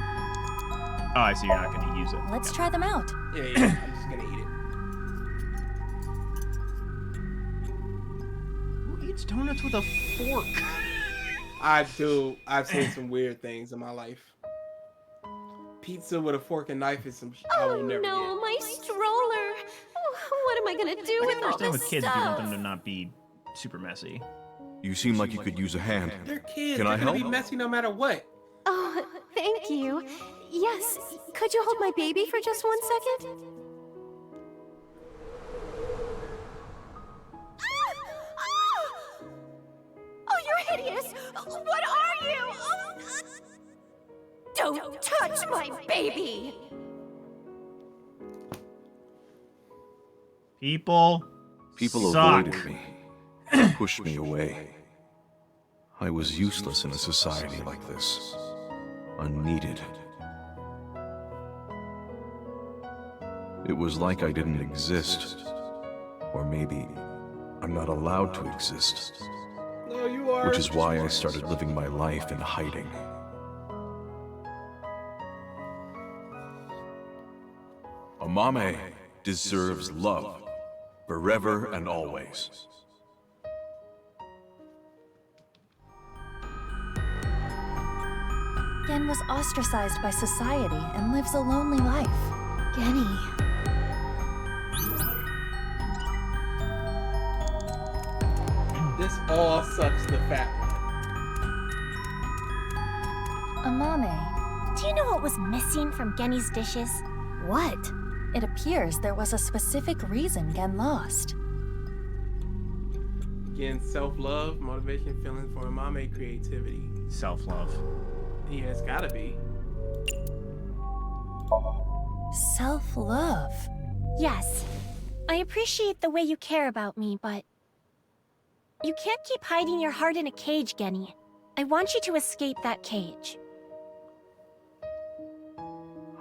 Oh, I see you're not going to use it. Let's try them out. Yeah, I'm just gonna eat it. Who eats donuts with a fork? I do. I've seen some weird things in my life. Pizza with a fork and knife is some I will never no, get. my stroller. What am I gonna do I with can all understand this with kids if you want stuff? them to not be super messy. You seem like you could use a hand. They're kids. Can I They're gonna help? be messy no matter what. Oh, thank you. Yes, could you hold my baby for just 1 second? Oh, you're hideous! What are you? Don't touch my baby! People suck. Avoided me, pushed me away. I was useless in a society like this, unneeded. It was like I didn't exist, or maybe I'm not allowed to exist. No, you are. Which is why I started living my life in hiding. Amame deserves love, forever and always. Gen was ostracized by society and lives a lonely life. Genny. This all sucks the fat one. Amame. Do you know what was missing from Genny's dishes? What? It appears there was a specific reason Gen lost. Again, self-love, motivation, feelings for Amame, creativity. Self-love. Yeah, it's gotta be. Self-love. Yes. I appreciate the way you care about me, but... You can't keep hiding your heart in a cage, Genny. I want you to escape that cage.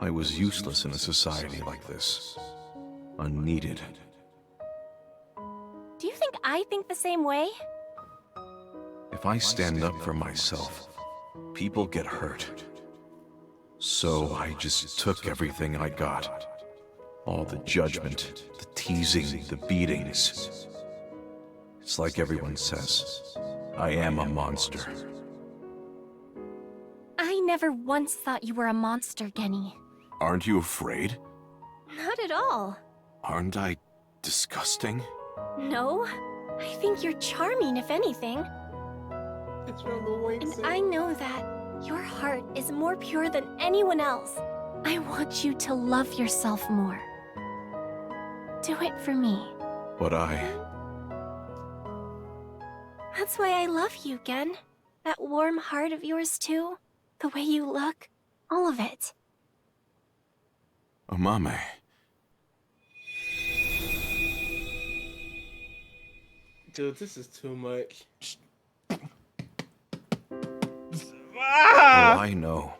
I was useless in a society like this. Unneeded. Do you think I think the same way? If I stand up for myself, people get hurt. So I just took everything I got. All the judgment, the teasing, the beatings. It's like everyone says, I am a monster. I never once thought you were a monster, Genny. Aren't you afraid? Not at all. Aren't I disgusting? No, I think you're charming, if anything. It's from the wings. And I know that your heart is more pure than anyone else. I want you to love yourself more. Do it for me. But That's why I love you, Gen. That warm heart of yours, too. The way you look. All of it. Amame. Dude, this is too much. Oh, I know.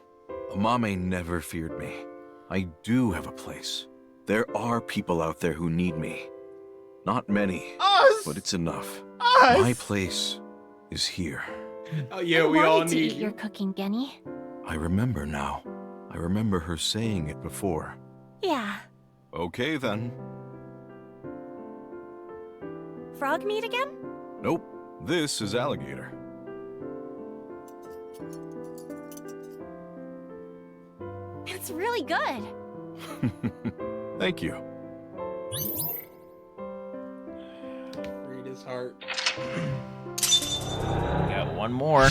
Amame never feared me. I do have a place. There are people out there who need me. Not many, but it's enough. My place is here. Oh yeah, we all need to eat your cooking, Genny. I remember now. I remember her saying it before. Yeah. Okay then. Frog meat again? Nope. This is alligator. It's really good. Thank you. Read his heart. Got one more.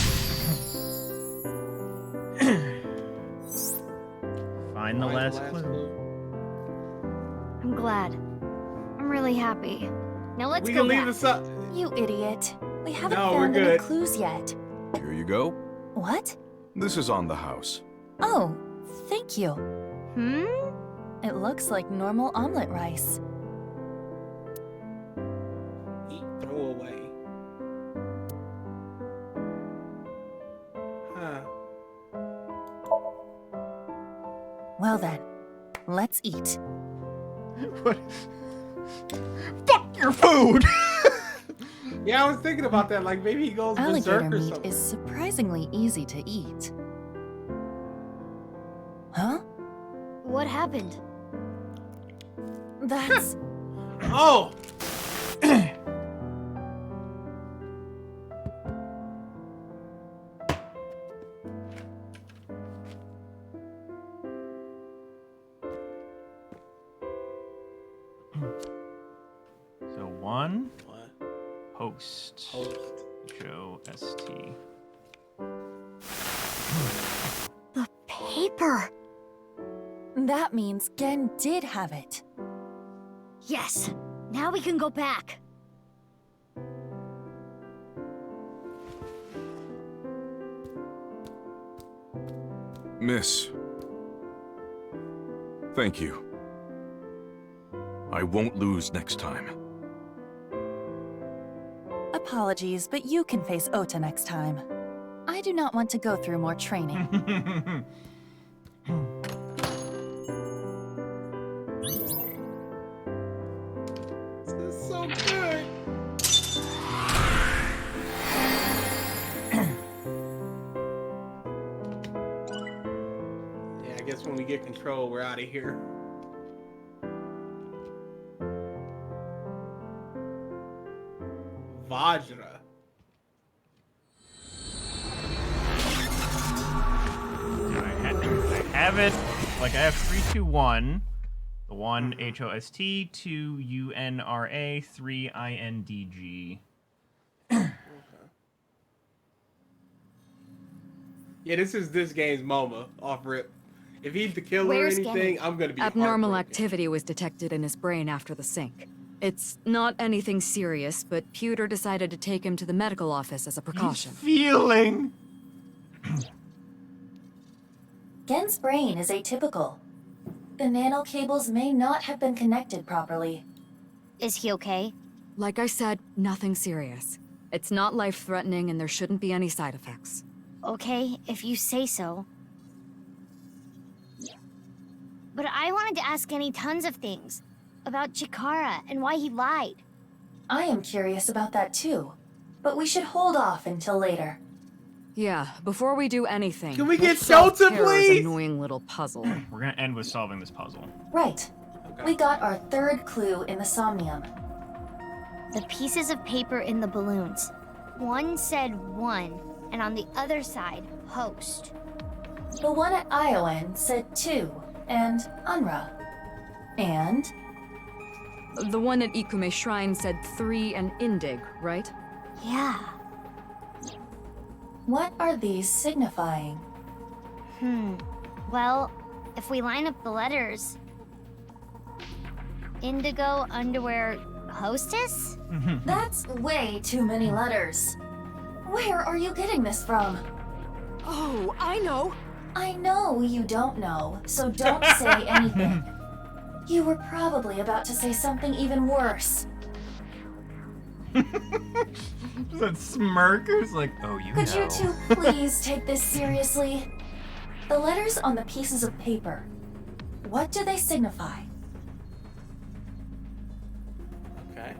Find the last clue. I'm glad. I'm really happy. Now let's We go can leave back. this up. You idiot. We haven't No, we're found any good. clues yet. Here you go. What? This is on the house. Oh, thank you. Hmm? It looks like normal omelet rice. Eat, throw away. Huh. Well then, let's eat. What? Fuck your food! Yeah, I was thinking about that. Like, maybe he goes Alligator berserk or meat something. is surprisingly easy to eat. Huh? What happened? That's... Oh! So one. Host. H-O-S-T. The paper! That means Gen did have it. Yes! Now we can go back. Miss. Thank you. I won't lose next time. Apologies, but you can face Ota next time. I do not want to go through more training. This is so good. Yeah, I guess when we get control, we're out of here. Vajra. I have it. Like, I have 3, 2, 1. The 1, H-O-S-T, 2, U-N-R-A, 3, I-N-D-G. Yeah, this is this game's MoMA off rip. If he's the killer Where's or anything, Genny? I'm gonna be Abnormal activity was detected in his brain after the sync. It's not anything serious, but Pewter decided to take him to the medical office as a precaution. Feeling. Gen's brain is atypical. The nano cables may not have been connected properly. Is he okay? Like I said, nothing serious. It's not life-threatening and there shouldn't be any side effects. Okay, if you say so. But I wanted to ask Genny tons of things. About Chikara and why he lied. I am curious about that too. But we should hold off until later. Yeah, before we do anything, Can we let's get solve Shota, Terror's please? annoying little puzzle. We're gonna end with solving this puzzle. Right. We got our third clue in the Somnium. The pieces of paper in the balloons. One said one, and on the other side, host. The one at Iowan said 2 and Unra. And The one at Ikume Shrine said 3 and Indig, right? Yeah. what are these signifying? Well, if we line up the letters... Indigo underwear hostess? That's way too many letters. Where are you getting this from? Oh, I know. I know you don't know, so don't say anything. You were probably about to say something even worse. That smirk is like, oh, you Could know. you two please take this seriously? The letters on the pieces of paper. What do they signify? Okay.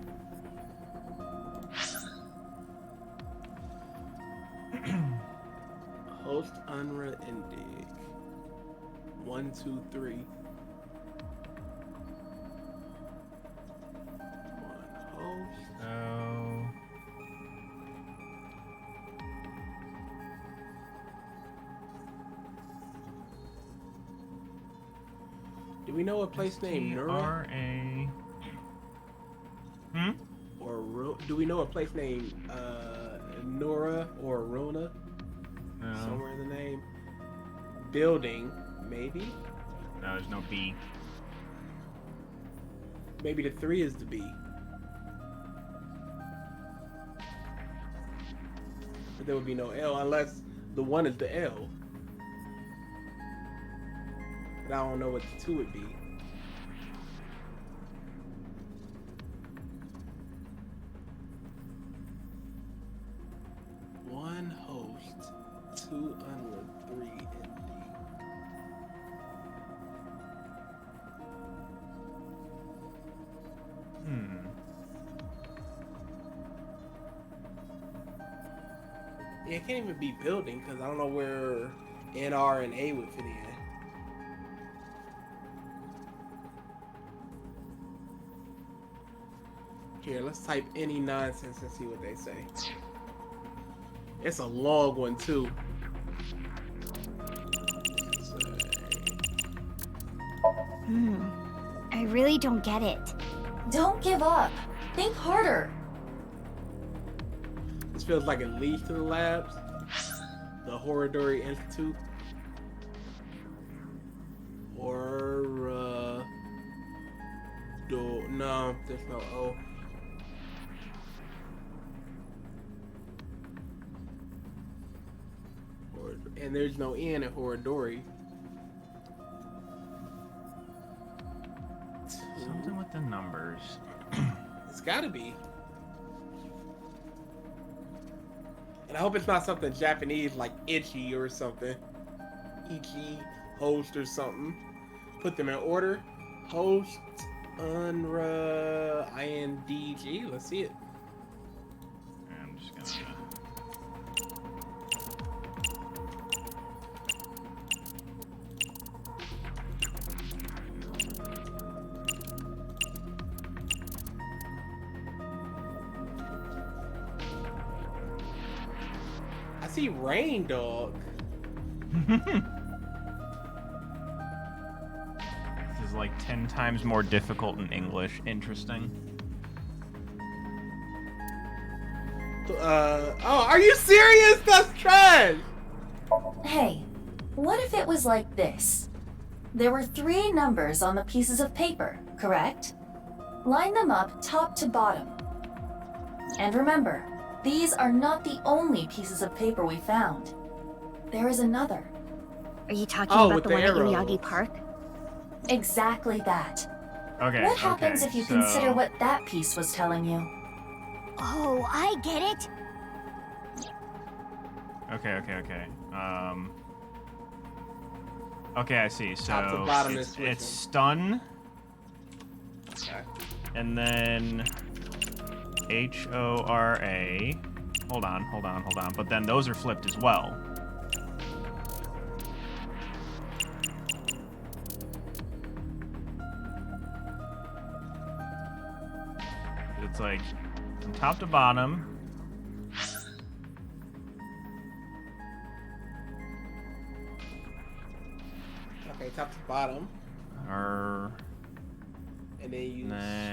Host Unra Indig. 1, 2, 3. One host. Oh. Do we know a place named Nura? R-A. Or do we know a place named Nura or Runa? No. Somewhere in the name. Building, maybe? No, there's no B. Maybe the 3 is the B. But there would be no L unless the 1 is the L. But I don't know what the 2 would be. One host, 2 Unra, 3 ND. Yeah, it can't even be building because I don't know where NR and A would fit in. Here, let's type any nonsense and see what they say. It's a long one too. I really don't get it. Don't give up. Think harder. This feels like it leads to the labs. The Horridori Institute. Or, no, there's no O. And there's no N in Horridori. Something with the numbers. It's gotta be. And I hope it's not something Japanese like Ichi or something. Ichi, host or something. Put them in order. Host, Unra, INDG. Let's see it. I'm just gonna... I see Rain Dog. This is like 10 times more difficult in English. Interesting. Oh, are you serious? That's trash! Hey, what if it was like this? There were 3 numbers on the pieces of paper, correct? Line them up top to bottom. And remember, these are not the only pieces of paper we found. There is another. Are you talking about the one at Yuyagi Park? Exactly that. Okay. What happens okay, if you so... consider what that piece was telling you? Oh, I get it. Okay. Okay, I see. So Top to bottom is it's switching. stun, Okay. and then HORA. Hold on. But then those are flipped as well. It's like from top to bottom. Okay, top to bottom. And then you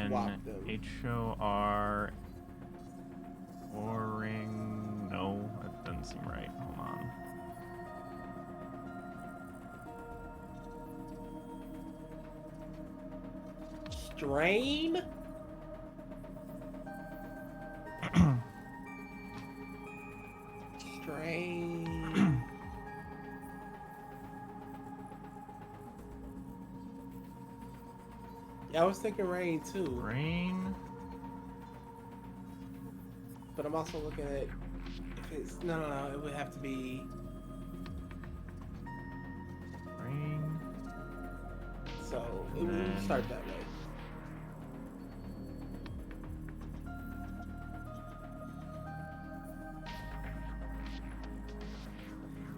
swap them. HOR. Boring. No, that doesn't seem right. Hold on. Strain? Strain. Yeah, I was thinking rain too. Rain. But I'm also looking at if it's no, it would have to be rain. So it would start that way.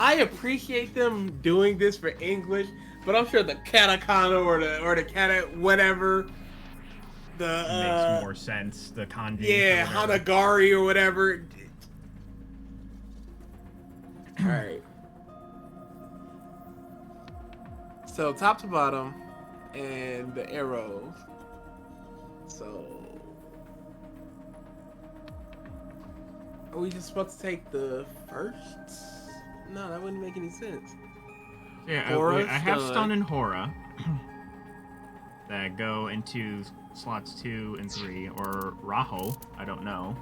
I appreciate them doing this for English, but I'm sure the katakana or the kata whatever Makes more sense. The kanji. Yeah, Hanagari or whatever. All right. So top to bottom, and the arrows. So are we just supposed to take the first? No, that wouldn't make any sense. Yeah, Hora, I have stun and Hora that go into slots 2 and 3, or Raho, I don't know.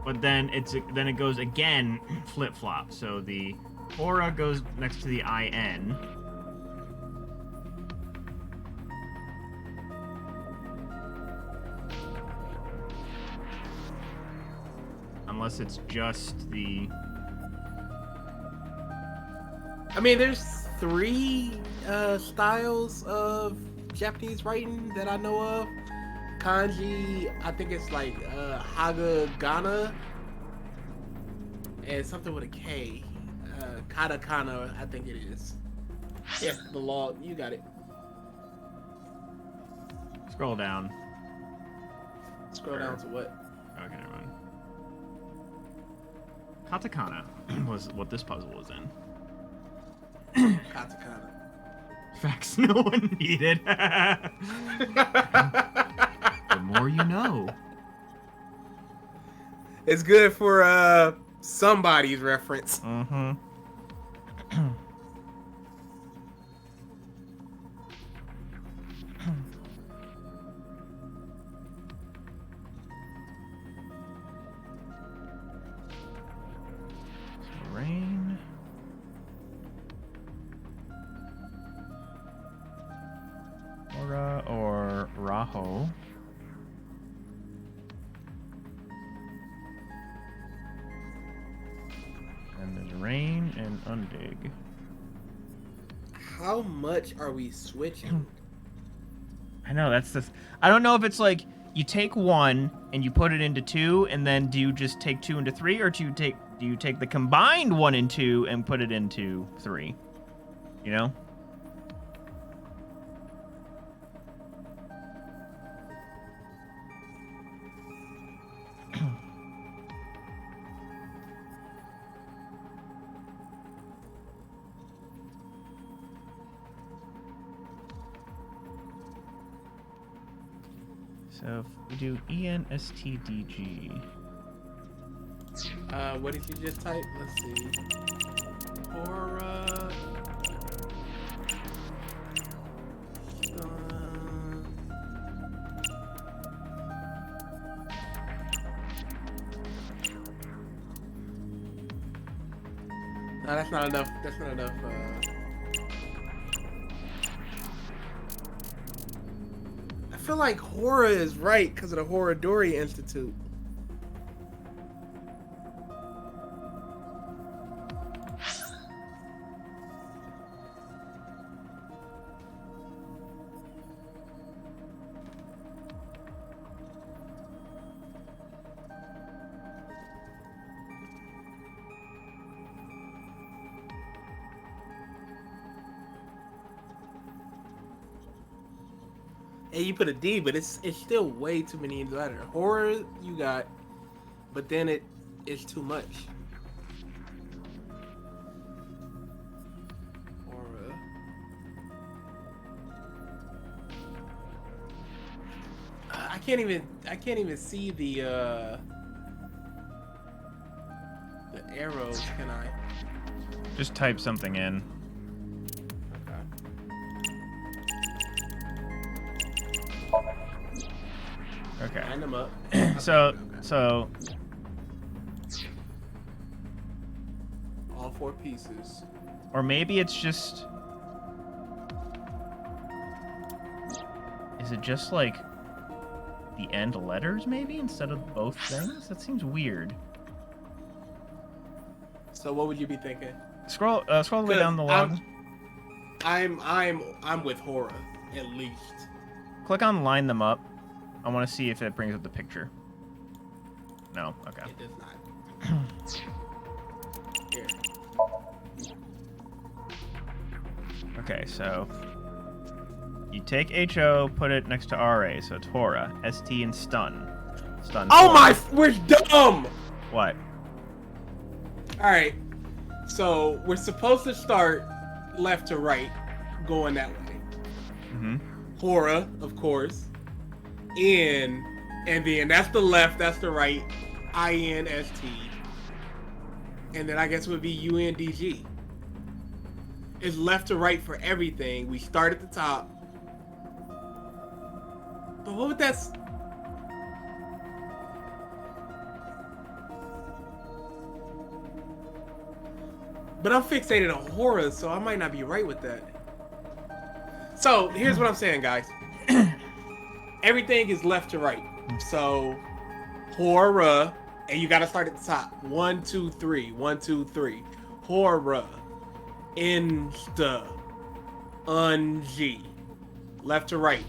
But then it goes again flip flop. So the Hora goes next to the IN. Unless it's just the. I mean, there's 3 styles of Japanese writing that I know of. Kanji, I think it's like Hagagana, and something with a K. Katakana, I think it is. Yeah, the law. You got it. Scroll down. Scroll down to what? Okay, never mind. Katakana was what this puzzle was in. Katakana. Facts no one needed. The more you know. It's good for somebody's reference. Mm-hmm. Rain. Hora or Raho. And there's rain and undig. How much are we switching? I know, that's the. I don't know if it's like you take 1 and you put it into 2, and then do you just take 2 into 3, or do you take the combined 1 and 2 and put it into 3? You know? So if we do ENSTDG. What did you just type? Let's see. Hora. No, that's not enough. That's not enough. I feel like Hora is right because of the Horadori Institute. And you put a D, but it's still way too many letters. Horror you got, but then it's too much. Horror. I can't even see the arrows, can I? Just type something in. Okay. Line them up. So all 4 pieces. or maybe it's just, is it just like the end letters maybe instead of both things? That seems weird. So what would you be thinking? Scroll the way down the log. I'm with horror at least. Click on line them up. I want to see if it brings up the picture. No, okay. It does not. Here. Okay, so you take HO, put it next to RA, so it's Hora, ST, and stun. Stun. Oh my! We're dumb. What? All right. So we're supposed to start left to right, going that way. Mm-hmm. Hora, of course. N, and then that's the left, that's the right. INST. And then I guess it would be UNDG. It's left to right for everything. We start at the top. But what would that... But I'm fixated on horror, so I might not be right with that. So, here's what I'm saying, guys. Everything is left to right. So, horror, and you gotta start at the top. 1, 2, 3. 1, 2, 3. Horror. Insta. Ung. Left to right.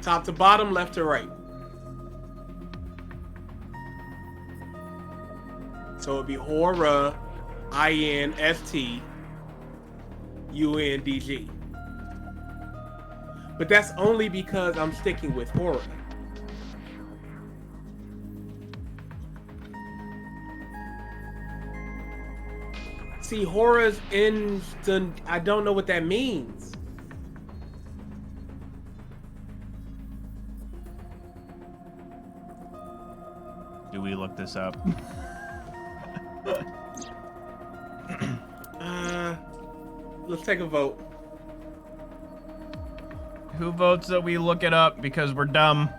Top to bottom, left to right. So it'd be horror, INST, UNDG. But that's only because I'm sticking with horror. See, horror's instant. I don't know what that means. Do we look this up? Let's take a vote. Who votes that we look it up because we're dumb?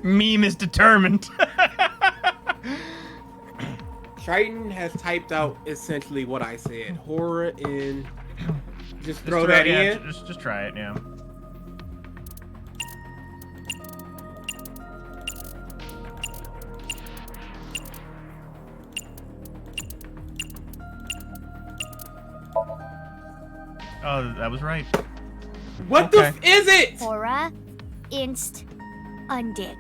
Meme is determined. Triton has typed out essentially what I said. Horror in. Just throw throw that yeah, in. Just try it, yeah. Oh, that was right. What the f is it? Hora, Inst, Undid.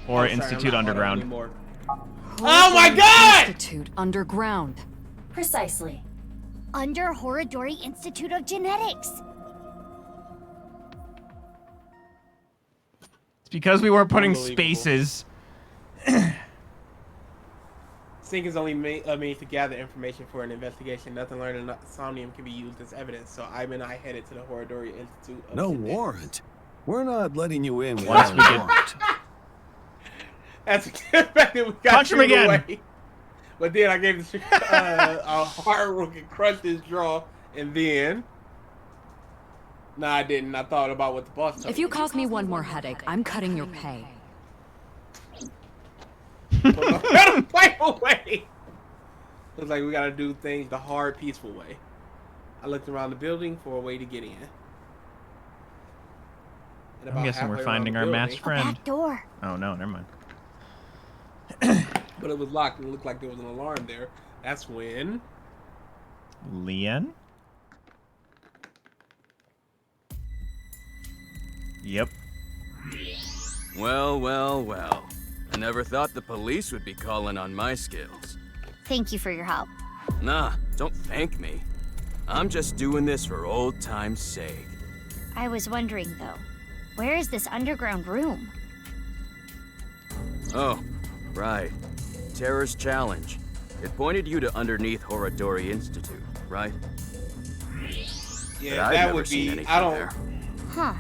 Or I'm sorry, Institute I'm not Underground. anymore. Oh my god! Institute Underground. Precisely. Under Horadori Institute of Genetics. It's because we weren't putting Unbelievable. spaces. Sync is only a means to gather information for an investigation. Nothing learned in Somnium can be used as evidence. So Ivan and I headed to the Horadori Institute of No Genetics. warrant. We're not letting you in Once without we a get- warrant. That's the fact that we got Punch him you again. away. But then I gave the a hard look and crushed his jaw, and then. Nah, I didn't. I thought about what the boss told If you cause me one more headache, I'm cutting your pay. Let him play away. Looks like we gotta do things the hard, peaceful way. I looked around the building for a way to get in. And I'm about guessing we're halfway around finding the our building- masked friend. Back door. Oh no, never mind. But it was locked. It looked like there was an alarm there. That's when. Leon? Yep. Well, well, well. I never thought the police would be calling on my skills. Thank you for your help. Nah, don't thank me. I'm just doing this for old time's sake. I was wondering, though, where is this underground room? Oh, right. Terror's Challenge. It pointed you to underneath Horadori Institute, right? Yeah, But I've that never would seen be. anything I don't. there. Huh.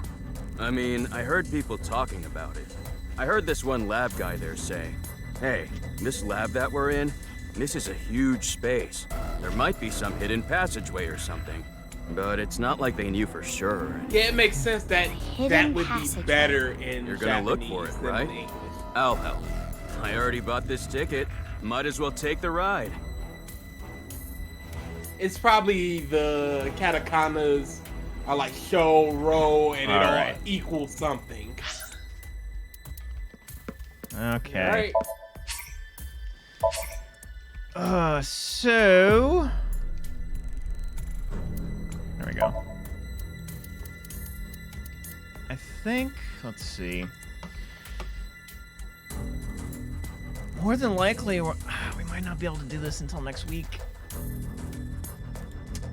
I mean, I heard people talking about it. I heard this one lab guy there say, hey, this lab that we're in, this is a huge space. There might be some hidden passageway or something. But it's not like they knew for sure. Yeah, it makes sense that that would be better in You're gonna look for it, Japanese than right? in English. I'll help. I already bought this ticket. Might as well take the ride. It's probably the katakanas are like show, row, and it all Alright. equals something. Okay. So there we go. I think, let's see. More than likely, we might not be able to do this until next week.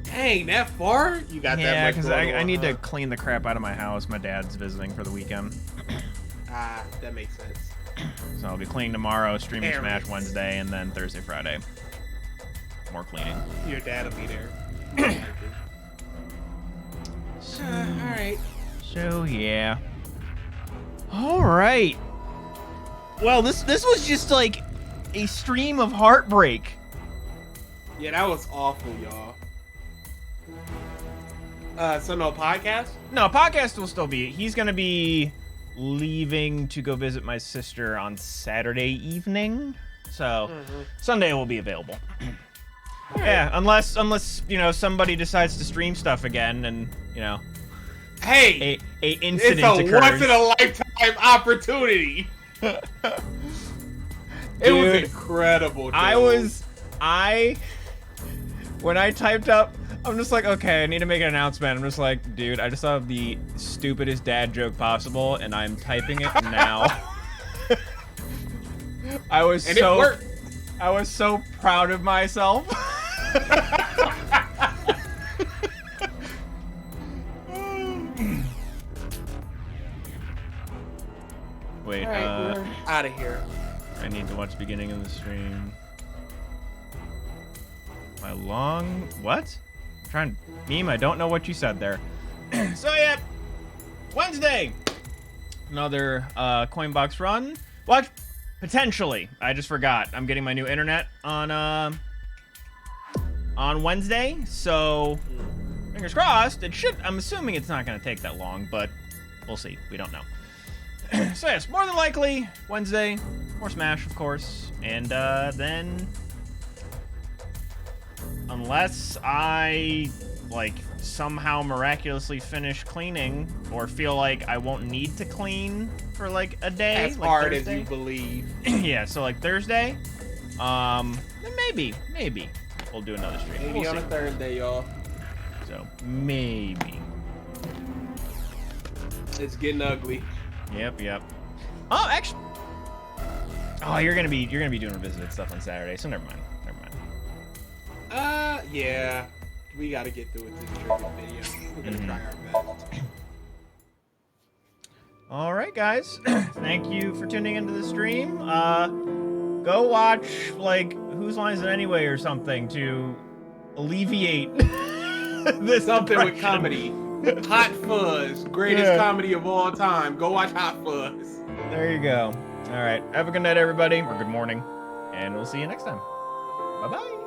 Dang, that far? You got that Yeah, much because going I on, need to huh? clean the crap out of my house. My dad's visiting for the weekend. Ah, that makes sense. So I'll be cleaning tomorrow, streaming Errands. Smash Wednesday, and then Thursday, Friday. More cleaning. Your dad will be there. Alright. So yeah. Alright. Well, this was just like a stream of heartbreak. Yeah, that was awful, y'all. So no podcast? No, podcast will still be. He's gonna be leaving to go visit my sister on Saturday evening. So Sunday will be available. Yeah, unless you know somebody decides to stream stuff again, and you know, Hey, a incident it's a occurs. once in a lifetime opportunity. It was Dude, incredible. Dude. When I typed up, I'm just like, okay, I need to make an announcement. I'm just like, dude, I just thought of the stupidest dad joke possible, and I'm typing it now. I was And it worked. I was so proud of myself. Wait, Alright, we're out of here. I need to watch the beginning of the stream. My long... What? I'm trying... Meme, I don't know what you said there. So, yeah. Wednesday. Another coin box run. Watch... Potentially. I just forgot. I'm getting my new internet on Wednesday. So, fingers crossed. It should... I'm assuming it's not going to take that long, but we'll see. We don't know. So, yes. More than likely, Wednesday. More Smash, of course. And then... Unless I, like, somehow miraculously finish cleaning or feel like I won't need to clean for, like, a day. As like hard Thursday. as you believe. Yeah, so, like, Thursday, then maybe we'll do another stream. Maybe We'll on see. a Thursday, y'all. So, maybe. It's getting ugly. Yep. Oh, actually... Oh, you're gonna be doing revisited stuff on Saturday, so never mind. Yeah. We gotta get through with this trigger video. We're gonna try our best. All right, guys. Thank you for tuning into the stream. Go watch, like, Whose Line Is It Anyway or something to alleviate this Something with depression. comedy. Hot Fuzz, greatest Yeah. comedy of all time. Go watch Hot Fuzz. There you go. All right. Have a good night, everybody, or good morning, and we'll see you next time. Bye-bye.